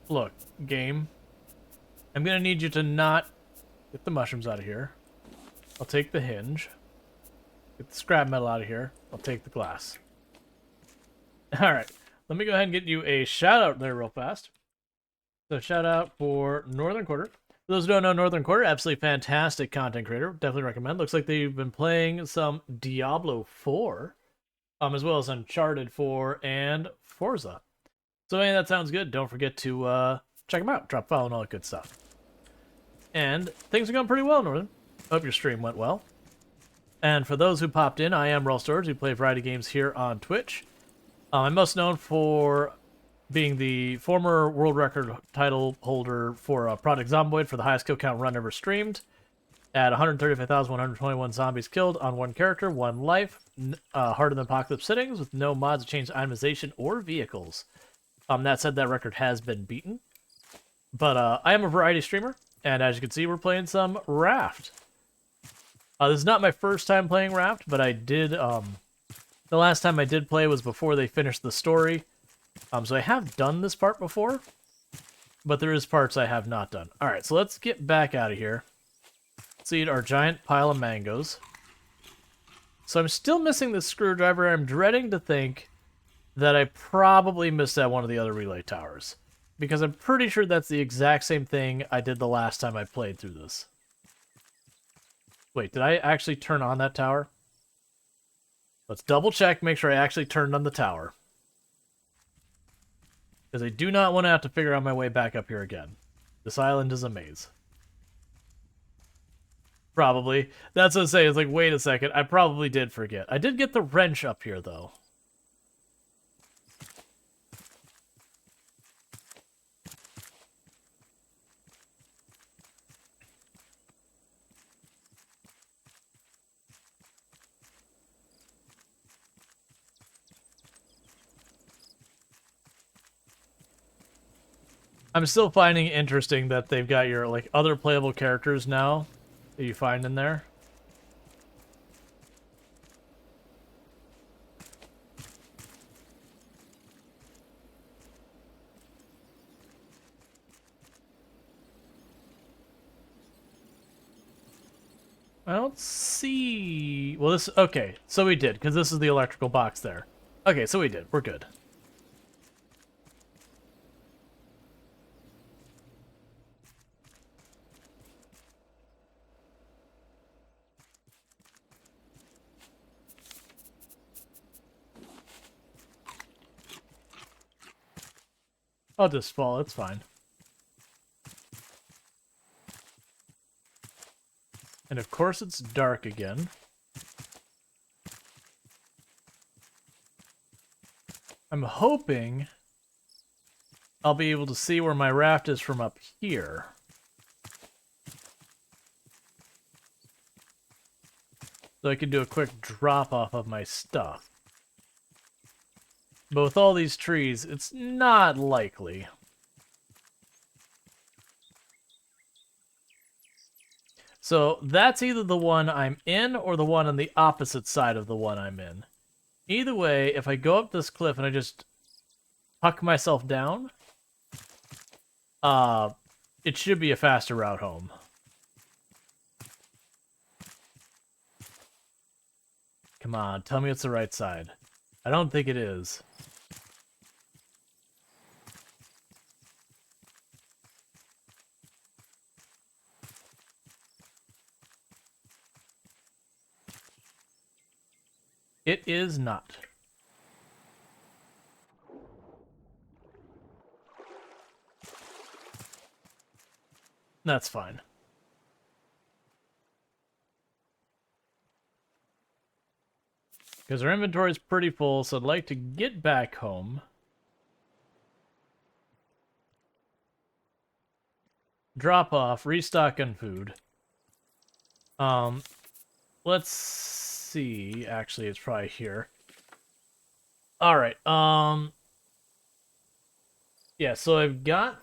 Speaker 1: Look, game. I'm gonna need you to not get the mushrooms out of here. I'll take the hinge. Get the scrap metal out of here. I'll take the glass. Alright, let me go ahead and get you a shout out there real fast. So shout out for Northern Quarter. For those who don't know, Northern Quarter, absolutely fantastic content creator. Definitely recommend. Looks like they've been playing some Diablo 4, as well as Uncharted 4 and Forza. So, hey, that sounds good. Don't forget to check them out. Drop a follow and all that good stuff. And things are going pretty well, Northern. Hope your stream went well. And for those who popped in, I am Rual Storge. We play a variety of games here on Twitch. I'm most known for being the former world record title holder for Project Zomboid for the highest kill count run ever streamed. At 135,121 zombies killed on one character, one life, harder than apocalypse settings, with no mods to change itemization or vehicles. That said, that record has been beaten. But I am a variety streamer, and as you can see, we're playing some Raft. This is not my first time playing Raft, but I did, the last time I did play was before they finished the story. So I have done this part before, but there is parts I have not done. Alright, so let's get back out of here. Let's eat our giant pile of mangoes. So I'm still missing the screwdriver. I'm dreading to think that I probably missed at one of the other relay towers, because I'm pretty sure that's the exact same thing I did the last time I played through this. Wait, did I actually turn on that tower? Let's double check, make sure I actually turned on the tower. Because I do not want to have to figure out my way back up here again. This island is a maze. Probably. That's what I'm saying. It's like, wait a second. I probably did forget. I did get the wrench up here, though. I'm still finding it interesting that they've got your, like, other playable characters now that you find in there. I don't see... Well, this... Okay, so we did, because this is the electrical box there. Okay, so we did. We're good. I'll just fall, it's fine. And of course it's dark again. I'm hoping I'll be able to see where my raft is from up here. So I can do a quick drop-off of my stuff. But with all these trees, it's not likely. So that's either the one I'm in or the one on the opposite side of the one I'm in. Either way, if I go up this cliff and I just huck myself down, it should be a faster route home. Come on, tell me it's the right side. I don't think it is. It is not. That's fine. Because our inventory is pretty full, so I'd like to get back home. Drop off, restock on food. Let's see. Actually, it's probably here. Alright, yeah, so I've got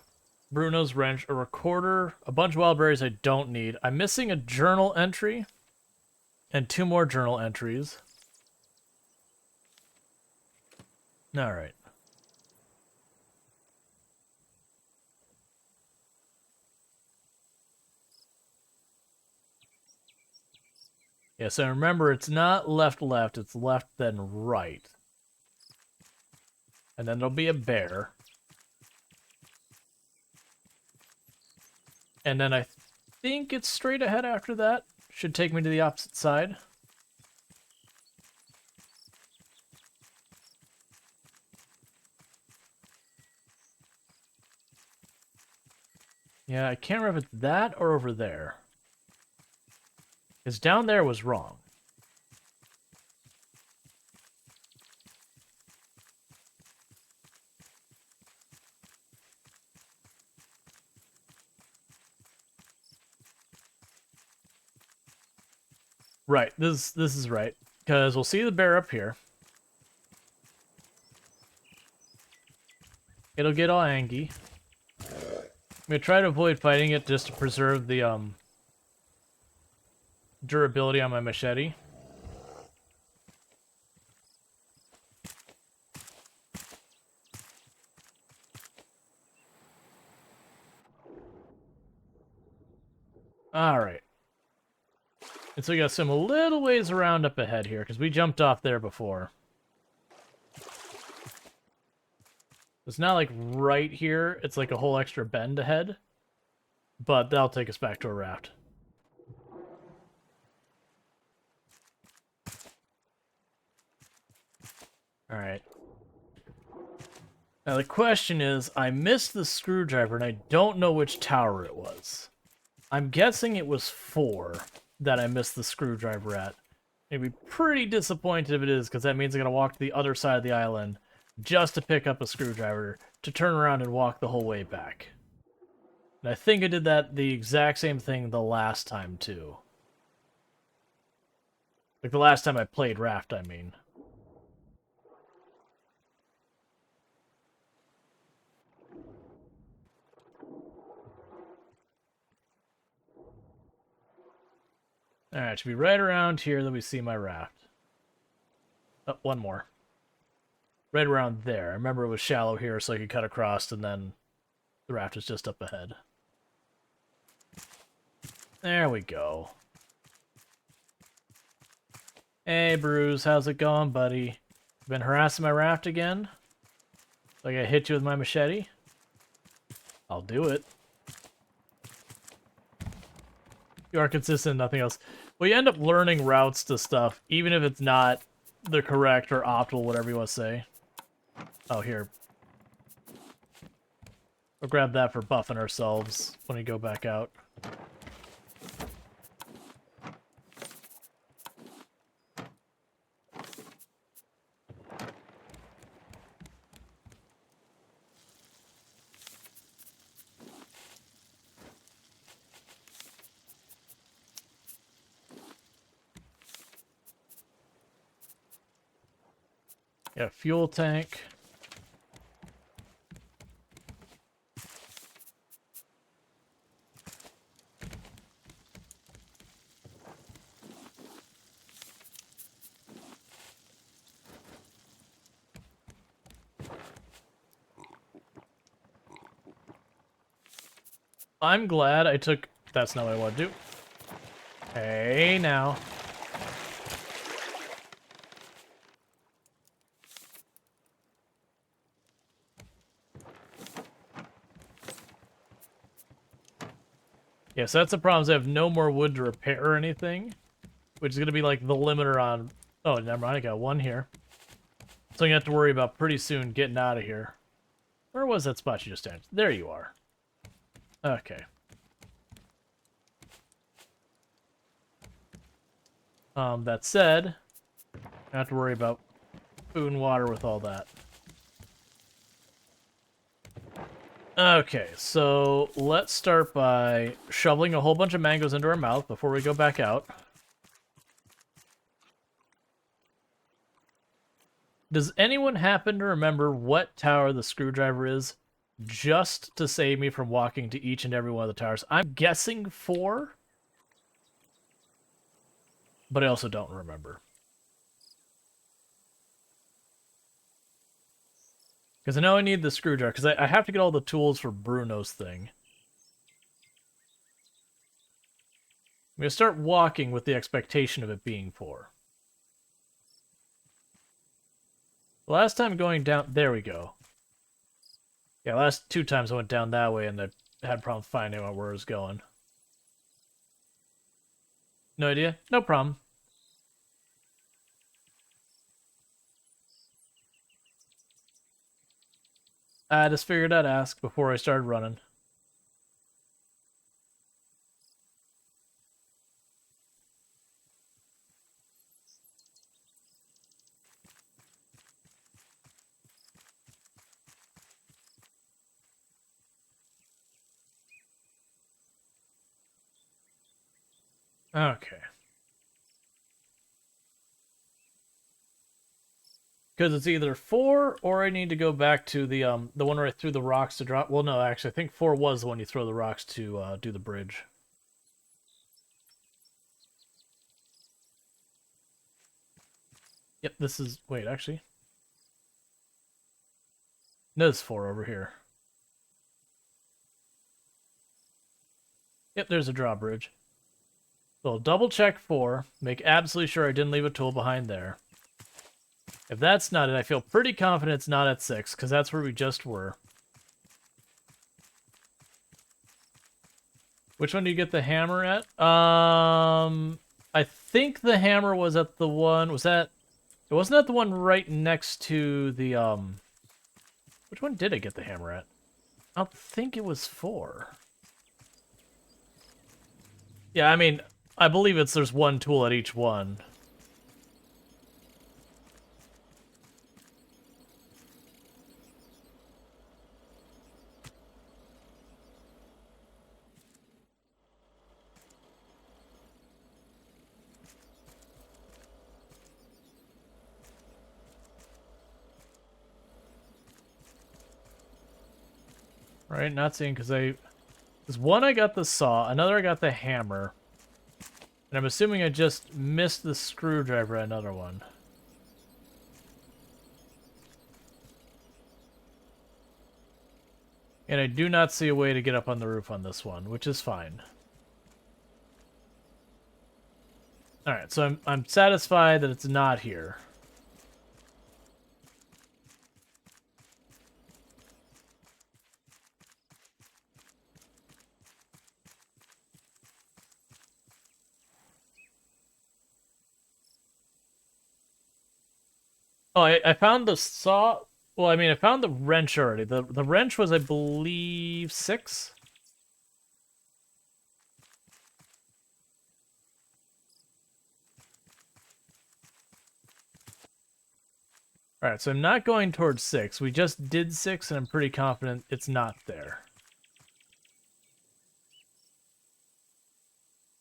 Speaker 1: Bruno's wrench, a recorder, a bunch of wild berries I don't need. I'm missing a journal entry and 2 more journal entries. Alright. Yeah, so remember, it's not left, it's left, then right. And then there'll be a bear. And then I think it's straight ahead after that. Should take me to the opposite side. Yeah, I can't remember if it's that or over there. Because down there was wrong. Right, this is right. Because we'll see the bear up here. It'll get all angry. I'm going to try to avoid fighting it just to preserve the durability on my machete. Alright. And so we got some a little ways around up ahead here, because we jumped off there before. It's not like right here, it's like a whole extra bend ahead. But that'll take us back to a raft. Alright. Now the question is, I missed the screwdriver and I don't know which tower it was. I'm guessing it was 4 that I missed the screwdriver at. I'd be pretty disappointed if it is, because that means I gotta walk to the other side of the island just to pick up a screwdriver to turn around and walk the whole way back. And I think I did that the exact same thing the last time too. Like the last time I played Raft, I mean. Alright, it should be right around here that we see my raft. Oh, one more. Right around there. I remember it was shallow here, so I could cut across, and then the raft is just up ahead. There we go. Hey, Bruce, how's it going, buddy? Been harassing my raft again? Like I hit you with my machete? I'll do it. You are consistent, nothing else. Well, you end up learning routes to stuff, even if it's not the correct or optimal, whatever you want to say. Oh, here. We'll grab that for buffing ourselves when we go back out. Yeah, fuel tank. I'm glad I took... That's not what I want to do. Hey, now. Yeah, so that's the problem, is I have no more wood to repair or anything, which is going to be like the limiter on... Oh, never mind, I got one here. So I'm going to have to worry about pretty soon getting out of here. Where was that spot you just entered? There you are. Okay. That said, I don't have to worry about food and water with all that. Okay, so let's start by shoveling a whole bunch of mangoes into our mouth before we go back out. Does anyone happen to remember what tower the screwdriver is, just to save me from walking to each and every one of the towers? I'm guessing 4, but I also don't remember. Because I know I need the screwdriver, because I have to get all the tools for Bruno's thing. I'm going to start walking with the expectation of it being 4. The last time going down... There we go. Yeah, last 2 times I went down that way and I had a problem finding out where I was going. No idea? No problem. I just figured I'd ask before I started running. Okay. Because it's either 4 or I need to go back to the one where I threw the rocks to drop. Well, no, actually, I think 4 was the one you throw the rocks to do the bridge. Yep, this is... Wait, actually. No, there's 4 over here. Yep, there's a drawbridge. So I'll double check 4, make absolutely sure I didn't leave a tool behind there. If that's not it, I feel pretty confident it's not at 6, because that's where we just were. Which one do you get the hammer at? I think the hammer was at the one... Was that... It wasn't at the one right next to the, Which one did I get the hammer at? I don't think it was 4. Yeah, I mean, I believe there's one tool at each one. Right, not seeing, because there's one I got the saw, another I got the hammer, and I'm assuming I just missed the screwdriver at another one. And I do not see a way to get up on the roof on this one, which is fine. Alright, so I'm satisfied that it's not here. Oh, I found the saw... Well, I mean, I found the wrench already. The wrench was, I believe, 6? Alright, so I'm not going towards 6. We just did 6, and I'm pretty confident it's not there.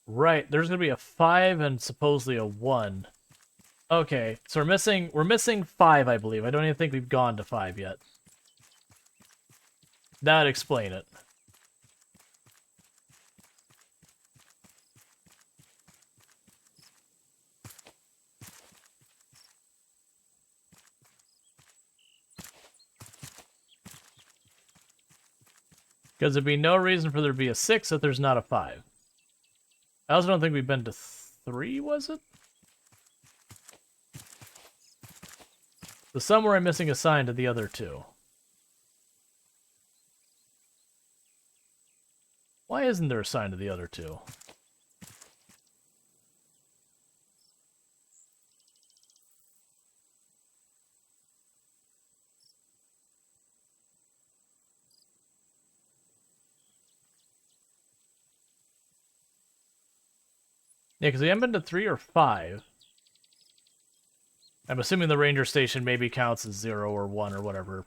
Speaker 1: Right, there's going to be a 5 and supposedly a 1. Okay, so we're missing 5, I believe. I don't even think we've gone to 5 yet. That'd explain it. Because there'd be no reason for there to be a 6 if there's not a 5. I also don't think we've been to 3, was it? So somewhere I'm missing a sign to the other 2. Why isn't there a sign to the other 2? Yeah, because we haven't been to 3 or 5. I'm assuming the ranger station maybe counts as 0 or 1 or whatever.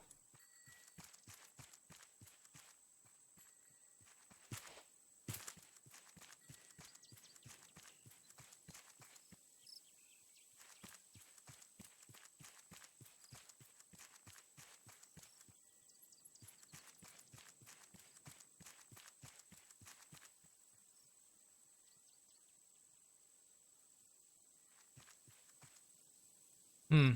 Speaker 1: Hmm.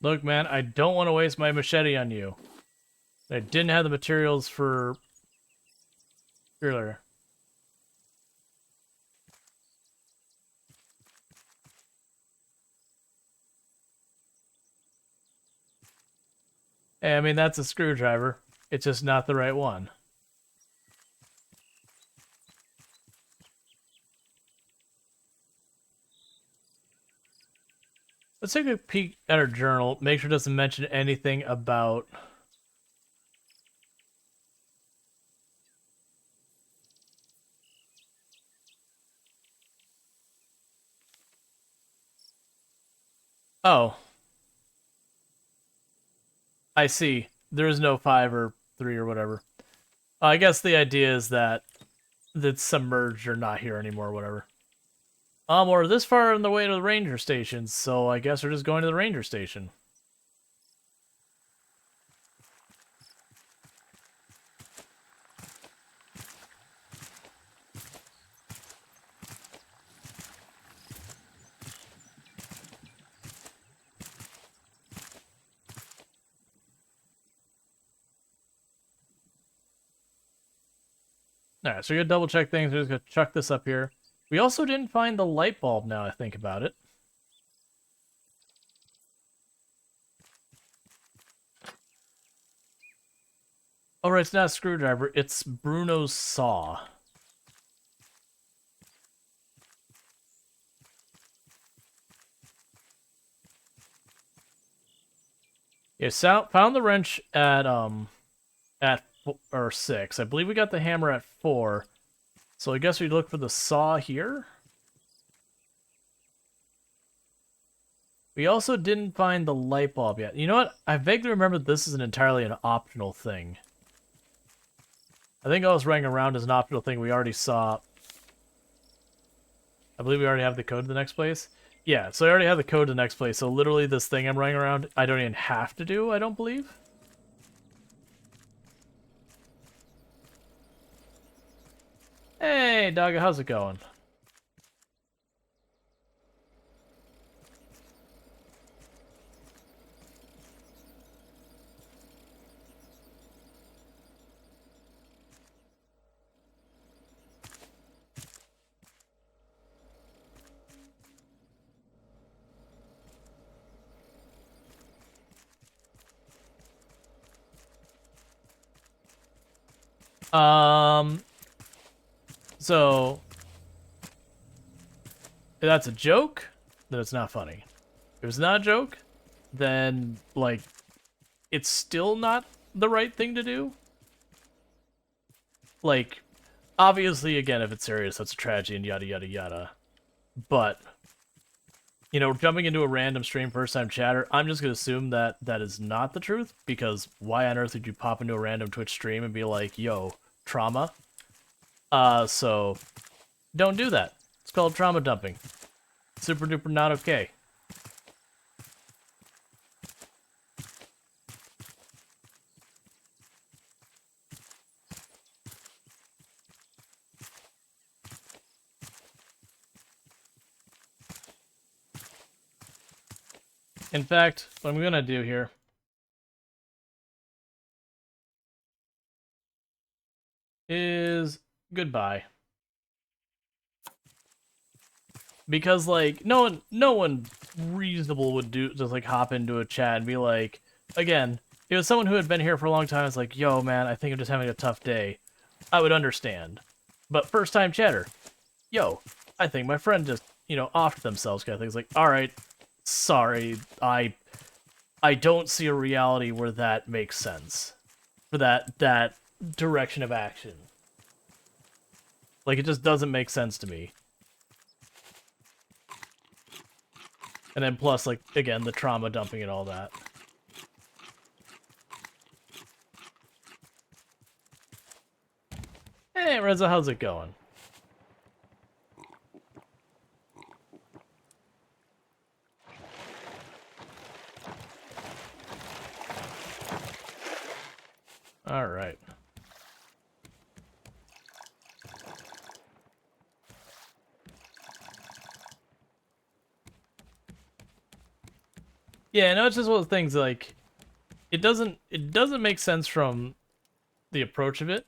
Speaker 1: Look, man, I don't want to waste my machete on you. I didn't have the materials for earlier. Hey, I mean, that's a screwdriver. It's just not the right one. Let's take a peek at our journal. Make sure it doesn't mention anything about... Oh. I see. There is no 5 or 3 or whatever. I guess the idea is that it's submerged or not here anymore or whatever. We're this far on the way to the ranger station, so I guess we're just going to the ranger station. Alright, so we're gonna double check things. We're just gonna chuck this up here. We also didn't find the light bulb now I think about it. Oh, right, it's not a screwdriver, it's Bruno's saw. Yeah, found the wrench at 6. I believe we got the hammer at 4. So I guess we look for the saw here. We also didn't find the light bulb yet. You know what? I vaguely remember this is entirely an optional thing. I think all this running around is an optional thing we already saw. I believe we already have the code to the next place. Yeah, so I already have the code to the next place. So literally this thing I'm running around, I don't even have to do, I don't believe. Hey, dogga, how's it going? So if that's a joke, then it's not funny. If it's not a joke, then, like, it's still not the right thing to do. Like, obviously, again, if it's serious, that's a tragedy and yada yada yada. But you know, jumping into a random stream first time chatter, I'm just gonna assume that that is not the truth, because why on earth would you pop into a random Twitch stream and be like, yo, trauma? So don't do that. It's called trauma dumping. Super duper not okay. In fact, what I'm gonna do here is goodbye. Because like no one reasonable would do just like hop into a chat and be like, again, it was someone who had been here for a long time. It's like, yo man, I think I'm just having a tough day. I would understand. But first time chatter, yo, I think my friend just, you know, offed themselves kind of thing. It's like, all right, sorry, I don't see a reality where that makes sense for that direction of action. Like, it just doesn't make sense to me. And then plus, like, again, the trauma dumping and all that. Hey, Reza, how's it going? All right. Yeah, no, it's just one of those things like it doesn't make sense from the approach of it.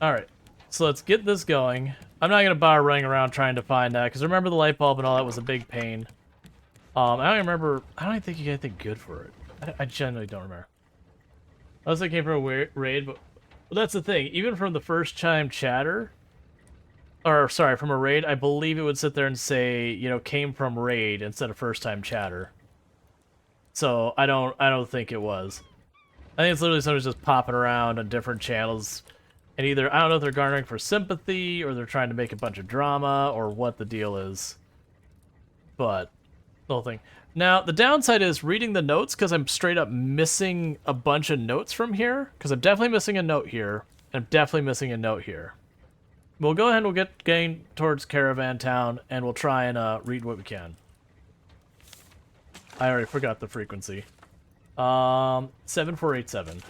Speaker 1: All right, so let's get this going. I'm not gonna bother running around trying to find that because remember the light bulb and all that was a big pain. I don't remember. I don't even think you get anything good for it. I genuinely don't remember. Unless it came from a raid, but that's the thing. Even from the first time chatter, or sorry, from a raid, I believe it would sit there and say, you know, came from raid instead of first time chatter. So I don't think it was. I think it's literally someone's just popping around on different channels, and either I don't know if they're garnering for sympathy or they're trying to make a bunch of drama or what the deal is. But the whole thing. Now, the downside is reading the notes, because I'm straight up missing a bunch of notes from here. Because I'm definitely missing a note here, and I'm definitely missing a note here. We'll go ahead and we'll get getting towards Caravan Town, and we'll try and read what we can. I already forgot the frequency. 7487.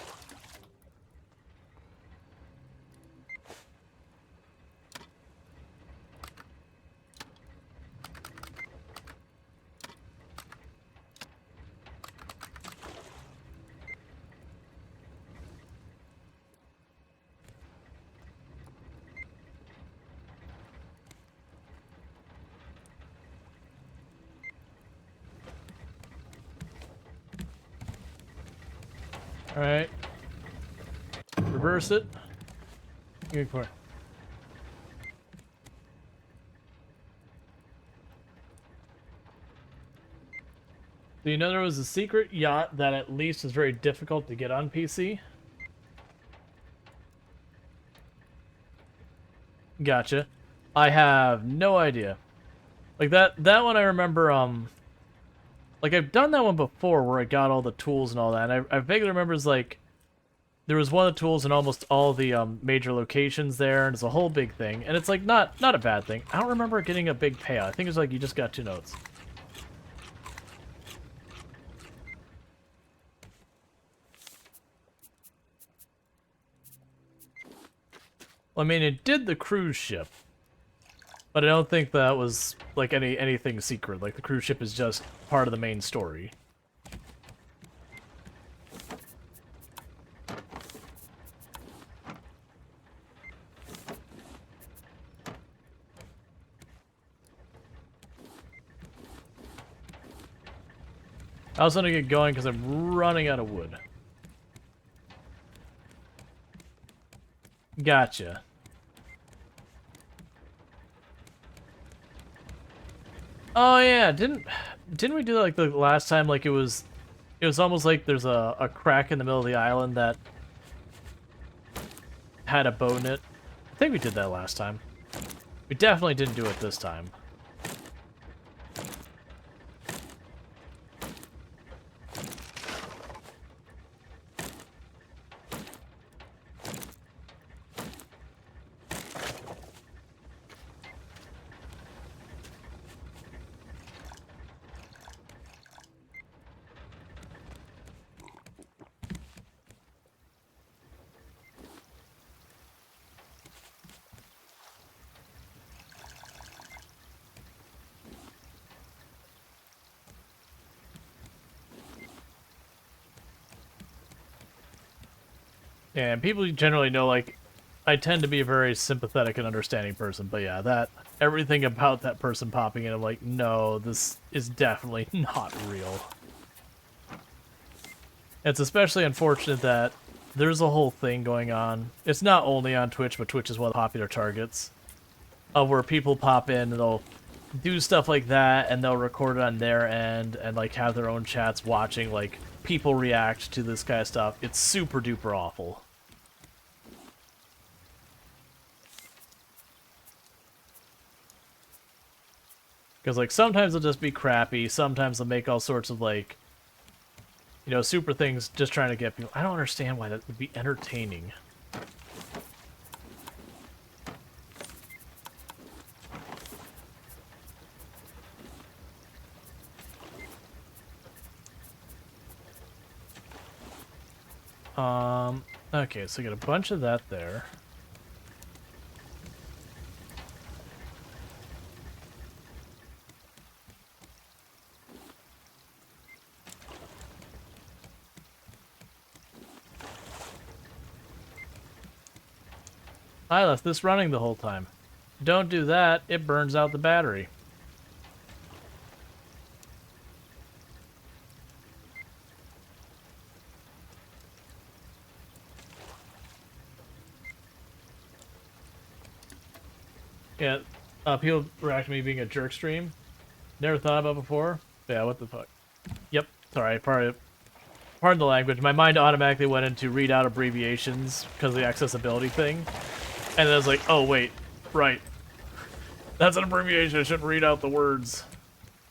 Speaker 1: Alright. Reverse it. Good for it. Do you know there was a secret yacht that at least is very difficult to get on PC? Gotcha. I have no idea. Like that one I remember, like, I've done that one before where I got all the tools and all that, and I vaguely remember it's like, there was one of the tools in almost all the major locations there, and it's a whole big thing, and it's like, not a bad thing. I don't remember getting a big payout. I think it's like you just got 2 notes. Well, I mean, it did the cruise ship, but I don't think that was, like, anything secret. Like, the cruise ship is just part of the main story. I also want to get going because I'm running out of wood. Gotcha. Oh yeah, didn't we do that like the last time? Like it was almost like there's a crack in the middle of the island that had a bow in it. I think we did that last time. We definitely didn't do it this time. And people generally know, like, I tend to be a very sympathetic and understanding person, but yeah, that, everything about that person popping in, I'm like, no, this is definitely not real. It's especially unfortunate that there's a whole thing going on. It's not only on Twitch, but Twitch is one of the popular targets, of where people pop in and they'll do stuff like that, and they'll record it on their end, and, like, have their own chats watching, like, people react to this kind of stuff. It's super duper awful. Because, like, sometimes they'll just be crappy, sometimes they'll make all sorts of, like, you know, super things just trying to get people. I don't understand why that would be entertaining. Okay, so I got a bunch of that there. I left this running the whole time. Don't do that, it burns out the battery. Yeah, people react to me being a jerk stream. Never thought about before. Yeah, what the fuck. Yep, sorry, pardon the language. My mind automatically went into read out abbreviations because of the accessibility thing. And then I was like, oh wait, right. That's an abbreviation, I shouldn't read out the words.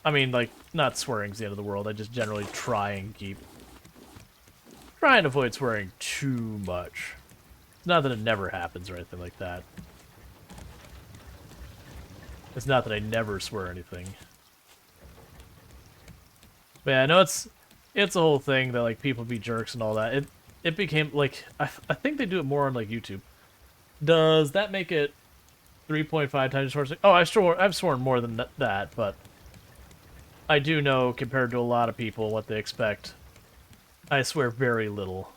Speaker 1: I mean, like, not swearing's the end of the world, I just generally try and avoid swearing too much. It's not that it never happens or anything like that. It's not that I never swear anything. But yeah, I know it's a whole thing that, like, people be jerks and all that. It became, like, I think they do it more on, like, YouTube. Does that make it 3.5 times swearing? Oh, I've sworn more than that, but I do know, compared to a lot of people, what they expect. I swear very little.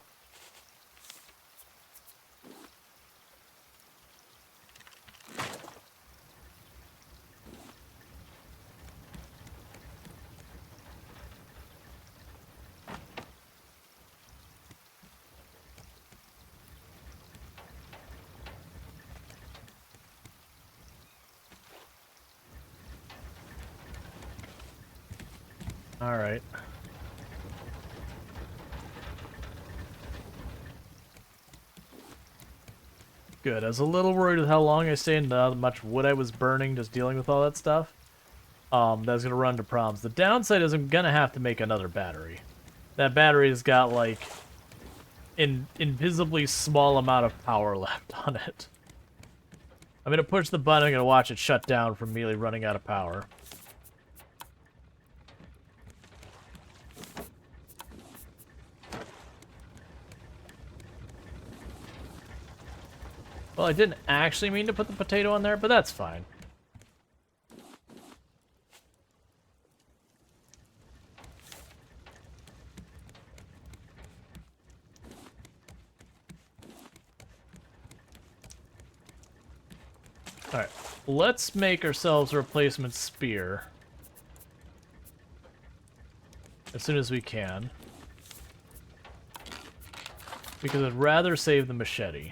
Speaker 1: Alright. Good. I was a little worried with how long I stayed and how much wood I was burning just dealing with all that stuff. That was going to run into problems. The downside is I'm going to have to make another battery. That battery's got, like, an invisibly small amount of power left on it. I'm going to push the button, I'm going to watch it shut down from immediately running out of power. Well, I didn't actually mean to put the potato on there, but that's fine. Alright, let's make ourselves a replacement spear. As soon as we can. Because I'd rather save the machete.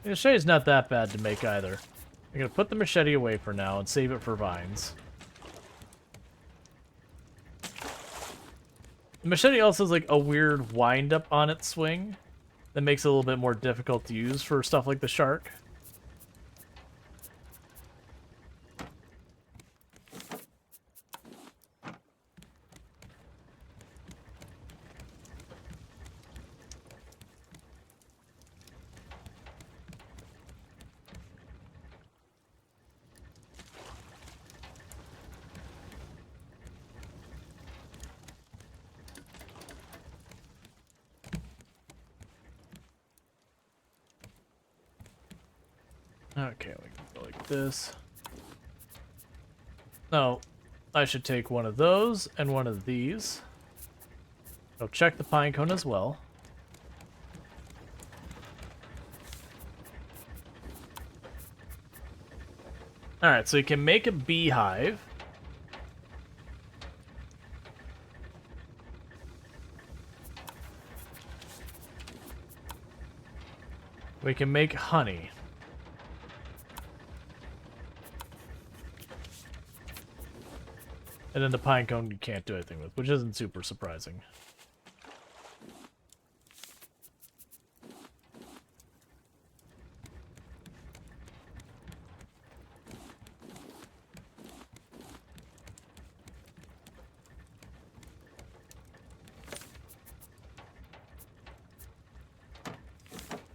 Speaker 1: The machete's not that bad to make either. I'm gonna put the machete away for now and save it for vines. The machete also has, like, a weird wind-up on its swing. that makes it a little bit more difficult to use for stuff like the shark. Okay, we can go like this. No, I should take one of those and one of these. I'll check the pine cone as well. Alright, so you can make a beehive. We can make honey. And then the pine cone you can't do anything with, which isn't super surprising.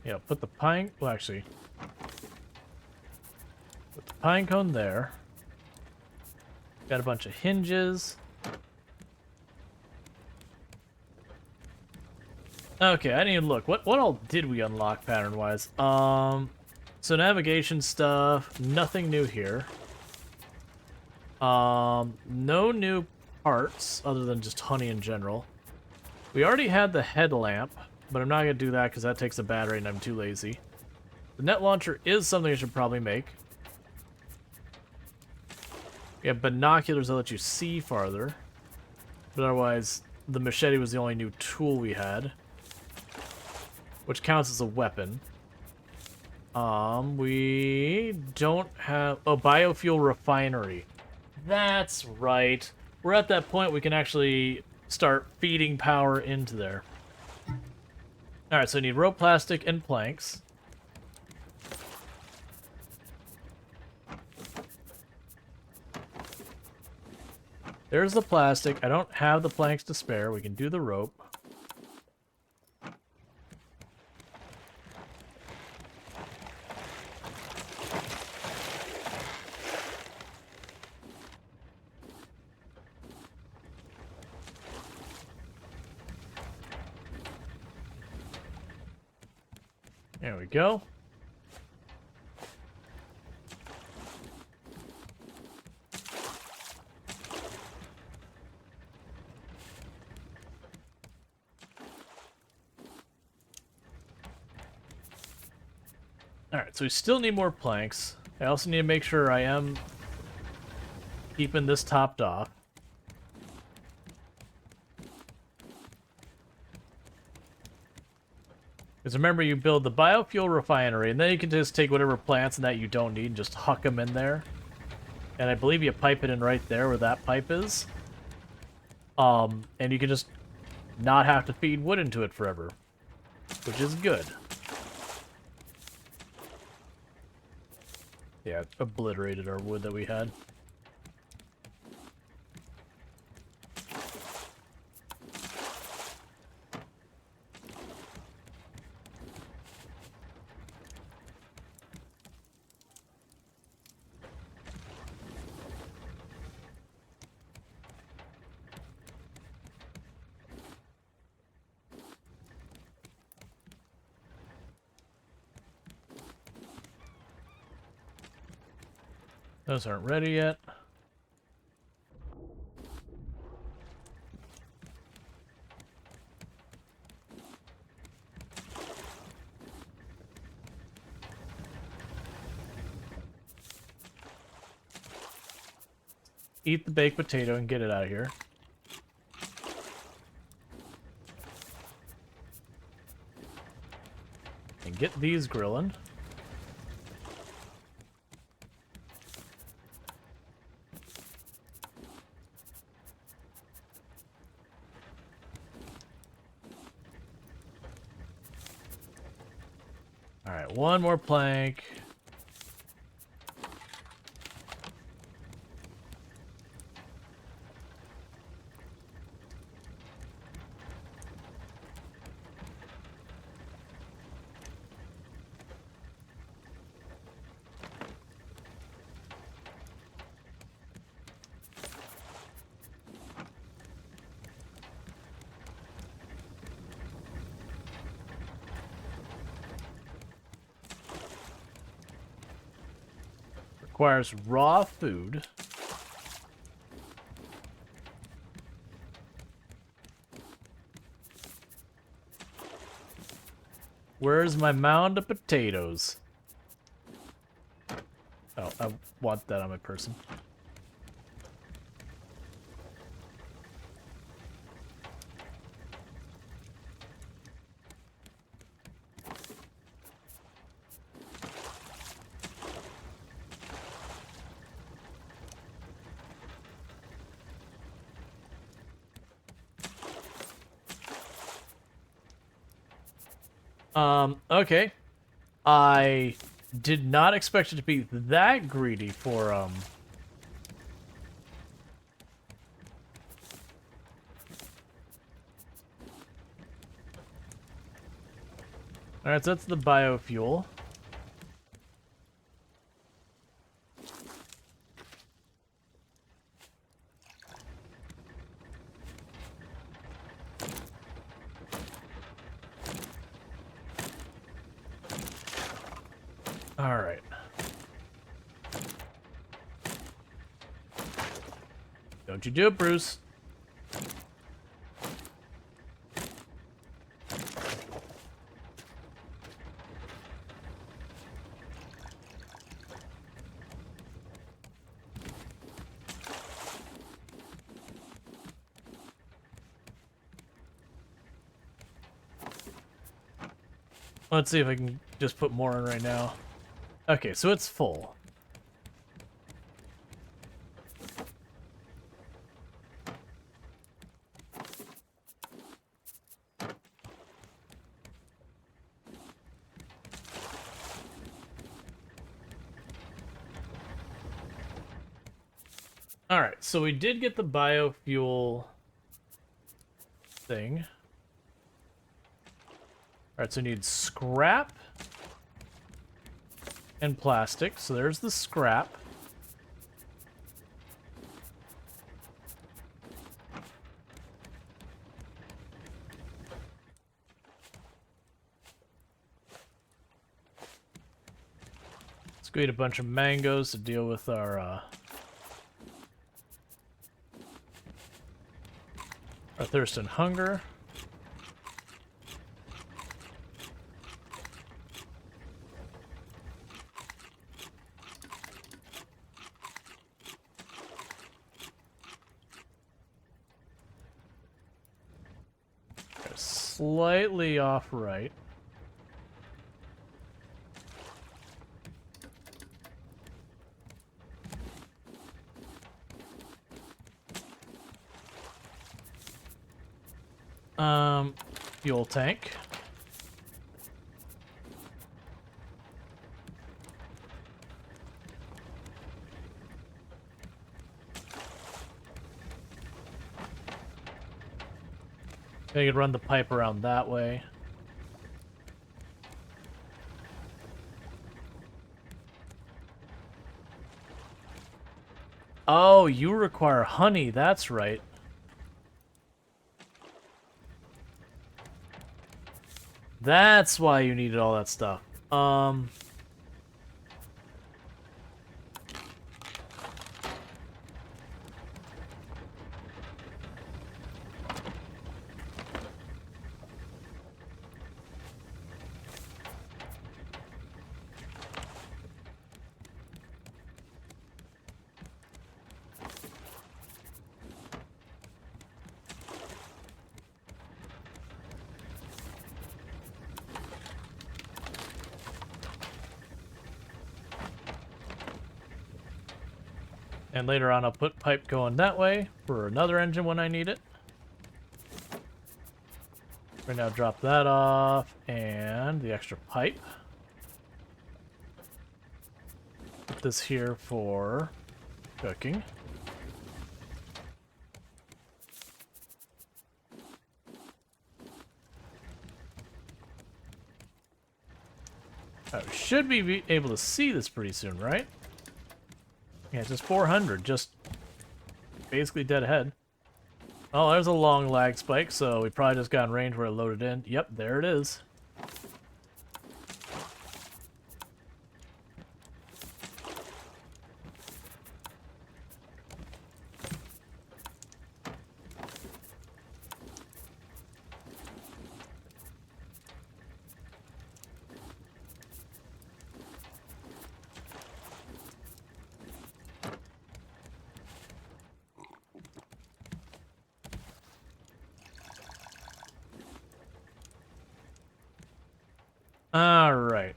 Speaker 1: Yeah, put the pine... Well, actually... Put the pine cone there. Got a bunch of hinges. Okay, I need to look. What all did we unlock pattern-wise? So navigation stuff, nothing new here. No new parts other than just honey in general. We already had the headlamp, but I'm not going to do that because that takes a battery and I'm too lazy. The net launcher is something I should probably make. We have binoculars that let you see farther. But otherwise, the machete was the only new tool we had. Which counts as a weapon. We don't have... Oh, biofuel refinery. That's right. We're at that point we can actually start feeding power into there. Alright, so I need rope, plastic, and planks. There's the plastic. I don't have the planks to spare. We can do the rope. There we go. Alright, so we still need more planks. I also need to make sure I am keeping this topped off. Because remember, you build the biofuel refinery, and then you can just take whatever plants and that you don't need and just huck them in there. And I believe you pipe it in right there where that pipe is. And you can just not have to feed wood into it forever. Which is good. Yeah, obliterated our wood that we had. Those aren't ready yet. Eat the baked potato and get it out of here. And get these grilling. Alright, one more plank. Requires raw food. Where's my mound of potatoes? Oh, I want that on my person. Okay. I did not expect it to be that greedy for, Alright, so that's the biofuel. Alright. Don't you do it, Bruce. Let's see if I can just put more in right now. Okay, so it's full. Alright, so we did get the biofuel thing. Alright, so we need scrap and plastic. So there's the scrap. Let's go eat a bunch of mangoes to deal with our thirst and hunger. Slightly off right. Fuel tank. I could run the pipe around that way. Oh, you require honey, that's right. That's why you needed all that stuff. And later on, I'll put pipe going that way for another engine when I need it. Right now, drop that off and the extra pipe. Put this here for cooking. We should be able to see this pretty soon, right? Yeah, it's just 400, just basically dead ahead. Oh, there's a long lag spike, so we probably just got in range where it loaded in. Yep, there it is. Alright.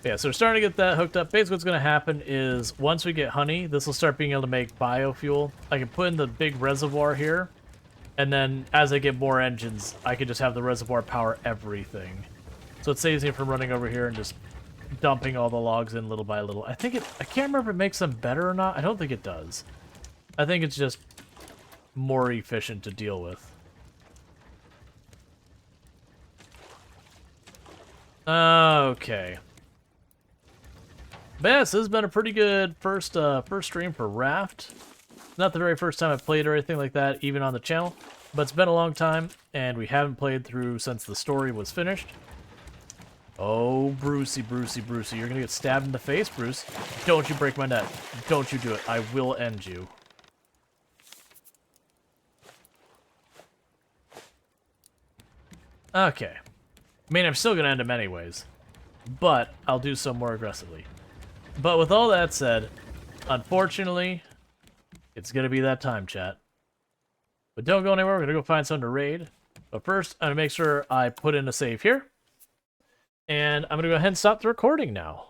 Speaker 1: Yeah, so we're starting to get that hooked up. Basically what's going to happen is once we get honey, this will start being able to make biofuel. I can put in the big reservoir here, and then as I get more engines, I can just have the reservoir power everything. So it saves me from running over here and just dumping all the logs in little by little. I can't remember if it makes them better or not. I don't think it does. I think it's just more efficient to deal with. Okay. But yes, this has been a pretty good first stream for Raft. Not the very first time I've played or anything like that, even on the channel. But it's been a long time, and we haven't played through since the story was finished. Oh, Brucey, Brucey, Brucey. You're gonna get stabbed in the face, Bruce. Don't you break my net. Don't you do it. I will end you. Okay. I mean, I'm still gonna end him anyways. But I'll do so more aggressively. But with all that said, unfortunately, it's gonna be that time, chat. But don't go anywhere, we're gonna go find someone to raid. But first, I'm gonna make sure I put in a save here. And I'm gonna go ahead and stop the recording now.